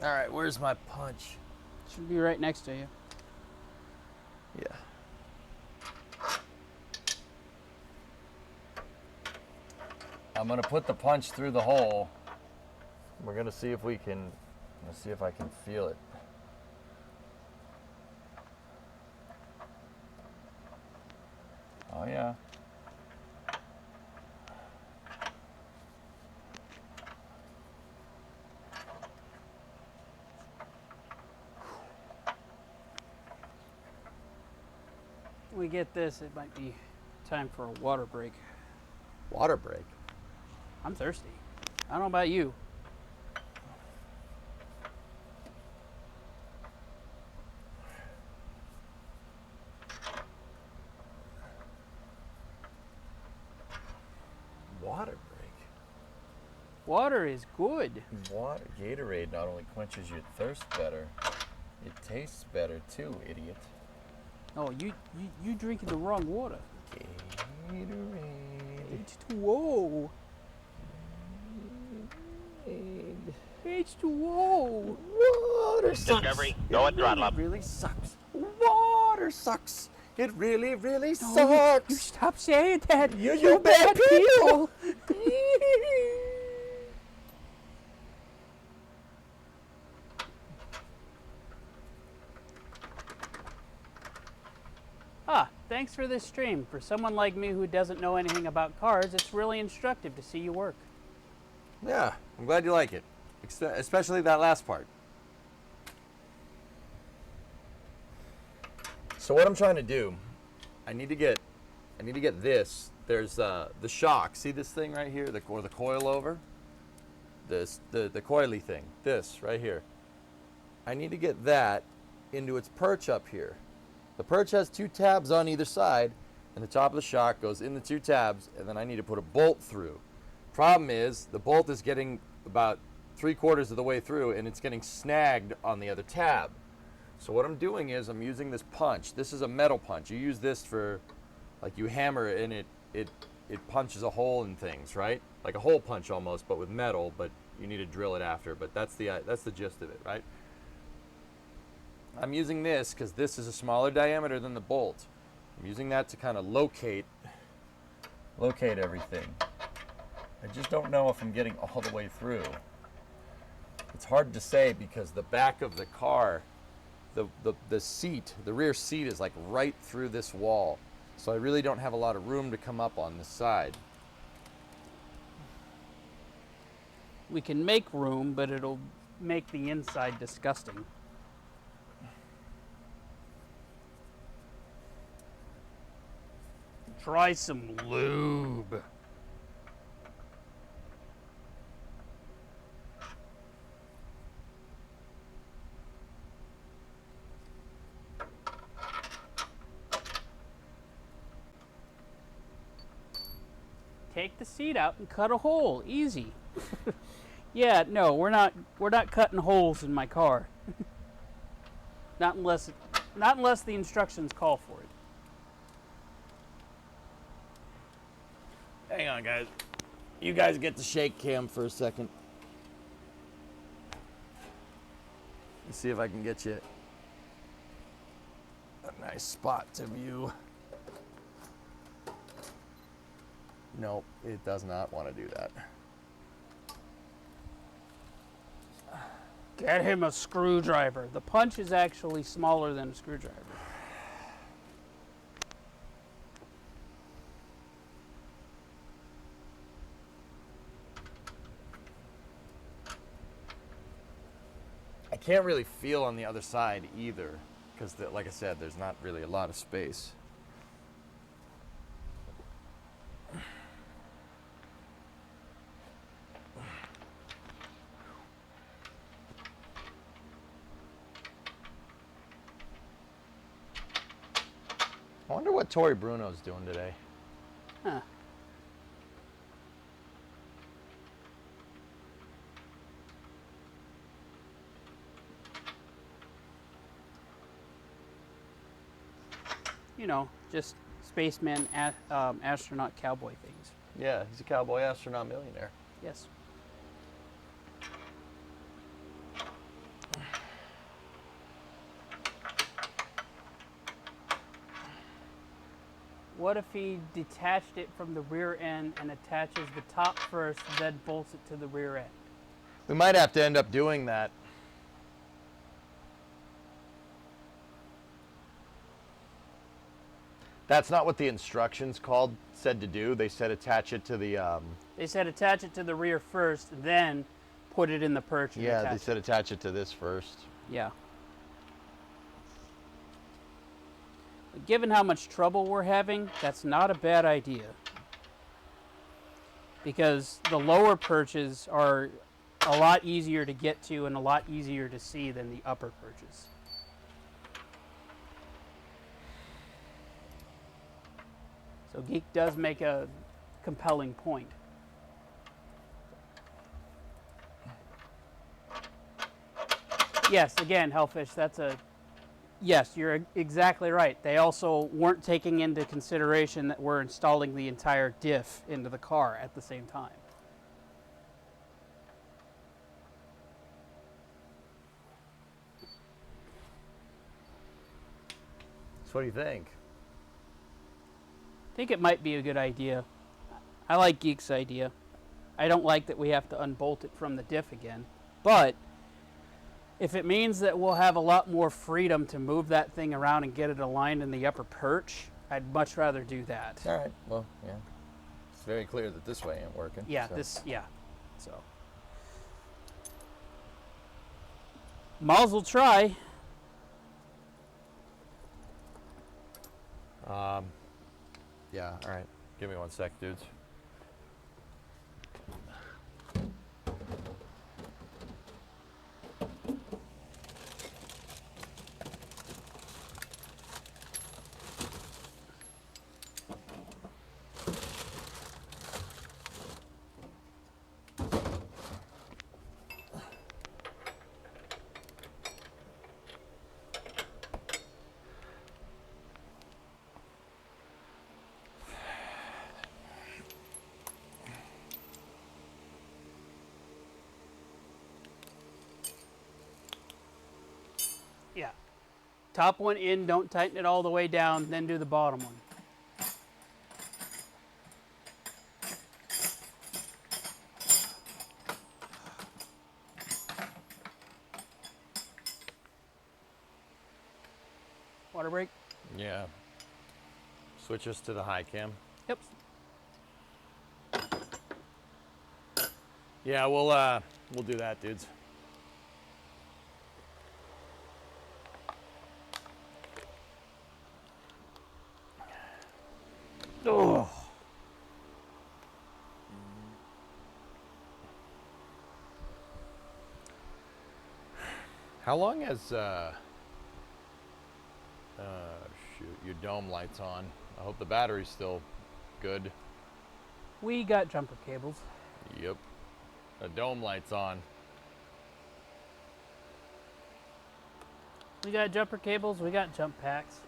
All right, where's my punch? Should be right next to you. Yeah. I'm gonna put the punch through the hole. We're gonna see if we can, let's see if I can feel it. Oh yeah. When we get this, it might be time for a water break. Water break. I'm thirsty. I don't know about you. water break? Water is good. Water, Gatorade not only quenches your thirst better, it tastes better too, idiot. Oh, you drinking the wrong water. Gatorade. H2O. H2O. Water sucks. Discovery, go at throttle up. It really sucks. Water sucks. It really, really You sucks. stop saying that. You bad people. Thanks for this stream. For someone like me who doesn't know anything about cars, it's really instructive to see you work. Yeah, I'm glad you like it, especially that last part. So what I'm trying to do, I need to get this. There's the shock. See this thing right here, the coilover? The coily thing. This right here. I need to get that into its perch up here. The perch has 2 tabs on either side, and the top of the shock goes in the 2 tabs, and then I need to put a bolt through. Problem is, the bolt is getting about 3/4 of the way through, and it's getting snagged on the other tab. So what I'm doing is I'm using this punch. This is a metal punch. You use this for, like, you hammer it, and it punches a hole in things, right? Like a hole punch almost, but with metal, but you need to drill it after. But that's the gist of it, right? I'm using this because this is a smaller diameter than the bolt. I'm using that to kind of locate everything. I just don't know if I'm getting all the way through. It's hard to say because the back of the car, the seat, the rear seat is like right through this wall. So I really don't have a lot of room to come up on this side. We can make room, but it'll make the inside disgusting. Try some lube. Take the seat out and cut a hole. Easy. Yeah, no, we're not cutting holes in my car. Not unless the instructions call for it. Hang on, guys. You guys get the shake cam for a second. Let's see if I can get you a nice spot to view. Nope, it does not want to do that. Get him a screwdriver. The punch is actually smaller than a screwdriver. I can't really feel on the other side either, because like I said, there's not really a lot of space. I wonder what Tori Bruno's doing today. Huh. You know, just spaceman, astronaut, cowboy things. Yeah, he's a cowboy astronaut millionaire. Yes. What if he detached it from the rear end and attaches the top first, then bolts it to the rear end? We might have to end up doing that. That's not what the instructions said to do. They said attach it to the. They said attach it to the rear first, then put it in the perch. And Yeah, attach they said attach it to this first. it. Yeah. But given how much trouble we're having, that's not a bad idea. Because the lower perches are a lot easier to get to and a lot easier to see than the upper perches. So Geek does make a compelling point. Yes, again, Hellfish, yes, you're exactly right. They also weren't taking into consideration that we're installing the entire diff into the car at the same time. So what do you think? I think it might be a good idea. I like Geek's idea. I don't like that we have to unbolt it from the diff again. But if it means that we'll have a lot more freedom to move that thing around and get it aligned in the upper perch, I'd much rather do that. All right. Well, yeah. It's very clear that this way ain't working. Yeah, so. So. Mazel try. Yeah. All right. Give me 1 sec, dudes. Yeah. Top one in, don't tighten it all the way down, then do the bottom one. Water break? Yeah. Switch us to the high cam. Yep. Yeah, we'll do that, dudes. Oh. How long has shoot, your dome lights on? I hope the battery's still good. We got jumper cables. Yep. The dome light's on. We got jumper cables, we got jump packs.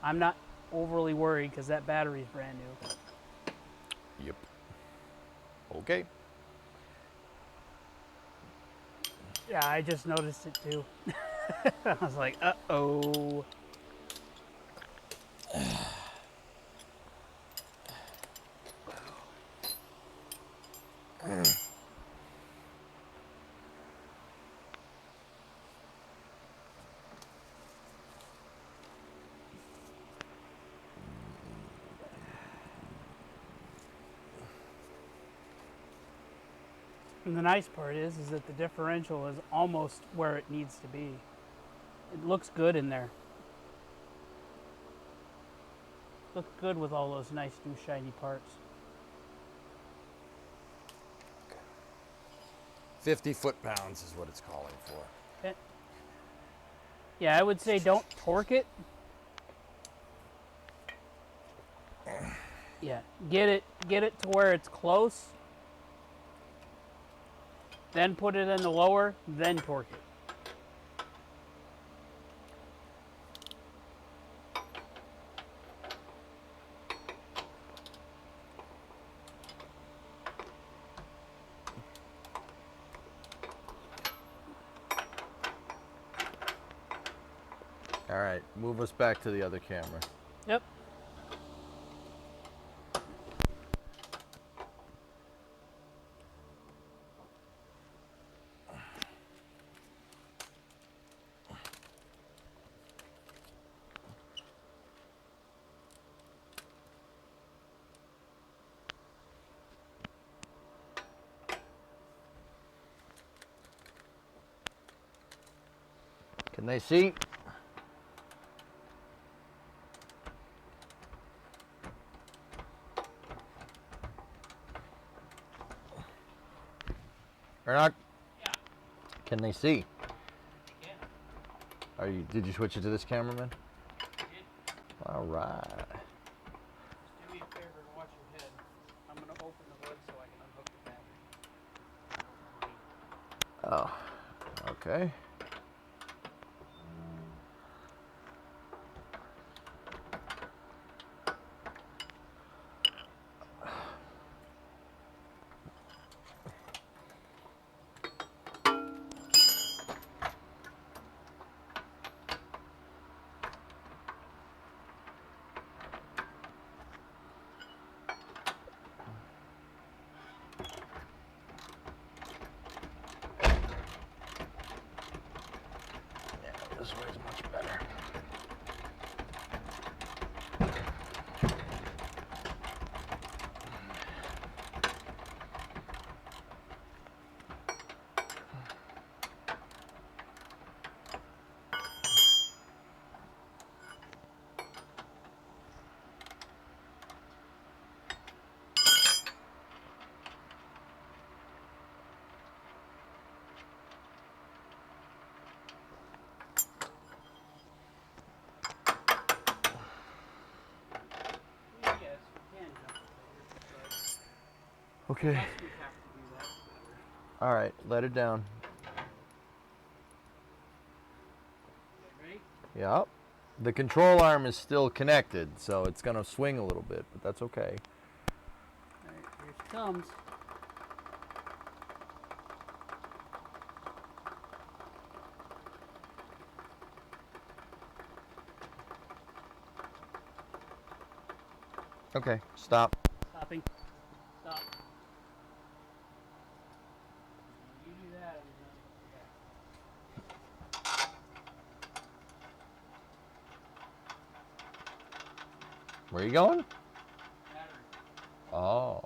I'm not overly worried because that battery's brand new. Yep. Okay. Yeah, I just noticed it too. I was like, uh-oh. And the nice part is that the differential is almost where it needs to be. It looks good in there. Looks good with all those nice new shiny parts. 50 foot-pounds is what it's calling for. Yeah, I would say don't torque it. Yeah, get it to where it's close. Then put it in the lower, then torque it. All right, move us back to the other camera. Yep. Can they see? Ernock? Yeah. Can they see? Again. Did you switch it to this camera, man? I did. All right. Just do me a favor and watch your head. I'm going to open the hood so I can unhook the battery. Oh, okay. Okay. Unless we have to do that. All right, let it down. Ready? Yep. The control arm is still connected, so it's gonna swing a little bit, but that's okay. All right, here she comes. Okay, stop. Stopping. Stop. You do that. Where are you going? Battery. Oh.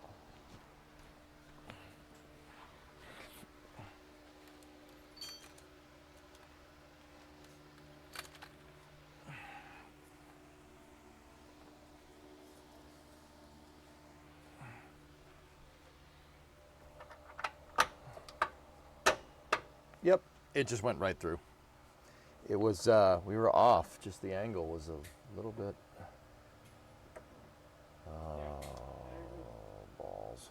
Yep, it just went right through. It was, we were off, just the angle was a little bit. Oh, balls.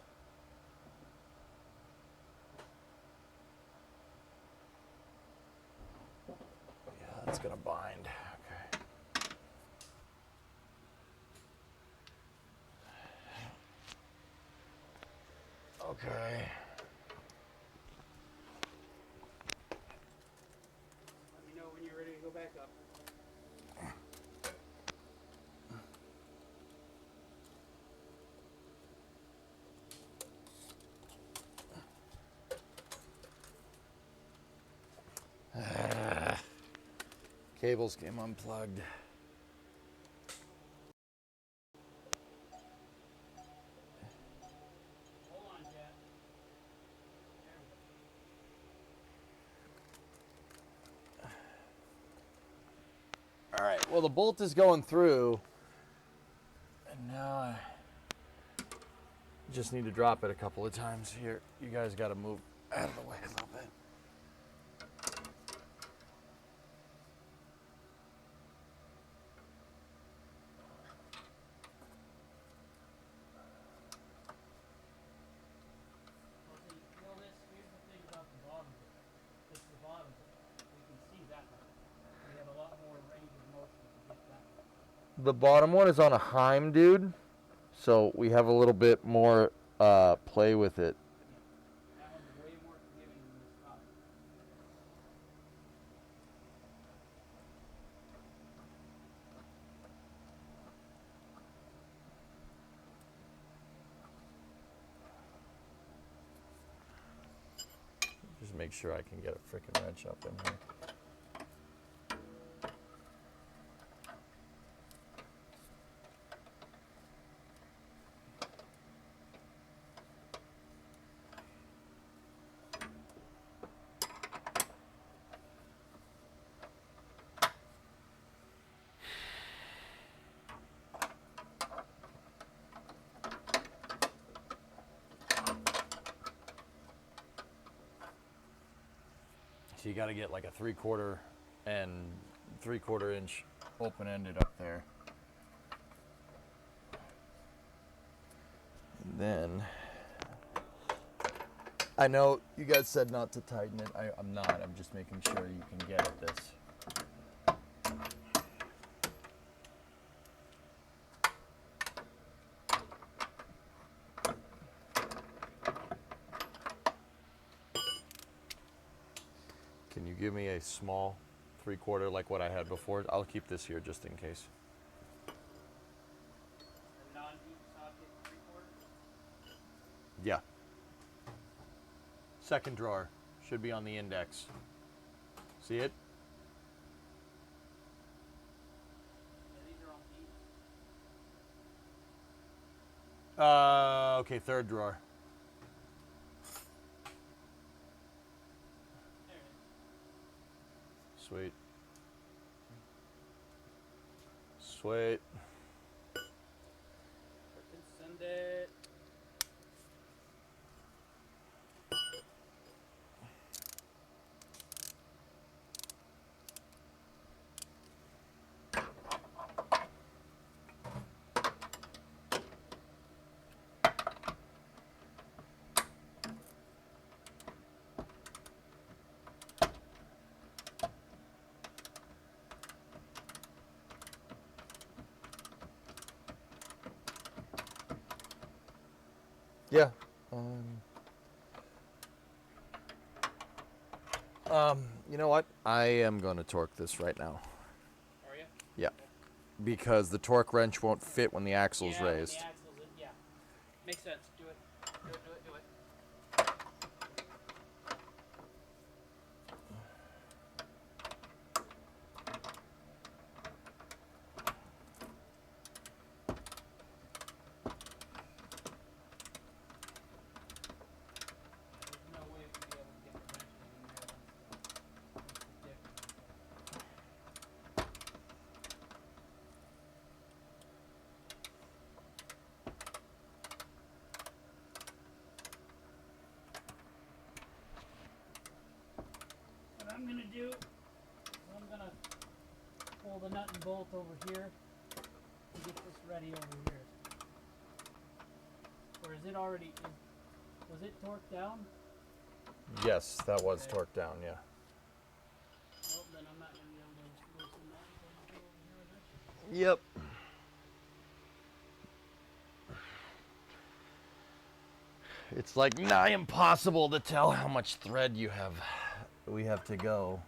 Yeah, that's gonna bind. Okay. Okay. Let me know when you're ready to go back up. Cables came unplugged. Hold on, Jet. All right, well, the bolt is going through, and now I just need to drop it a couple of times here. You guys got to move out of the way a little bit. Well, see, feel this. Here's the thing about the bottom bit. It's the bottom bit. We can see that one. We have a lot more range of motion to get that one. The bottom one is on a Heim, dude, so we have a little bit more play with it. That one's way more forgiving than this top. Just make sure I can get a frickin' wrench up in here. So you got to get like a 3/4 and 3/4 inch open-ended up there. And then, I know you guys said not to tighten it. I'm not. I'm just making sure you can get at this. Can you give me a small 3/4 like what I had before? I'll keep this here just in case. A non-deep socket 3/4. Yeah. Second drawer should be on the index. See it? Yeah, these are all deep. Okay, third drawer. There it is. Sweet. Sweet. Frickin' send it. Yeah. You know what? I am going to torque this right now. Are you? Yeah. Because the torque wrench won't fit when the axle's Yeah, when raised. the axle's in, yeah. Makes sense. Do it. Do it, do it, do it. There's no way to be able to get the wrenches in there once the dick. What I'm gonna do is I'm gonna pull the nut and bolt over here and get this ready over here. Or is it already? Was it torqued down? Yes, that was Okay. torqued down, yeah. Well, then I'm not gonna be able to loosen that until I go over here with it. Yep. It's like nigh impossible to tell how much thread we have to go.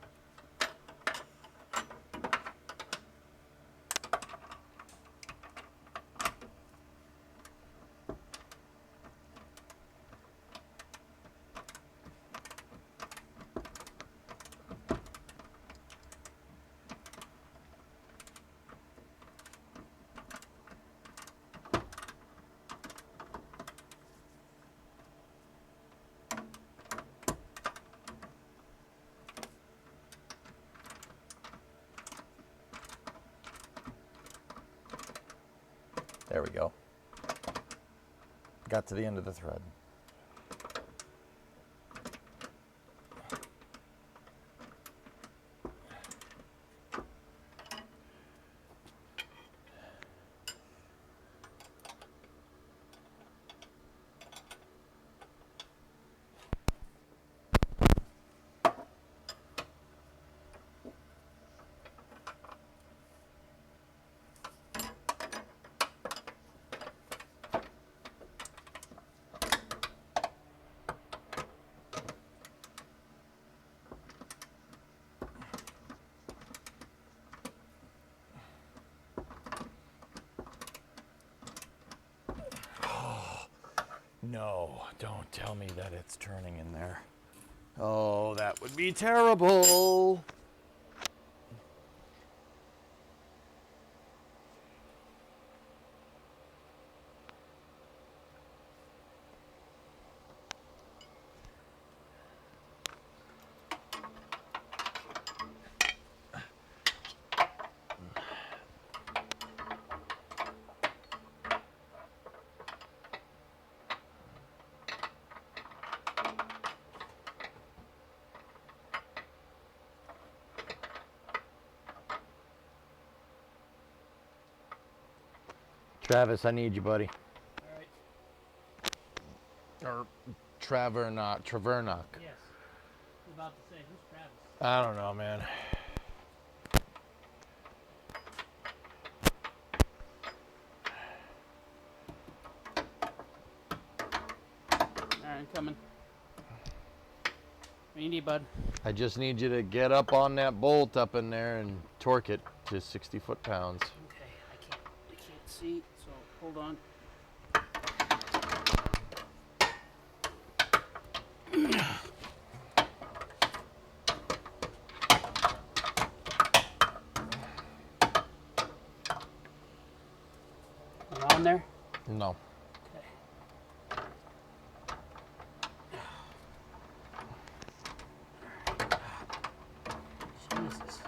There we go. Got to the end of the thread. No, don't tell me that it's turning in there. Oh, that would be terrible. Travis, I need you, buddy. All right. Or Travernock. Yes. I was about to say, who's Travis? I don't know, man. All right, I'm coming. What do you need, bud? I just need you to get up on that bolt up in there and torque it to 60 foot-pounds. Okay, I can't see, so hold on. You on there? No. Okay. Jesus.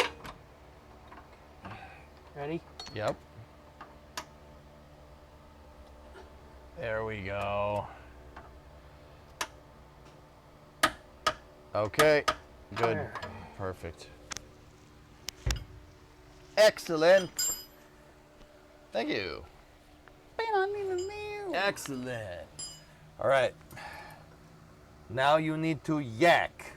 Ready? Yep. There we go. Okay. Good. There. Perfect. Excellent. Thank you. Excellent. All right. Now you need to yak.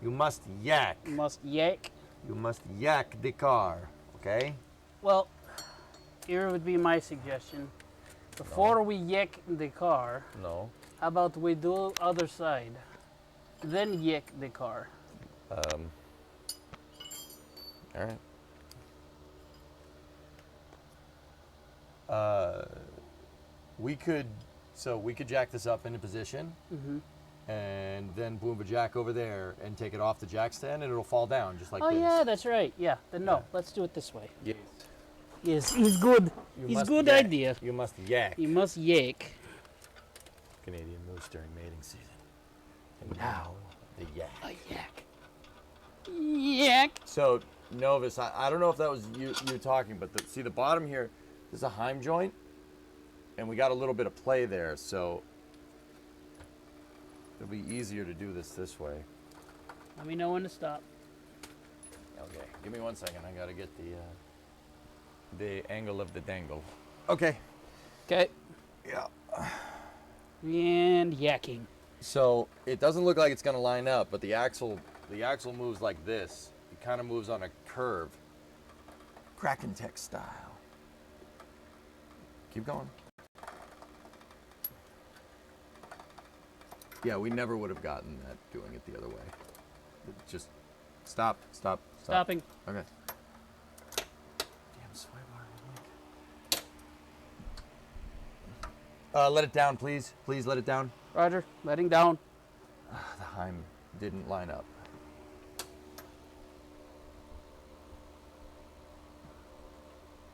You must yak. Must yank. You must yak the car. Okay? Well, here would be my suggestion. Before we yank the car, No. How about we do other side? Then yak the car. All right. We could jack this up into position, and then boom a jack over there and take it off the jack stand, and it'll fall down just like Oh this. yeah, that's right. Yeah. Then no, Yeah. let's do it this way. Yes. Yes, it's good. You It's must good yak. idea. You must yak. You must yak. Canadian moose during mating season. And now the yak. A yak. Yak. So Novus, I don't know if that was you talking, but see the bottom here, there's a Heim joint, and we got a little bit of play there, so it'll be easier to do this way. Let me know when to stop. Okay, give me 1 second. I gotta get the angle of the dangle. Okay. Okay. Yeah. And yakking. So it doesn't look like it's gonna line up, but the axle moves like this. It kind of moves on a curve. Kraken Tech style. Keep going. Yeah, we never would have gotten that doing it the other way. Just stop. Stopping. Okay. Damn sway bar. Let it down, please. Please let it down. Roger. Letting down. The Heim didn't line up.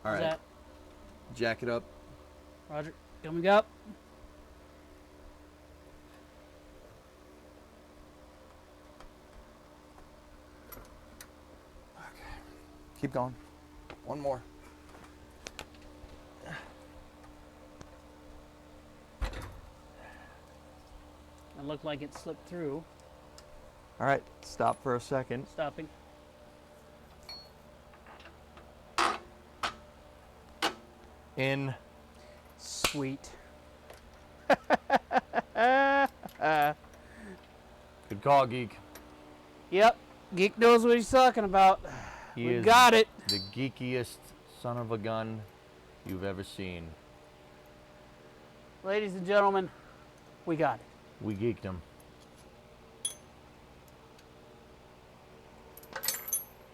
All How's right. that? Jack it up. Roger. Coming up. Keep going. One more. It looked like it slipped through. All right. Stop for a second. Stopping. In. Sweet. Good call, Geek. Yep. Geek knows what he's talking about. He We is got it. the geekiest son of a gun you've ever seen. Ladies and gentlemen, we got it. We geeked him.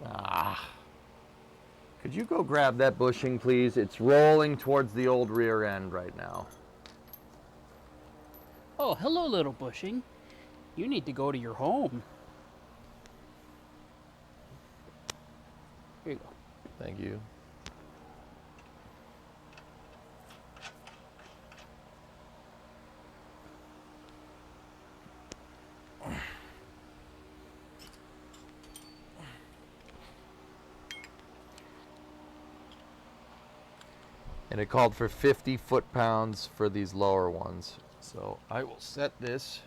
Ah. Could you go grab that bushing, please? It's rolling towards the old rear end right now. Oh, hello, little bushing. You need to go to your home. Here you go. Thank you. And it called for 50 foot-pounds for these lower ones. So I will set this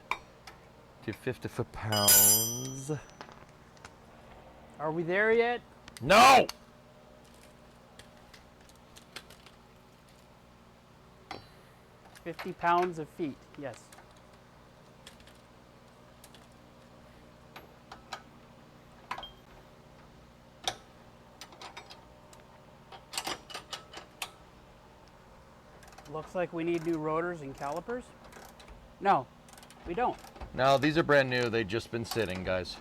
to 50 foot-pounds. Are we there yet? No! $50 pounds of feet, yes. Looks like we need new rotors and calipers. No, we don't. No, these are brand new. They've just been sitting, guys.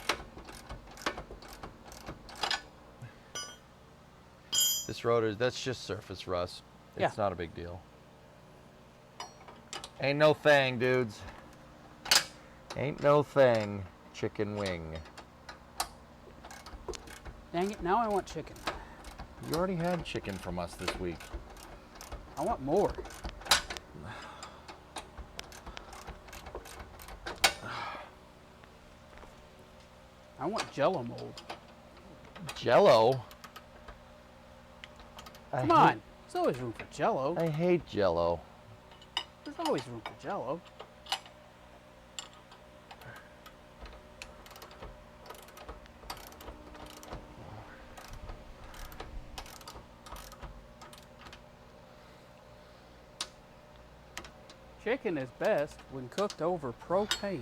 This rotor, that's just surface rust. It's Yeah. not a big deal. Ain't no thing, dudes. Ain't no thing. Chicken wing. Dang it, now I want chicken. You already had chicken from us this week. I want more. I want Jello mold. Jello? Come on, there's always room for Jello. I hate Jello. There's always room for Jello. Chicken is best when cooked over propane.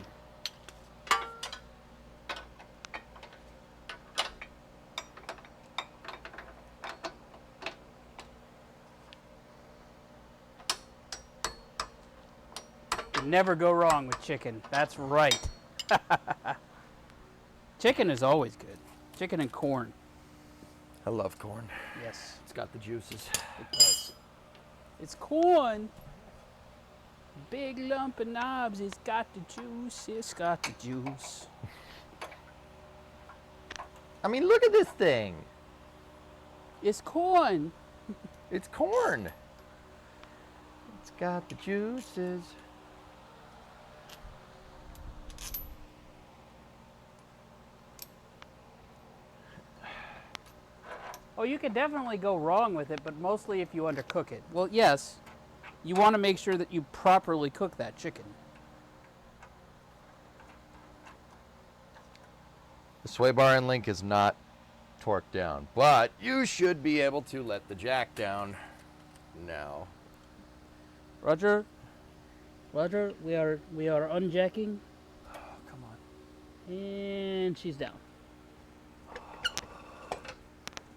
can never go wrong with chicken. That's right. Chicken is always good. Chicken and corn. I love corn. Yes, It's got the juices. it does. It's corn. Big lump of knobs. It's got the juice. It's got the juice. I mean, look at this thing. It's corn. It's corn. It's got the juices. Oh, you can definitely go wrong with it, but mostly if you undercook it. Well, yes, you want to make sure that you properly cook that chicken. The sway bar and link is not torqued down, but you should be able to let the jack down now. Roger, Roger, we are unjacking, Oh, come on. and she's down.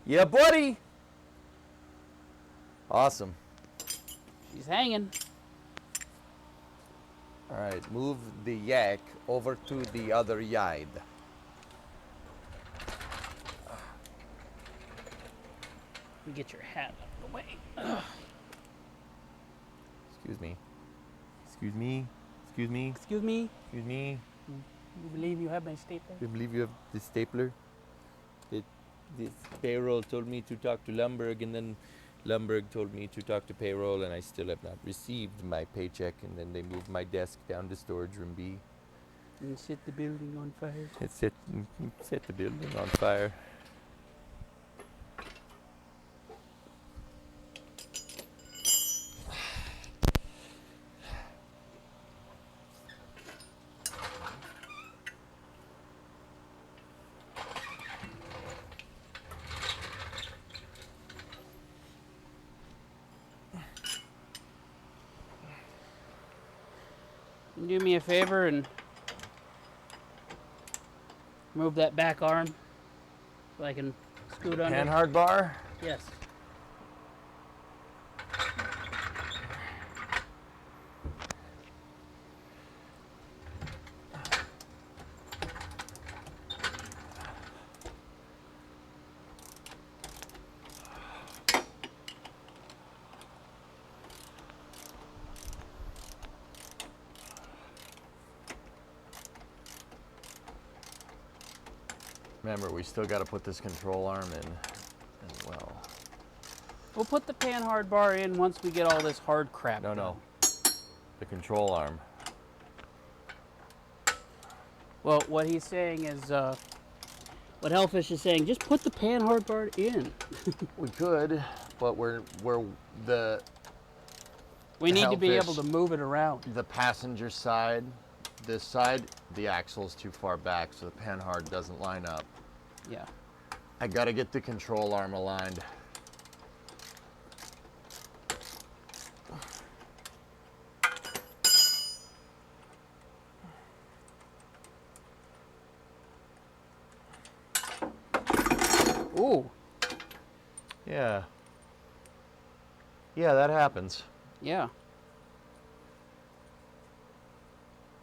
Yeah, buddy. Awesome. She's hanging. All right, move the yak over to the other yide. You get your hat out of the way. Excuse me. Excuse me. Excuse me. Excuse me. Excuse me. You believe you have my stapler? Do you believe you have the stapler? This payroll told me to talk to Lumberg, and then Lumberg told me to talk to payroll, and I still have not received my paycheck. And then they moved my desk down to storage room B. And set the building on fire. It set the building on fire. Do me a favor and move that back arm so I can scoot under. Panhard bar. Yes. Remember, we still got to put this control arm in as well. We'll put the panhard bar in once we get all this hard crap No, done. no. The control arm. Well, what he's saying is, what Hellfish is saying, just put the panhard bar in. We could, but we're the We need to be Hellfish. able to move it around. the passenger side, this side, the axle's too far back, so the panhard doesn't line up. Yeah. I gotta get the control arm aligned. Ooh. Yeah. Yeah, that happens. Yeah.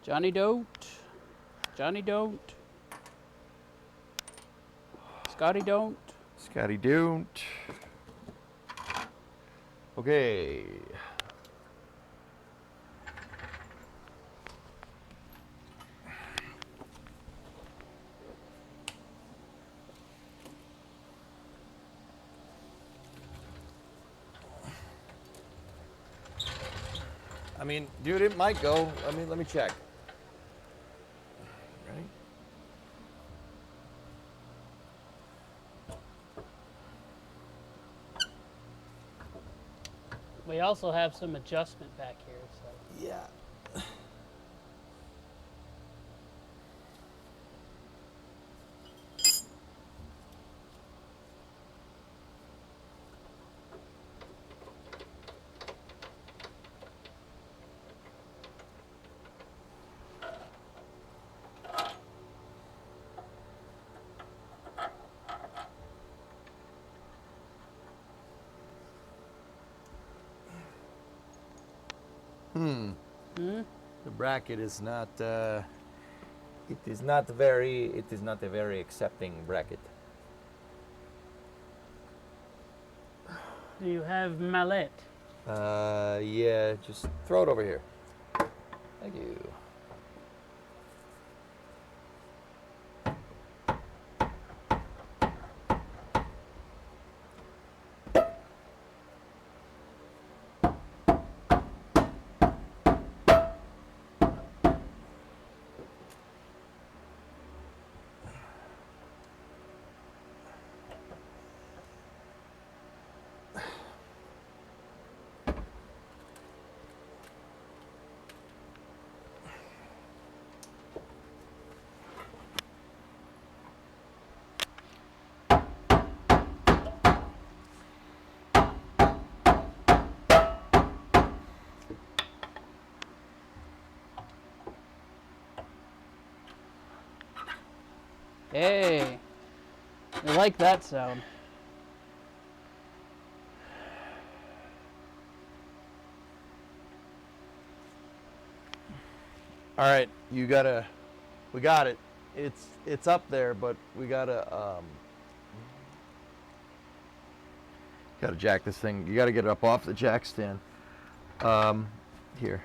Johnny don't. Johnny don't. Scotty don't. Scotty don't. Okay. I mean, dude, it might go. Let me check. Ready? We also have some adjustment back here, so. Yeah. The bracket is not. It is not a very accepting bracket. Do you have mallet? Yeah, just throw it over here. Thank you. Hey, I like that sound. All right, we got it. It's up there, but we gotta jack this thing. You gotta get it up off the jack stand. Here.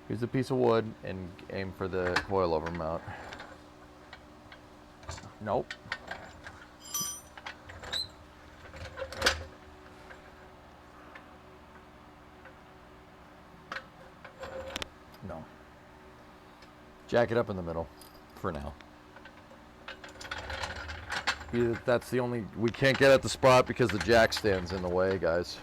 Here's a piece of wood and aim for the coilover mount. Nope. No. Jack it up in the middle for now. That's the only, we can't get at the spot because the jack stand's in the way, guys.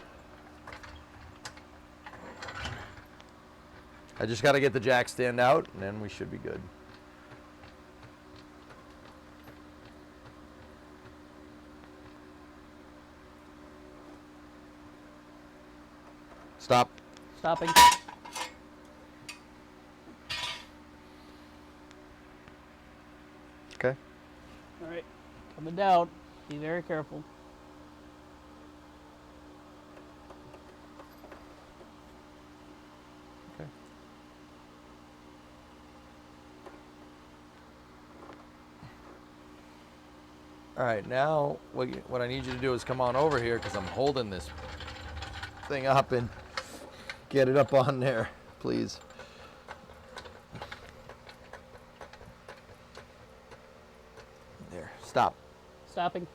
I just got to get the jack stand out and then we should be good. Stop. Stopping. Okay. All right, coming down. Be very careful. Okay. All right, now what I need you to do is come on over here because I'm holding this thing up and get it up on there, please. There, stop. Stopping.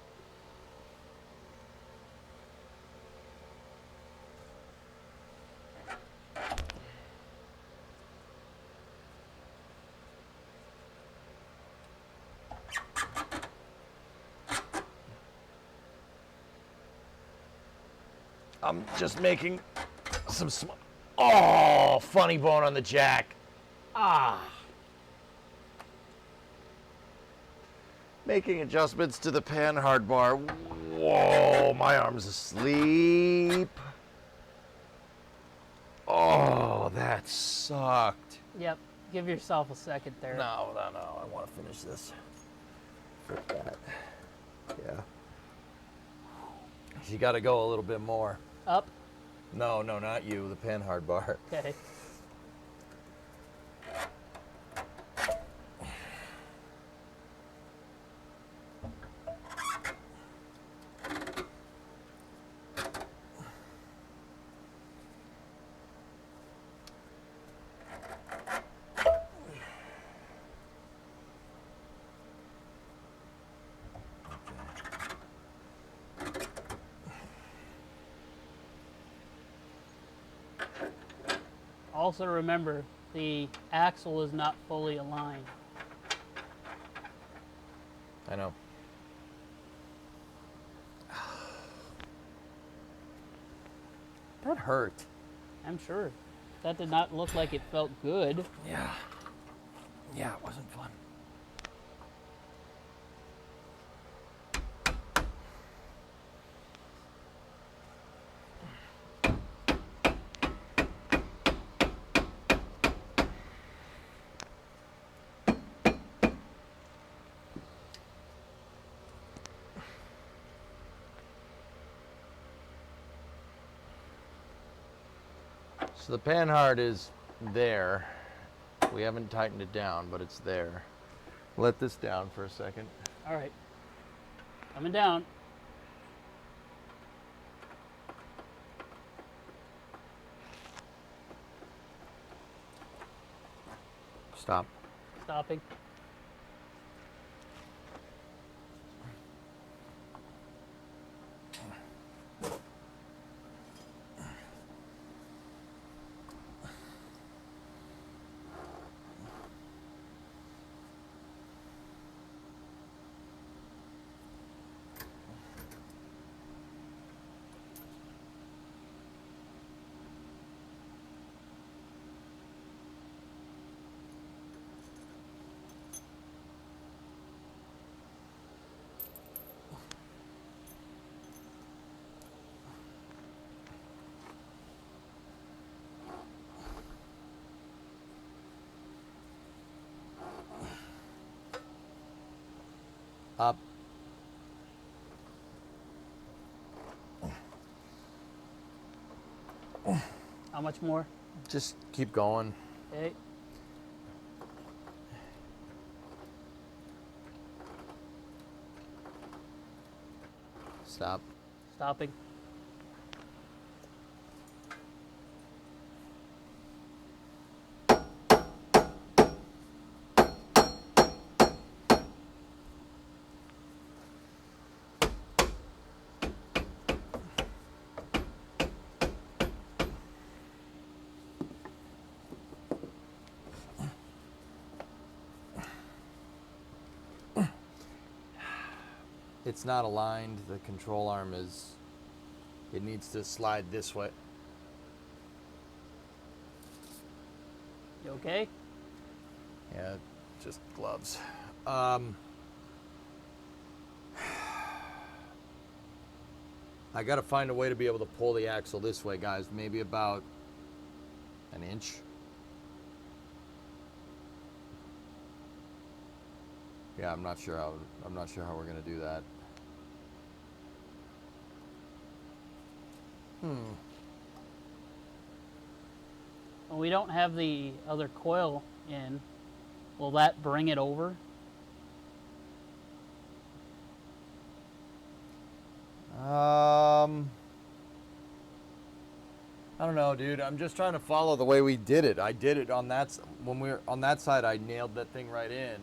I'm just making some oh, funny bone on the jack. Making adjustments to the panhard bar. Whoa, my arm's asleep. Oh, that sucked. Yep. Give yourself a second there. No, I want to finish this. Flip that. Yeah. You got to go a little bit more. Up. No, not you, the panhard bar. Okay. Also remember, the axle is not fully aligned. I know. That hurt. I'm sure. That did not look like it felt good. Yeah. Yeah, it wasn't fun. So the panhard is there. We haven't tightened it down, but it's there. Let this down for a second. All right. Coming down. Stop. Stopping. Up. How much more? Just keep going. Okay. Stop. Stopping. It's not aligned. The control arm is, it needs to slide this way. You okay? Yeah, just gloves. I gotta find a way to be able to pull the axle this way, guys. Maybe about an inch. Yeah, I'm not sure how we're gonna do that. Well, we don't have the other coil in. Will that bring it over? I don't know, dude. I'm just trying to follow the way we did it. I did it on that when we were on that side. I nailed that thing right in.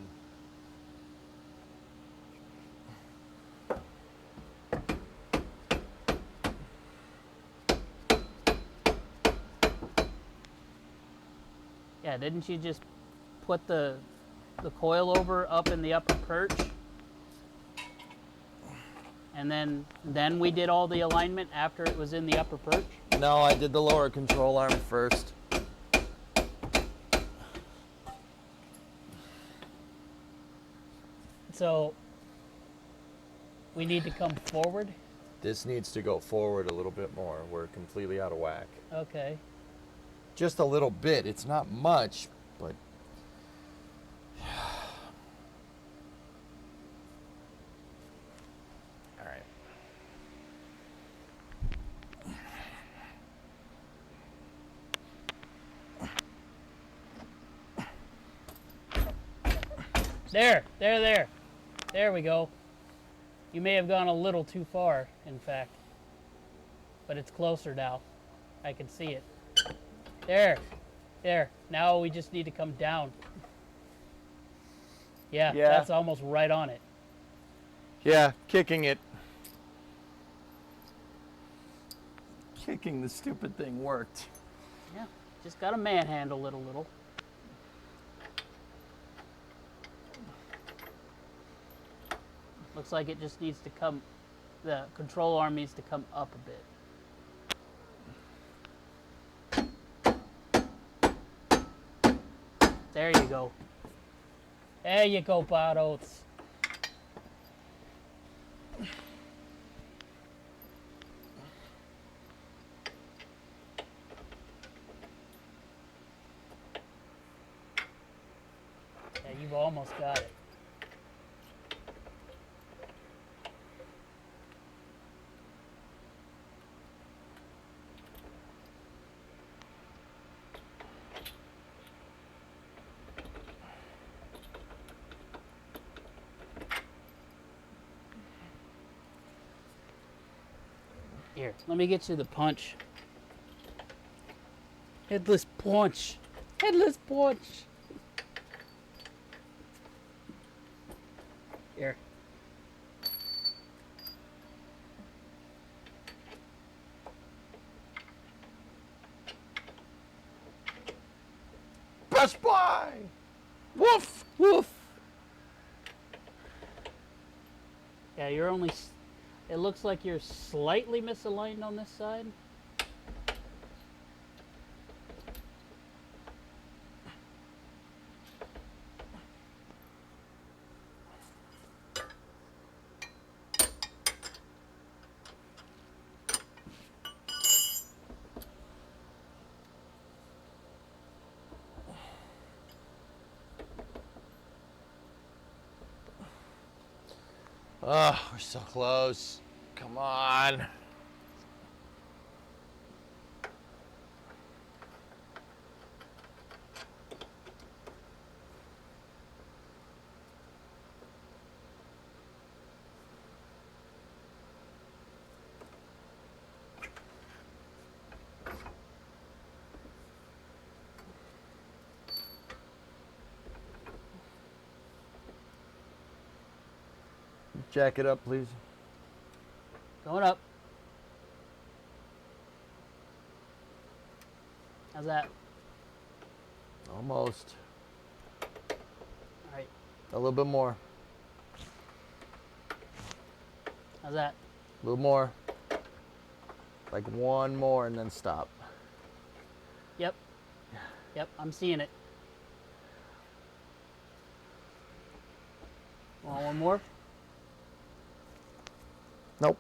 Yeah, didn't you just put the coil over up in the upper perch? And then we did all the alignment after it was in the upper perch? No, I did the lower control arm first. So we need to come forward? This needs to go forward a little bit more. We're completely out of whack. Okay. Just a little bit. It's not much, but all right. There we go. You may have gone a little too far, in fact. But it's closer now. I can see it. There. Now we just need to come down. Yeah, that's almost right on it. Yeah, kicking it. Kicking the stupid thing worked. Yeah, just got to manhandle it a little. Looks like it just needs to come, the control arm needs to come up a bit. There you go. There you go, Bot Oats. Yeah, you've almost got it. Here, let me get you the punch. Headless punch. Headless punch. Here. Best Buy! Woof! Woof! Yeah, you're only. It looks like you're slightly misaligned on this side. Oh, we're so close. Come on. Jack it up, please. Going up. How's that? Almost. All right. A little bit more. How's that? A little more. Like one more and then stop. Yep. Yep, I'm seeing it. Want one more? Nope.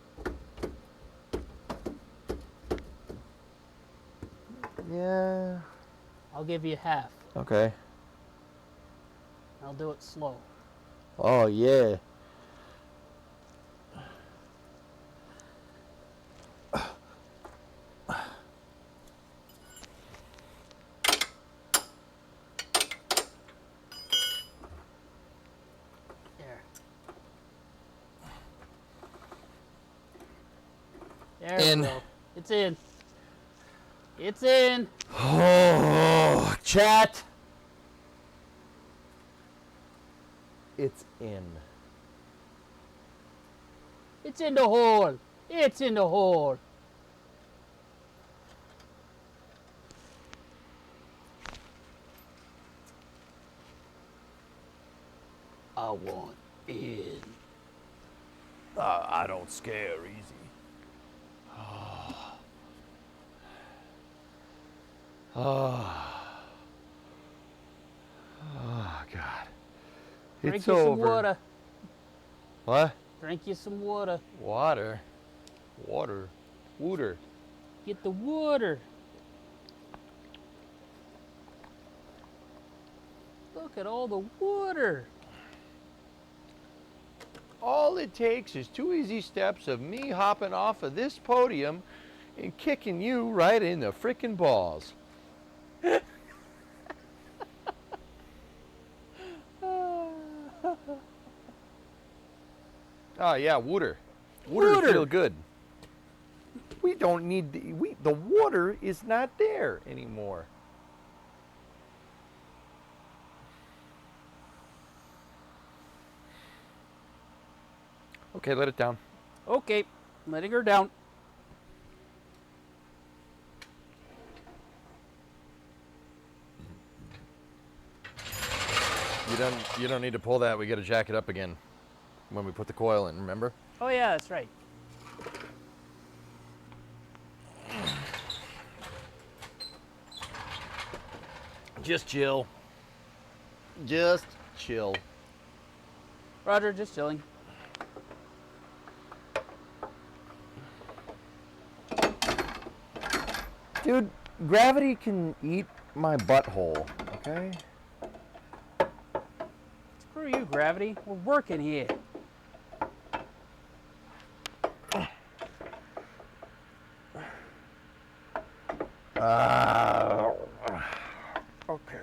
Yeah. I'll give you half. Okay. I'll do it slow. Oh, yeah. There. There In. we go. It's in. It's in. Oh, chat. It's in. It's in the hole. It's in the hole. I want in. I don't scare easy. Oh, God. Drink It's you over. some water. What? Drink you some water. Water? Water? Wooter? Get the water. Look at all the water. All it takes is 2 easy steps of me hopping off of this podium and kicking you right in the frickin' balls. Oh yeah, water. Water feel good. We don't need the water is not there anymore. Okay, let it down. Okay, letting her down. You don't need to pull that. We got to jack it up again when we put the coil in, remember? Oh yeah, that's right. Just chill. Just chill. Roger, just chilling. Dude, gravity can eat my butthole, okay? Screw you, Gravity. We're working here. Okay.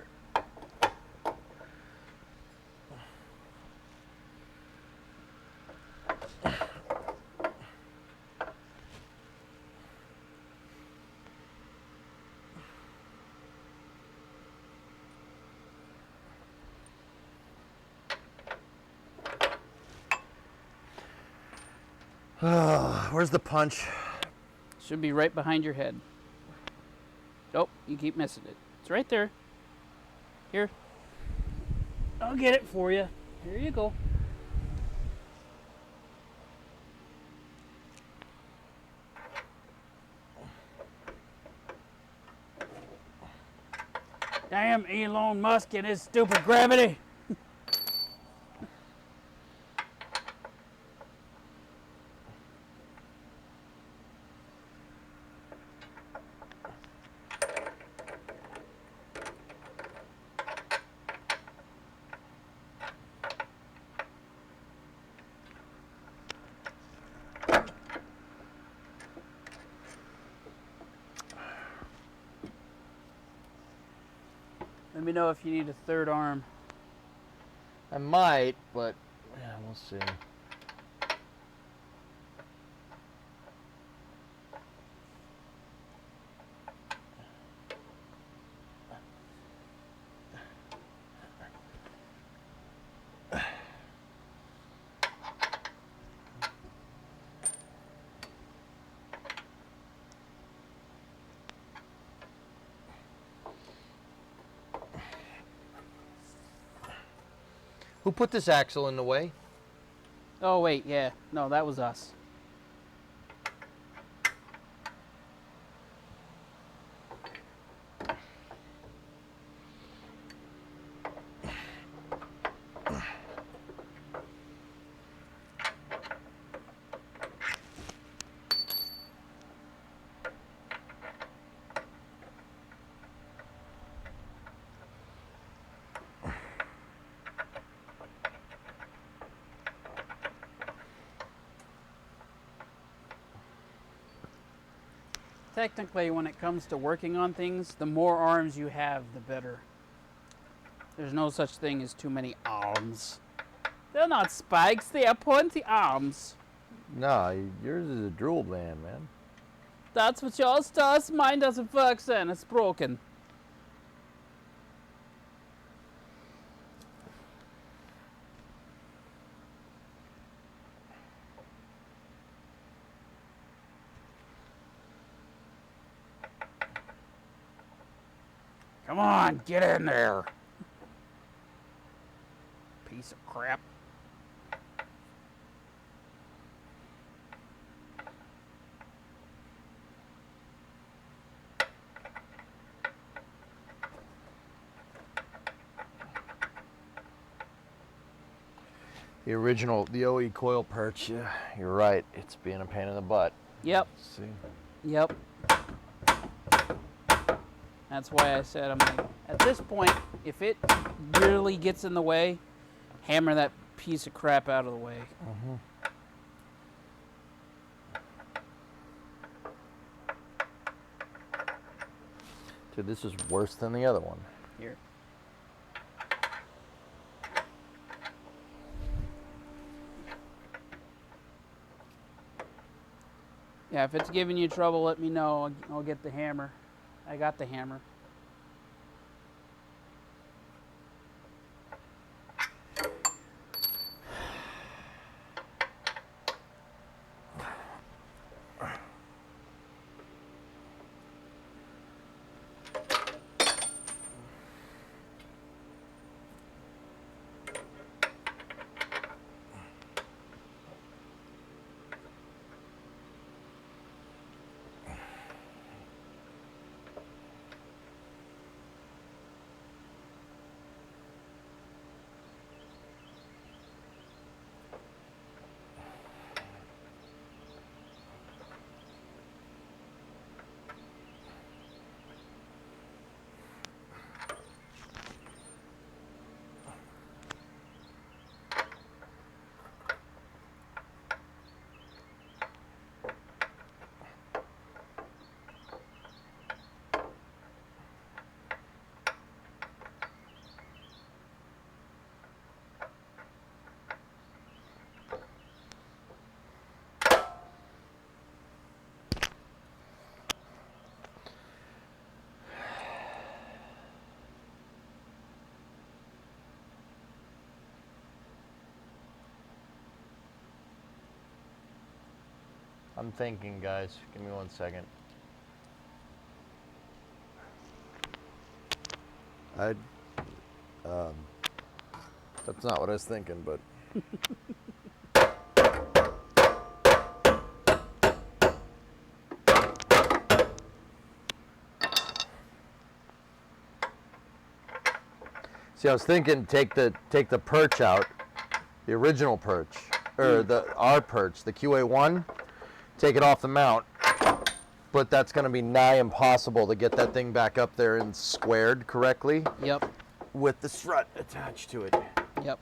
Where's the punch? Should be right behind your head. Oh, you keep missing it. It's right there. Here. I'll get it for you. Here you go. Damn Elon Musk and his stupid gravity. Let me know if you need a third arm. I might, but yeah, we'll see. Who put this axle in the way? Oh, wait, yeah. No, that was us. Technically, when it comes to working on things, the more arms you have, the better. There's no such thing as too many arms. They're not spikes, they are pointy arms. No, yours is a drool band, man. That's what yours does. Mine doesn't work then. It's broken. Come on, get in there. Piece of crap. The original, the OE coil perch, yeah, you're right. It's being a pain in the butt. Yep. See? Yep. That's why I said, I'm like, at this point, if it really gets in the way, hammer that piece of crap out of the way. Dude, this is worse than the other one. Here. Yeah, if it's giving you trouble, let me know. I'll get the hammer. I got the hammer. I'm thinking, guys. Give me 1 second. That's not what I was thinking, but. See, I was thinking take the perch out, the original perch, or our perch, the QA1, take it off the mount. But that's going to be nigh impossible to get that thing back up there and squared correctly. Yep. With the strut attached to it. Yep.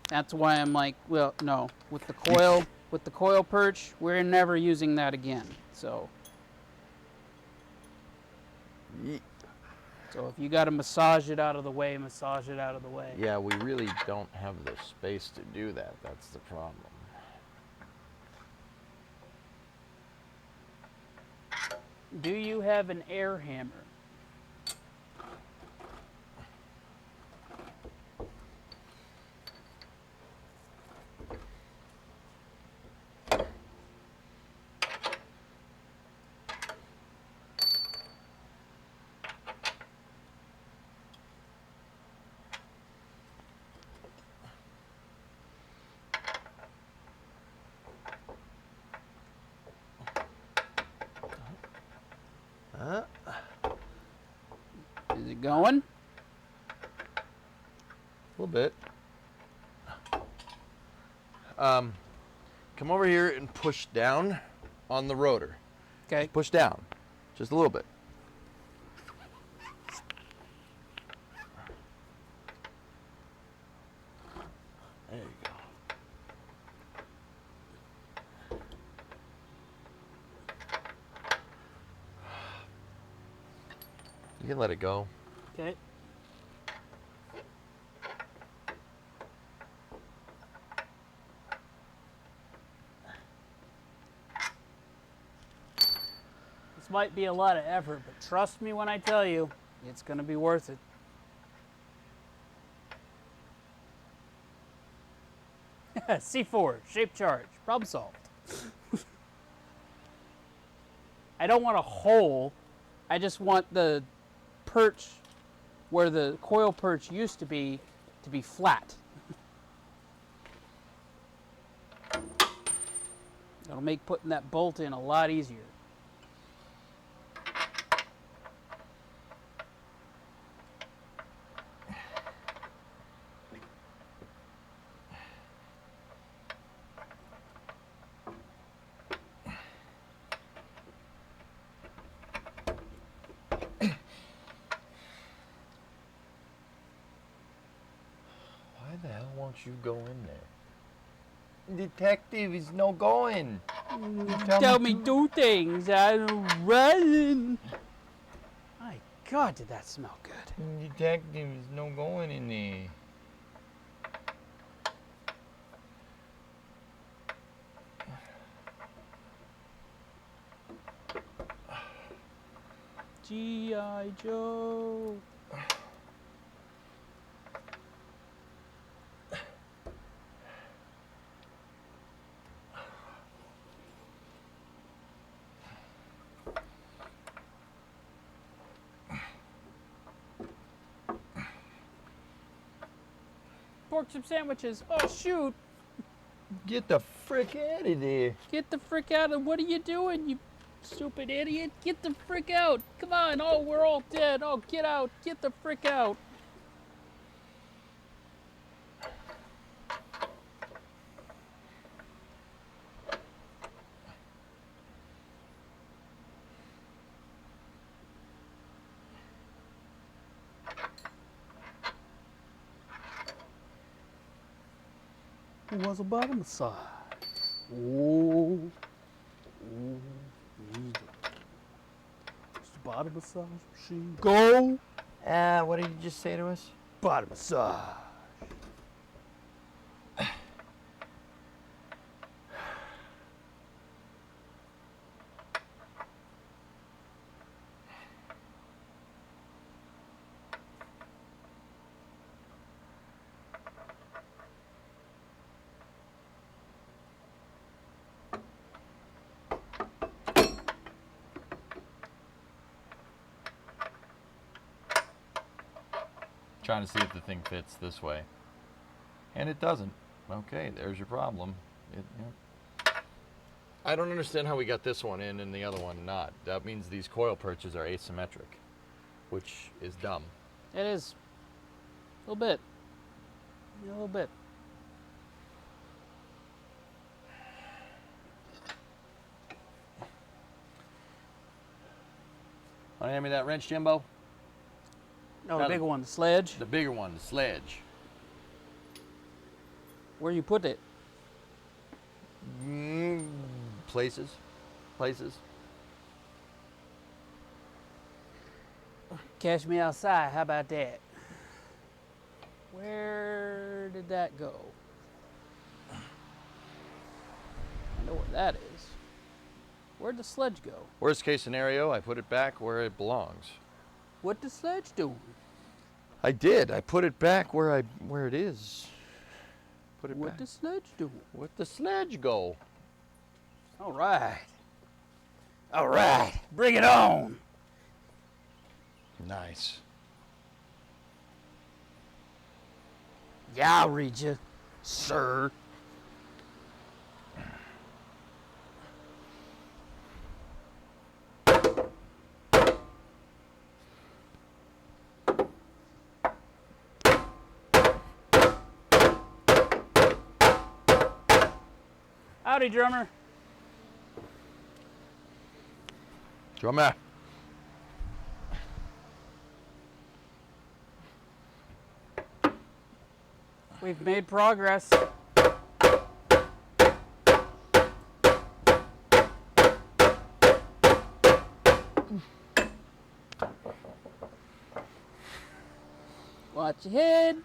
That's why I'm like, well, no, with the coil perch, we're never using that again. So if you got to massage it out of the way, massage it out of the way. Yeah, we really don't have the space to do that. That's the problem. Do you have an air hammer? Is it going? A little bit. Come over here and push down on the rotor. Okay. Push down, just a little bit. There you go. You can let it go. Okay. This might be a lot of effort, but trust me when I tell you, it's going to be worth it. C4, shape charge, problem solved. I don't want a hole. I just want the perch where the coil perch used to be flat. That'll make putting that bolt in a lot easier. Why the hell won't you go in there? Detective is no going. Tell me do things. I'm running. My God, did that smell good? Detective is no going in there. G.I. Joe. Pork chip sandwiches. Oh, shoot. Get the frick out of there. Get the frick out of... What are you doing, you stupid idiot? Get the frick out. Come on. Oh, we're all dead. Oh, get out. Get the frick out. It was a bottom massage. Oh. It's the bottom massage machine. Go. What did you just say to us? Bottom massage. Trying to see if the thing fits this way. And it doesn't. Okay, there's your problem. Yeah. I don't understand how we got this one in and the other one not. That means these coil perches are asymmetric, which is dumb. It is. A little bit. A little bit. Want to hand me that wrench, Jimbo? No, the big one, the sledge. The bigger one, the sledge. Where you put it? Places. Catch me outside. How about that? Where did that go? I know where that is. Where'd the sledge go? Worst case scenario, I put it back where it belongs. What the sledge doing? I did. I put it back where it is. Put it What back. the sledge doing? Where'd the sledge go? All right. All right. Bring it on. Nice. Yeah, I'll read you, sir. Howdy, drummer. Drummer. We've made progress. Watch your head.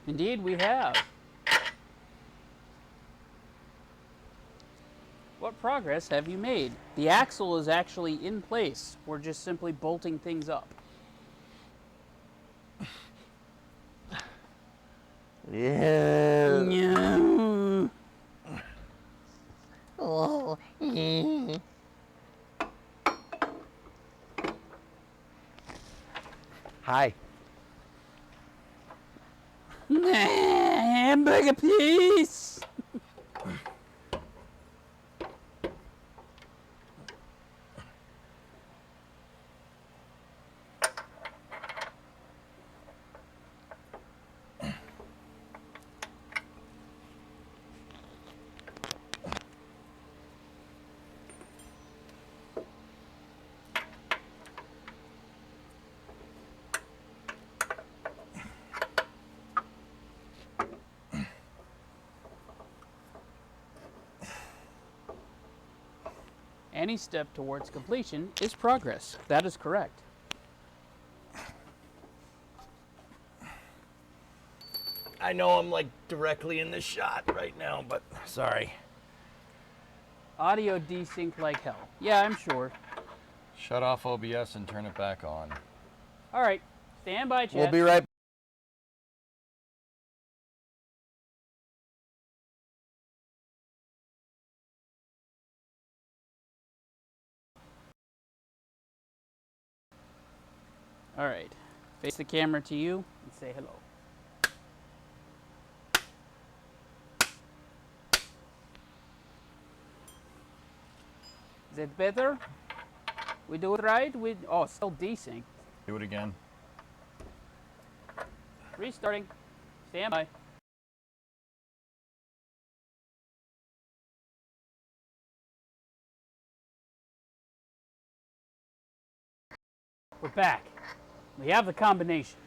Indeed, we have. What progress have you made? The axle is actually in place. We're just simply bolting things up. Yeah. Yeah. Oh. Hi. Hamburger piece. Any step towards completion is progress. That is correct. I know I'm like directly in the shot right now, but sorry. Audio desync like hell. Yeah, I'm sure. Shut off OBS and turn it back on. All right. Stand by, chat. We'll be right back. All right. Face the camera to you and say hello. Is it better? We do it right? Oh, still desync. Do it again. Restarting. Stand by. We're back. We have the combination.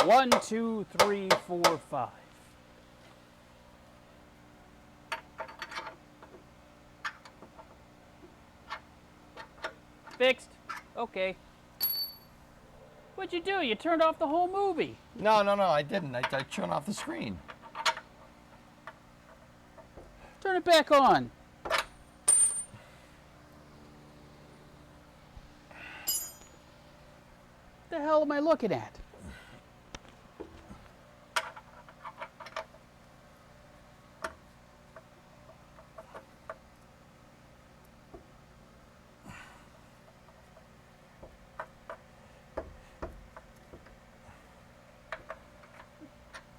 1, 2, 3, 4, 5. Fixed. Okay. What'd you do? You turned off the whole movie. No, I didn't. I turned off the screen. Turn it back on. What the hell am I looking at?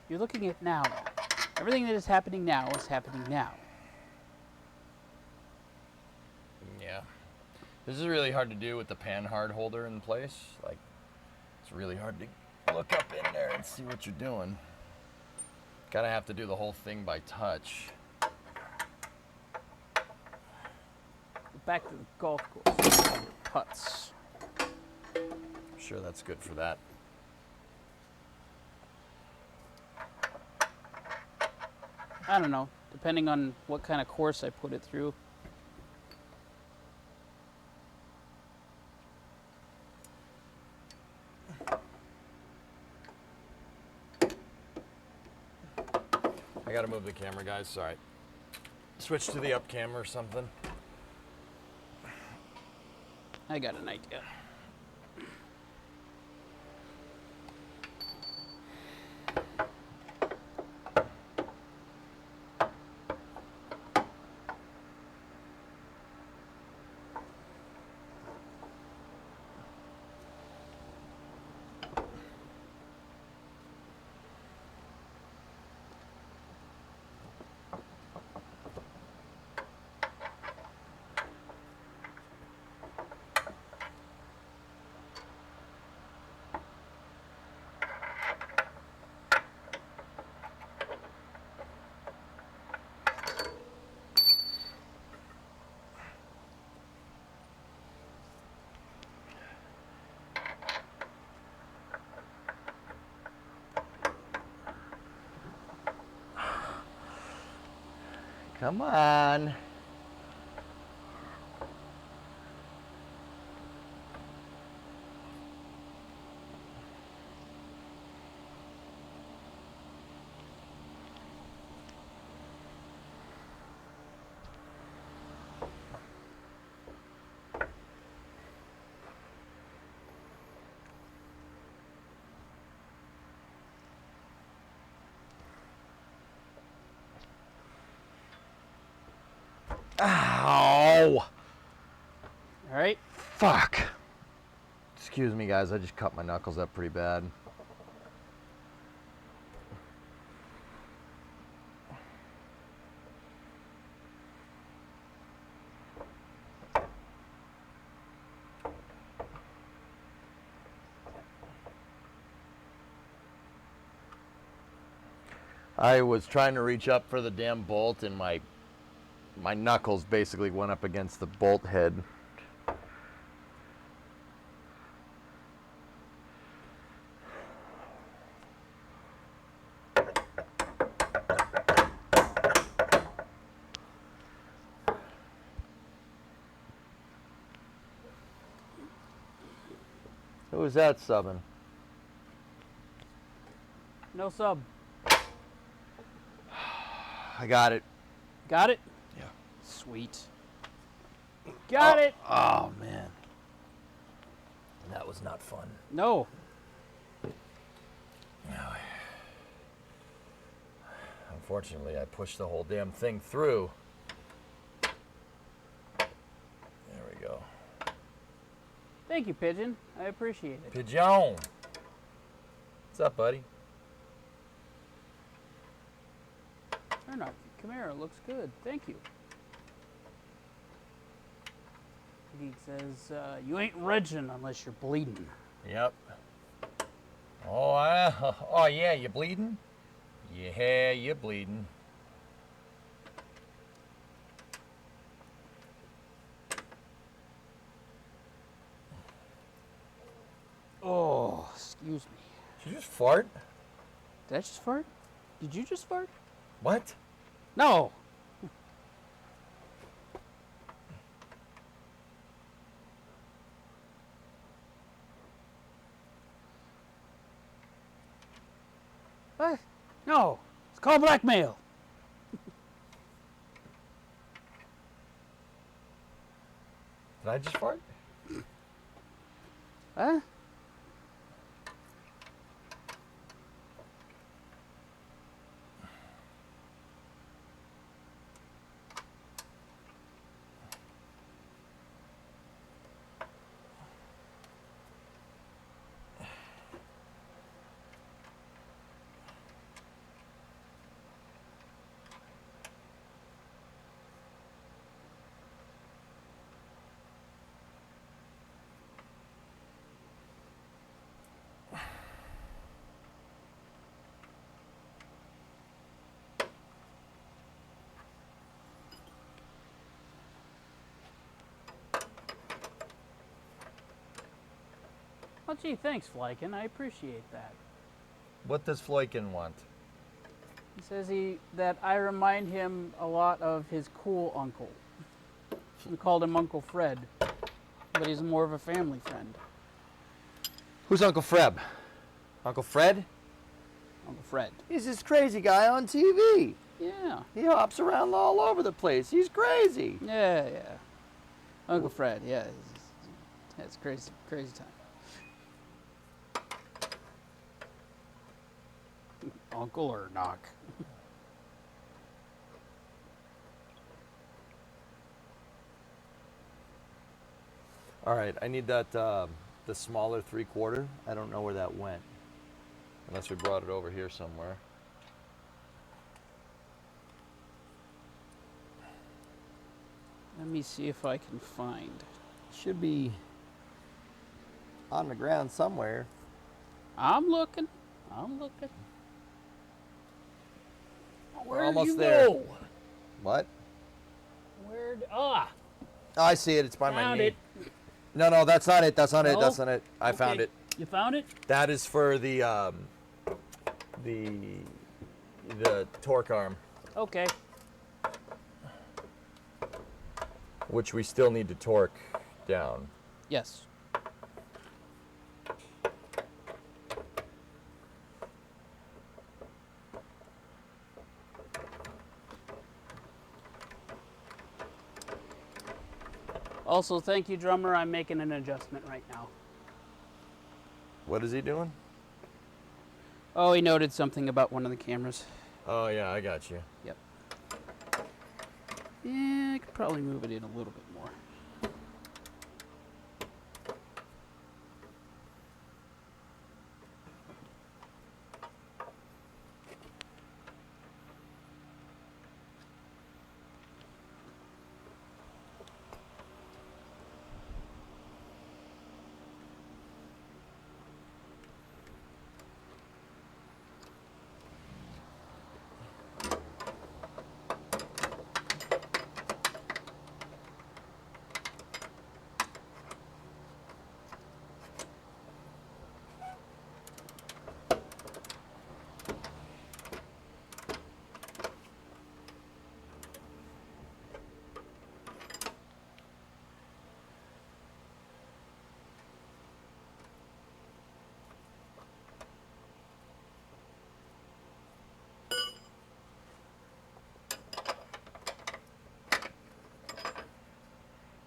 You're looking at now. Everything that is happening now is happening now. Yeah. This is really hard to do with the panhard holder in place. Like, it's really hard to look up in there and see what you're doing. Gotta have to do the whole thing by touch. Back to the golf course. Putts. I'm sure that's good for that. I don't know, depending on what kind of course I put it through. I gotta move the camera, guys. Sorry. Switch to the up camera or something. I got an idea. Come on. Ow! All right. Fuck. Excuse me, guys. I just cut my knuckles up pretty bad. I was trying to reach up for the damn bolt and my knuckles basically went up against the bolt head. Who was that subbing? No sub. I got it. Got it? Yeah. Sweet. Got it! Oh, man. That was not fun. No. Unfortunately, I pushed the whole damn thing through. There we go. Thank you, Pigeon. I appreciate it. Pigeon. What's up, buddy? Turnout Camaro looks good. Thank you. Geek says, you ain't regging unless you're bleeding. Yep. Oh, yeah, you bleeding? Yeah, you bleeding. Oh, excuse me. Did you just fart? Did I just fart? Did you just fart? What? No. What? No. It's called blackmail. Did I just fart? Huh? Oh, gee, thanks, Flykin. I appreciate that. What does Floykin want? He says that I remind him a lot of his cool uncle. We called him Uncle Fred, but he's more of a family friend. Who's Uncle Fred? Uncle Fred? Uncle Fred. He's this crazy guy on TV. Yeah. He hops around all over the place. He's crazy. Yeah. Uncle Fred, yeah. It's crazy time. Uncle or knock? All right, I need that, the smaller 3/4. I don't know where that went. Unless we brought it over here somewhere. Let me see if I can find. Should be on the ground somewhere. I'm looking. Where'd almost you there. go? What? Oh, I see it. It's by my found knee. it. No, that's not it. That's not it. No? That's not it. I found Okay. it. You found it? That is for the torque arm, Okay. which we still need to torque down. Yes. Also, thank you, drummer. I'm making an adjustment right now. What is he doing? Oh, he noted something about one of the cameras. Oh yeah, I got you. Yep. Yeah, I could probably move it in a little bit more.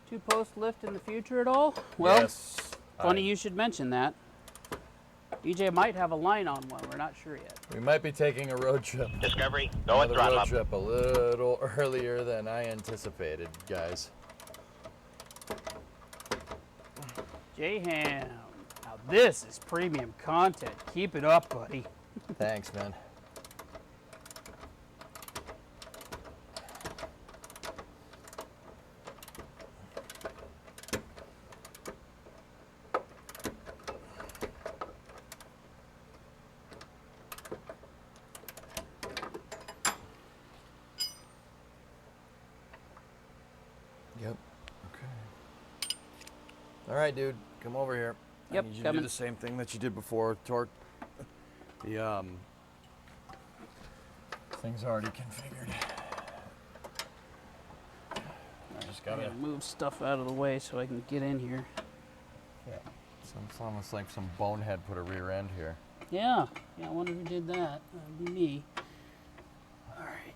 Two-post lift in the future at all? Well, Yes. funny you should mention that. DJ might have a line on one. We're not sure yet. We might be taking a road trip. Discovery, go and Another throttle road up. trip a little earlier than I anticipated, guys. J-Ham. Now this is premium content. Keep it up, buddy. Thanks, man. Yep. Okay. All right, dude. Come over here. Yep, I need you to coming. do the same thing that you did before. Torque. The thing's already configured. I just I gotta. gotta move stuff out of the way so I can get in here. Yeah. It's almost like some bonehead put a rear end here. Yeah, I wonder who did that. That'd be me. All right.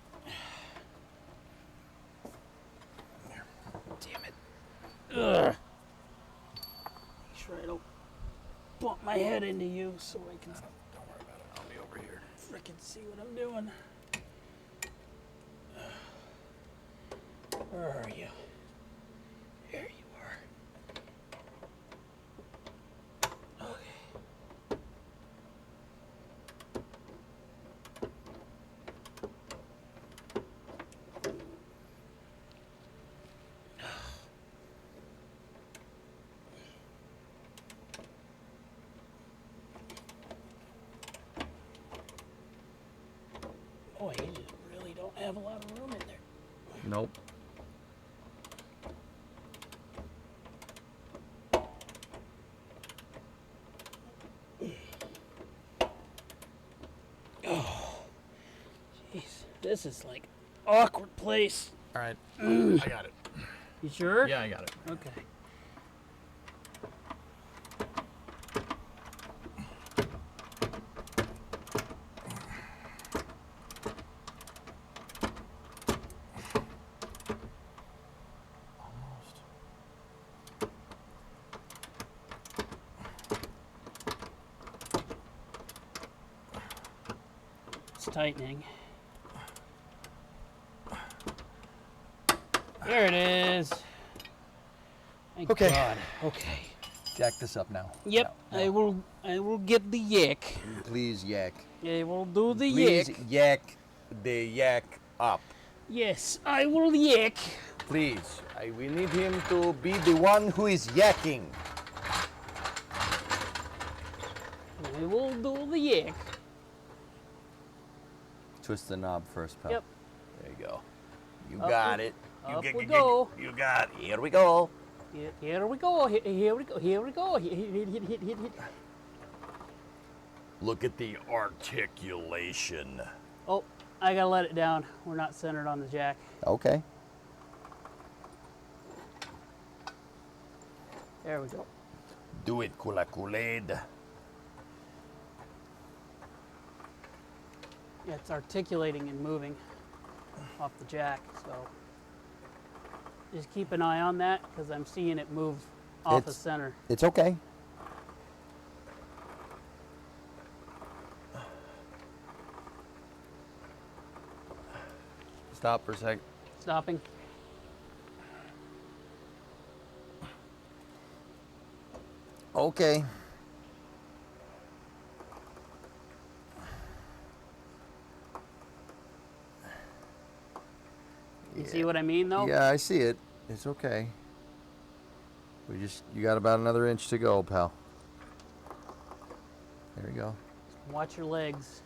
Damn it. Ugh. Make sure I don't bump my head into you so I can Don't worry about it. I'll be over here. frickin' see what I'm doing. Where are you? There you are. Okay. Boy, you just really don't have a lot of room in there. Nope. This is like awkward place. All right, I got it. You sure? Yeah, I got it. Okay. It's tightening. There it is. Thank Okay. God. Okay. Jack this up now. Yep. Now. I will get the yak. Please yak. I will do the Please yak. yak the yak up. Yes, I will yak. Please. We need him to be the one who is yakking. I will do the yak. Twist the knob first, pal. Yep. There you go. You Up got we- it. up we go. You got it. Here we go. Here we go. Here we go. Here we go. Hit. Look at the articulation. Oh, I gotta let it down. We're not centered on the jack. Okay. There we go. Do it, Kula Kool-Aid. Yeah, it's articulating and moving off the jack, so just keep an eye on that because I'm seeing it move off the It's- center. It's okay. Stop for a sec. Stopping. Okay. You see what I mean, though? Yeah, I see it. It's okay. You got about another inch to go, pal. There we go. Watch your legs.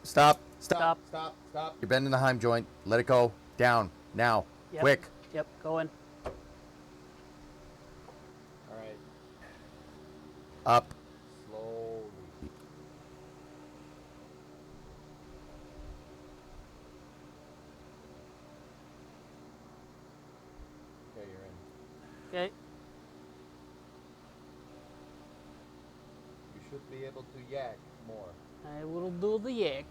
Stop. Stop. Stop. Stop. You're bending the Heim joint. Let it go. Down. Now. Yep. Quick. Yep, going. All right. Up. Slowly. Okay, you're in. Okay. You should be able to yak more. I will do the yak.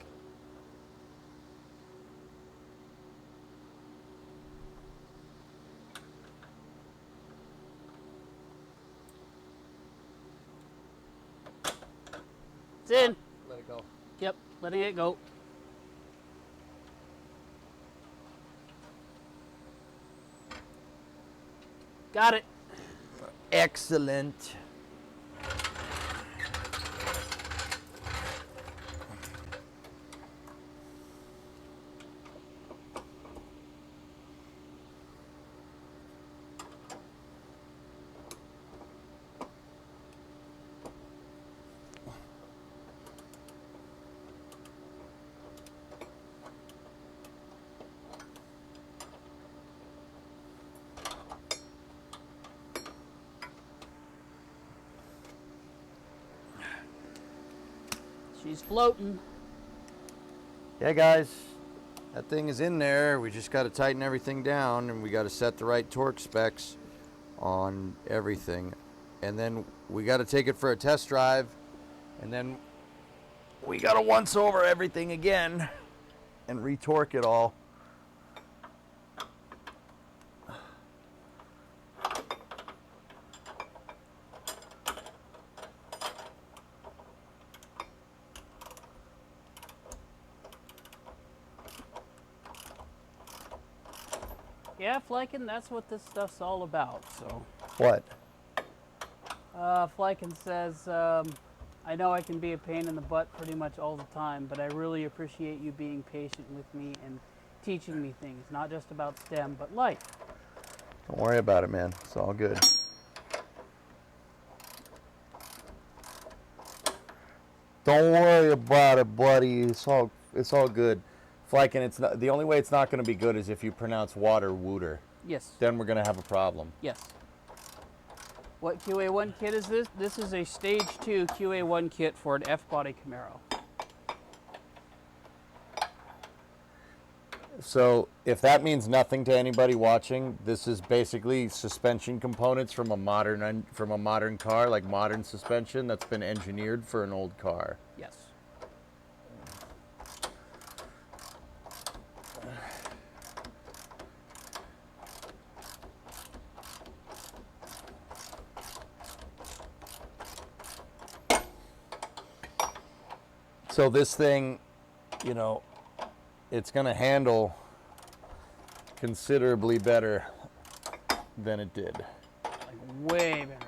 It's in. Let it go. Yep, letting it go. Got it. Excellent. She's floating. Yeah, guys, that thing is in there. We just got to tighten everything down, and we got to set the right torque specs on everything. And then we got to take it for a test drive, and then we got to once over everything again and retorque it all. Yeah, Flykin, that's what this stuff's all about. So, What? Flykin says, I know I can be a pain in the butt pretty much all the time, but I really appreciate you being patient with me and teaching me things, not just about STEM, but life. Don't worry about it, man. It's all good. Don't worry about it, buddy. It's all good. Flykin, it's not, the only way it's not going to be good is if you pronounce water wooter. Yes. Then we're going to have a problem. Yes. What QA1 kit is this? This is a Stage 2 QA1 kit for an F-body Camaro. So if that means nothing to anybody watching, this is basically suspension components from a modern car, like modern suspension that's been engineered for an old car. Yes. So this thing, you know, it's going to handle considerably better than it did. Like way better.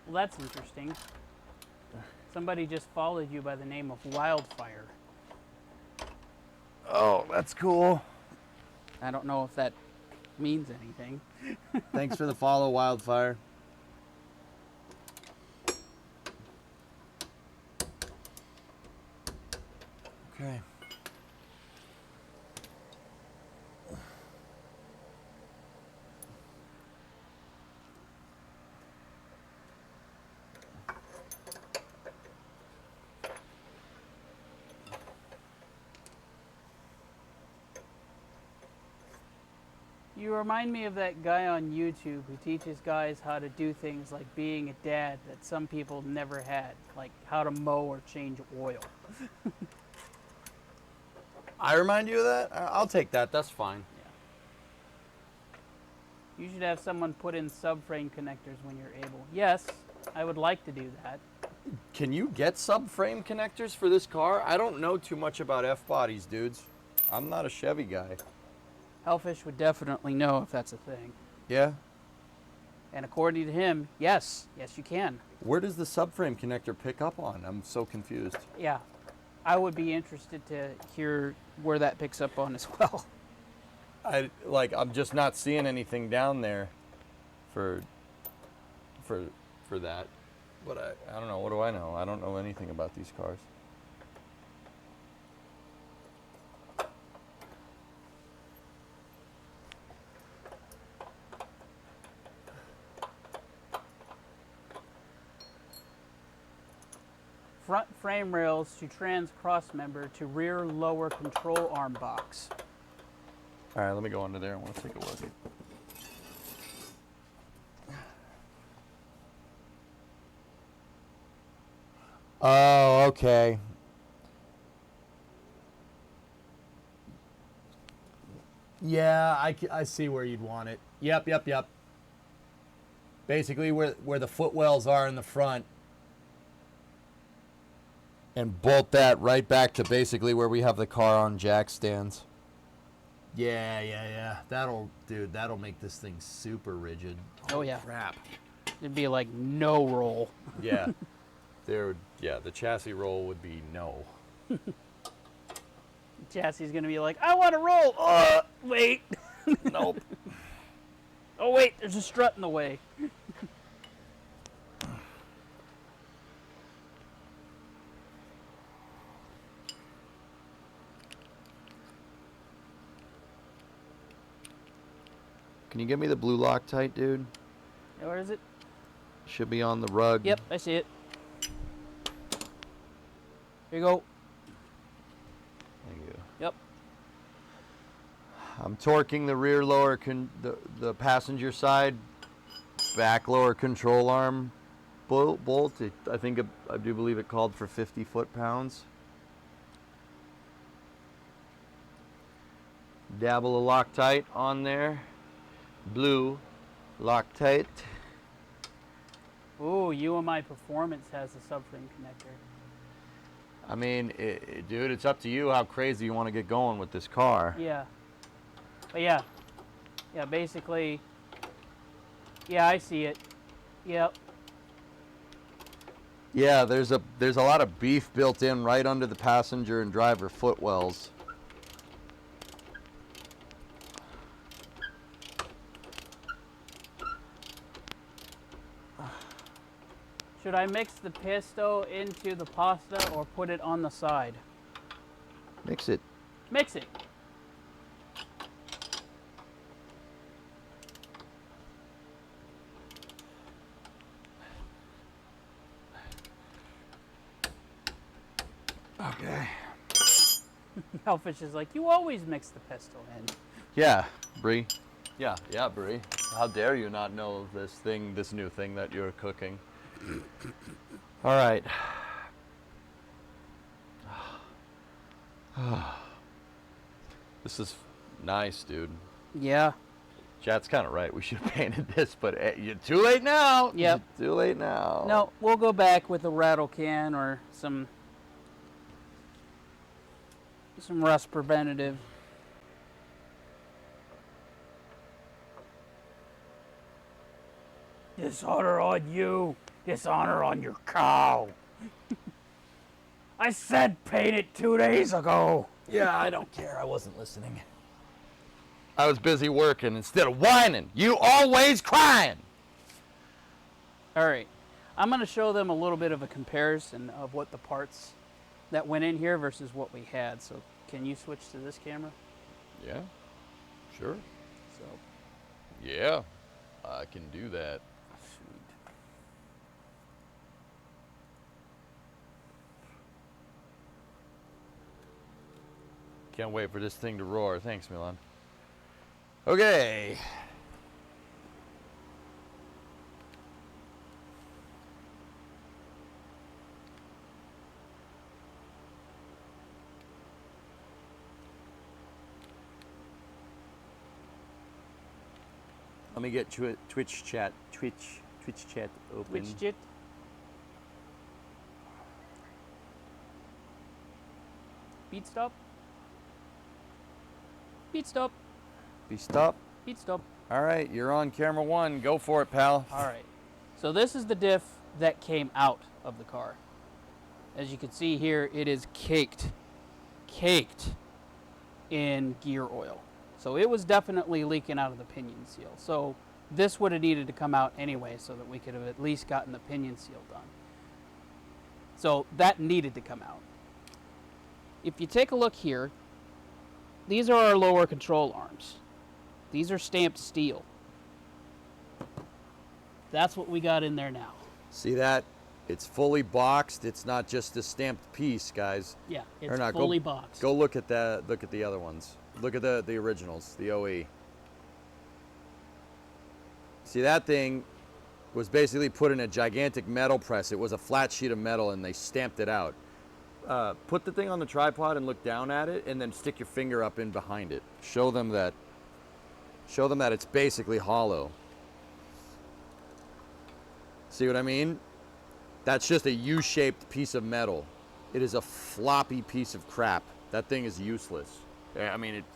Well, that's interesting. Somebody just followed you by the name of Wildfire. Oh, that's cool. I don't know if that means anything. Thanks for the follow, Wildfire. Okay. You remind me of that guy on YouTube who teaches guys how to do things like being a dad that some people never had, like how to mow or change oil. I remind you of that? I'll take that. That's fine. You should have someone put in subframe connectors when you're able. Yes, I would like to do that. Can you get subframe connectors for this car? I don't know too much about F-bodies, dudes. I'm not a Chevy guy. Hellfish would definitely know if that's a thing. Yeah? And according to him, yes, you can. Where does the subframe connector pick up on? I'm so confused. Yeah, I would be interested to hear where that picks up on as well. I'm just not seeing anything down there for that. But I don't know. What do I know? I don't know anything about these cars. Front frame rails to trans cross member to rear lower control arm box. All right, let me go under there. I want to take a look. Oh, okay. Yeah, I see where you'd want it. Yep. Basically where the footwells are in the front. And bolt that right back to basically where we have the car on jack stands. Yeah. That'll make this thing super rigid. Oh yeah. Crap. It'd be like no roll. Yeah. The chassis roll would be no. Chassis is gonna be like, I want to roll. Wait. Nope. Oh wait, there's a strut in the way. Can you give me the blue Loctite, dude? Where is it? Should be on the rug. Yep, I see it. Here you go. Thank you. Yep. I'm torquing the rear lower, the passenger side back lower control arm bolt. I do believe it called for 50 foot-pounds. Dabble of Loctite on there. Blue Loctite. Ooh, UMI Performance has a subframe connector. I mean, dude, it's up to you how crazy you want to get going with this car. Yeah. But yeah, basically, yeah, I see it. Yep. Yeah, there's a lot of beef built in right under the passenger and driver footwells. Should I mix the pesto into the pasta or put it on the side? Mix it. Mix it. Okay. Hellfish is like, you always mix the pistol in. Yeah, Bree. Yeah, Bree. How dare you not know this new thing that you're cooking? All right. This is nice, dude. Yeah. Chat's kind of right. We should have painted this, but you're too late now. Yep. You're too late now. No, we'll go back with a rattle can or some rust preventative. Dishonor on you. Dishonor on your cow. I said paint it 2 days ago. Yeah, I don't care. I wasn't listening. I was busy working instead of whining. You always crying. All right. I'm going to show them a little bit of a comparison of what the parts that went in here versus what we had. So can you switch to this camera? Yeah, sure. So, Yeah, I can do that. sweet. Can't wait for this thing to roar. Thanks, Milan. Okay. Let me get Twitch chat open. Which jit? Beat stop. Beat stop. Be stop. Beat stop. All right, you're on camera 1. Go for it, pal. All right. So this is the diff that came out of the car. As you can see here, it is caked in gear oil. So it was definitely leaking out of the pinion seal. So this would have needed to come out anyway so that we could have at least gotten the pinion seal done. So that needed to come out. If you take a look here, these are our lower control arms. These are stamped steel. That's what we got in there now. See that? It's fully boxed. It's not just a stamped piece, guys. Yeah, Or it's not. fully boxed. Go look at that. Look at the other ones. Look at the originals, the OE. See, that thing was basically put in a gigantic metal press. It was a flat sheet of metal, and they stamped it out. Put the thing on the tripod and look down at it, and then stick your finger up in behind it. Show them that it's basically hollow. See what I mean? That's just a U-shaped piece of metal. It is a floppy piece of crap. That thing is useless. I mean, it's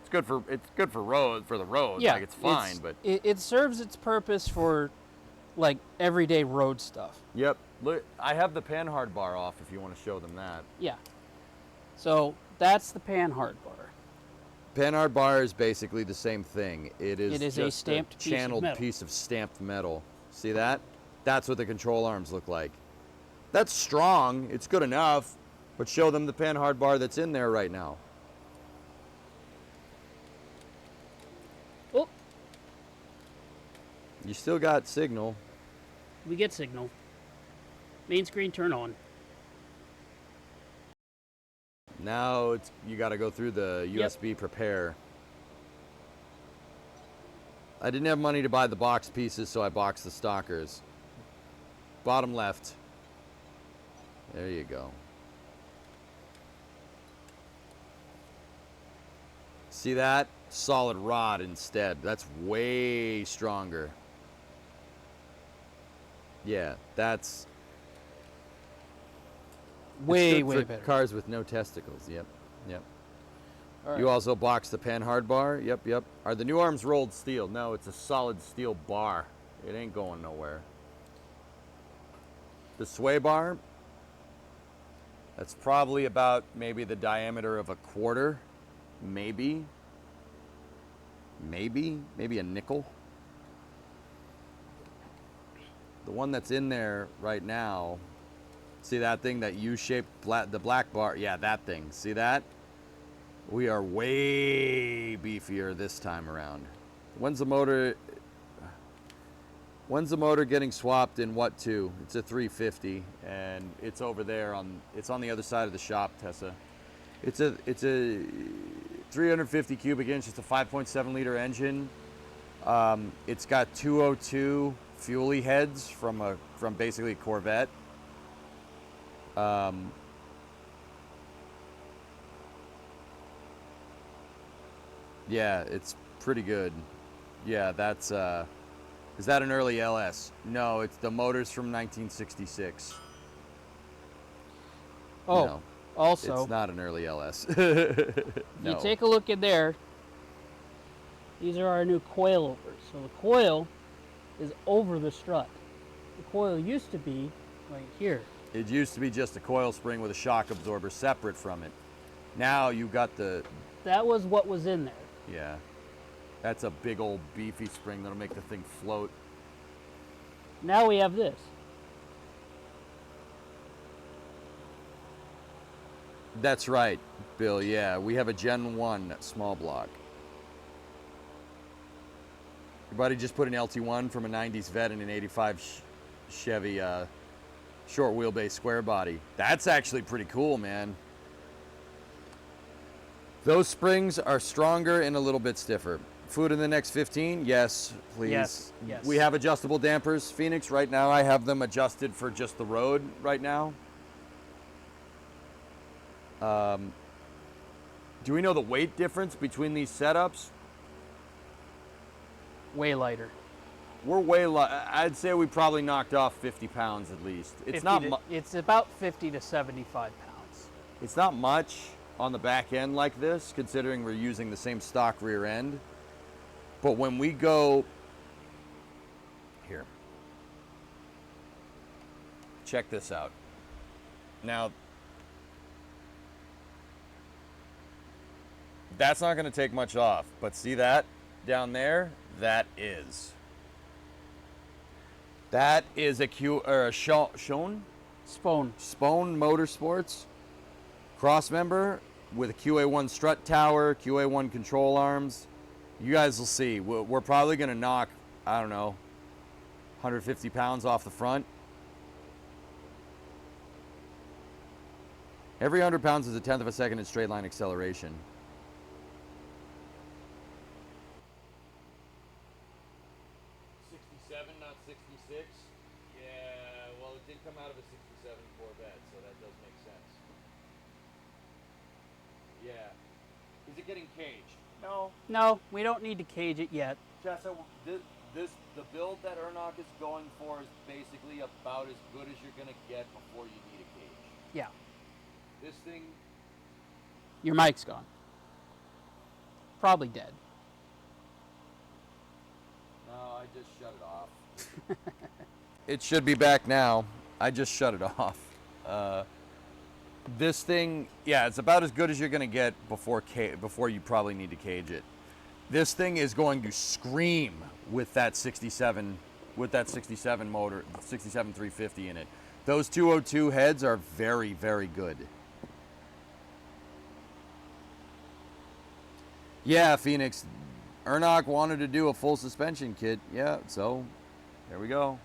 good for the road. Yeah, like it's fine, but it serves its purpose for like everyday road stuff. yep. Look, I have the panhard bar off if you want to show them that. Yeah. So that's the panhard bar. Panhard bar is basically the same thing. It is a just stamped piece of channeled metal. piece of stamped metal. See that? That's what the control arms look like. That's strong. It's good enough, but show them the panhard bar that's in there right now. Oh, You still got signal. we get signal. Main screen turn on. Now you got to go through the Yep. USB prepare. I didn't have money to buy the box pieces, so I boxed the stockers. Bottom left. There you go. See that? Solid rod instead. That's way stronger. Yeah, that's Way, it's good way for better. cars with no testicles. Yep. All right. You also boxed the panhard bar. Yep. Are the new arms rolled steel? No, it's a solid steel bar. It ain't going nowhere. The sway bar, that's probably about maybe the diameter of a quarter. Maybe a nickel. The one that's in there right now, see that thing, that U-shaped, the black bar? Yeah, that thing. See that? We are way beefier this time around. When's the motor? When's the motor getting swapped in what to? It's a 350, and it's over there it's on the other side of the shop, Tessa. It's a 350 cubic inch. It's a 5.7 liter engine. It's got 202 fuelie heads from basically a Corvette. Yeah, it's pretty good. Yeah, that's is that an early LS? No, it's the motor's from 1966. Oh, No, also, it's not an early LS. you take a look in there. These are our new coilovers. So the coil is over the strut. The coil used to be right here. It used to be just a coil spring with a shock absorber separate from it. Now you got That was what was in there. yeah. That's a big old beefy spring that'll make the thing float. Now we have this. That's right, Bill. Yeah, we have a Gen 1 small block. Your buddy just put an LT1 from a 90s Vet in an 85 Chevy short wheelbase square body. That's actually pretty cool, man. Those springs are stronger and a little bit stiffer. Food in the next 15? Yes, please. Yes. We have adjustable dampers, Phoenix. Right now I have them adjusted for just the road right now. Do we know the weight difference between these setups? Way lighter. We're way I'd say we probably knocked off 50 pounds at least. It's not It's about 50 to 75 pounds. It's not much on the back end like this, considering we're using the same stock rear end. But when we go here, check this out. Now, that's not going to take much off, but see that down there? That is a Shone Motorsports cross member with a QA1 strut tower, QA1 control arms. You guys will see. We're probably going to knock, I don't know, 150 pounds off the front. Every 100 pounds is a tenth of a second in straight line acceleration. Not 66. Yeah, well, it did come out of a 67 Corvette, so that does make sense. Yeah. Is it getting caged? No, we don't need to cage it yet. Tessa, the build that Ernock is going for is basically about as good as you're going to get before you need a cage. Yeah. This thing, Your mic's gone. Probably dead. no, I just shut it off. It should be back now. I just shut it off. This thing, yeah, it's about as good as you're going to get before you probably need to cage it. This thing is going to scream with that 67 motor, 67 350 in it. Those 202 heads are very, very good. Yeah, Phoenix, Ernock wanted to do a full suspension kit. Yeah, so there we go.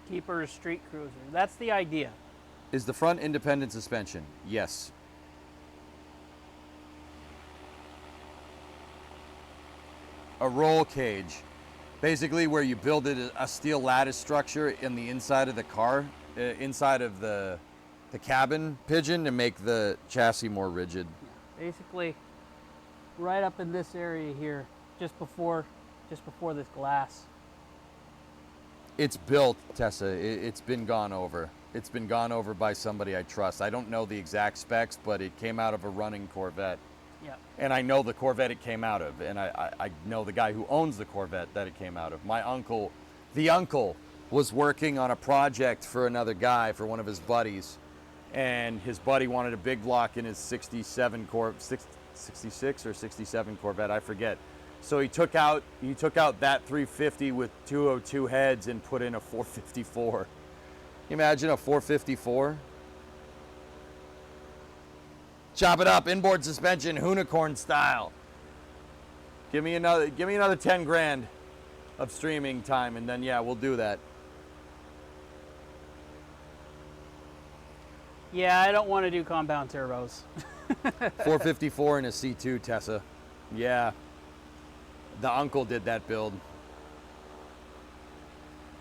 Keep her a street cruiser. That's the idea. Is the front independent suspension? Yes. A roll cage, basically where you build it a steel lattice structure in the inside of the car, inside of the cabin pigeon to make the chassis more rigid. Basically, right up in this area here, just before this glass. It's built, Tessa. It's been gone over. It's been gone over by somebody I trust. I don't know the exact specs, but it came out of a running Corvette. Yeah. And I know the Corvette it came out of. And I know the guy who owns the Corvette that it came out of. My uncle, the uncle, was working on a project for another guy, for one of his buddies. And his buddy wanted a big block in his 66 or 67 Corvette, I forget. So he took out that 350 with 202 heads and put in a 454. Imagine a 454. Chop it up, inboard suspension, unicorn style. Give me another 10 grand. of streaming time, and then yeah, we'll do that. Yeah, I don't want to do compound turbos. 454 and a C2 Tessa. Yeah. The uncle did that build.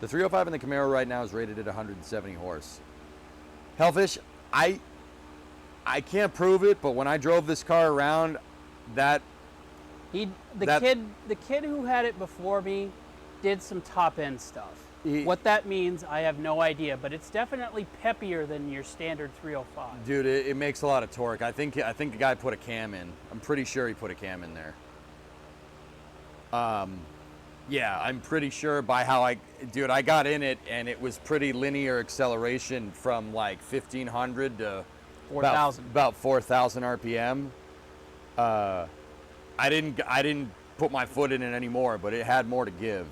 The 305 in the Camaro right now is rated at 170 horse. Hellfish, I can't prove it, but when I drove this car around, the kid who had it before me did some top end stuff. What that means, I have no idea, but it's definitely peppier than your standard 305. dude, it makes a lot of torque. I think the guy put a cam in. I'm pretty sure he put a cam in there. Yeah, I'm pretty sure by how I got in it, and it was pretty linear acceleration from like 1500 to 4,000. about 4,000 RPM. I didn't put my foot in it anymore, but it had more to give.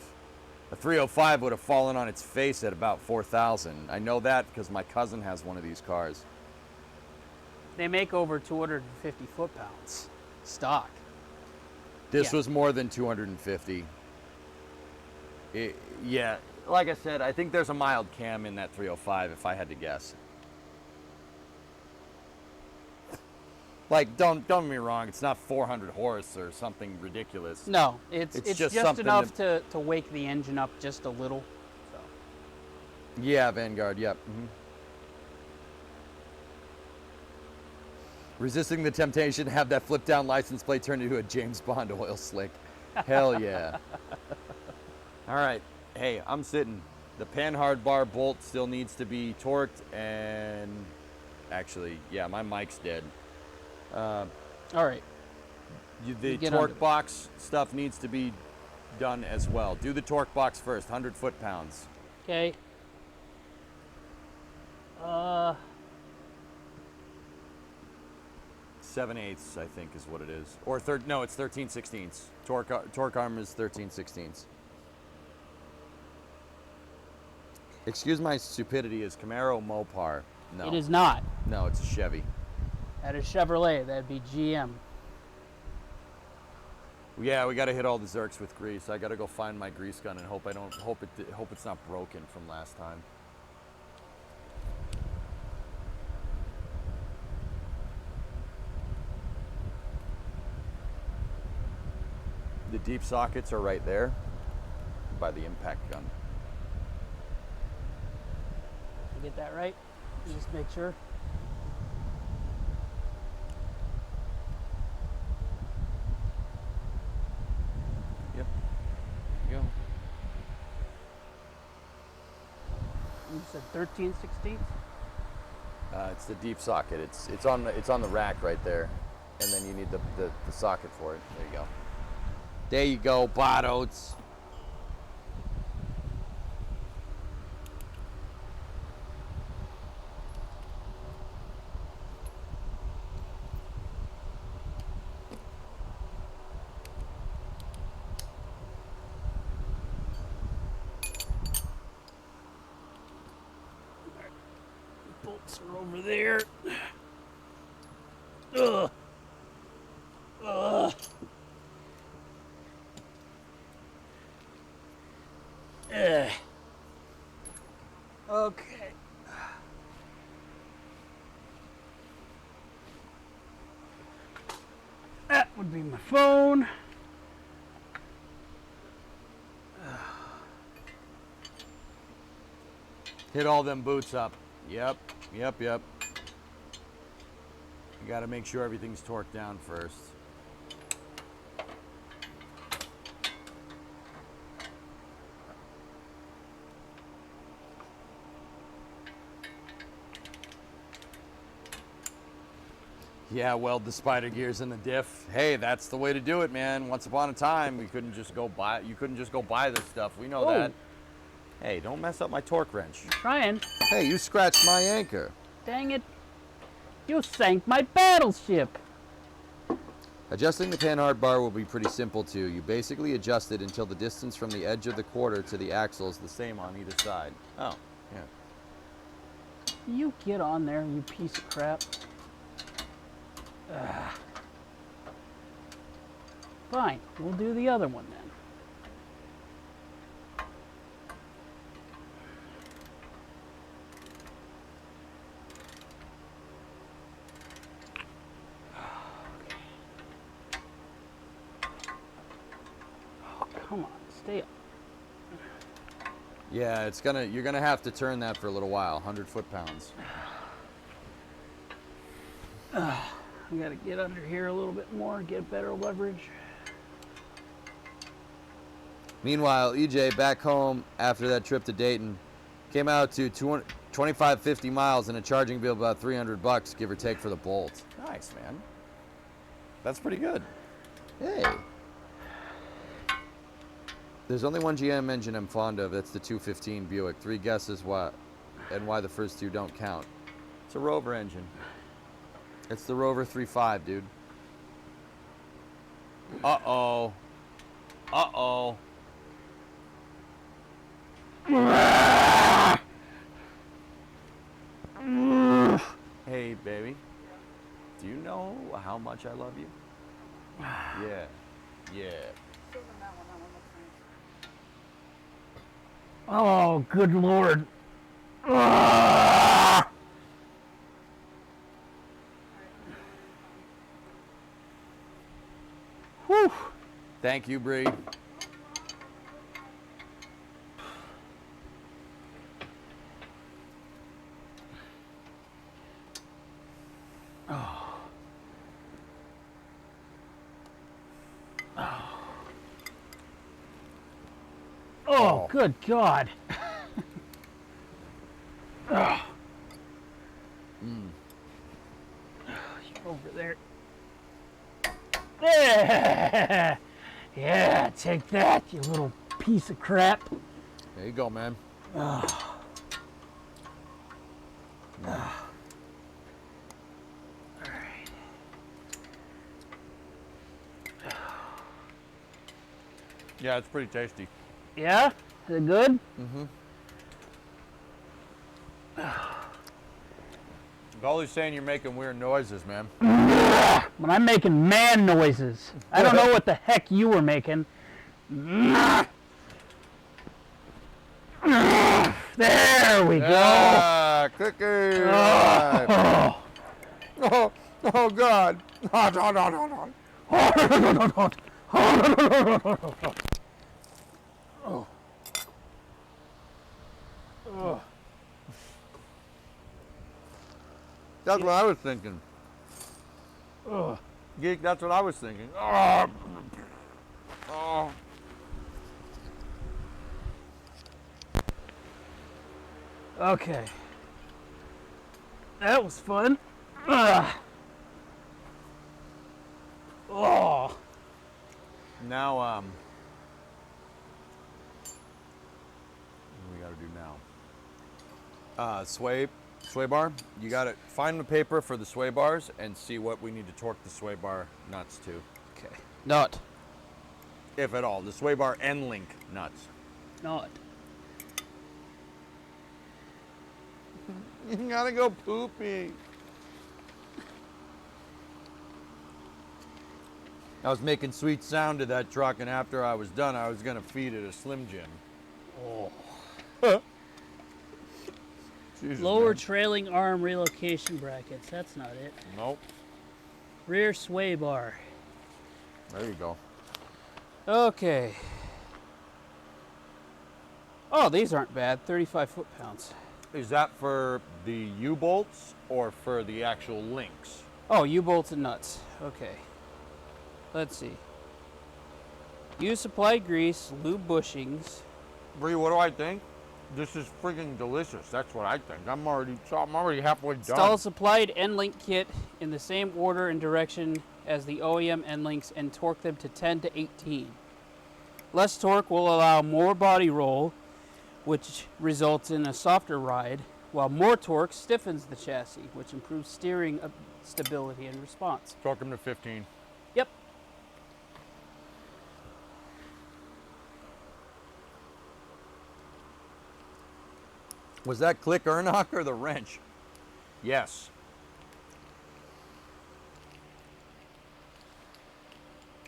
A 305 would have fallen on its face at about 4,000. I know that because my cousin has one of these cars. They make over 250 foot-pounds stock. This Yeah. was more than 250. Yeah, like I said, I think there's a mild cam in that 305 if I had to guess. Like, don't get me wrong, it's not 400 horse or something ridiculous. No, it's just something enough to wake the engine up just a little. So. Yeah, Vanguard, yep. Resisting the temptation to have that flip down license plate turned into a James Bond oil slick. Hell yeah. All right, hey, I'm sitting. The panhard bar bolt still needs to be torqued, and actually, yeah, my mic's dead. All right. The Get torque under it. box stuff needs to be done as well. Do the torque box first, 100 foot-pounds. Okay. 7/8, I think, is what it is. Or no, it's 13/16. Torque arm is 13/16. Excuse my stupidity. Is Camaro Mopar? No. It is not. No, it's a Chevy. That is Chevrolet. That'd be GM. Yeah, we got to hit all the Zerks with grease. I got to go find my grease gun and hope it's not broken from last time. The deep sockets are right there by the impact gun. You get that right? Just make sure. Yep. There you go. You said 13/16? It's the deep socket. It's on the rack right there, and then you need the socket for it. There you go. There you go, Bottoes. Bolts are over there. Ugh. Ugh. Ugh. Okay. That would be my phone. Hit all them boots up. Yep. You got to make sure everything's torqued down first. Yeah, weld the spider gears in the diff. Hey, that's the way to do it, man. Once upon a time, you couldn't just go buy this stuff. We know that. Hey, don't mess up my torque wrench. Trying. Hey, you scratched my anchor. Dang it. You sank my battleship. Adjusting the panhard bar will be pretty simple too. You basically adjust it until the distance from the edge of the quarter to the axle is the same on either side. Oh, yeah. You get on there, you piece of crap. Ugh. Fine, we'll do the other one then. stay. Yeah, you're gonna have to turn that for a little while. 100 foot-pounds. I gotta get under here a little bit more, get better leverage. Meanwhile, EJ back home after that trip to Dayton came out to 25-50 miles in a charging bill about $300, give or take, for the Bolt. Nice, man. That's pretty good. Hey. There's only one GM engine I'm fond of. That's the 215 Buick. 3 guesses why the first 2 don't count. It's a Rover engine. It's the Rover 3.5, dude. Uh-oh. Uh-oh. Hey, baby. Do you know how much I love you? Yeah. Yeah. Oh, good Lord. Whew. Thank you, Bree. Oh, good God. Over there. There. Yeah, take that, you little piece of crap. There you go, man. Yeah, it's pretty tasty. Yeah? Is it good? Mm-hmm. Golly's saying you're making weird noises, man. But I'm making man noises. I don't know what the heck you were making. There we go. Ah, cookie. Right. Oh. Oh, God. That's what I was thinking. Geek, that's what I was thinking. Oh. Okay. That was fun. Oh. Now, what do we got to do now? Sway bar. You got to find the paper for the sway bars and see what we need to torque the sway bar nuts to. Okay. Not. If at all. The sway bar end link nuts. Not. You gotta go poopy. I was making sweet sound to that truck, and after I was done, I was gonna feed it a Slim Jim. Oh. Jesus, Lower man. trailing arm relocation brackets. That's not it. Nope. Rear sway bar. There you go. Okay. Oh, these aren't bad. 35 foot-pounds. Is that for the U-bolts or for the actual links? Oh, U-bolts and nuts. Okay. Let's see. Use supplied grease, lube bushings. Bree, what do I think? This is freaking delicious. That's what I think. I'm already halfway done. Install supplied end link kit in the same order and direction as the OEM end links and torque them to 10 to 18. Less torque will allow more body roll, which results in a softer ride, while more torque stiffens the chassis, which improves steering stability and response. Torque them to 15. Yep. Was that click Ernock or the wrench? Yes.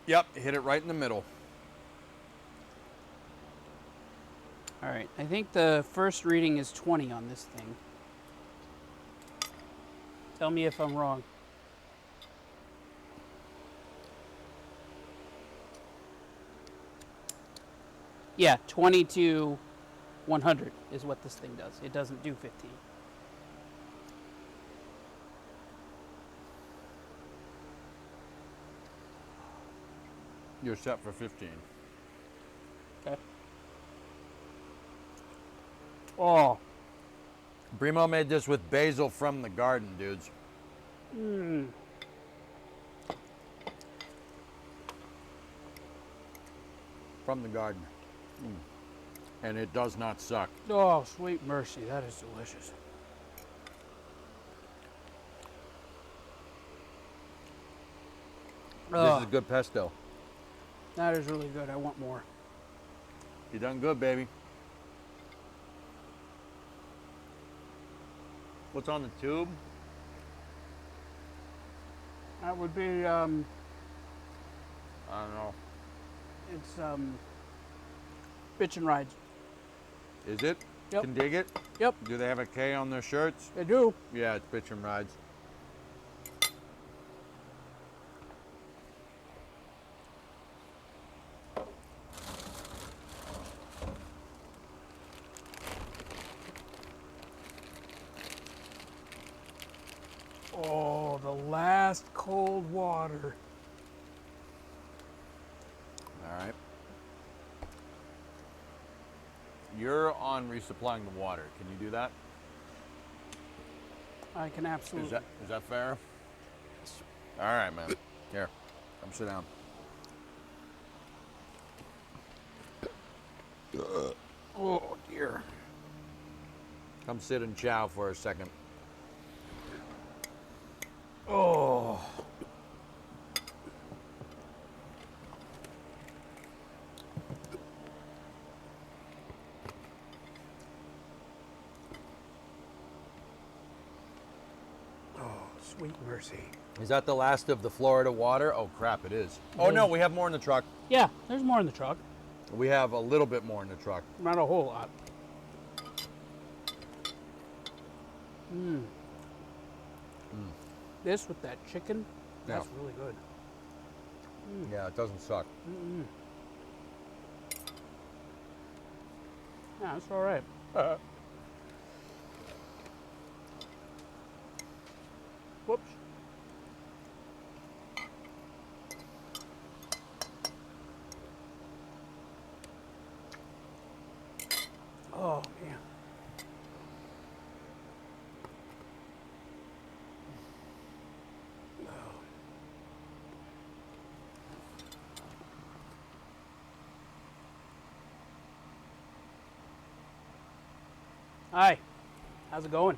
Yep, hit it right in the middle. All right, I think the first reading is 20 on this thing. Tell me if I'm wrong. Yeah, 20 to 100 is what this thing does. It doesn't do 15. You're set for 15. Okay. Oh. Primo made this with basil from the garden, dudes. From the garden. And it does not suck. Oh, sweet mercy. That is delicious. This is good pesto. That is really good. I want more. You done good, baby. What's on the tube? That would be, I don't know. it's, bitch and rides. Is it? Yep. Can dig it? Yep, Do they have a K on their shirts? they do. Yeah, it's bitch and rides. Oh, the last cold water. All right. You're on resupplying the water. Can you do that? I can absolutely. Is that fair? All right, man. Here, come sit down. Oh, dear. Come sit and chow for a second. Oh. Oh, sweet mercy. Is that the last of the Florida water? Oh, crap, it is. Oh, no, we have more in the truck. Yeah, there's more in the truck. We have a little bit more in the truck. Not a whole lot. This with that chicken, that's Yeah. really good. Yeah, it doesn't suck. Yeah, that's all right. Whoops. Oh, man. Hi, how's it going?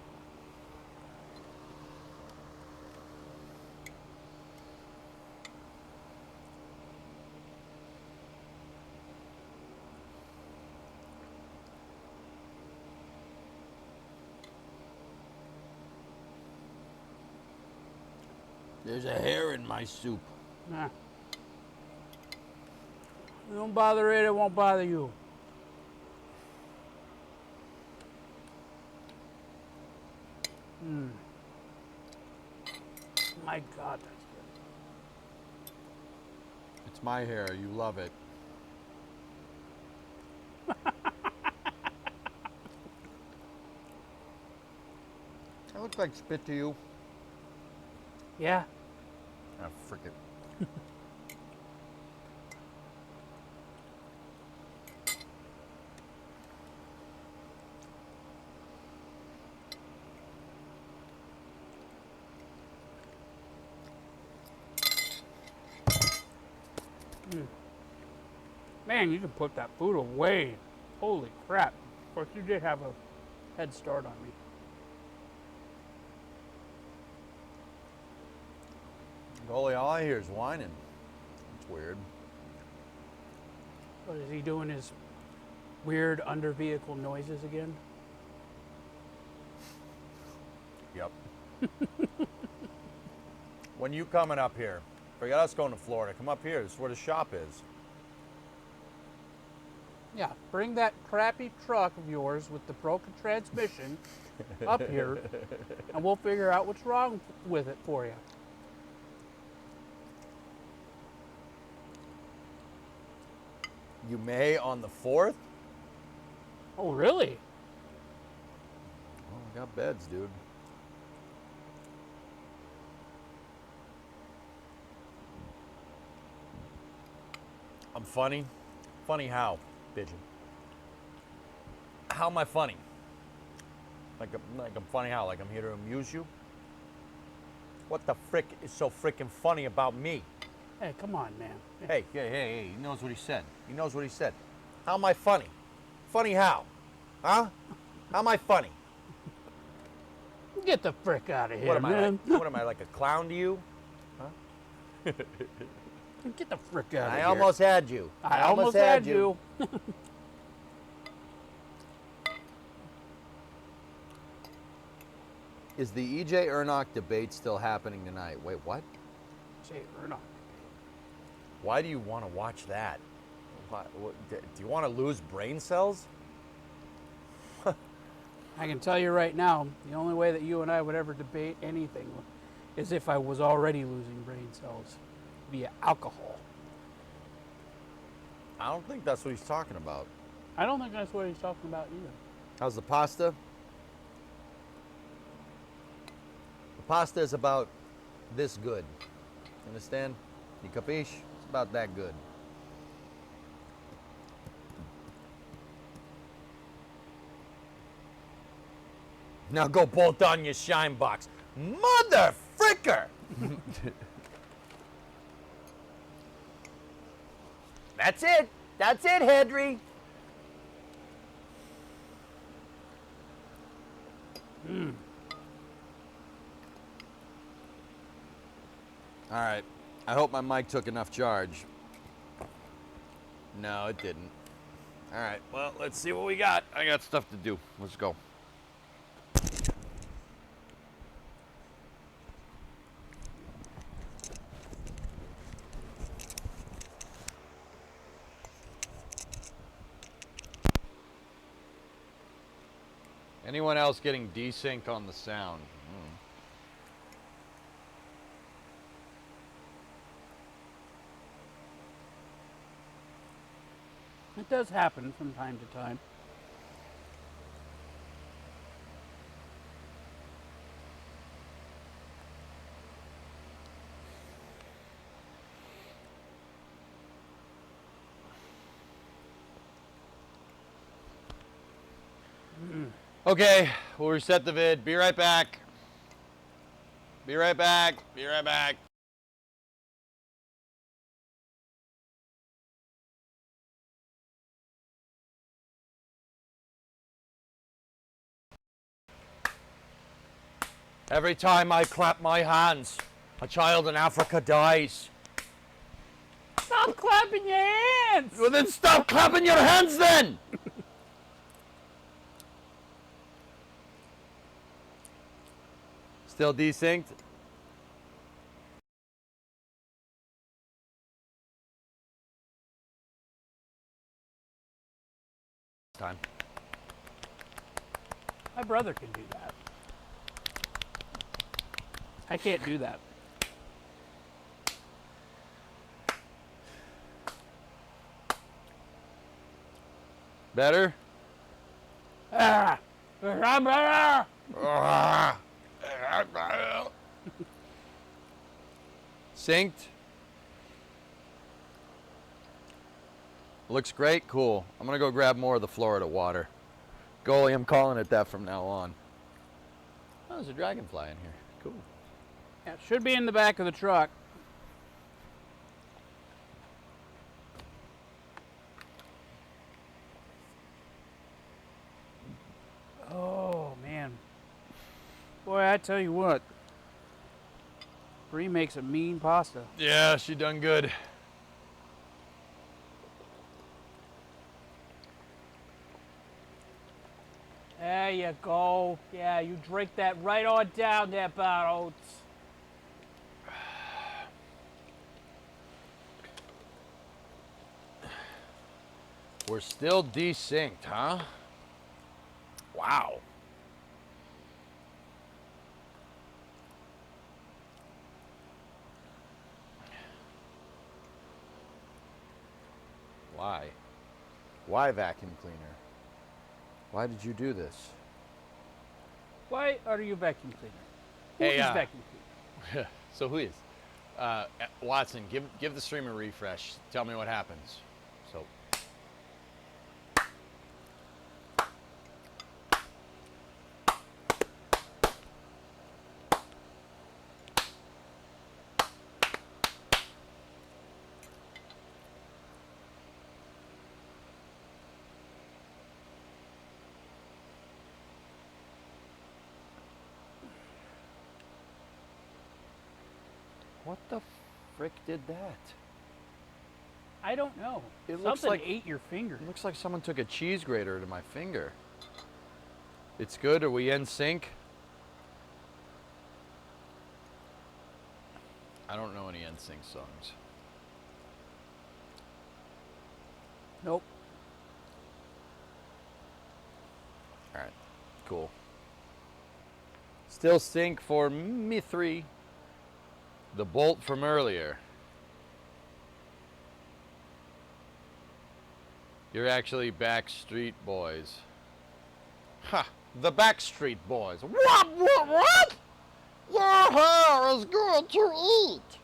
There's a hair in my soup. Nah. Don't bother it, it won't bother you. My God, that's good. It's my hair. You love it. I look like spit to you. Yeah. Ah, frick it. Man, you can put that food away. Holy crap. Of course, you did have a head start on me. Goalie, all I hear is whining. It's weird. What is he doing? His weird under vehicle noises again? Yep. When you coming up here, forget us going to Florida. Come up here. This is where the shop is. Yeah, bring that crappy truck of yours with the broken transmission up here, and we'll figure out what's wrong with it for you. You may on the 4th? Oh, really? Oh, we got beds, dude. I'm funny. Funny how, pigeon? How am I funny? Like I'm funny how? Like I'm here to amuse you? What the frick is so frickin' funny about me? Hey, come on, man. Hey, he knows what he said. He knows what he said. How am I funny? Funny how? Huh? How am I funny? Get the frick out of here, What am I man. like? What am I like a clown to you? Get the frick out of I here. almost had you. I almost had you. Is the EJ Ernock debate still happening tonight? Wait, what? Say, Ernock. Why do you want to watch that? Do you want to lose brain cells? I can tell you right now, the only way that you and I would ever debate anything is if I was already losing brain cells via alcohol. I don't think that's what he's talking about. I don't think that's what he's talking about either. How's the pasta? The pasta is about this good. Understand? You capiche? It's about that good. Now go bolt on your shine box. Mother fricker! That's it. That's it, Hedry. All right. I hope my mic took enough charge. No, it didn't. All right. Well, let's see what we got. I got stuff to do. Let's go. Anyone else getting desync on the sound? It does happen from time to time. Okay, we'll reset the vid. Be right back. Be right back. Be right back. Every time I clap my hands, a child in Africa dies. Stop clapping your hands! Well, then stop clapping your hands then! Still desynced? Time. My brother can do that. I can't do that. Better? Ah! Synced? Looks great? Cool. I'm gonna go grab more of the Florida water. Goalie, I'm calling it that from now on. Oh, there's a dragonfly in here. Cool. Yeah, it should be in the back of the truck. Oh, man. Boy, I tell you what. Bree makes a mean pasta. Yeah, she done good. There you go. Yeah, you drink that right on down there, Barrows. We're still desynced, huh? Wow. Why? Why vacuum cleaner? Why did you do this? Why are you vacuum cleaner? Who Hey, is vacuum cleaner? So who is? Watson, give the stream a refresh. Tell me what happens. So. What the frick did that? I don't know. It Something looks like ate your finger. It looks like someone took a cheese grater to my finger. It's good. Are we in sync? I don't know any NSYNC songs. Nope. All right, cool. Still sync for me 3. The bolt from earlier. You're actually Backstreet Boys. Ha! The Backstreet Boys. What? Your hair is good to eat.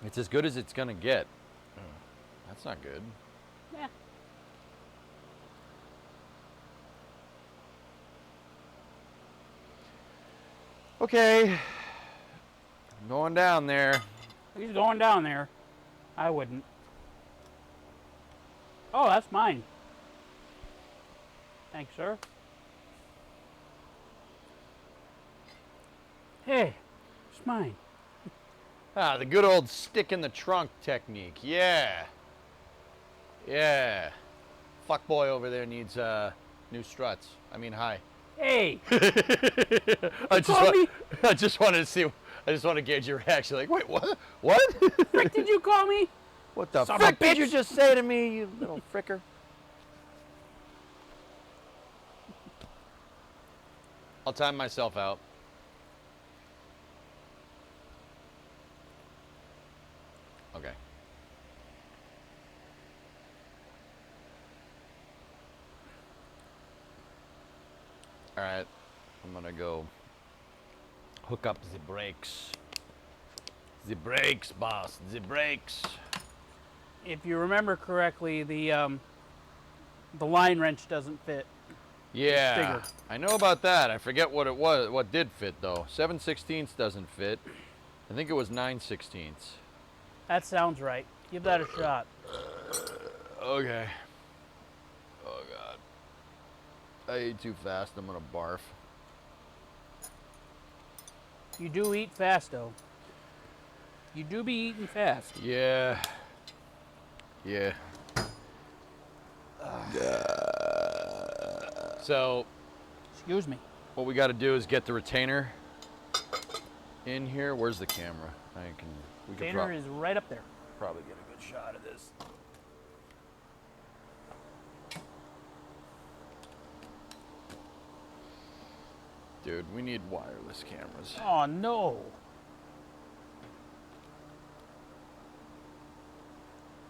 It's as good as it's gonna get. That's not good. Yeah. Okay. I'm going down there. He's going down there. I wouldn't. Oh, that's mine. Thanks, sir. Hey, it's mine. Ah, the good old stick in the trunk technique. Yeah. Yeah. Fuckboy over there needs new struts. I mean, hi. Hey, I call me? just wanted to see. I just want to gauge your reaction. Like, wait, what? What? frick did you call me? What the Son of a frick did you bitch. just say to me, you little fricker? I'll time myself out. Okay. All right. I'm gonna go hook up the brakes. The brakes, boss. The brakes. If you remember correctly, the line wrench doesn't fit. Yeah, bigger. I know about that. I forget what it was. What did fit though? 7/16 doesn't fit. I think it was 9/16. That sounds right. Give that a shot. Okay. Oh God. I ate too fast. I'm gonna barf. You do eat fast, though. You do be eating fast. Yeah. Yeah. So Excuse me. what we got to do is get the retainer in here. Where's the camera? We can Tanner is right up there. probably get a good shot of this. Dude, we need wireless cameras. Oh, no.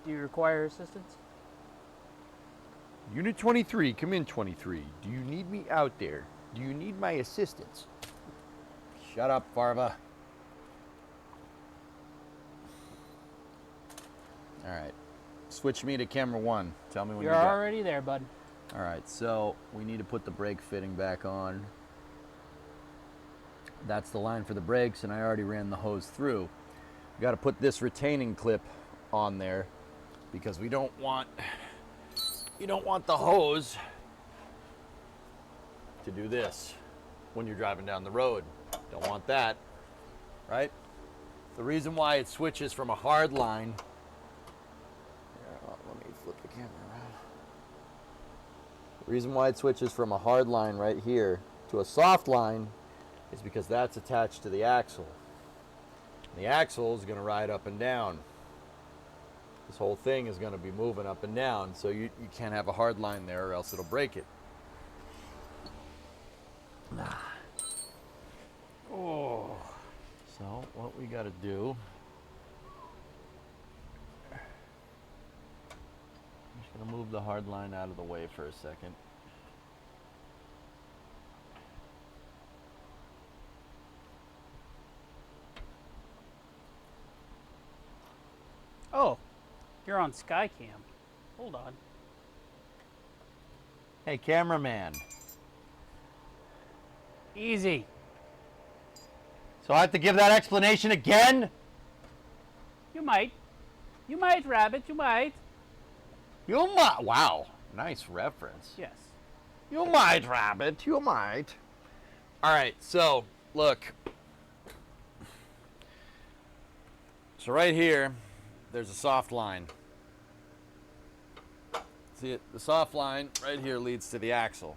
Do you require assistance? Unit 23, come in 23. Do you need me out there? Do you need my assistance? Shut up, Farva. All right. Switch me to camera 1. Tell me when You're you got. already there, bud. All right, so we need to put the brake fitting back on. That's the line for the brakes, and I already ran the hose through. We got to put this retaining clip on there because you don't want the hose to do this when you're driving down the road. Don't want that, right? The reason why it switches from a hard line. Here, let me flip the camera around. The reason why it switches from a hard line right here to a soft line is because that's attached to the axle. And the axle is going to ride up and down. This whole thing is going to be moving up and down, so you can't have a hard line there or else it'll break it. Oh. So what we got to do Gonna move the hard line out of the way for a second. Oh, you're on Skycam. Hold on. Hey, cameraman. Easy. So I have to give that explanation again? You might. You might, Rabbit. You might. You might. Wow. Nice reference. Yes. You might, Rabbit. You might. All right. So, look. So right here, there's a soft line. See it? The soft line right here leads to the axle.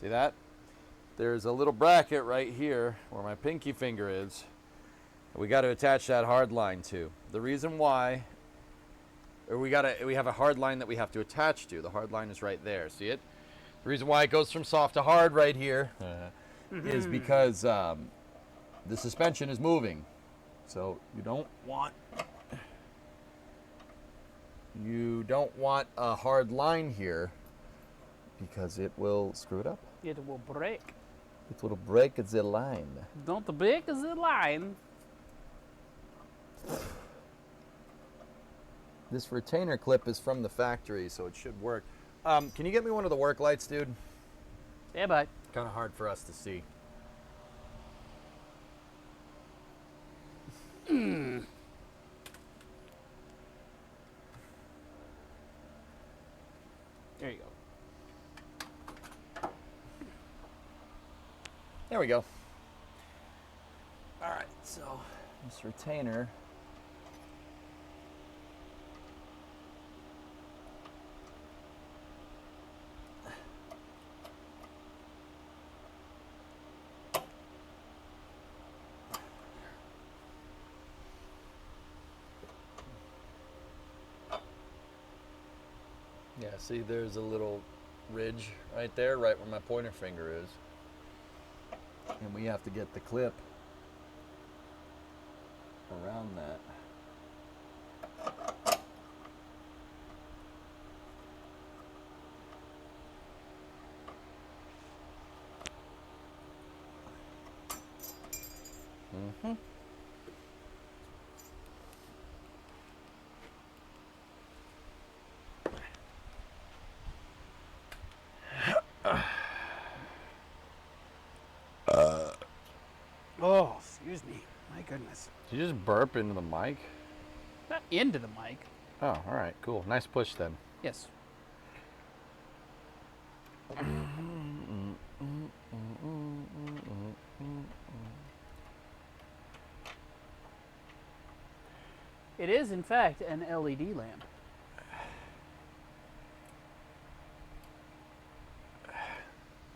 See that? There's a little bracket right here where my pinky finger is. We got to attach that hard line to. The reason why, or we have a hard line that we have to attach to. The hard line is right there. See it? The reason why it goes from soft to hard right here is because the suspension is moving. So you don't want a hard line here because it will screw it up. It will break. It will break the line. Don't break the line. This retainer clip is from the factory, so it should work. Can you get me one of the work lights, dude? Yeah, bud. Kind of hard for us to see. There you go. There we go. All right, so this retainer. Yeah, see, there's a little ridge right there, right where my pointer finger is. And we have to get the clip around that. Oh, excuse me. My goodness. Did you just burp into the mic? Not into the mic. Oh, all right, cool. Nice push then. Yes. It is, in fact, an LED lamp.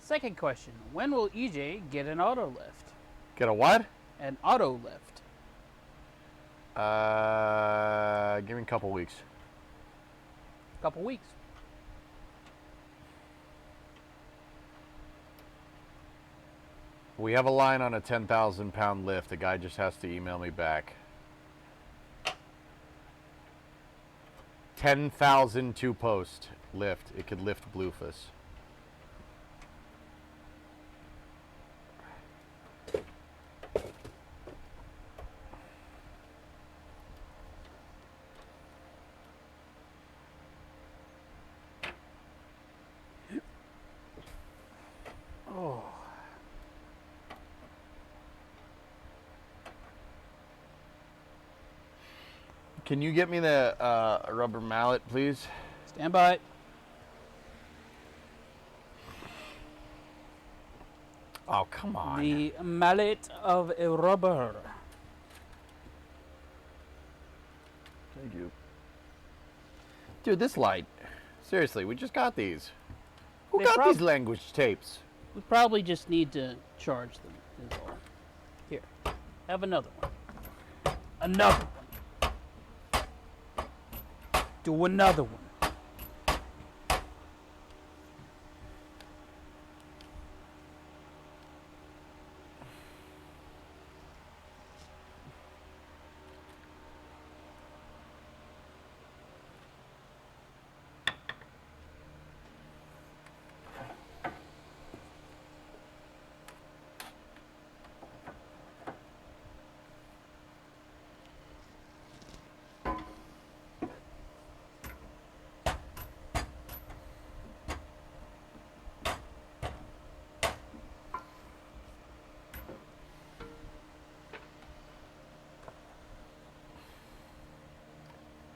Second question. When will EJ get an auto lift? Get a what? An auto lift. Give me a couple weeks. Couple weeks. We have a line on a 10,000 pound lift. The guy just has to email me back. 10,000 two post lift. It could lift Bluefus. Oh. Can you get me the rubber mallet, please? Stand by. Oh, come on. The mallet of a rubber. Thank you. Dude, this light. Seriously, we just got these. Who They got these language tapes? We probably just need to charge them, is all. Here, have another one. Another one. Do another one.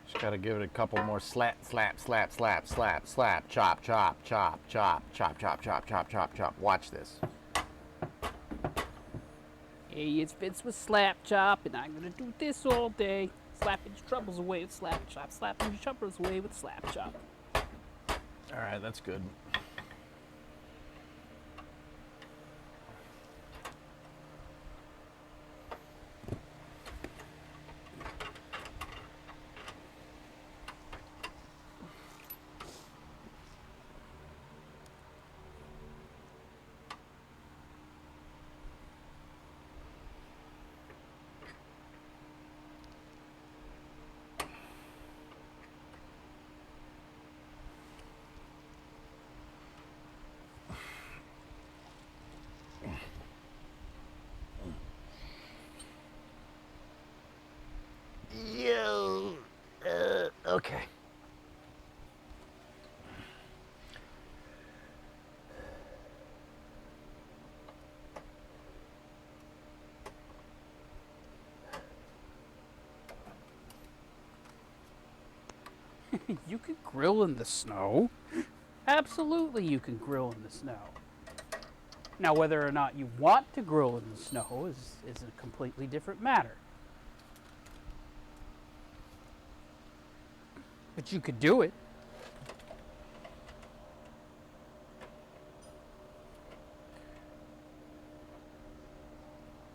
Just gotta give it a couple more slap, slap, slap, slap, slap, slap, chop, chop, chop, chop, chop, chop, chop, chop, chop, chop. Watch this. Hey, it's Vince with Slap Chop, and I'm gonna do this all day. Slapping your troubles away with Slap Chop, slapping your troubles away with Slap Chop. All right, that's good. Okay. You can grill in the snow. Absolutely, you can grill in the snow. Now, whether or not you want to grill in the snow is a completely different matter. But you could do it.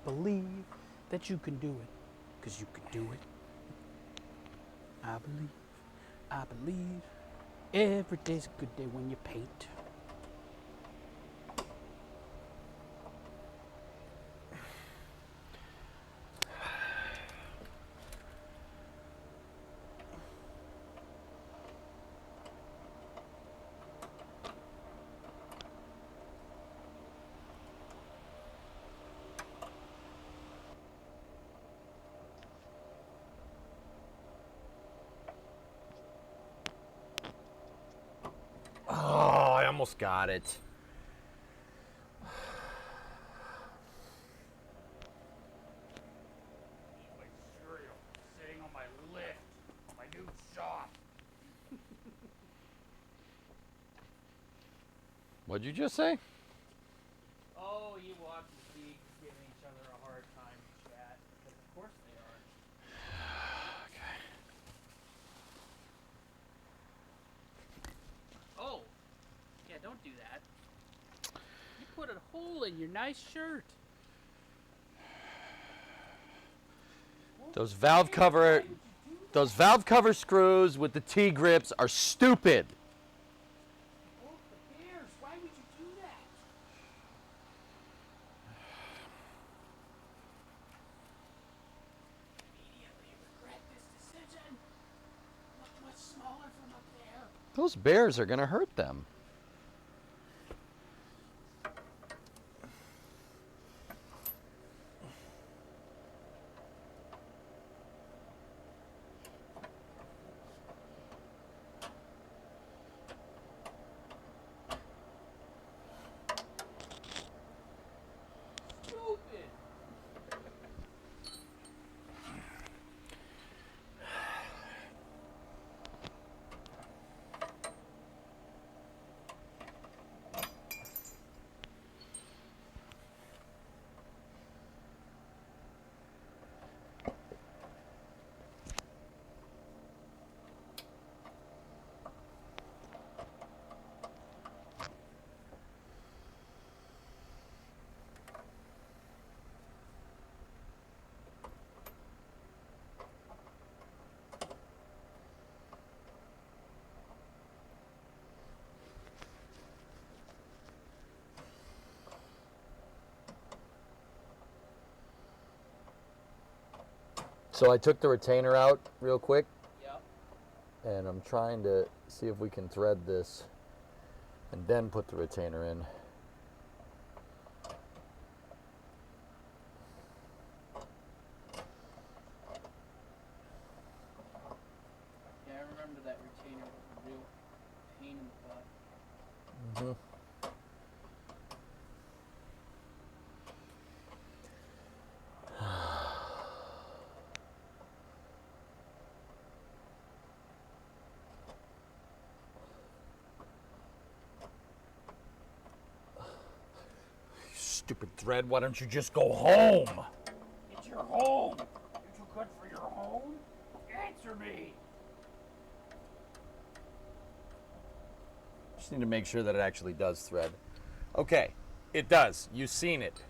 Believe that you can do it, because you can do it. I believe every day's a good day when you paint. Oh, I almost got it. My cereal sitting on my lift, my new shop. What'd you just say? Oh, you watch the league giving each other a hard time in chat, because of course they are. Oh, yeah, don't do that. You put a hole in your nice shirt. Those valve cover screws with the T-grips are stupid. Oh, the Bears, why would you do that? Immediately regret this decision. Look much smaller from up there. Those bears are gonna hurt them. Stupid. So I took the retainer out real quick, Yep. and I'm trying to see if we can thread this and then put the retainer in. Yeah, I remember that retainer was a real pain in the butt. Stupid thread, why don't you just go home? It's your home. You're too good for your home. Answer me. Just need to make sure that it actually does thread. Okay, it does. You've seen it.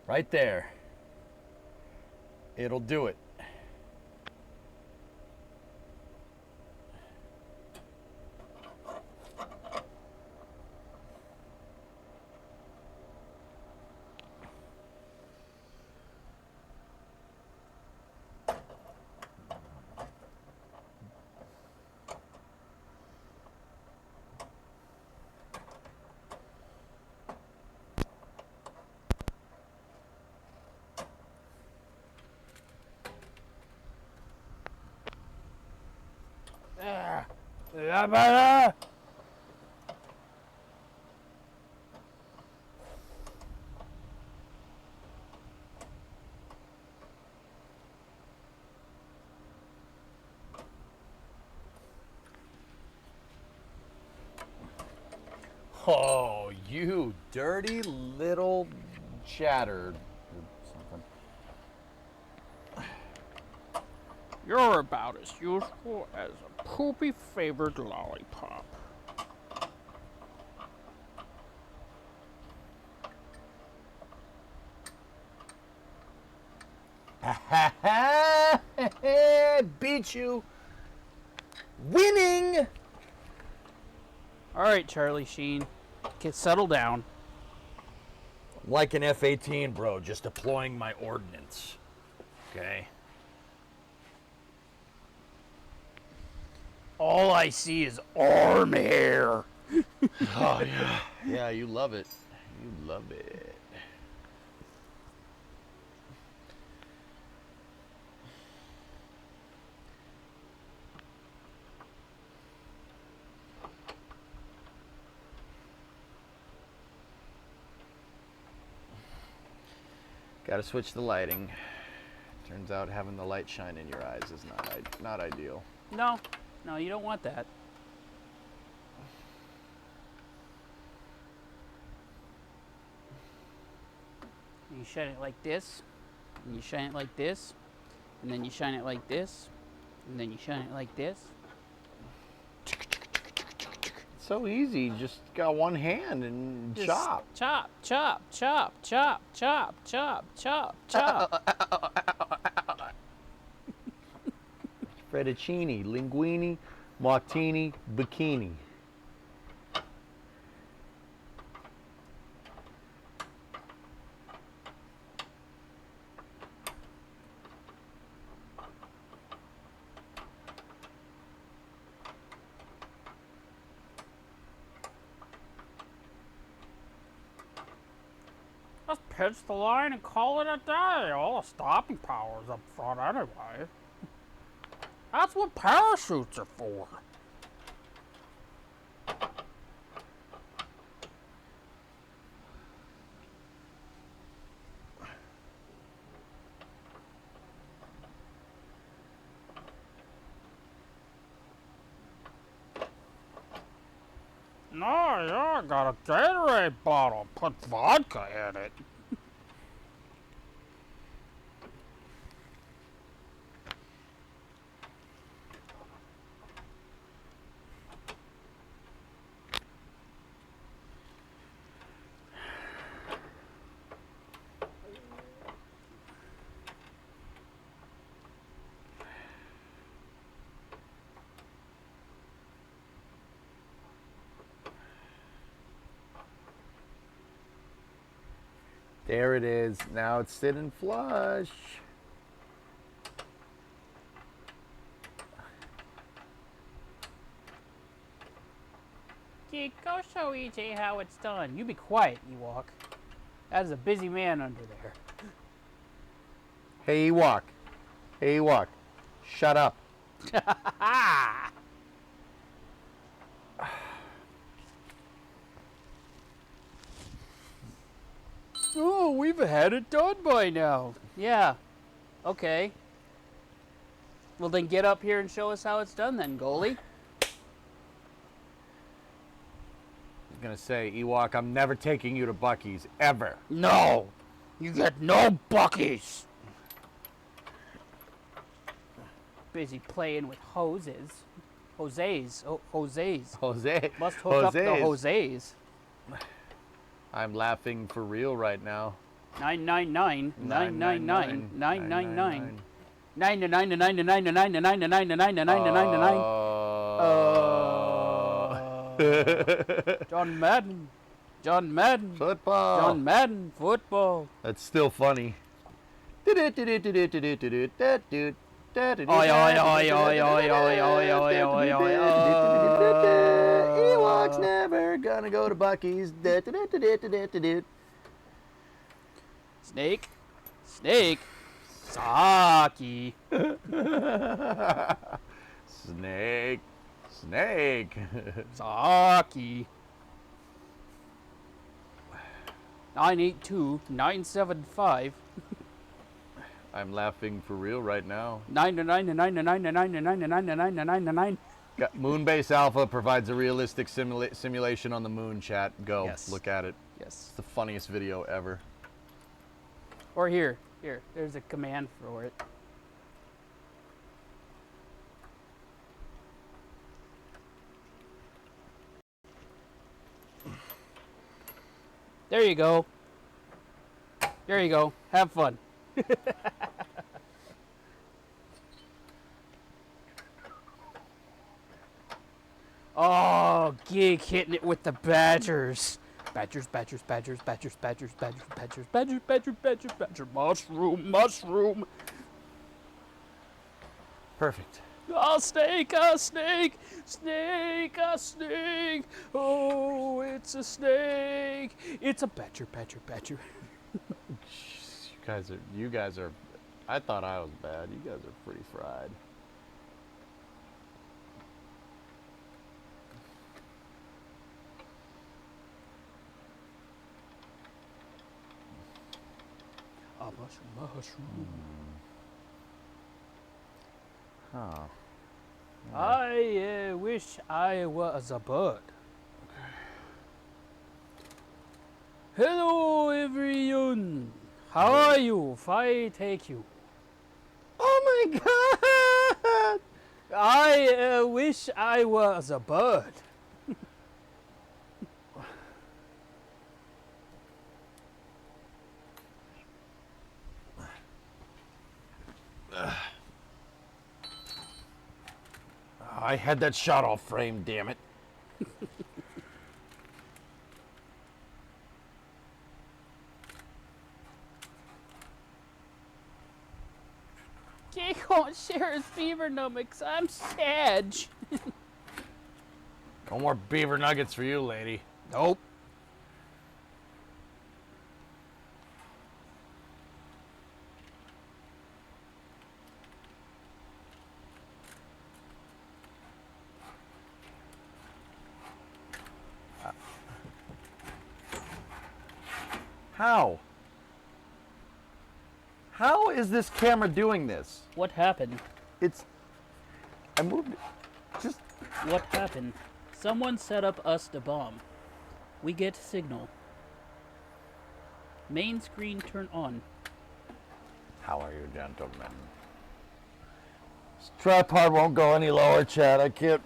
Right there. It'll do it. Oh, you dirty little chatter or something. You're about as useful as a poopy favored lollipop. Beat you. Winning. All right, Charlie Sheen, get settled down. Like an F-18, bro, just deploying my ordnance. Okay. All I see is arm hair. Oh yeah. Yeah, you love it. You love it. Got to switch the lighting. Turns out having the light shine in your eyes is not ideal. No, you don't want that. You shine it like this, and you shine it like this, and then you shine it like this, and then you shine it like this. It's so easy. Just got one hand and Just chop. Chop, chop, chop, chop, chop, chop, chop, chop. Fettuccine, linguine, martini, bikini. Let's pitch the line and call it a day. All the stopping power's up front anyway. That's what parachutes are for. No, yeah, I got a Gatorade bottle. Put vodka in it. There it is. Now it's sitting flush. Gee, go show EJ how it's done. You be quiet, Ewok. That is a busy man under there. Hey, Ewok. Hey, Ewok. Shut up. Oh, we've had it done by now. Yeah. Okay. Well, then get up here and show us how it's done then, goalie. gonna say, Ewok, I'm never taking you to Buc-ee's, ever. No! You get no buckies! Busy playing with hoses. Jose's. Oh, Jose's. Jose. Must hook up the Jose's. Jose's. I'm laughing for real right now. 999 999 999 999 John Madden. John Madden. Football. John Madden. Football. That's still funny. Ewok's never gonna go to Buc-ee's. Snake. Snake. Saki. Snake. Snake. Saki. 982 975 I'm laughing for real right now. 999. Moonbase Alpha provides a realistic simulation on the moon, chat. Go. Yes. Look at it. Yes. It's the funniest video ever. Or here. There's a command for it. There you go. There you go. Have fun. Oh, Gig hitting it with the Badgers. Badgers. Mushroom. Perfect. A snake. Oh, it's a snake. It's a badger. You guys are, I thought I was bad. You guys are pretty fried. A mushroom. Huh. I wish I was a bird. Hello, everyone. How are you? If I take you. Oh my god! I wish I was a bird. I had that shot off frame, damn it. Jake won't share his beaver nuggets. I'm sad. No more beaver nuggets for you, lady. Nope. How? How is this camera doing this? What happened? I moved it. Just, What happened? Someone set up us to bomb. We get signal. Main screen turn on. how are you, gentlemen? This tripod won't go any lower, Chad. I can't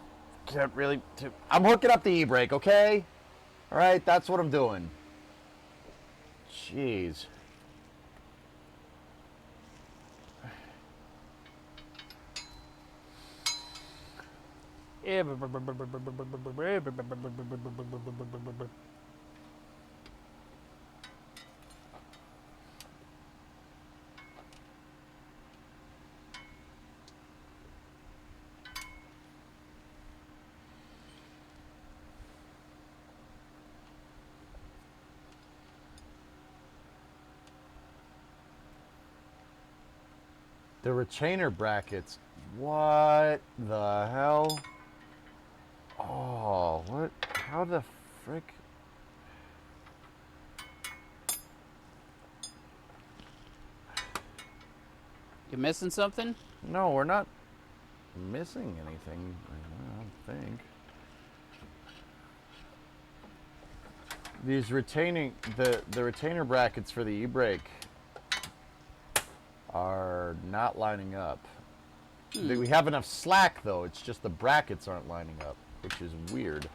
really, I'm hooking up the e-brake, okay? All right, that's what I'm doing. Jeez. The retainer brackets. What the hell? Oh, what? How the frick? You missing something? No, we're not missing anything. I don't think. These retaining the retainer brackets for the e-brake are not lining up. We have enough slack though. It's just the brackets aren't lining up, which is weird.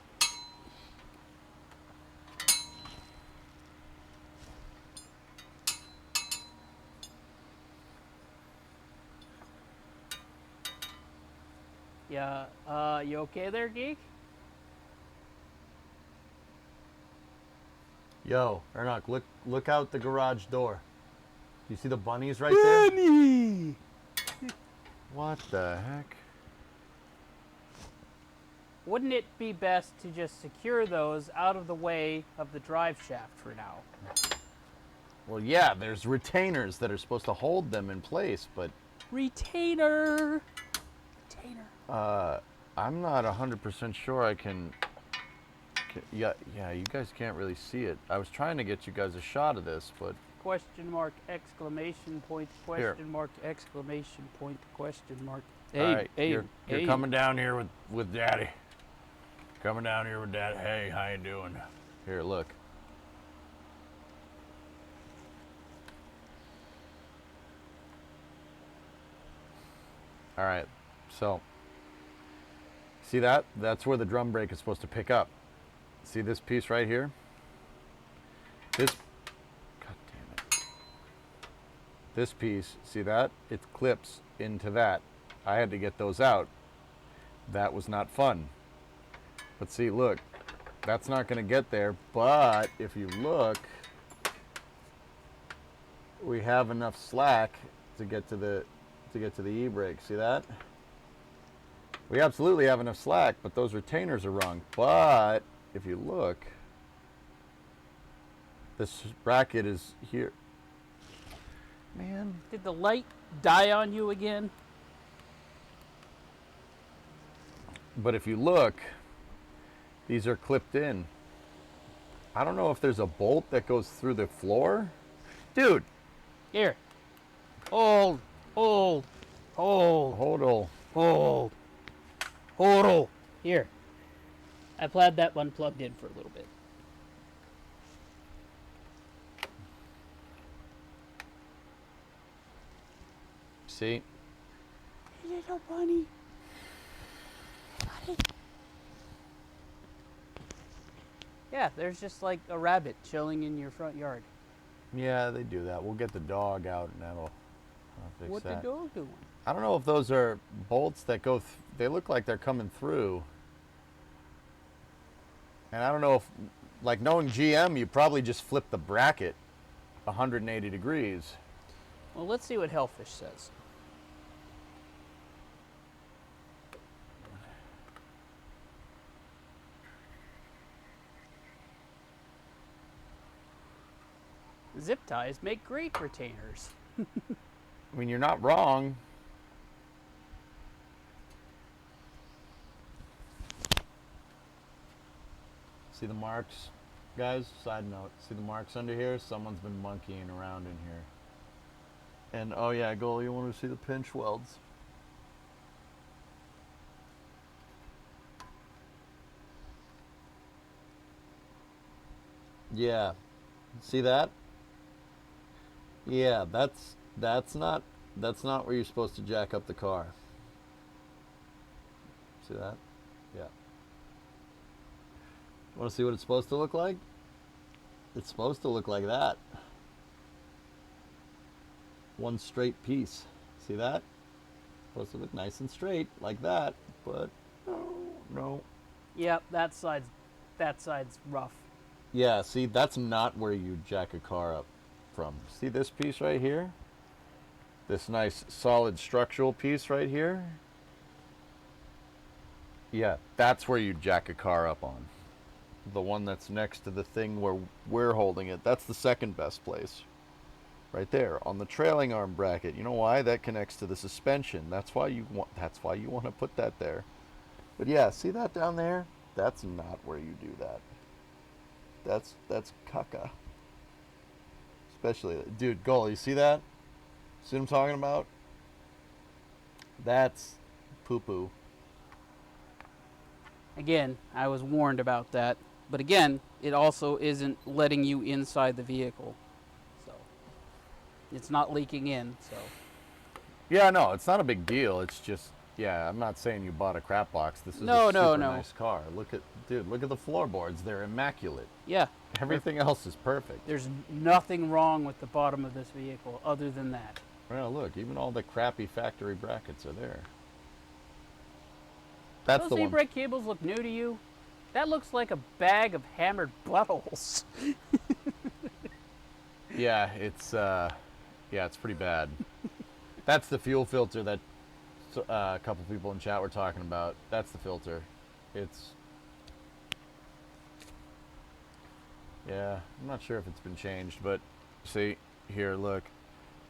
Yeah. You okay there, geek? Yo, Ernok, look out the garage door. Do you see the bunnies right there? Bunny! What the heck? Wouldn't it be best to just secure those out of the way of the drive shaft for now? Well, yeah, there's retainers that are supposed to hold them in place, but Retainer! I'm not 100% sure I can. Yeah, you guys can't really see it. I was trying to get you guys a shot of this, but Question mark, exclamation point, Here. question mark, exclamation point, question mark. all right, you're coming down here with Daddy. Coming down here with Dad. Hey, how you doing? Here, look. All right, so see that? That's where the drum brake is supposed to pick up. See this piece right here? God damn it. This piece, see that? It clips into that. I had to get those out. That was not fun. But see, look, that's not going to get there. But if you look, we have enough slack to get to the e-brake. See that? We absolutely have enough slack, but those retainers are wrong. But if you look, this bracket is here. Man. Did the light die on you again? But if you look, these are clipped in. I don't know if there's a bolt that goes through the floor. Dude. Here. Hold. Hold. Here. I've had that one plugged in for a little bit. See? Little bunny. Yeah, there's just like a rabbit chilling in your front yard. Yeah, they do that. We'll get the dog out and that'll fix What that. the dog doing? I don't know if those are bolts that go, they look like they're coming through. And I don't know if, like knowing GM, you probably just flip the bracket 180 degrees. Well, let's see what Hellfish says. Zip ties make great retainers. I mean, you're not wrong. See the marks, guys? Side note, see the marks under here? Someone's been monkeying around in here. And, oh yeah, Goal, you want to see the pinch welds? Yeah. See that? Yeah, that's not where you're supposed to jack up the car. See that? Yeah. Want to see what it's supposed to look like? It's supposed to look like that. One straight piece. See that? Supposed to look nice and straight like that, but no. Yep, that side's rough. Yeah, see, that's not where you jack a car up from. See this piece right here? This nice solid structural piece right here? Yeah, that's where you jack a car up on. The one that's next to the thing where we're holding it. That's the second best place. Right there on the trailing arm bracket. You know why? That connects to the suspension. That's why you want to put that there. But yeah, see that down there? That's not where you do that. That's caca. Especially, dude, Goal, you see that? See what I'm talking about? That's poo-poo. Again, I was warned about that But again, it also isn't letting you inside the vehicle. So it's not leaking in, so. Yeah, no, it's not a big deal. It's just, yeah, I'm not saying you bought a crap box. This is No, a no, super no. nice car. Dude, look at the floorboards. They're immaculate. Yeah. Everything else is perfect. There's nothing wrong with the bottom of this vehicle other than that. Well, look, even all the crappy factory brackets are there. That's Those the one. e-brake cables look new to you? That looks like a bag of hammered buttholes. Yeah, it's pretty bad. That's the fuel filter that a couple people in chat were talking about. That's the filter. Yeah, I'm not sure if it's been changed, but see here, look.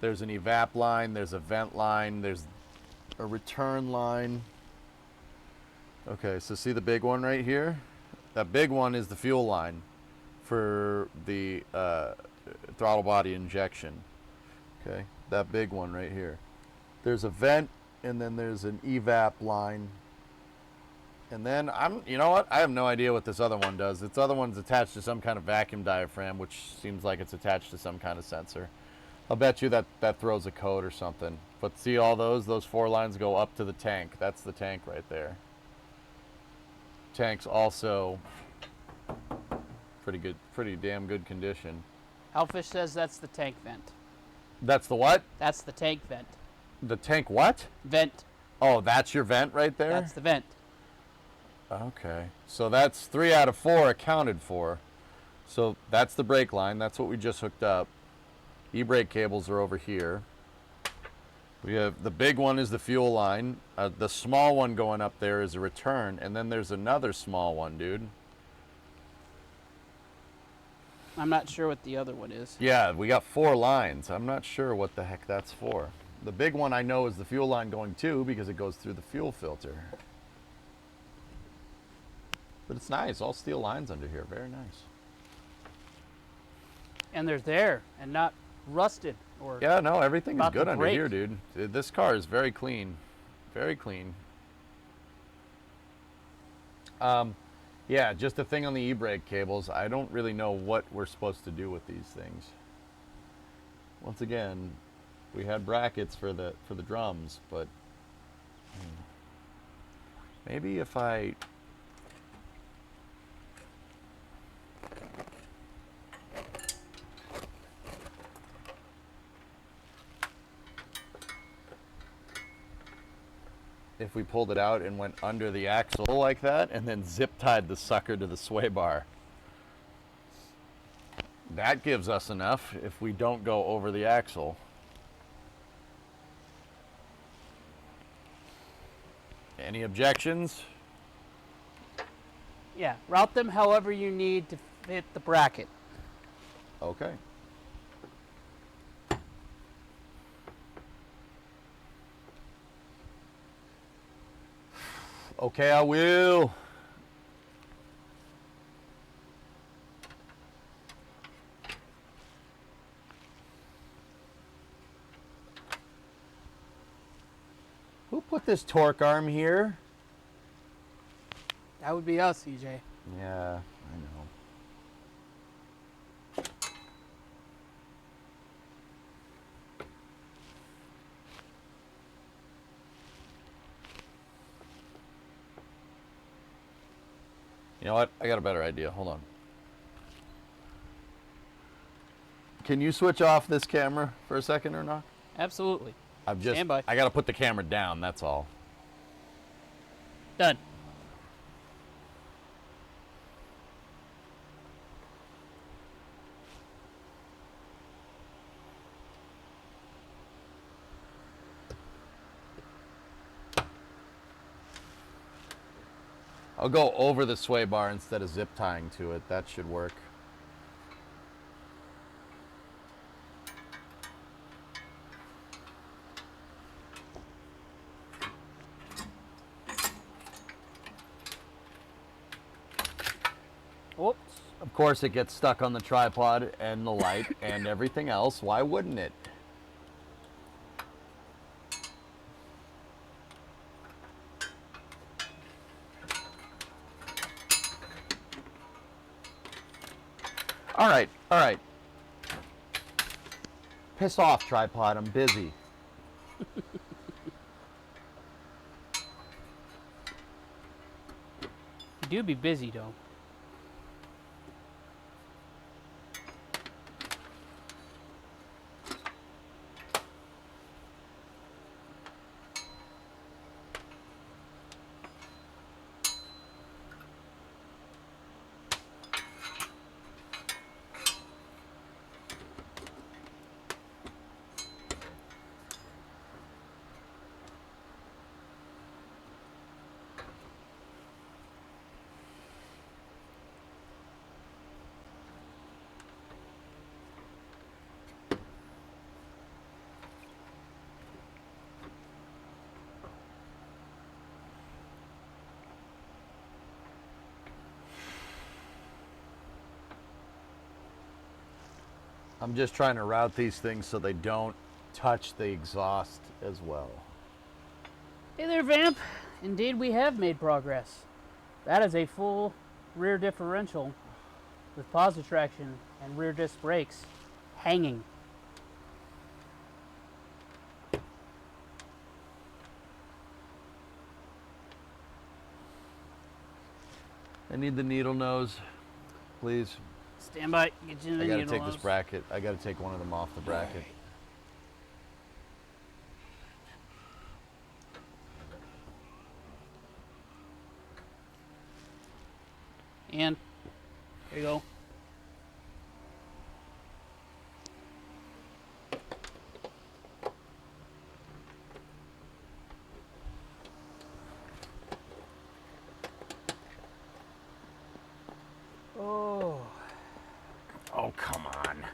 There's an evap line, there's a vent line, there's a return line. Okay, so see the big one right here? That big one is the fuel line for the throttle body injection. Okay, that big one right here. There's a vent, and then there's an evap line. And then you know what? I have no idea what this other one does. This other one's attached to some kind of vacuum diaphragm, which seems like it's attached to some kind of sensor. I'll bet you that throws a code or something. But see all those 4 lines go up to the tank. That's the tank right there. Tank's also pretty damn good condition. Hellfish says that's the tank vent. That's the what? That's the tank vent. The tank what? Vent. Oh, that's your vent right there? That's the vent. Okay. So that's 3 out of 4 accounted for. So that's the brake line. That's what we just hooked up. E-brake cables are over here. We have the big one is the fuel line. The small one going up there is a return. And then there's another small one, dude. I'm not sure what the other one is. Yeah, we got 4 lines. I'm not sure what the heck that's for. The big one I know is the fuel line going to because it goes through the fuel filter. But it's nice. All steel lines under here. Very nice. And they're there and not rusted or. Yeah, no, everything is about good to under break. here, dude. This car is very clean. Very clean. Yeah, just a thing on the e-brake cables. I don't really know what we're supposed to do with these things. Once again, we had brackets for the drums, but maybe if I pulled it out and went under the axle like that and then zip tied the sucker to the sway bar. That gives us enough if we don't go over the axle. Any objections? Yeah, route them however you need to fit the bracket. Okay. Okay, I will. Who put this torque arm here? That would be us, EJ. Yeah, I know. You know what? I got a better idea. Hold on. Can you switch off this camera for a second or not? Absolutely. I Stand by. got to put the camera down, that's all. Done. I'll go over the sway bar instead of zip tying to it. That should work. Whoops. Of course, it gets stuck on the tripod and the light and everything else. Why wouldn't it? All right. Piss off, tripod. I'm busy. You do be busy, though. I'm just trying to route these things so they don't touch the exhaust as well. Hey there, Vamp. Indeed, we have made progress. That is a full rear differential with positive traction and rear disc brakes hanging. I need the needle nose, please. Stand by. Get you in the I gotta needle take this nose. bracket. I gotta take one of them off the bracket. And there you go. Oh. Oh, come on.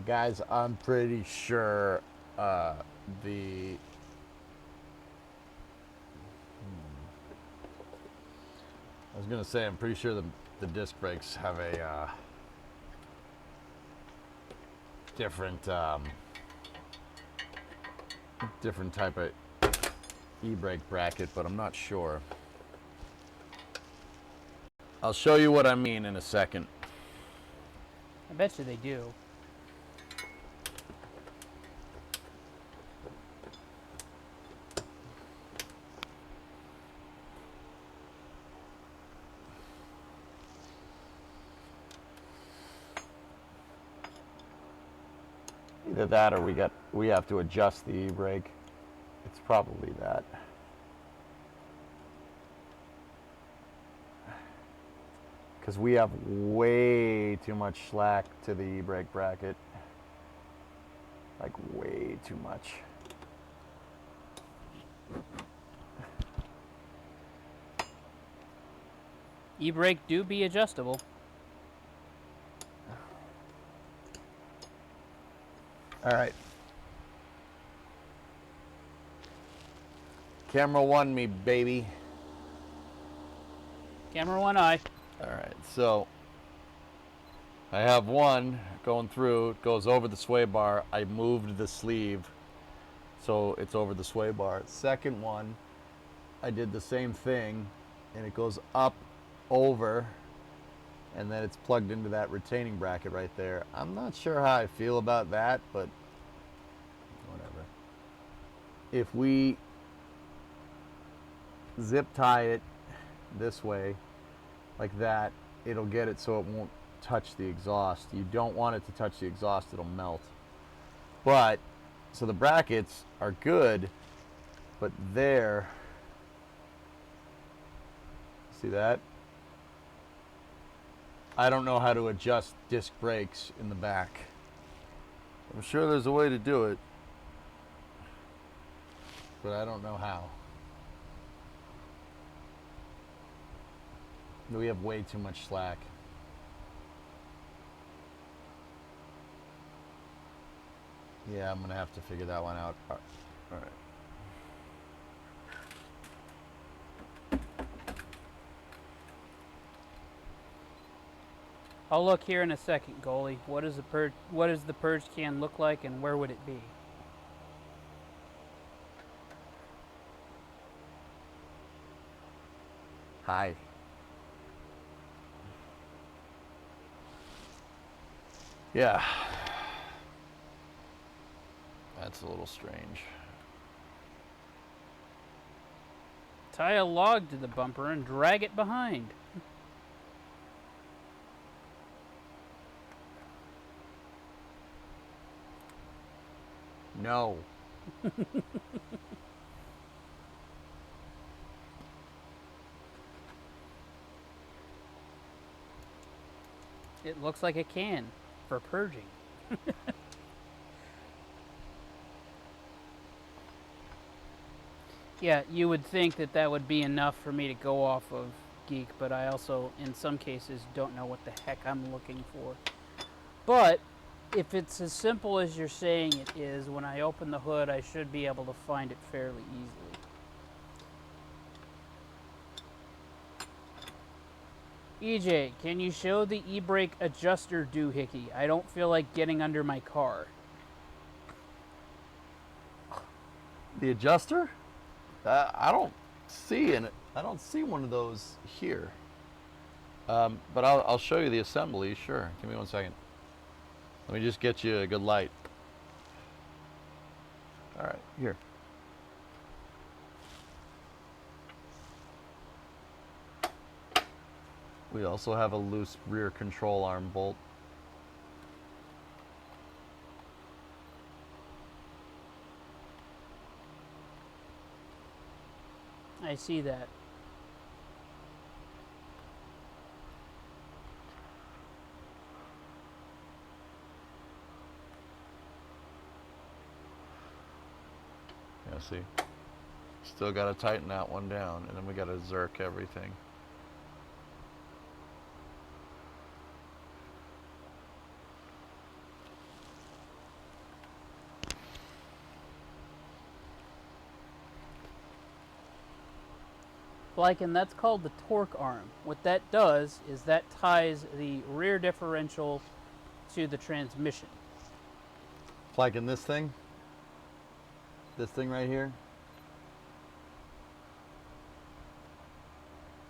Guys, I'm pretty sure the I was gonna say I'm pretty sure the disc brakes have a different different type of e-brake bracket, but I'm not sure. I'll show you what I mean in a second. I bet you they do. Either that or we have to adjust the e-brake. It's probably that. Because we have way too much slack to the e-brake bracket. Like way too much. E-brake do be adjustable. All right. Camera one me, baby. Camera one eye. All right, so I have one going through. It goes over the sway bar. I moved the sleeve so it's over the sway bar. Second one, I did the same thing, and it goes up, over, and then it's plugged into that retaining bracket right there. I'm not sure how I feel about that, but whatever. If we zip tie it this way, like that, it'll get it so it won't touch the exhaust. You don't want it to touch the exhaust, it'll melt. But, so the brackets are good, but there, see that? I don't know how to adjust disc brakes in the back. I'm sure there's a way to do it. but I don't know how. We have way too much slack. Yeah, I'm gonna have to figure that one out. All right. I'll look here in a second, goalie. What does the purge can look like, and where would it be? Hi. Yeah. That's a little strange. Tie a log to the bumper and drag it behind. No. It looks like a can for purging. Yeah, you would think that that would be enough for me to go off of Geek, but I also, in some cases, don't know what the heck I'm looking for. But if it's as simple as you're saying it is, when I open the hood, I should be able to find it fairly easily. EJ, can you show the e-brake adjuster doohickey? I don't feel like getting under my car. The adjuster? I don't see I don't see one of those here. But I'll show you the assembly. Sure. Give me 1 second. Let me just get you a good light. All right, here. We also have a loose rear control arm bolt. I see that. Yeah, see? Still got to tighten that one down, and then we got to zerk everything. And that's called the torque arm. What that does is that ties the rear differential to the transmission. Like in this thing right here.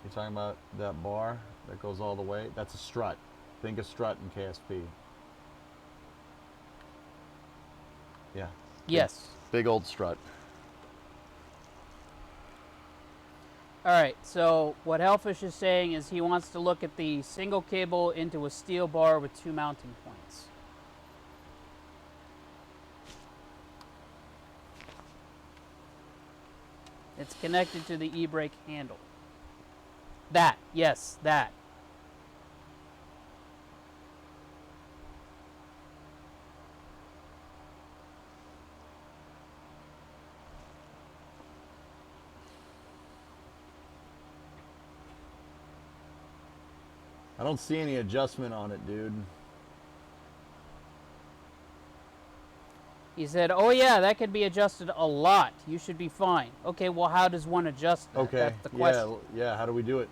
You're talking about that bar that goes all the way? That's a strut. Think a strut in KSP. Yeah. Yes. Big old strut. All right, so what Hellfish is saying is he wants to look at the single cable into a steel bar with 2 mounting points. It's connected to the e-brake handle. That, yes, that. I don't see any adjustment on it, dude. He said, oh yeah, that could be adjusted a lot. You should be fine. Okay, well, how does one adjust that? Okay. That's the question. Yeah, how do we do it?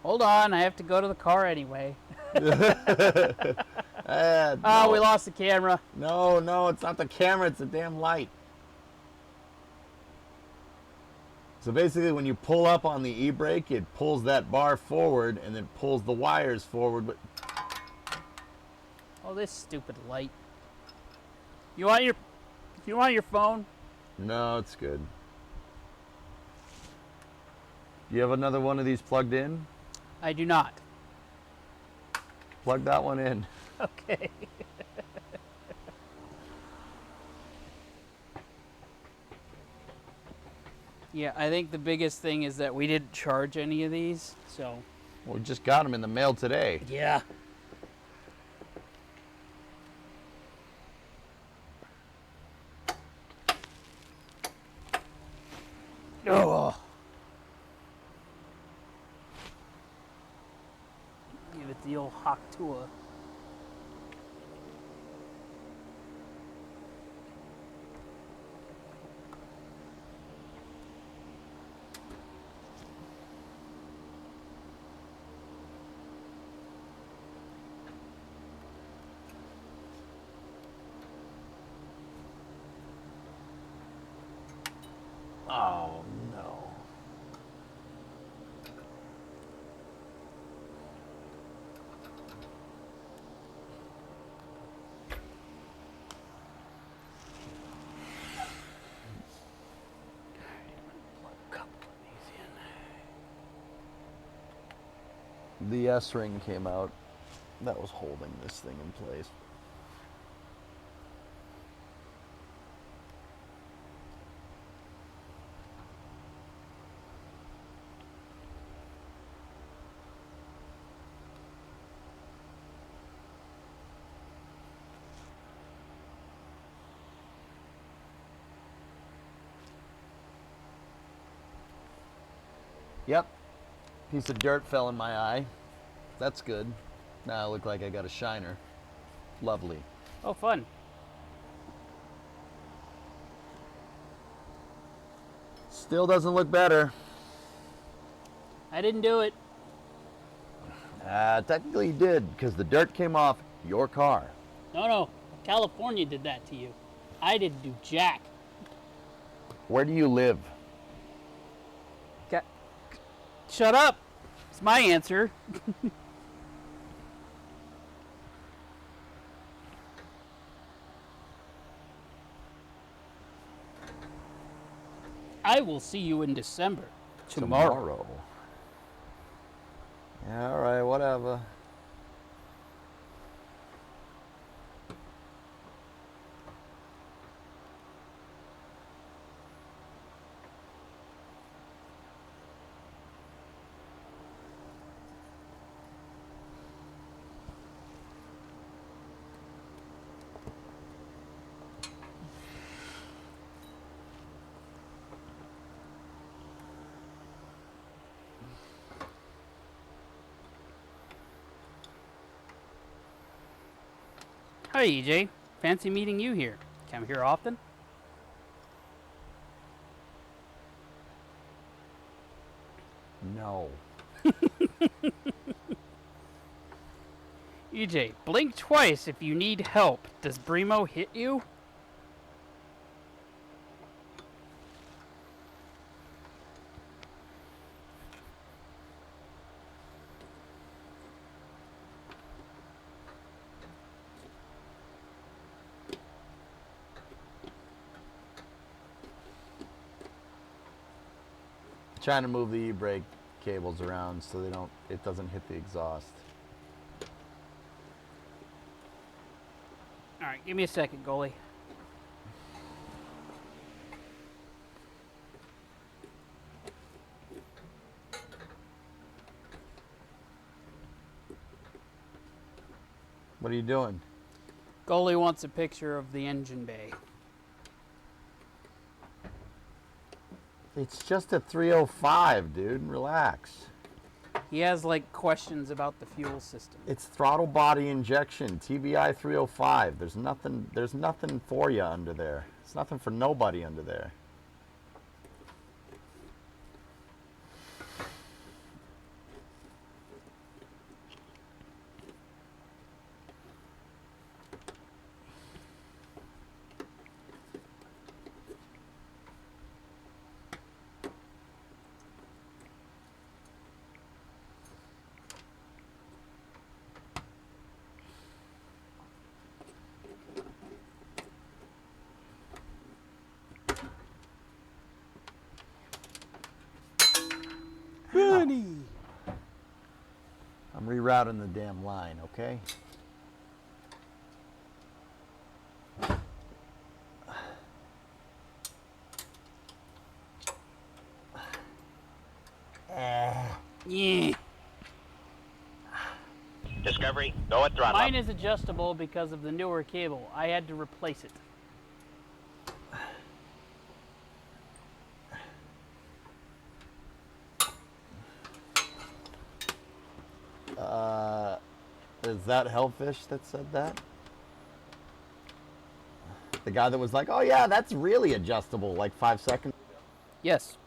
Hold on, I have to go to the car anyway. No. Oh, we lost the camera. No, it's not the camera, it's the damn light. So basically when you pull up on the e-brake, it pulls that bar forward and then pulls the wires forward. But Oh, this stupid light. You want your phone? no, it's good. Do you have another one of these plugged in? I do not. Plug that one in. Okay. Yeah, I think the biggest thing is that we didn't charge any of these, so. Well, we just got them in the mail today. Yeah. Oh. Give it the old hawk tour. Oh, no. The S-ring came out. That was holding this thing in place. Yep. Piece of dirt fell in my eye. That's good. Now I look like I got a shiner. Lovely. Oh, fun. Still doesn't look better. I didn't do it. Technically you did, because the dirt came off your car. No. California did that to you. I didn't do jack. Where do you live? Shut up. It's my answer. I will see you in December. Tomorrow. Yeah, all right, whatever. Hi, EJ. Fancy meeting you here. Come here often? No. EJ, blink twice if you need help. Does Bremo hit you? Trying to move the e-brake cables around so it doesn't hit the exhaust. All right, give me a second, goalie. What are you doing? Goalie wants a picture of the engine bay. It's just a 305, dude. Relax. He has like questions about the fuel system. It's throttle body injection, TBI 305. There's nothing for you under there. It's nothing for nobody under there. Bunny! I'm rerouting the damn line, okay? Yeah. Discovery, go at throttle Mine up. is adjustable because of the newer cable. I had to replace it. Is that Hellfish that said that? The guy that was like, oh yeah, that's really adjustable, like 5 seconds. Yes.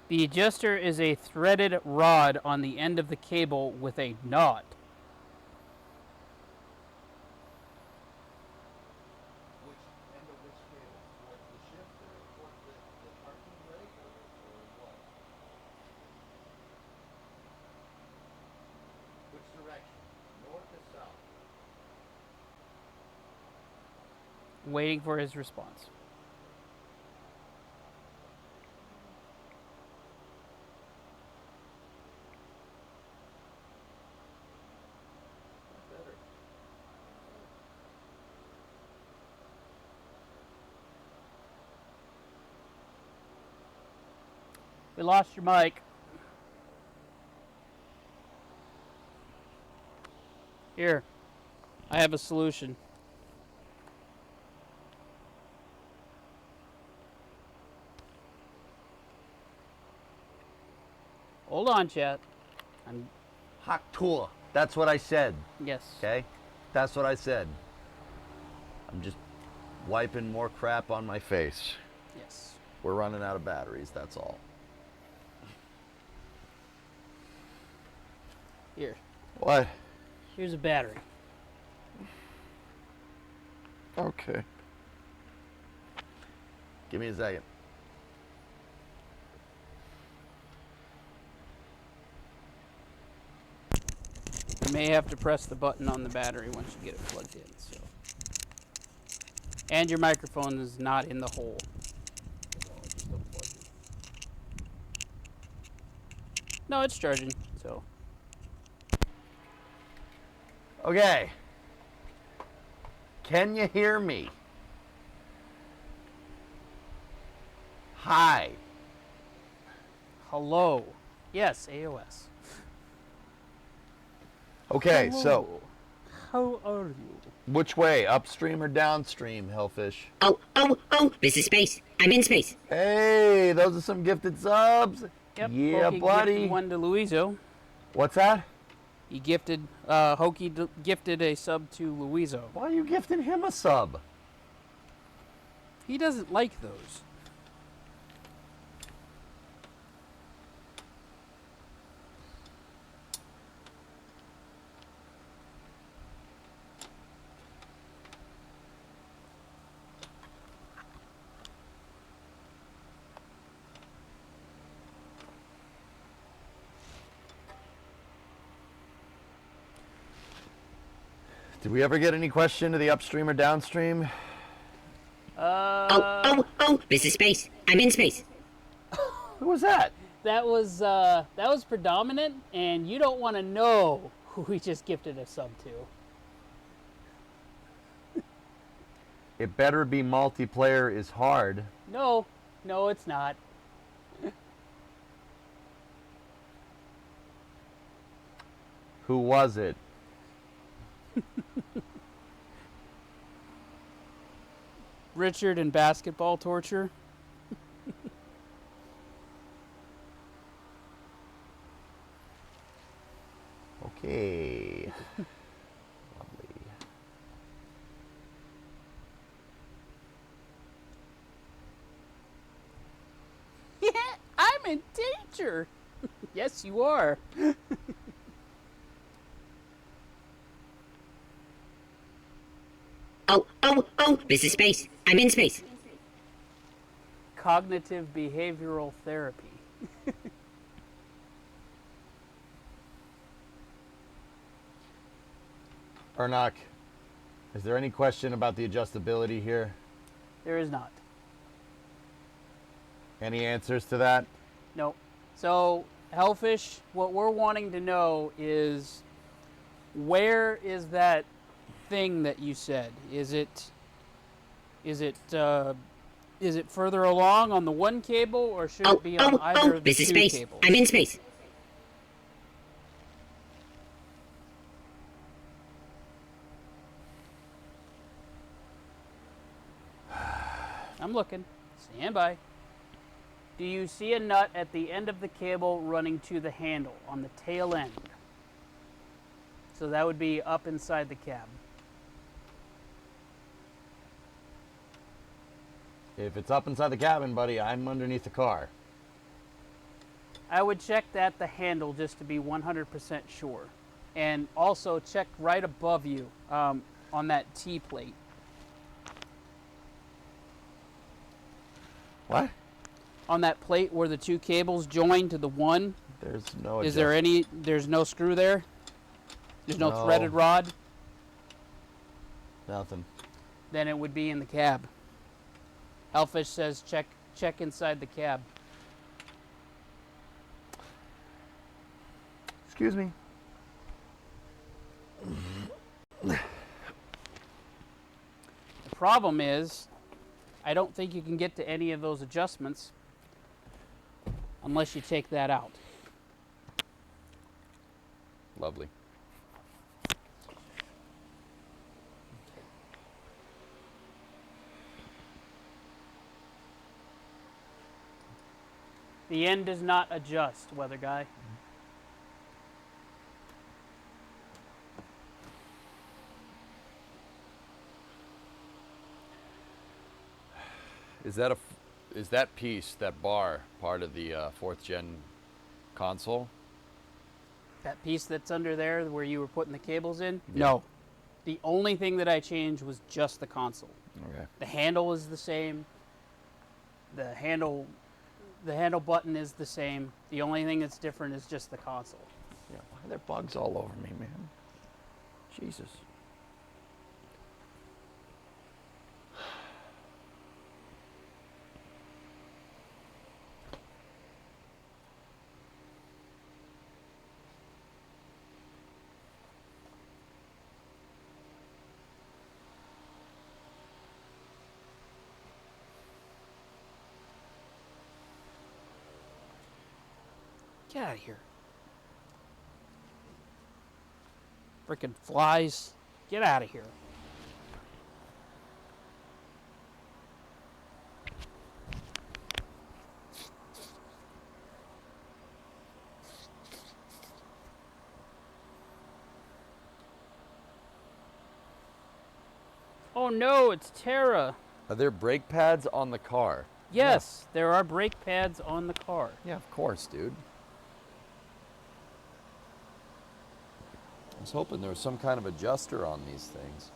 The adjuster is a threaded rod on the end of the cable with a knot. Which direction? North or south? Waiting for his response. We lost your mic. Here, I have a solution. Hold on, chat. I'm Hot tour. That's what I said. yes. Okay? That's what I said. I'm just wiping more crap on my face. Yes. We're running out of batteries, that's all. Here. What? Here's a battery. Okay. Give me a second. You may have to press the button on the battery once you get it plugged in. So. And your microphone is not in the hole. No, it's charging. So. Okay. Can you hear me? Hi. Hello. Yes, AOS. Okay, Hello. How are you? which way? Upstream or downstream, Hellfish? Oh, this is space. I'm in space. Hey, those are some gifted subs. Yep. Yeah, Hokey buddy. gifted one to Luizo. What's that? He gifted Hokey gifted a sub to Luizo. Why are you gifting him a sub? He doesn't like those. Did we ever get any question to the upstream or downstream? Oh, this is space. I'm in space. Who was that? That was predominant, and you don't want to know who we just gifted a sub to. It better be multiplayer is hard. No, it's not. Who was it? Richard and basketball torture. Okay. Lovely. Yeah, I'm in danger. Yes, you are. Oh, this is space. I'm in space. Cognitive behavioral therapy. Ernock, is there any question about the adjustability here? There is not. Any answers to that? Nope. So, Hellfish, what we're wanting to know is where is that thing that you said? Is it Is it further along on the one cable, or should it be on either of the This is two space. cables? I'm in space. I'm looking. Stand by. Do you see a nut at the end of the cable running to the handle on the tail end? So that would be up inside the cab. If it's up inside the cabin, buddy, I'm underneath the car. I would check that the handle just to be 100% sure. And also check right above you on that T plate. What? On that plate where the two cables join to the one, There's no. is there any, there's no screw there? There's no No. threaded rod? Nothing. Then it would be in the cab. Hellfish says check inside the cab. Excuse me. The problem is, I don't think you can get to any of those adjustments unless you take that out. Lovely. The end does not adjust, weather guy. Is that piece, that bar, part of the 4th gen console? That piece that's under there where you were putting the cables in? Yeah. No. The only thing that I changed was just the console. Okay. The handle is the same. The handle button is the same. The only thing that's different is just the console. Yeah. Why are there bugs all over me, man? Jesus. Get out of here. Freaking flies. Get out of here. Oh no, it's Tara. Are there brake pads on the car? Yes, there are brake pads on the car. Yeah, of course, dude. I was hoping there was some kind of adjuster on these things.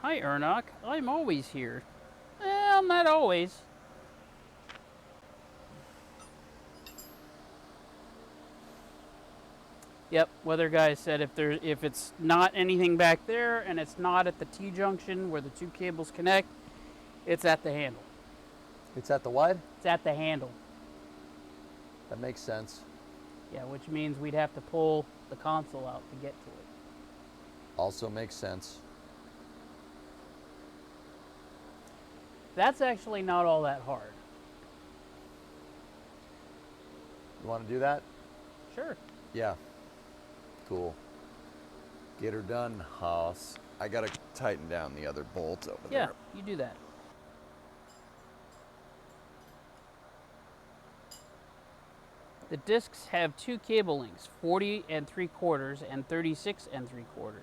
Hi, Ernok. I'm always here. Well, not always. Yep, weather guy said if it's not anything back there and it's not at the T junction where the two cables connect, it's at the handle. It's at the what? It's at the handle. That makes sense. Yeah, which means we'd have to pull the console out to get to it. Also makes sense. That's actually not all that hard. You want to do that? Sure. Yeah. Cool. Get her done, Haas. I gotta tighten down the other bolt over Yeah, there. you do that. The discs have two cable lengths, 40 3/4 and 36 3/4.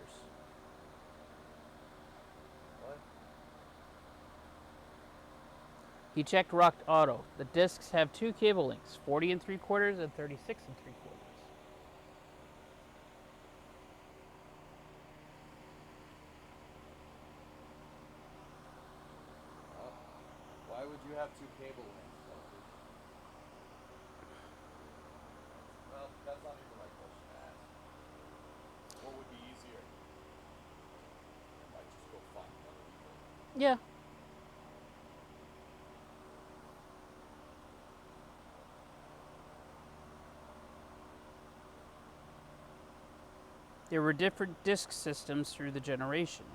He checked Rocked Auto. The discs have two cable lengths, 40 3/4 and 36 3/4. Why would you have two cable lengths? Well, that's not even the right question to ask. What would be easier? I just go find other people. Yeah. There were different disc systems through the generation.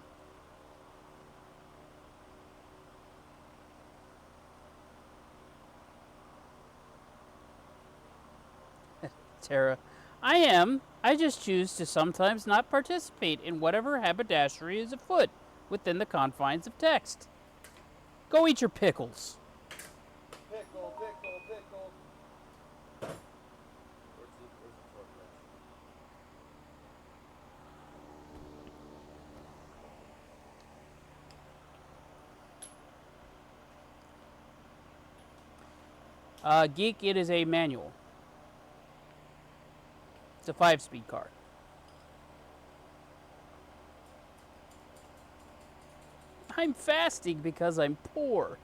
Tara, I am. I just choose to sometimes not participate in whatever haberdashery is afoot within the confines of text. Go eat your pickles. Pickle, pickle, pickle. Where's the torque wrench? Geek, it is a manual. It's a 5-speed car. I'm fasting because I'm poor.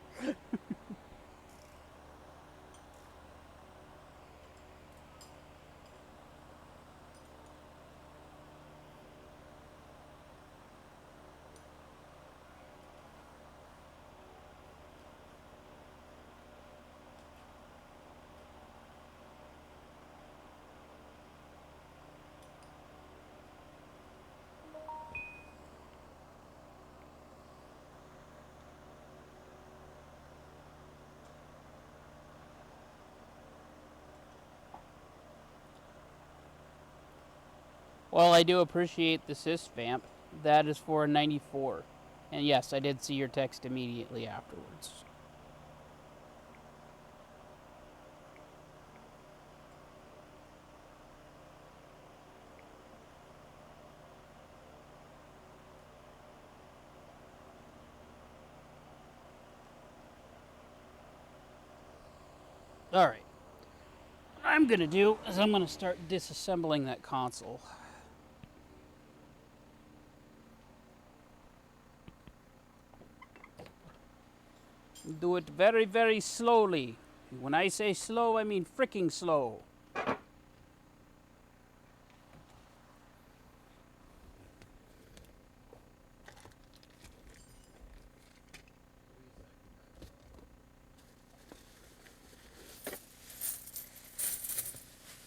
Well, I do appreciate the sys vamp. That is for a 94. And yes, I did see your text immediately afterwards. All right. What I'm going to do is I'm going to start disassembling that console. Do it very, very slowly. When I say slow, I mean freaking slow.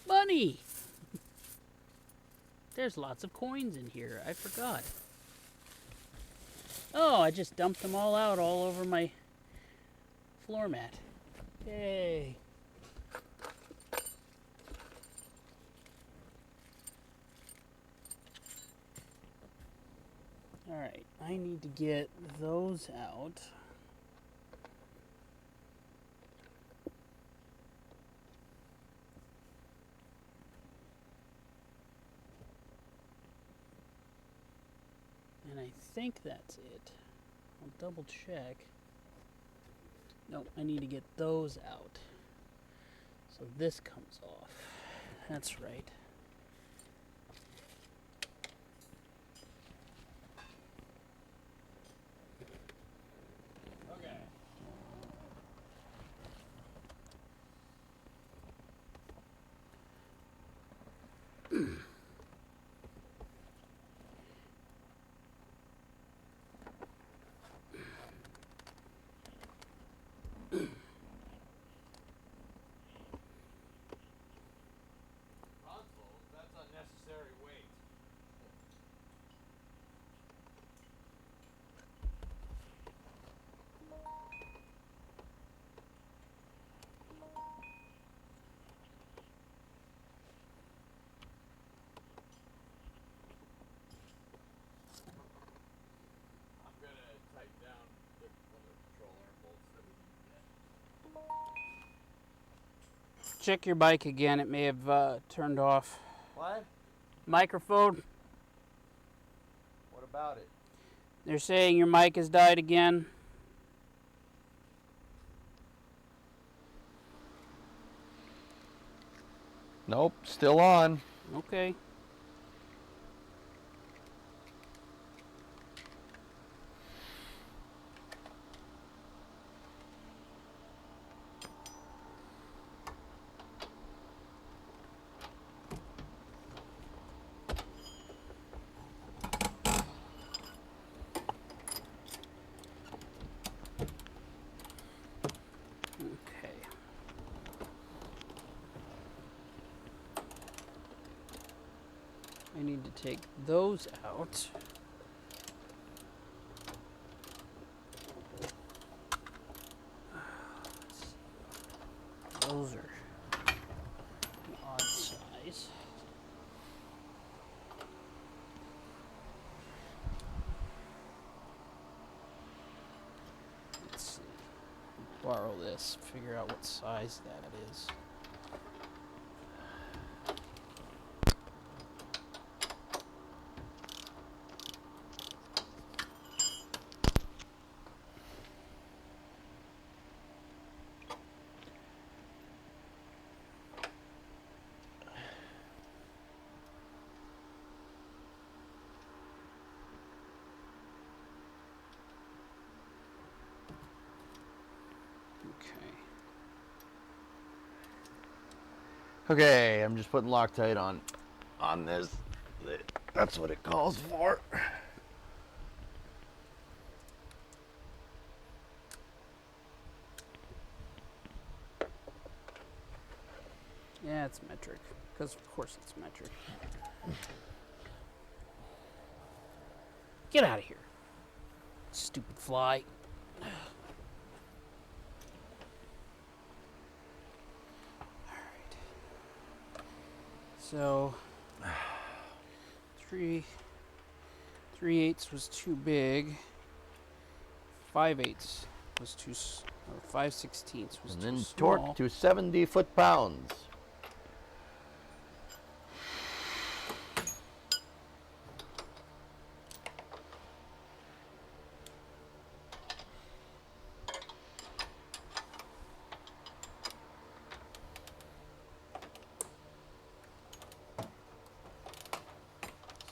Money! There's lots of coins in here. I forgot. Oh, I just dumped them all out all over my floor mat. Yay. Alright, I need to get those out. And I think that's it. I'll double check. No, I need to get those out. So this comes off. That's right. Okay. Consoles, that's unnecessary weight. I'm gonna tighten down one of the control arm bolts that we didn't get. Check your bike again. It may have turned off. What? Microphone. What about it? They're saying your mic has died again. Nope, still on. Okay. I need to take those out. Those are an odd size. Let's see. Borrow this, figure out what size that is. Okay. Okay, I'm just putting Loctite on this. That's what it calls for. Yeah, it's metric. Because of course it's metric. Get out of here. Stupid fly. Alright. So 3/8 was too big. 5/8 was too or 5/16 was And too then small. torque to 70 foot-pounds.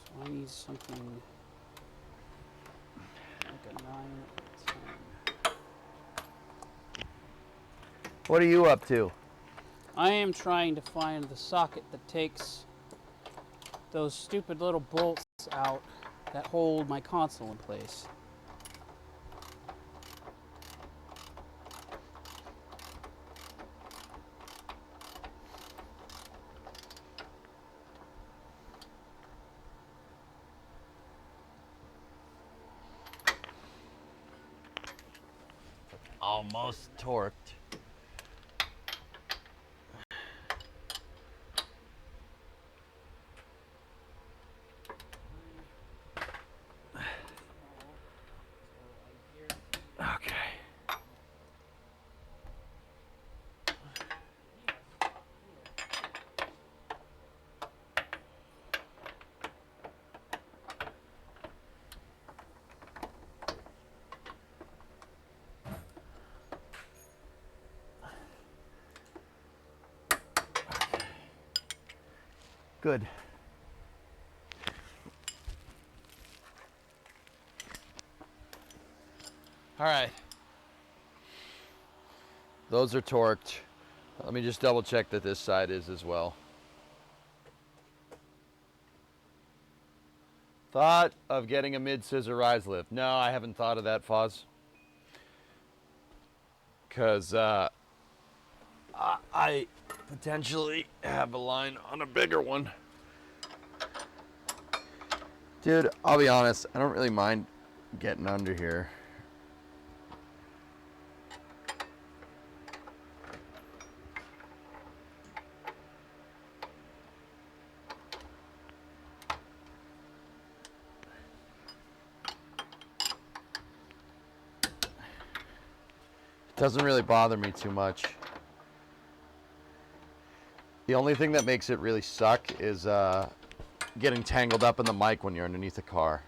So I need something like a 9 or 10. What are you up to? I am trying to find the socket that takes those stupid little bolts out that hold my console in place. Almost torqued. Okay. Good. All right. Those are torqued. Let me just double check that this side is as well. Thought of getting a mid-scissor rise lift. No, I haven't thought of that, Foz. Because I potentially have a line on a bigger one. Dude, I'll be honest, I don't really mind getting under here. It doesn't really bother me too much. The only thing that makes it really suck is getting tangled up in the mic when you're underneath the car.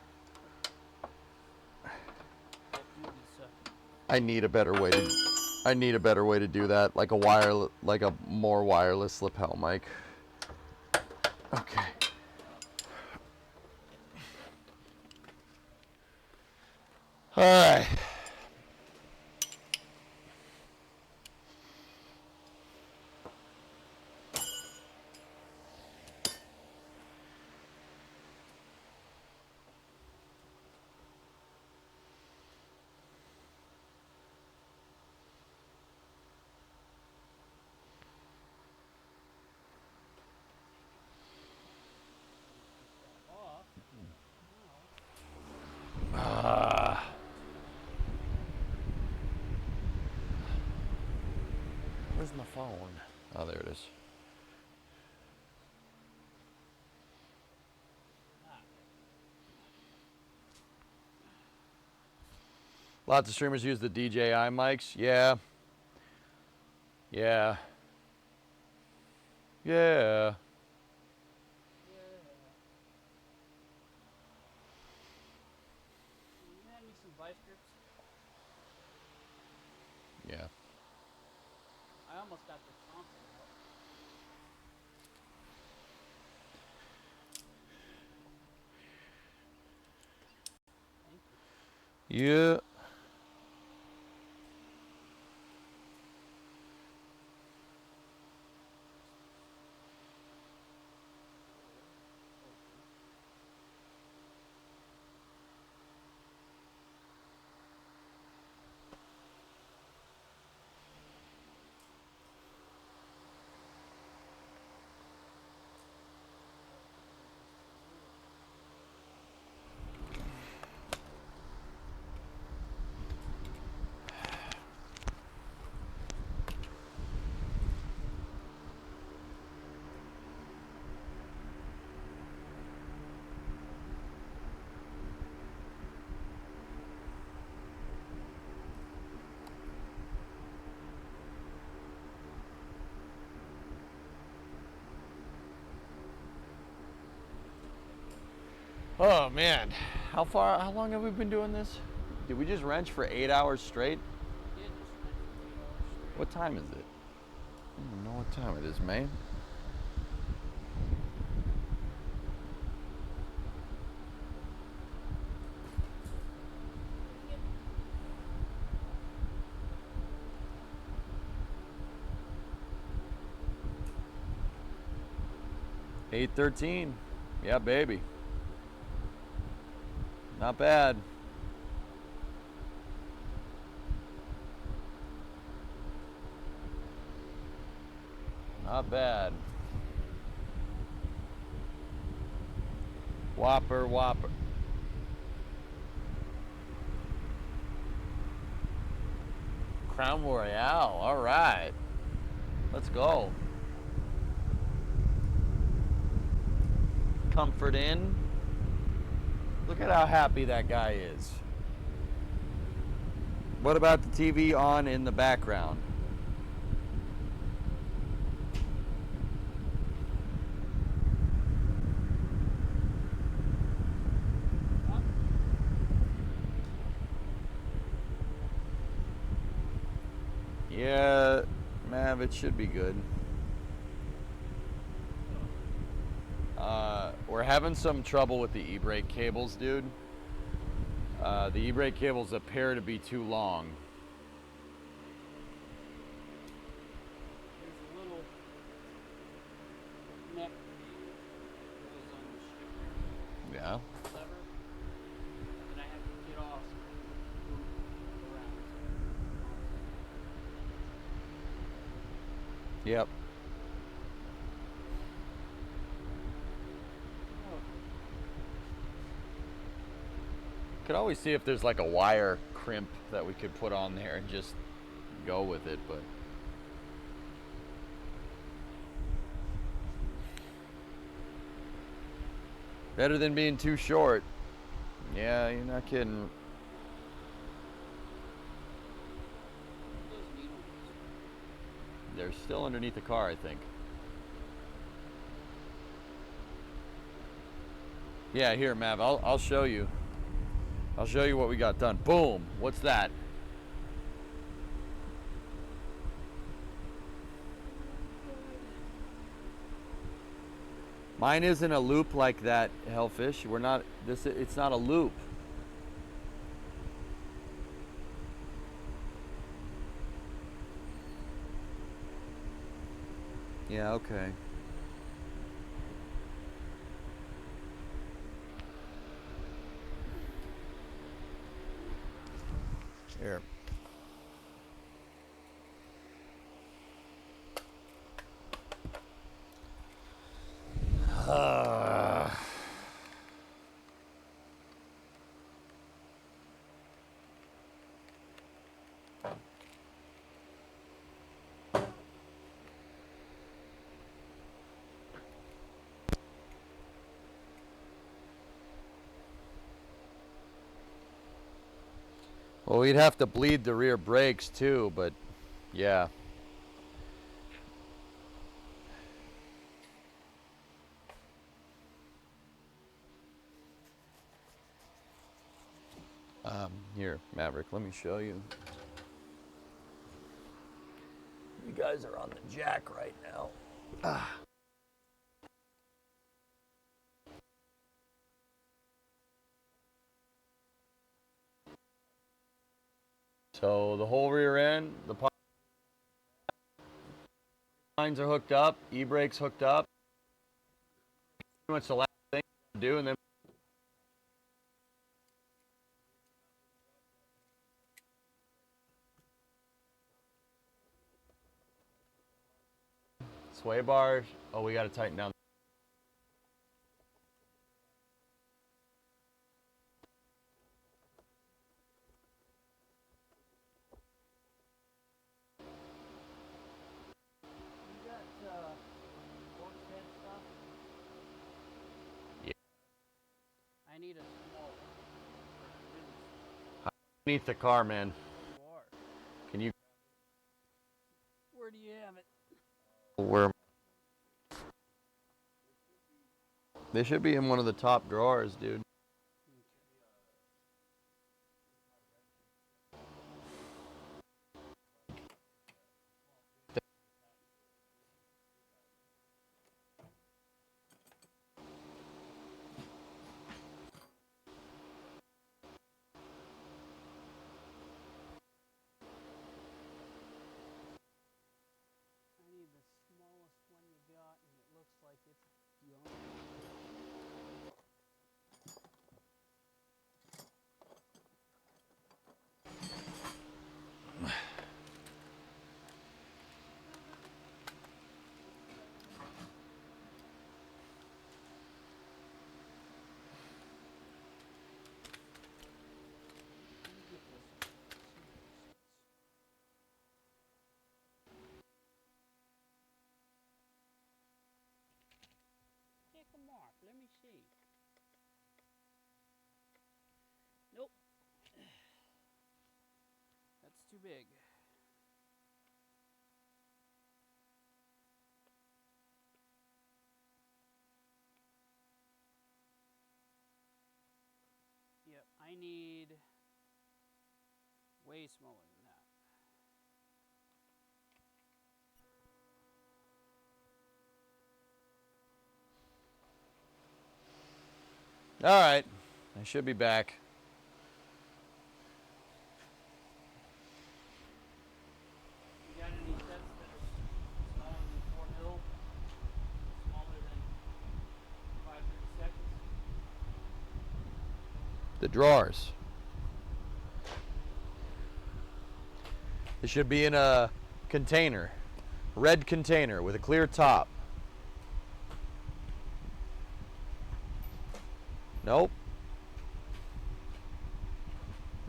I need a better way to do that, like a more wireless lapel mic. Okay. All right. phone? Oh, there it is. Lots of streamers use the DJI mics. Yeah. Yeah. Yeah. Can you hand me some vice grips? Yeah. I almost got the Thompson out. Thank you. Yeah. Oh man, how long have we been doing this? Did we just wrench for 8 hours straight? Yeah, just went for 8 hours straight. What time is it? I don't even know what time it is, man. $8:13. Yeah, baby. Not bad. Not bad. Whopper, whopper. Crown Royale. All right. Let's go. Comfort in. Look at how happy that guy is. What about the TV on in the background? Yeah, Mav, it should be good. We're having some trouble with the e-brake cables, dude. The e-brake cables appear to be too long. There's a little neck that goes on the shifter Yeah. lever that I have to get off so I can move around. Yep. Could always see if there's like a wire crimp that we could put on there and just go with it, but better than being too short. Yeah, you're not kidding. Those needles. They're still underneath the car, I think. Yeah, here, Mav, I'll show you. I'll show you what we got done. Boom. What's that? Mine isn't a loop like that, Hellfish. We're not this it's not a loop. Yeah, okay. Here. Well, we'd have to bleed the rear brakes too, but yeah. Here, Maverick, let me show you. You guys are on the jack right now. So the whole rear end, the lines are hooked up, e-brakes hooked up. Pretty much the last thing to do, and then sway bars. Oh, we got to tighten down. You got fork head stuff? Yeah. I need a small one. Underneath the car, man. You are. Can you? Where do you have it? Where? They should be in one of the top drawers, dude. I need the smallest one you got, and it looks like it's beyond. Take them off. Let me see. Nope. That's too big. Yep, I need way smaller than that. All right, I should be back. You got any sets that are smaller than 4 mil? Smaller than 5/32? The drawers. It should be in a container, red container with a clear top. Nope.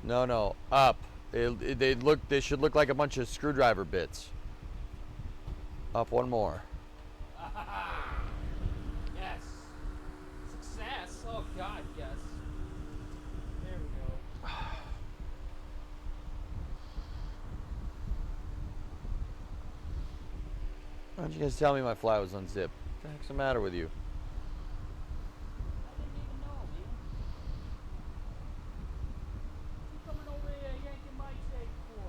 No, up. They should look like a bunch of screwdriver bits. Up one more. Yes. Success. Oh God, yes. There we go. Why don't you guys tell me my fly was unzipped? What the heck's the matter with you? I didn't even know, man. You coming over here yanking my chain for?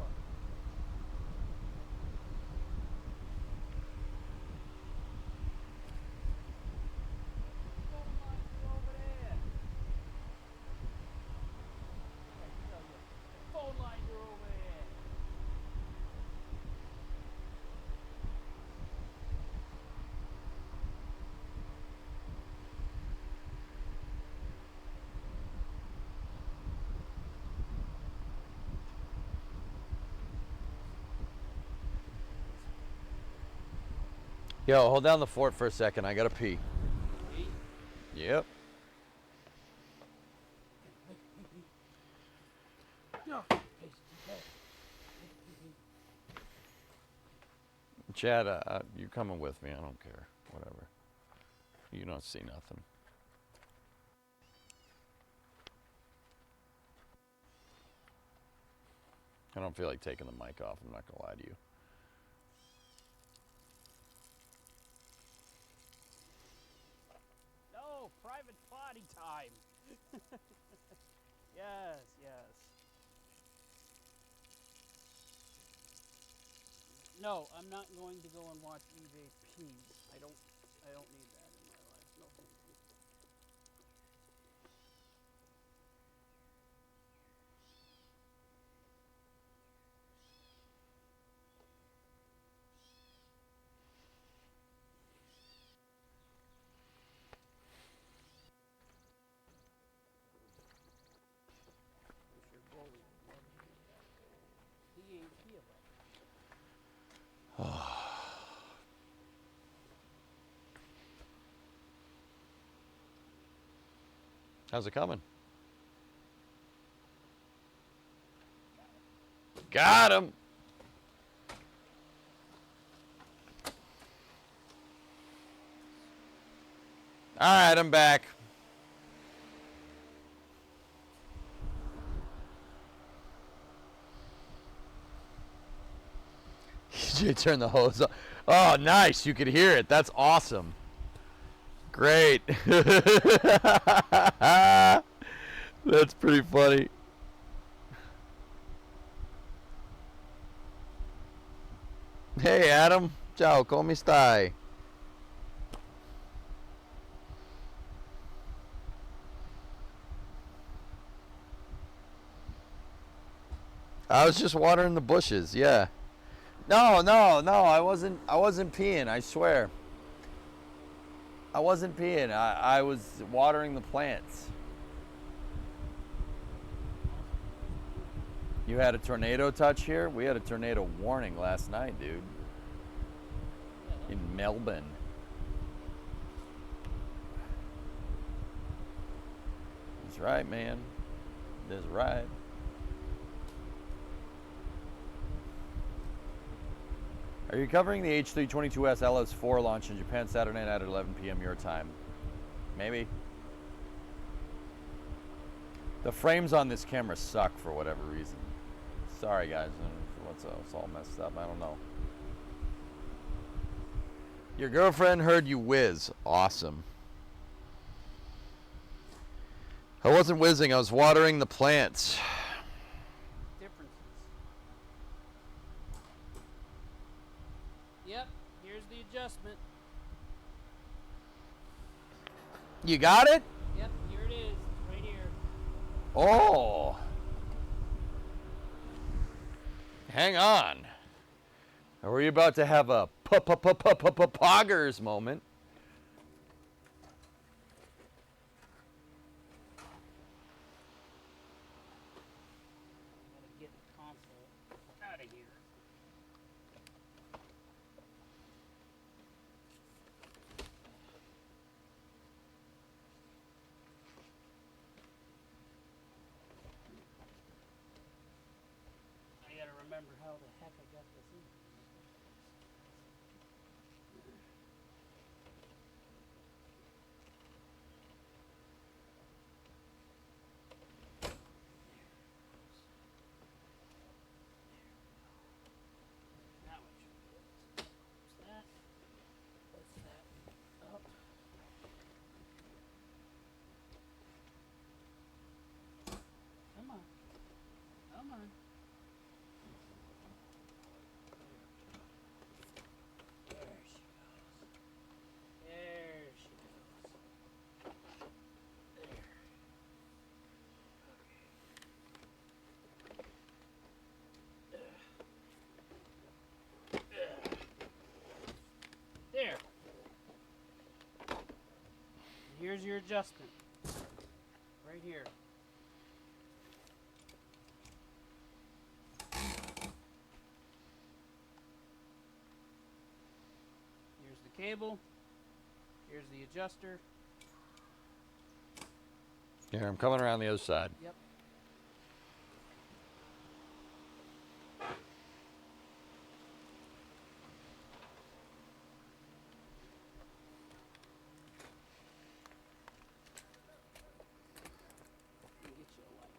Phone lines are over there. I tell you, phone lines are over there. Yo, hold down the fort for a second. I gotta pee. See? Yep. Chad, you coming with me? I don't care. Whatever. You don't see nothing. I don't feel like taking the mic off. I'm not going to lie to you. No, private potty time. Yes, yes. No, I'm not going to go and watch EJ pee. I don't need that in my life. No, thank you. I'm sure Goldie would love to do that. He ain't feel it. How's it coming? Got him. All right, I'm back. EJ turned the hose on. Oh, nice. You could hear it. That's awesome. Great. That's pretty funny. Hey, Adam. Ciao, come stai? I was just watering the bushes. Yeah. No. I wasn't peeing. I swear. I wasn't peeing. I was watering the plants. You had a tornado touch here? We had a tornado warning last night, dude. In Melbourne. That's right, man. That's right. Are you covering the H322S LS4 launch in Japan Saturday night at 11 p.m. your time? Maybe. The frames on this camera suck for whatever reason. Sorry, guys. It's all messed up. I don't know. Your girlfriend heard you whiz. Awesome. I wasn't whizzing. I was watering the plants. Differences. Yep, here's the adjustment. You got it? Yep, here it is, right here. Oh. Hang on. Are we about to have a poggers moment? Gotta get the console out of here. I gotta remember how the heck I got this in. Now it should work. What's that? What's that? Up. Come on. Come on. There she goes. There she goes. There. There. And here's your adjustment. Right here. Here's the cable. Here's the adjuster. Here, I'm coming around the other side. Yep. Get you a light.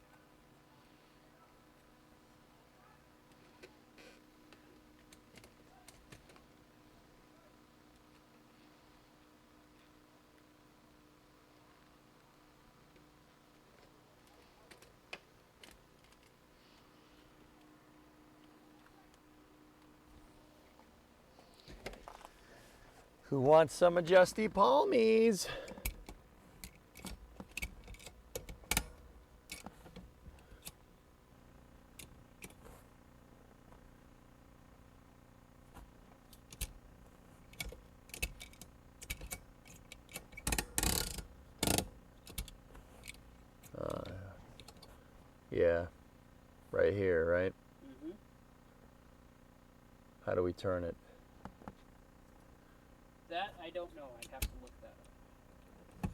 Who wants some adjusty palmies? Yeah, right here, right? Mm-hmm. How do we turn it? That I don't know. I'd have to look that up.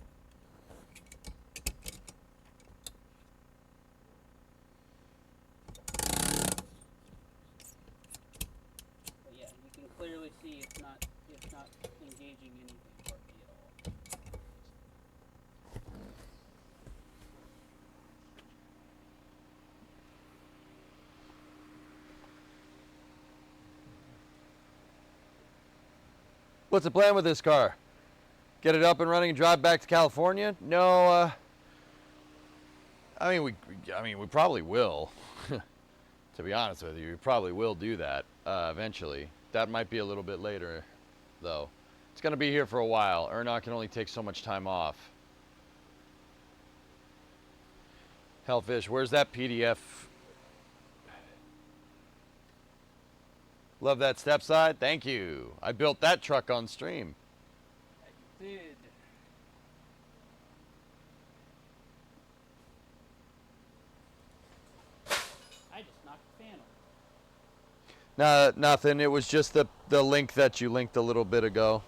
But yeah, you can clearly see it's not engaging anything hardly at all. What's the plan with this car? Get it up and running and drive back to California? No, I mean, we probably will. To be honest with you, we probably will do that eventually. That might be a little bit later, though. It's going to be here for a while. Ernock can only take so much time off. Hellfish, where's that PDF? Love that step side. Thank you. I built that truck on stream. You did. I just knocked the fan over. Nah, nothing. It was just the link that you linked a little bit ago.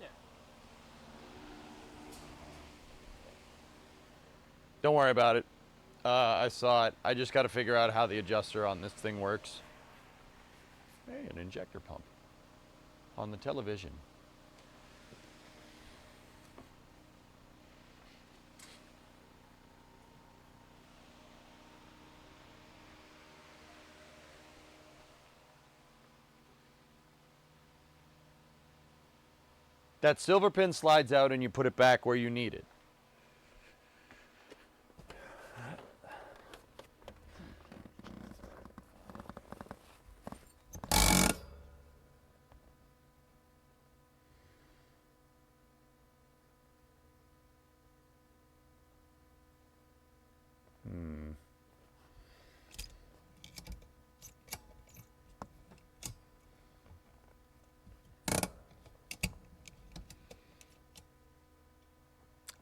There. Don't worry about it. I saw it. I just got to figure out how the adjuster on this thing works. Hey, an injector pump on the television. That silver pin slides out and you put it back where you need it.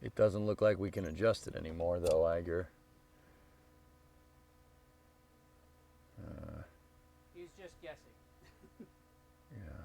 It doesn't look like we can adjust it anymore, though, Iger. He's just guessing. Yeah.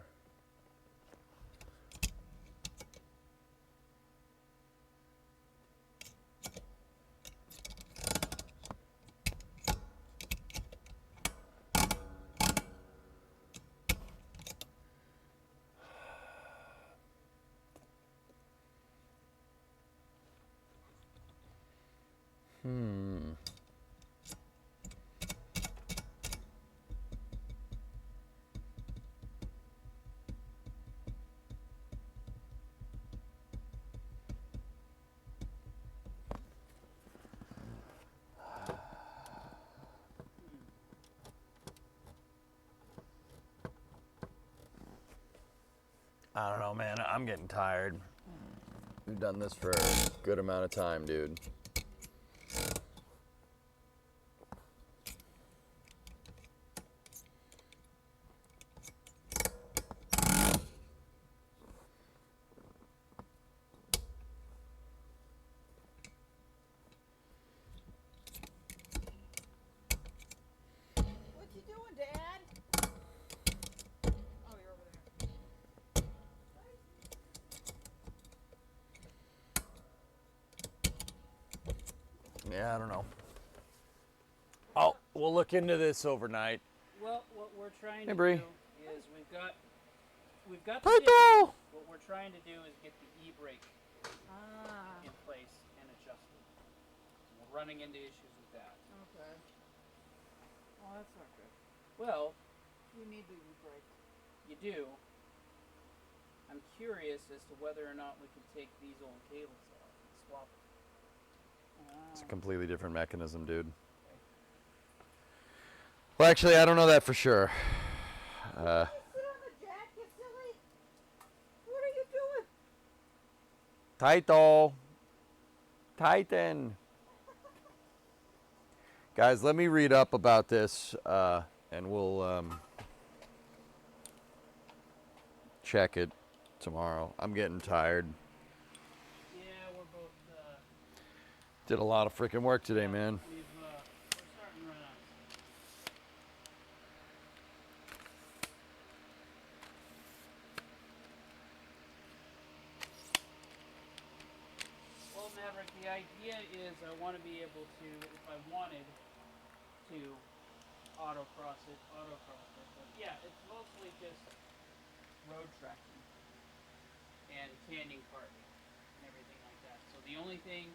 I don't know, man. I'm getting tired. We've done this for a good amount of time, dude. What you doing, Dad? Oh, you're over there. Yeah, I don't know. Oh, we'll look into this overnight. Well, what we're trying Hey, to Bree. do is we've got the Hi, difference. Paul. What we're trying to do is get the e-brake Ah, in place and adjusted. We're running into issues with that. okay. Oh, that's not good. Well, You need the e-brake. you do. I'm curious as to whether or not we can take these old cables off and swap them. It's a completely different mechanism, dude. Well, actually, I don't know that for sure. Sit on the jack, you silly. What are you doing? Title. Titan. Guys, let me read up about this, and we'll check it tomorrow. I'm getting tired. Yeah, we're both. Did a lot of freaking work today, man. We're starting to run out. Well, Maverick, the idea is I want to be able to, if I wanted to, autocross it. But yeah, it's mostly just road tracking and canyon karting and everything like that. So the only thing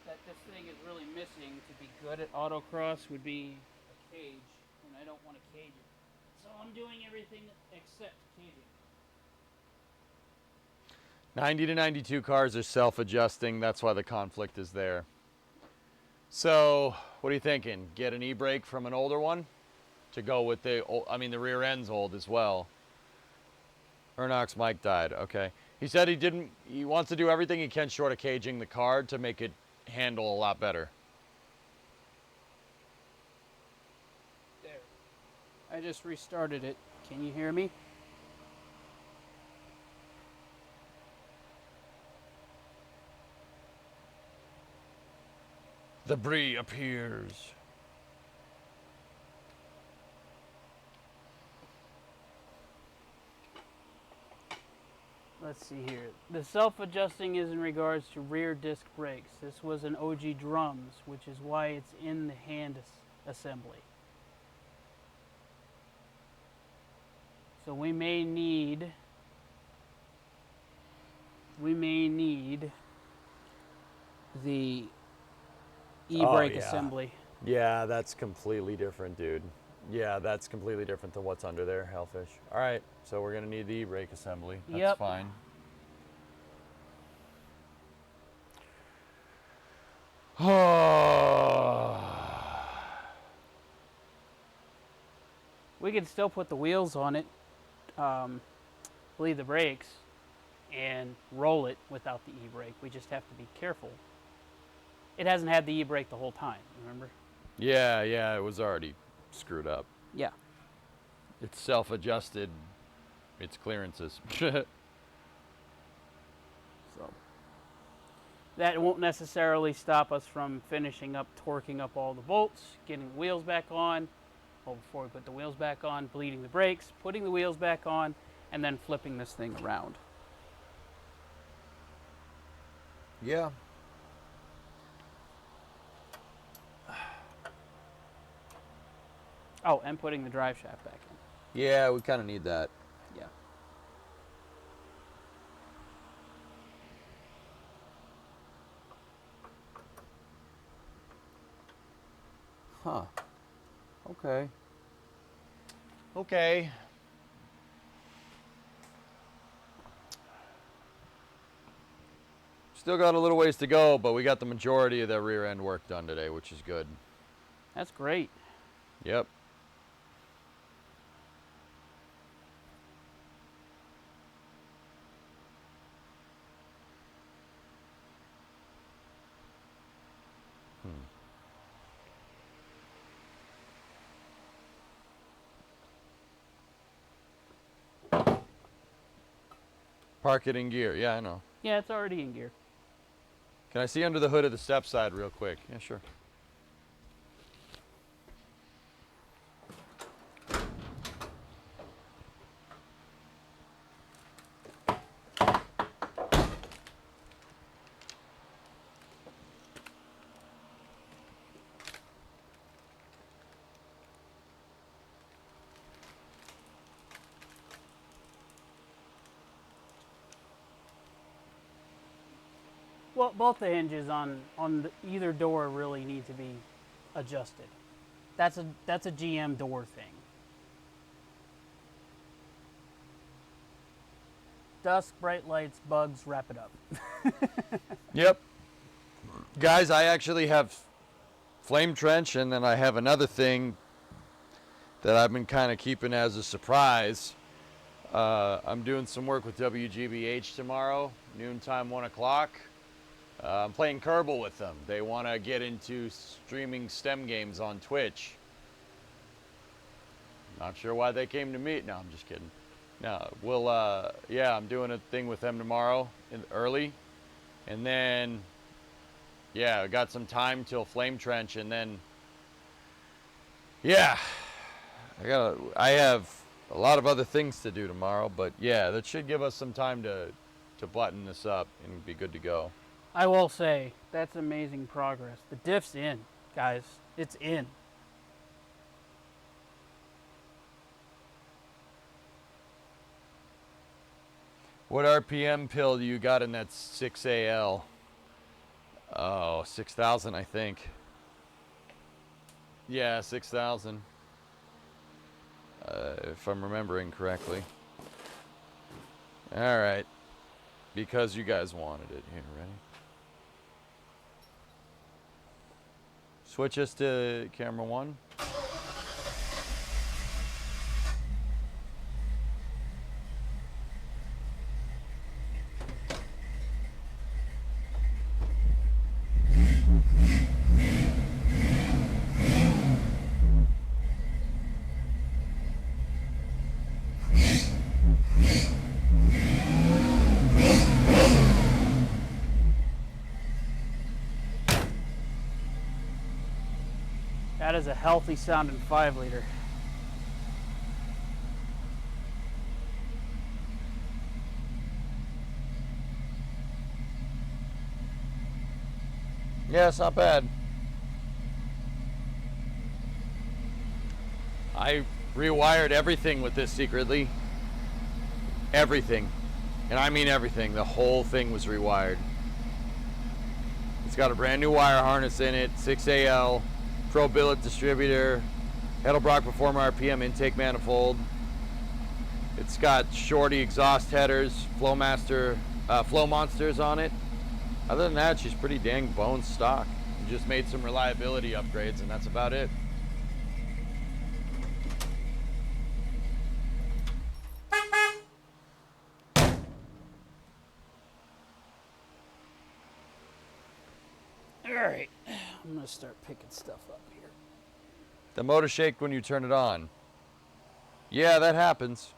that this thing is really missing to be good at autocross would be a cage, and I don't want to cage it. So I'm doing everything except caging. 90 to 92 cars are self-adjusting. That's why the conflict is there. So, what are you thinking? Get an e-brake from an older one to go with the the rear end's old as well. Ernock's mic died. Okay. He said he wants to do everything he can short of caging the car to make it handle a lot better. There. I just restarted it. Can you hear me? The brie appears. Let's see here. The self-adjusting is in regards to rear disc brakes. This was an OG drums, which is why it's in the hand assembly. So we may need the e-brake yeah. assembly. Yeah, that's completely different, dude. Yeah, that's completely different than what's under there, Hellfish. All right, so we're going to need the e-brake assembly. That's Yep. fine. We could still put the wheels on it, bleed the brakes, and roll it without the e-brake. We just have to be careful. It hasn't had the e-brake the whole time, remember? Yeah, it was already screwed up. Yeah. It's self-adjusted its clearances. So that won't necessarily stop us from finishing up, torquing up all the bolts, getting the wheels back on. Well, before we put the wheels back on, bleeding the brakes, putting the wheels back on, and then flipping this thing around. Yeah. Oh, and putting the drive shaft back in. Yeah, we kind of need that. Yeah. Huh. Okay. Okay. Still got a little ways to go, but we got the majority of the rear end work done today, which is good. That's great. Yep. Park it in gear. Yeah, I know. Yeah, it's already in gear. Can I see under the hood of the step side real quick? Yeah, sure. Well, both the hinges on either door really need to be adjusted. That's a GM door thing. Dusk, bright lights, bugs, wrap it up. Yep. Guys, I actually have flame trench, and then I have another thing that I've been kind of keeping as a surprise. I'm doing some work with WGBH tomorrow, noontime, 1 o'clock. I'm playing Kerbal with them. They want to get into streaming STEM games on Twitch. Not sure why they came to me. No, I'm just kidding. No, yeah, I'm doing a thing with them tomorrow early. And then, yeah, I got some time till Flame Trench, and then, yeah, I have a lot of other things to do tomorrow, but yeah, that should give us some time to button this up and be good to go. I will say, that's amazing progress. The diff's in, guys. It's in. What RPM pill do you got in that 6AL? Oh, 6,000, I think. Yeah, 6,000. If I'm remembering correctly. All right. Because you guys wanted it. Here, ready? Switch us to camera 1. That is a healthy sounding 5-liter. Yeah, it's not bad. I rewired everything with this secretly. Everything. And I mean everything. The whole thing was rewired. It's got a brand new wire harness in it, 6AL, Pro Billet distributor, Edelbrock Performer RPM intake manifold. It's got shorty exhaust headers, Flow Monsters on it. Other than that, she's pretty dang bone stock. We just made some reliability upgrades, and that's about it. All right, I'm gonna start picking stuff up here. The motor shaked when you turn it on. Yeah, that happens.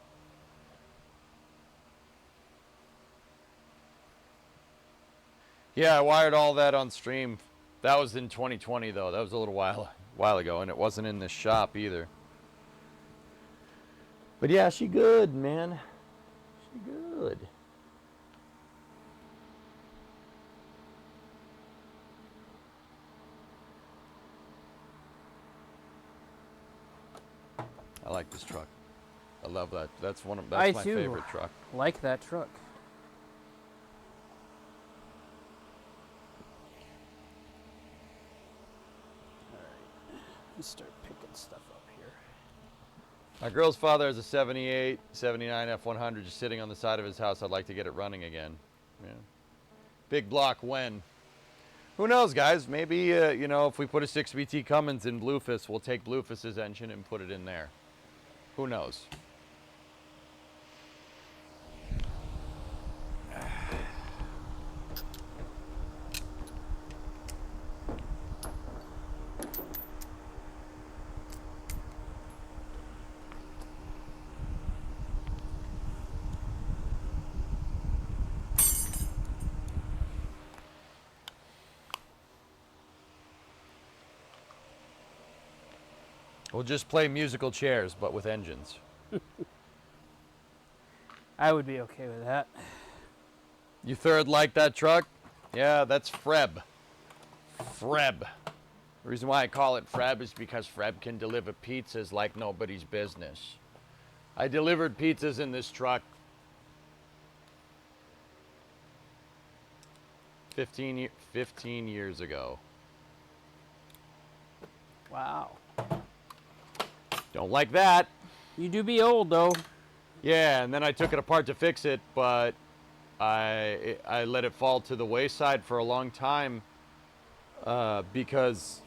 Yeah, I wired all that on stream. That was in 2020 though. That was a little while ago, and it wasn't in this shop either. But yeah, she good, man. She good. I like this truck. I love that. That's my favorite truck. Like that truck. Let's start picking stuff up here. My girl's father has a 78, 79 F100 just sitting on the side of his house. I'd like to get it running again. Yeah. Big block when? Who knows, guys? Maybe, you know, if we put a 6BT Cummins in Bluefist, we'll take Bluefist's engine and put it in there. Who knows? We'll just play musical chairs, but with engines. I would be okay with that. You third like that truck? Yeah, that's Freb. Freb. The reason why I call it Freb is because Freb can deliver pizzas like nobody's business. I delivered pizzas in this truck 15 years ago. Wow. Don't like that. You do be old, though. Yeah, and then I took it apart to fix it, but I let it fall to the wayside for a long time because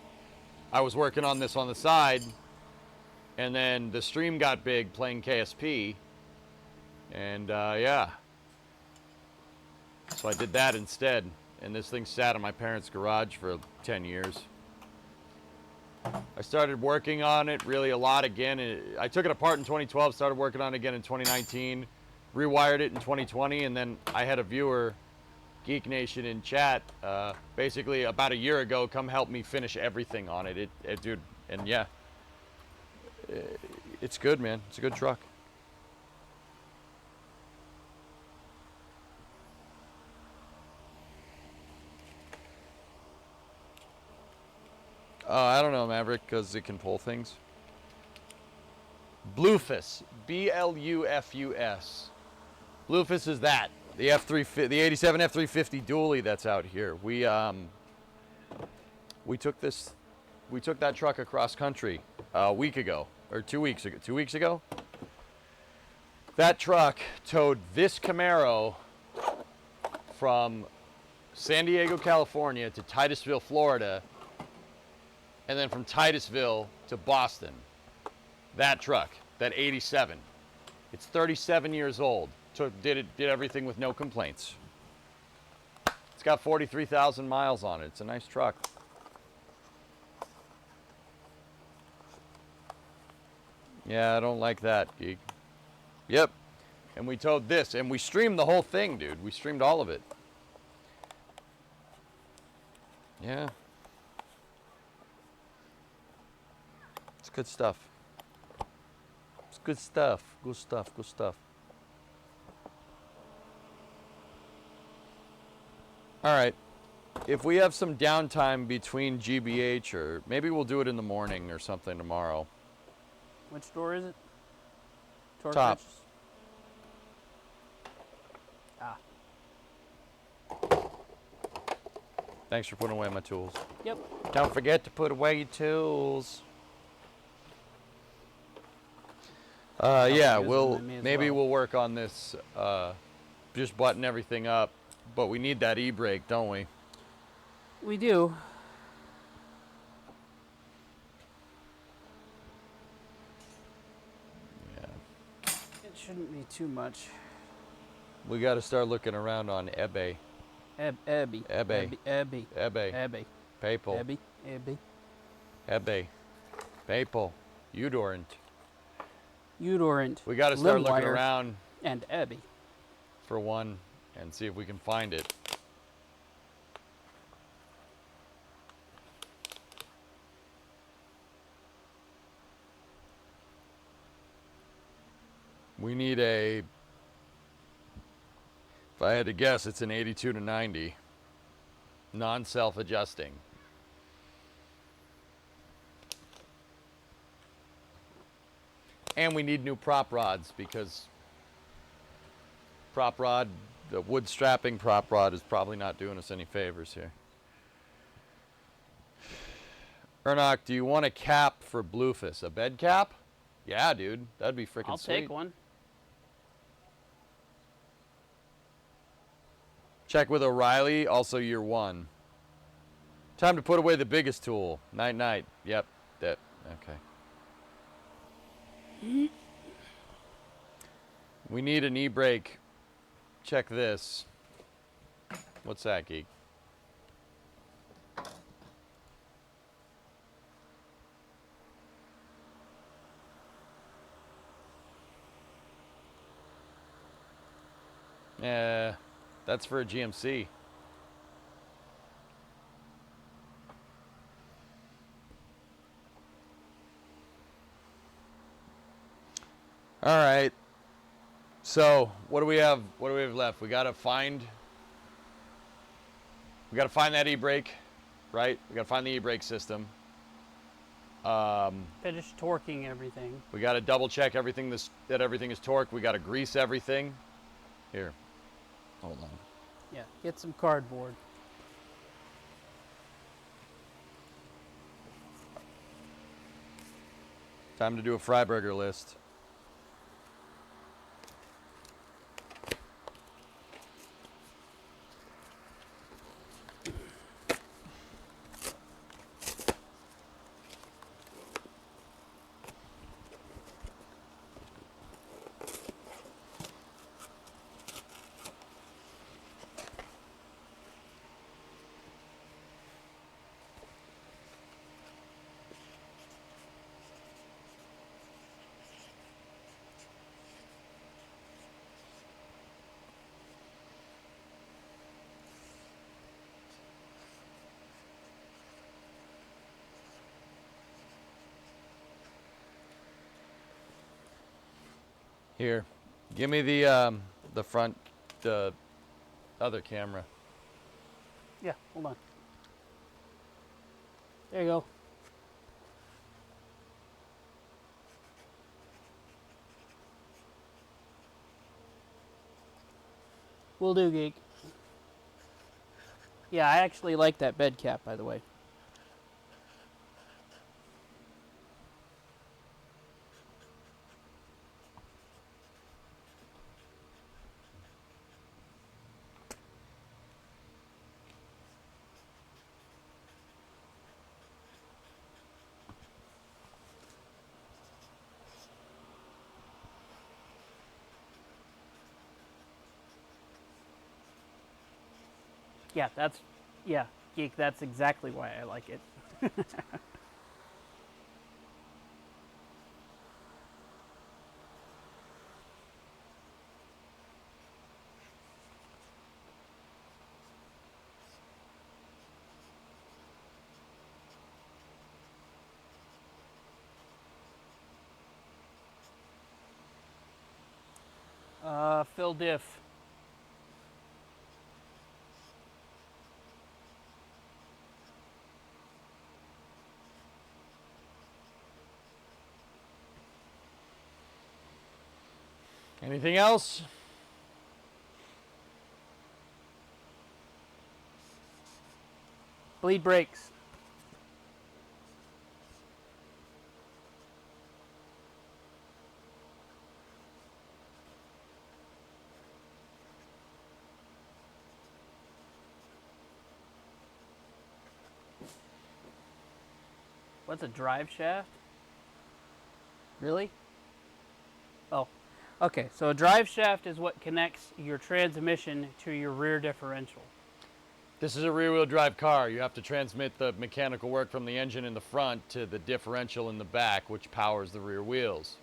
I was working on this on the side, And then the stream got big playing KSP. And yeah. So I did that instead. And this thing sat in my parents' garage for 10 years. I started working on it really a lot again. I took it apart in 2012, started working on it again in 2019, rewired it in 2020, and then I had a viewer, Geek Nation in chat, basically about a year ago, come help me finish everything on it. Dude, and yeah, it's good, man. It's a good truck. I don't know, Maverick, because it can pull things. Bluefus, B-L-U-F-U-S. Bluefus is that, the F350, the 87 F350 dually that's out here. We took that truck across country a week ago, or 2 weeks ago. 2 weeks ago. That truck towed this Camaro from San Diego, California to Titusville, Florida, and then from Titusville to Boston. That truck, that 87. It's 37 years old. Did everything with no complaints. It's got 43,000 miles on it. It's a nice truck. Yeah, I don't like that, geek. Yep. And we towed this, and we streamed the whole thing, dude. We streamed all of it. Yeah. It's good stuff. It's good stuff. Good stuff. Good stuff. All right. If we have some downtime between GBH, or maybe we'll do it in the morning or something tomorrow. Which door is it? Torque Top. wrenches? Ah. Thanks for putting away my tools. Yep. Don't forget to put away your tools. Yeah, use we'll them, I may as maybe well. we'll work on this. Just button everything up, but we need that e-brake, don't we? We do. Yeah. It shouldn't be too much. We got to start looking around on eBay. Ebby. eBay. Ebby. eBay. Ebby. PayPal. Ebby. Ebby. eBay. PayPal. Udorant. Udorant. We got to start looking Limwire, around and Ebby. for one and see if we can find it. We need a, if I had to guess, it's an 82 to 90, non-self-adjusting. And we need new prop rods because prop rod, the wood strapping prop rod is probably not doing us any favors here. Ernok, do you want a cap for Bluefus? A bed cap? Yeah, dude. That'd be freaking I'll sweet. take one. Check with O'Reilly, also year one. Time to put away the biggest tool. Night, night. Yep. That. Okay. We need an e-brake. Check this. What's that, geek? Yeah, that's for a GMC. All right. So what do we have? What do we have left? We gotta find that e-brake, right? We gotta find the e-brake system. Finish torquing everything. We gotta double check everything that everything is torqued. We gotta grease everything. Here, hold on. Yeah, get some cardboard. Time to do a Freiburger list. Here, give me the front, other camera. Yeah, hold on. There you go. Will do, Geek. Yeah, I actually like that bed cap, by the way. Yeah, Geek, that's exactly why I like it. Phil Diff. Anything else? Bleed brakes. What's a drive shaft? Really? Oh, okay. So a drive shaft is what connects your transmission to your rear differential. This is a rear-wheel drive car. You have to transmit the mechanical work from the engine in the front to the differential in the back, which powers the rear wheels.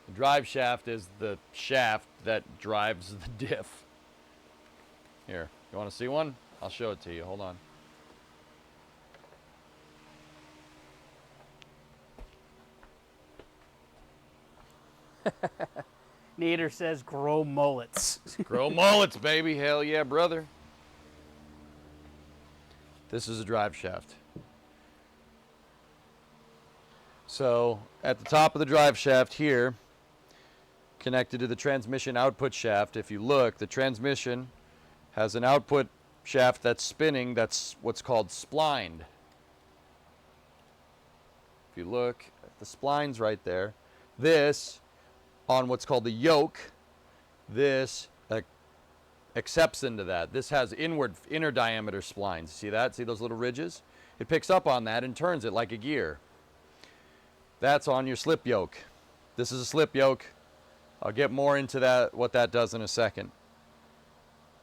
The drive shaft is the shaft that drives the diff. Here, you want to see one? I'll show it to you. Hold on. Nader says grow mullets. Grow mullets, baby. Hell yeah, brother. This is a drive shaft. So at the top of the drive shaft here, connected to the transmission output shaft, if you look, the transmission has an output shaft that's spinning, that's what's called splined. If you look at the splines right there, this on what's called the yoke, this accepts into that. This has inner diameter splines. See that? See those little ridges? It picks up on that and turns it like a gear. That's on your slip yoke. This is a slip yoke. I'll get more into that, what that does in a second.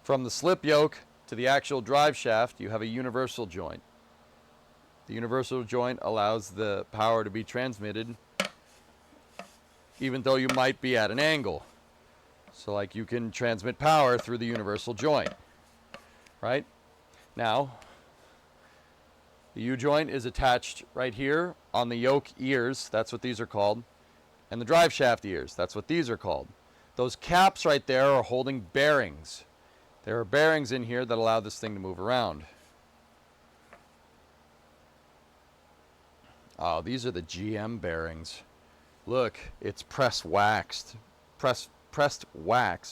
From the slip yoke to the actual drive shaft, you have a universal joint. The universal joint allows the power to be transmitted even though you might be at an angle. So like you can transmit power through the universal joint, right? Now, the U-joint is attached right here on the yoke ears, that's what these are called, and the drive shaft ears, that's what these are called. Those caps right there are holding bearings. There are bearings in here that allow this thing to move around. Oh, these are the GM bearings. Look, it's pressed wax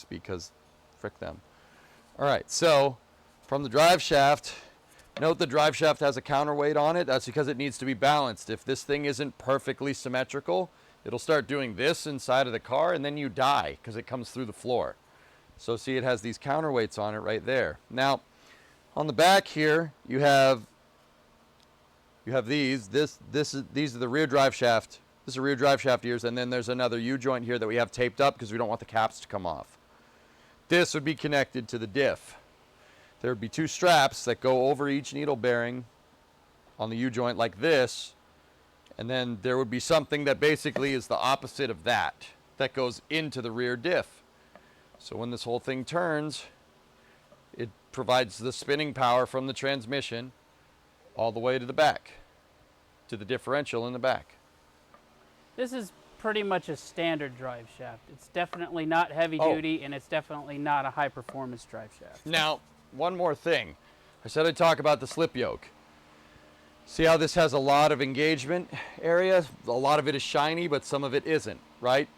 because frick them. All right, so from the drive shaft, note the drive shaft has a counterweight on it. That's because it needs to be balanced. If this thing isn't perfectly symmetrical, it'll start doing this inside of the car and then you die because it comes through the floor. So see, it has these counterweights on it right there. Now, on the back here, you have these. These are the rear drive shaft. This is a rear drive shaft ears, and then there's another U-joint here that we have taped up because we don't want the caps to come off. This would be connected to the diff. There would be two straps that go over each needle bearing on the U-joint like this, and then there would be something that basically is the opposite of that goes into the rear diff. So when this whole thing turns, it provides the spinning power from the transmission all the way to the back, to the differential in the back. This is pretty much a standard drive shaft. It's definitely not heavy Oh. duty, and it's definitely not a high performance drive shaft. Now, one more thing. I said I'd talk about the slip yoke. See how this has a lot of engagement area? A lot of it is shiny, but some of it isn't, right?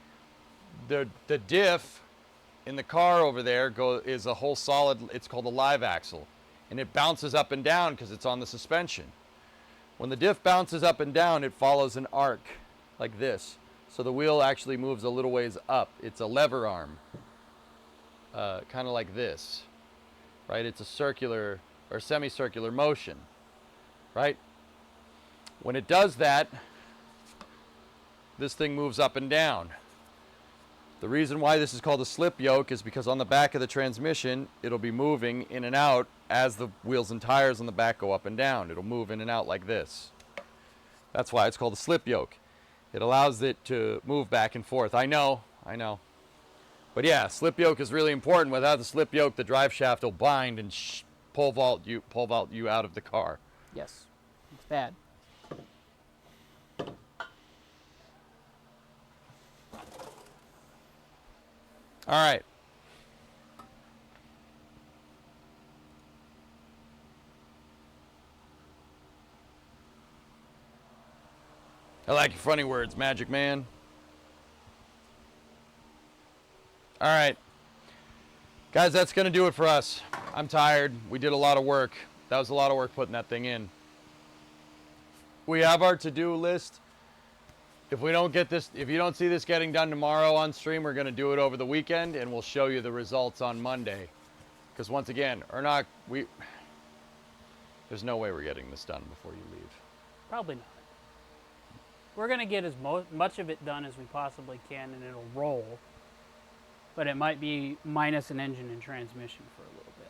The diff in the car over there is a whole solid, it's called a live axle. And it bounces up and down because it's on the suspension. When the diff bounces up and down, it follows an arc like this. So the wheel actually moves a little ways up. It's a lever arm, kind of like this, right? It's a circular or semicircular motion, right? When it does that, this thing moves up and down. The reason why this is called a slip yoke is because on the back of the transmission, it'll be moving in and out as the wheels and tires on the back go up and down. It'll move in and out like this. That's why it's called a slip yoke. It allows it to move back and forth. I know. But yeah, slip yoke is really important. Without the slip yoke, the drive shaft will bind and pole vault you out of the car. Yes, it's bad. All right. I like your funny words, Magic Man. All right. Guys, that's going to do it for us. I'm tired. We did a lot of work. That was a lot of work putting that thing in. We have our to-do list. If we don't get this, if you don't see this getting done tomorrow on stream, we're going to do it over the weekend and we'll show you the results on Monday. Because once again, there's no way we're getting this done before you leave. Probably not. We're going to get as much of it done as we possibly can, and it'll roll. But it might be minus an engine and transmission for a little bit.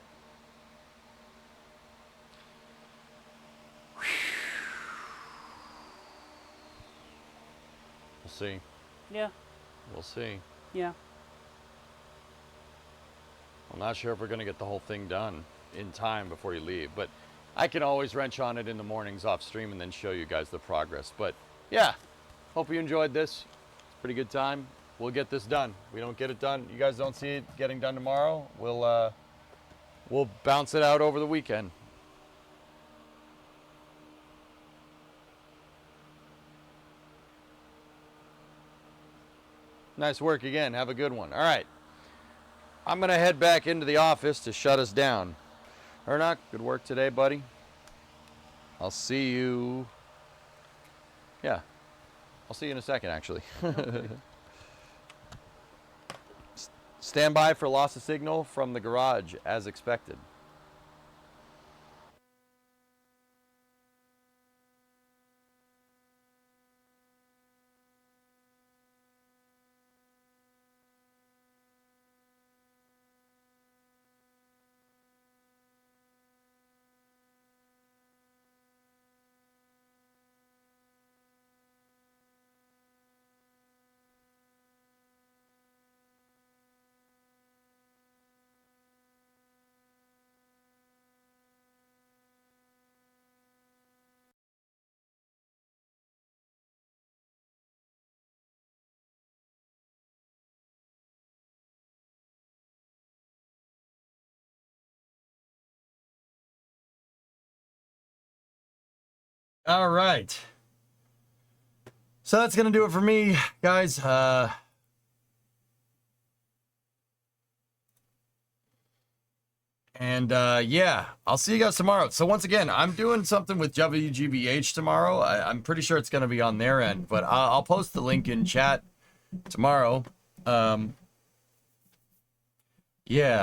We'll see. Yeah, We'll see. yeah. I'm not sure if we're going to get the whole thing done in time before you leave, but I can always wrench on it in the mornings off stream and then show you guys the progress. But yeah, hope you enjoyed this. It's a pretty good time. We'll get this done. We don't get it done. You guys don't see it getting done tomorrow. We'll bounce it out over the weekend. Nice work again. Have a good one. All right. I'm going to head back into the office to shut us down. Ernock, good work today, buddy. I'll see you. Yeah. I'll see you in a second, actually. Stand by for loss of signal from the garage as expected. All right. So that's going to do it for me, guys. Yeah, I'll see you guys tomorrow. So once again, I'm doing something with WGBH tomorrow. I'm pretty sure it's going to be on their end, but I'll post the link in chat tomorrow. Yeah,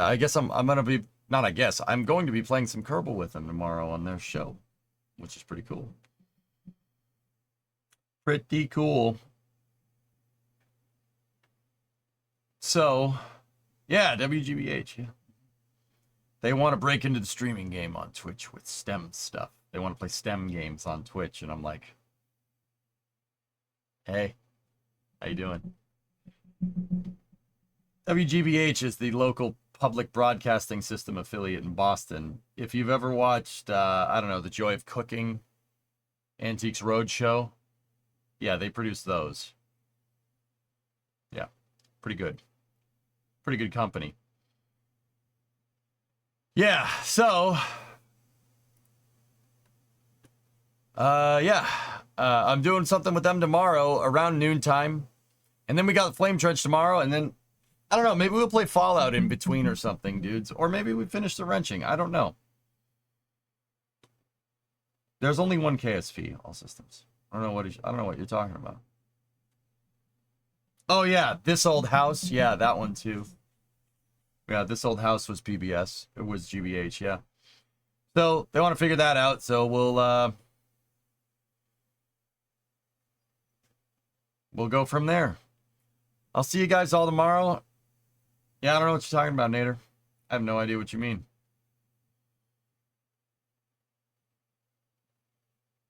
I guess I'm going to be, not I guess, I'm going to be playing some Kerbal with them tomorrow on their show, which is pretty cool. Pretty cool. So, yeah, WGBH, yeah. They want to break into the streaming game on Twitch with STEM stuff. They want to play STEM games on Twitch, and I'm like, hey, how you doing? WGBH is the local public broadcasting system affiliate in Boston. If you've ever watched, I don't know, The Joy of Cooking, Antiques Roadshow, yeah, they produce those. Yeah, pretty good. Pretty good company. Yeah, so yeah. I'm doing something with them tomorrow around noontime. And then we got the Flame Trench tomorrow, and then I don't know, maybe we'll play Fallout in between or something, dudes. Or maybe we finish the wrenching. I don't know. There's only one KSP, all systems. I don't know what you're talking about. Oh yeah, This Old House. Yeah, that one too. Yeah, This Old House was PBS. It was GBH, yeah. So they want to figure that out, so we'll go from there. I'll see you guys all tomorrow. Yeah, I don't know what you're talking about, Nader. I have no idea what you mean.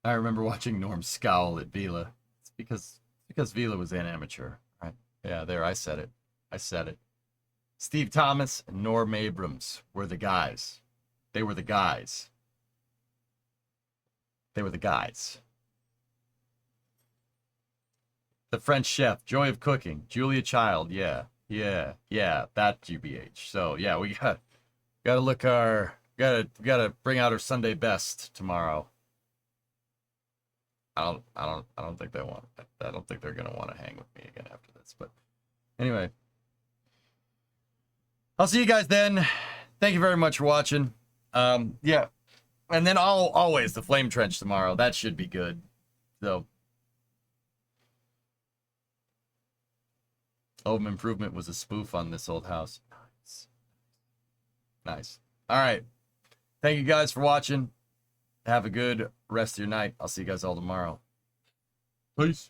I remember watching Norm scowl at Vila. It's because Vila was an amateur, right? Yeah, there, I said it. I said it. Steve Thomas and Norm Abrams were the guys. They were the guys. They were the guys. The French Chef, Joy of Cooking, Julia Child, yeah, that GBH. So yeah, we gotta look our gotta bring out our Sunday best tomorrow. I don't think I don't think they're gonna want to hang with me again after this. But anyway, I'll see you guys then. Thank you very much for watching. Yeah, and then always the Flame Trench tomorrow. That should be good. So. Home Improvement was a spoof on This Old House. Nice. All right. Thank you guys for watching. Have a good rest of your night. I'll see you guys all tomorrow. Peace.